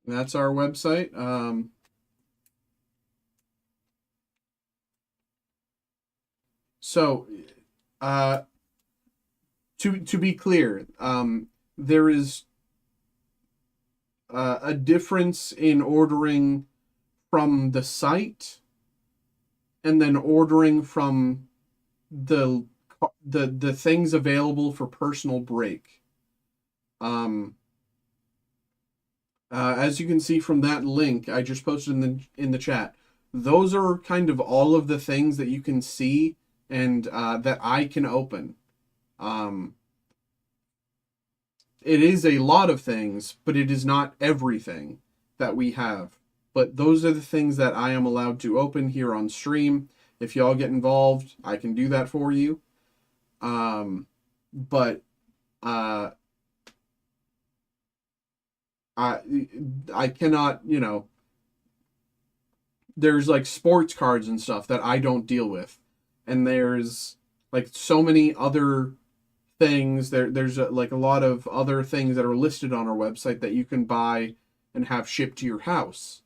That's our website. So, uh, to be clear, there is a difference in ordering from the site and then ordering from the the things available for personal break. Um, as you can see from that link I just posted in the chat, those are kind of all of the things that you can see and that I can open. Um, it is a lot of things, but it is not everything that we have. But those are the things that I am allowed to open here on stream. If y'all get involved, I can do that for you. But uh, I I cannot, there's like sports cards and stuff that I don't deal with, and there's like so many other things. There's like a lot of other things that are listed on our website that you can buy and have shipped to your house.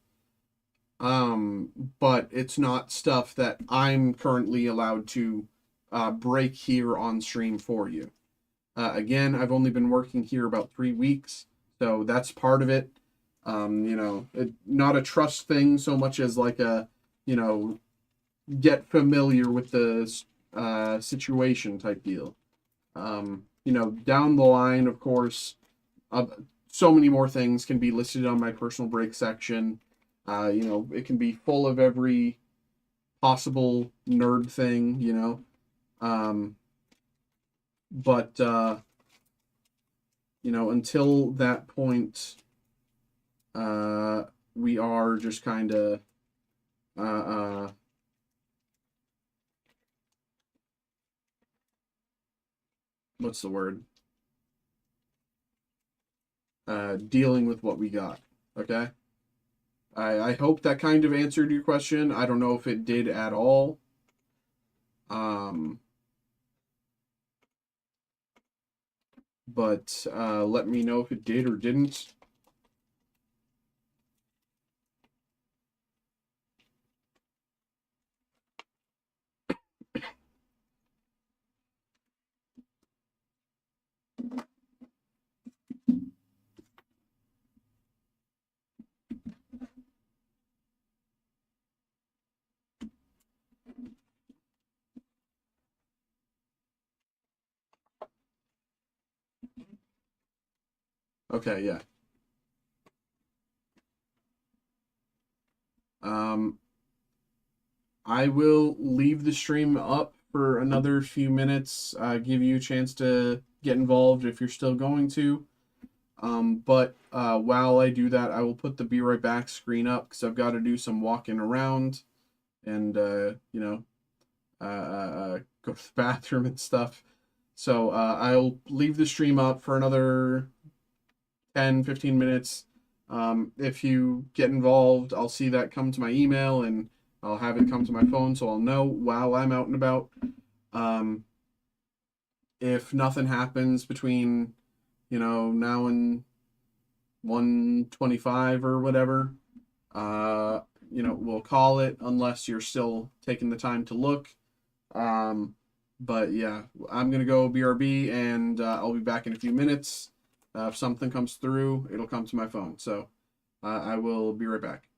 But it's not stuff that I'm currently allowed to break here on stream for you. Again, I've only been working here about 3 weeks, so that's part of it. Not a trust thing so much as like a, get familiar with the situation type deal. Down the line, of course, so many more things can be listed on my personal break section. It can be full of every possible nerd thing, but until that point, we are just kind of what's the word? Dealing with what we got. Okay. I hope that kind of answered your question. I don't know if it did at all. But let me know if it did or didn't. Okay, yeah. I will leave the stream up for another few minutes, give you a chance to get involved if you're still going to. But while I do that, I will put the be right back screen up because I've got to do some walking around and, go to the bathroom and stuff. So I'll leave the stream up for another 10-15 minutes. If you get involved, I'll see that come to my email and I'll have it come to my phone so I'll know while I'm out and about. If nothing happens between, now and 125 or whatever. We'll call it unless you're still taking the time to look. But yeah, I'm gonna go BRB, and I'll be back in a few minutes. If something comes through, it'll come to my phone. So I will be right back.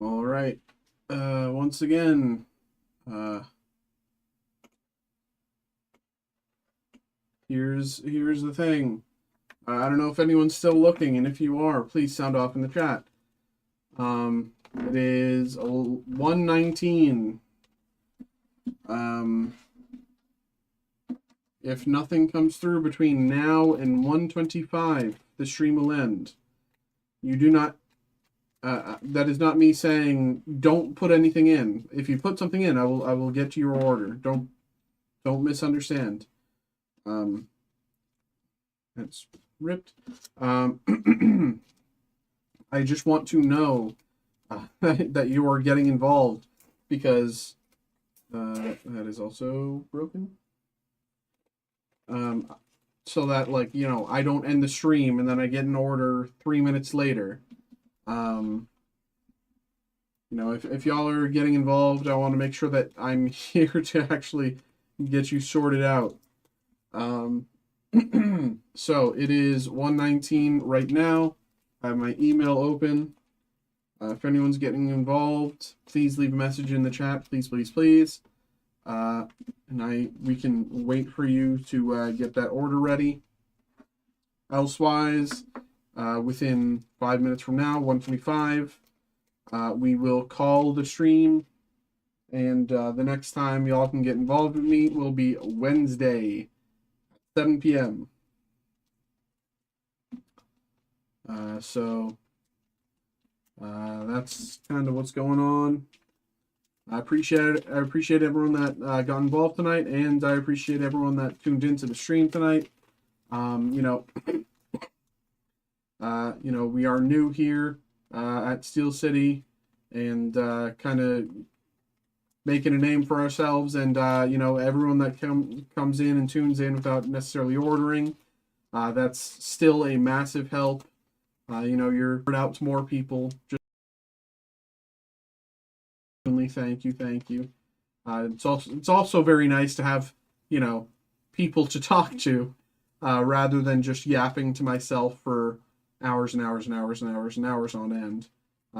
All right. Once again, here's the thing. I don't know if anyone's still looking, and if you are, please sound off in the chat. It is 1:19. If nothing comes through between now and 1:25, the stream will end. You do not. That is not me saying don't put anything in. If you put something in, I will get to your order. Don't misunderstand. That's ripped. I just want to know that you are getting involved, because that is also broken. So that, like, you know, I don't end the stream and then I get an order 3 minutes later. You know, if y'all are getting involved, I want to make sure that I'm here to actually get you sorted out. So it is 1:19 right now. I have my email open. If anyone's getting involved, please leave a message in the chat. Please, please, please. And we can wait for you to get that order ready. Elsewise, within 5 minutes from now, 1:25, we will call the stream. And the next time y'all can get involved with me will be Wednesday, 7 p.m. So that's kind of what's going on. I appreciate everyone that got involved tonight, and I appreciate everyone that tuned into the stream tonight. You know, we are new here at Steel City, and kind of making a name for ourselves. And you know, everyone that comes in and tunes in without necessarily ordering, that's still a massive help. You know, you're out to more people. Just thank you. It's also very nice to have, you know, people to talk to, rather than just yapping to myself for hours and hours and hours and hours and hours on end.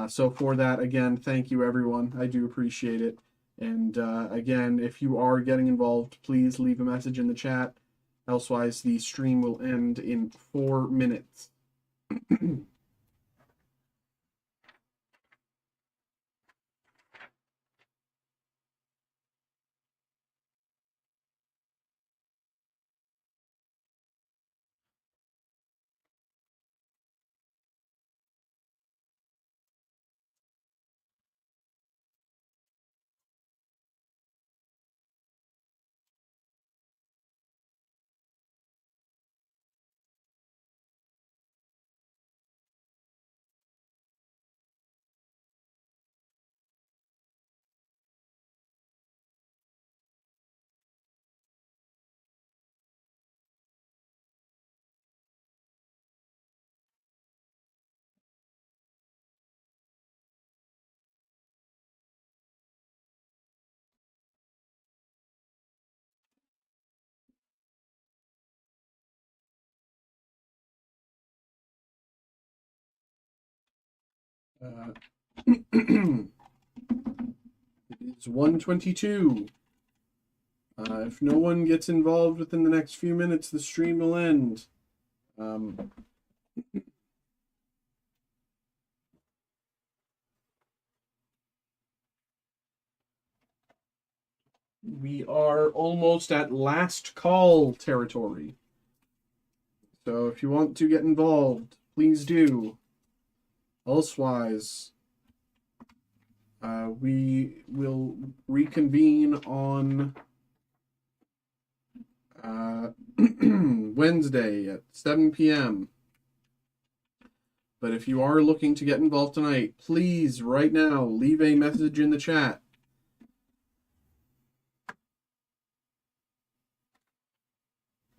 So for that, again, thank you, everyone. I do appreciate it. And again, if you are getting involved, please leave a message in the chat. Elsewise, the stream will end in 4 minutes. It's 1:22. If no one gets involved within the next few minutes, the stream will end. We are almost at last call territory. So if you want to get involved, please do. Elsewise, we will reconvene on Wednesday at 7 p.m. But if you are looking to get involved tonight, please, right now, leave a message in the chat.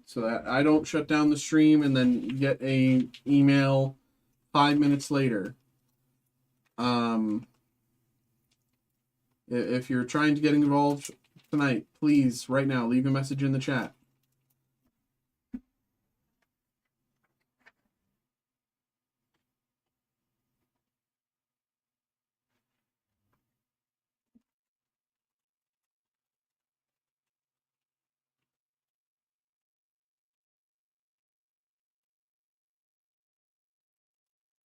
So that I don't shut down the stream and then get a email 5 minutes later. If you're trying to get involved tonight, please, right now, leave a message in the chat.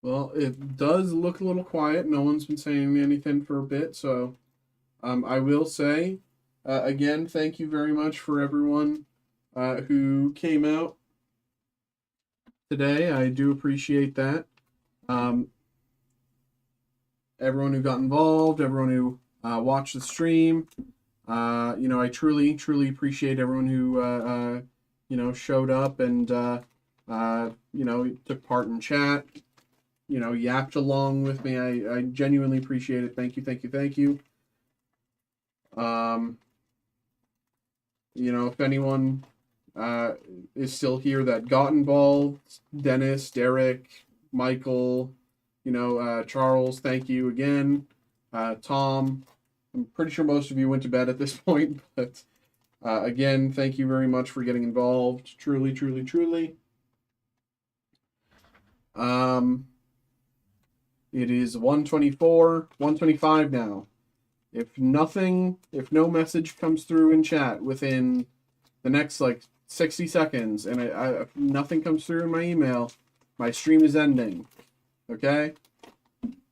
Well, it does look a little quiet. No one's been saying anything for a bit, so I will say, again, thank you very much for everyone who came out today. I do appreciate that. Um, everyone who got involved, everyone who watched the stream. I truly, truly appreciate everyone who, showed up and, took part in chat, yapped along with me. I genuinely appreciate it. Thank you, thank you, thank you. If anyone is still here that got involved, Dennis, Derek, Michael, Charles, thank you again. Tom, I'm pretty sure most of you went to bed at this point, but again, thank you very much for getting involved. Truly, truly, truly. It is 1:24, 1:25 now. If no message comes through in chat within the next 60 seconds, and if nothing comes through in my email, my stream is ending. Okay?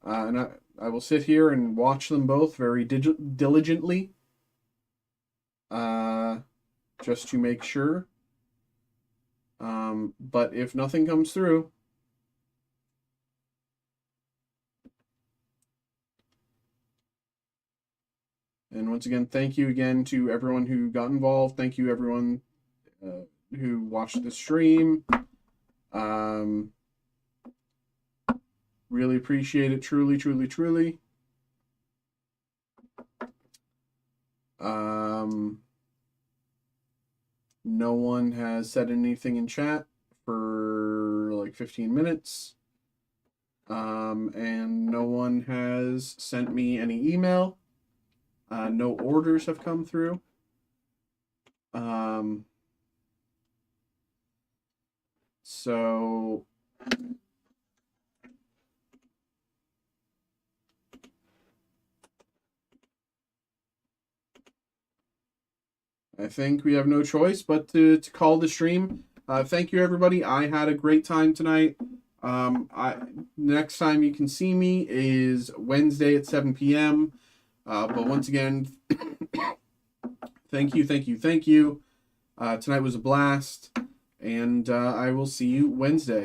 And I will sit here and watch them both very diligently, just to make sure. But if nothing comes through, and once again, thank you again to everyone who got involved. Thank you everyone who watched the stream. Really appreciate it. Truly, truly, truly. No one has said anything in chat for 15 minutes. And no one has sent me any email. No orders have come through. So I think we have no choice but to call the stream. Thank you, everybody. I had a great time tonight. Next time you can see me is Wednesday at 7 p.m. But once again, thank you. Tonight was a blast, and I will see you Wednesday.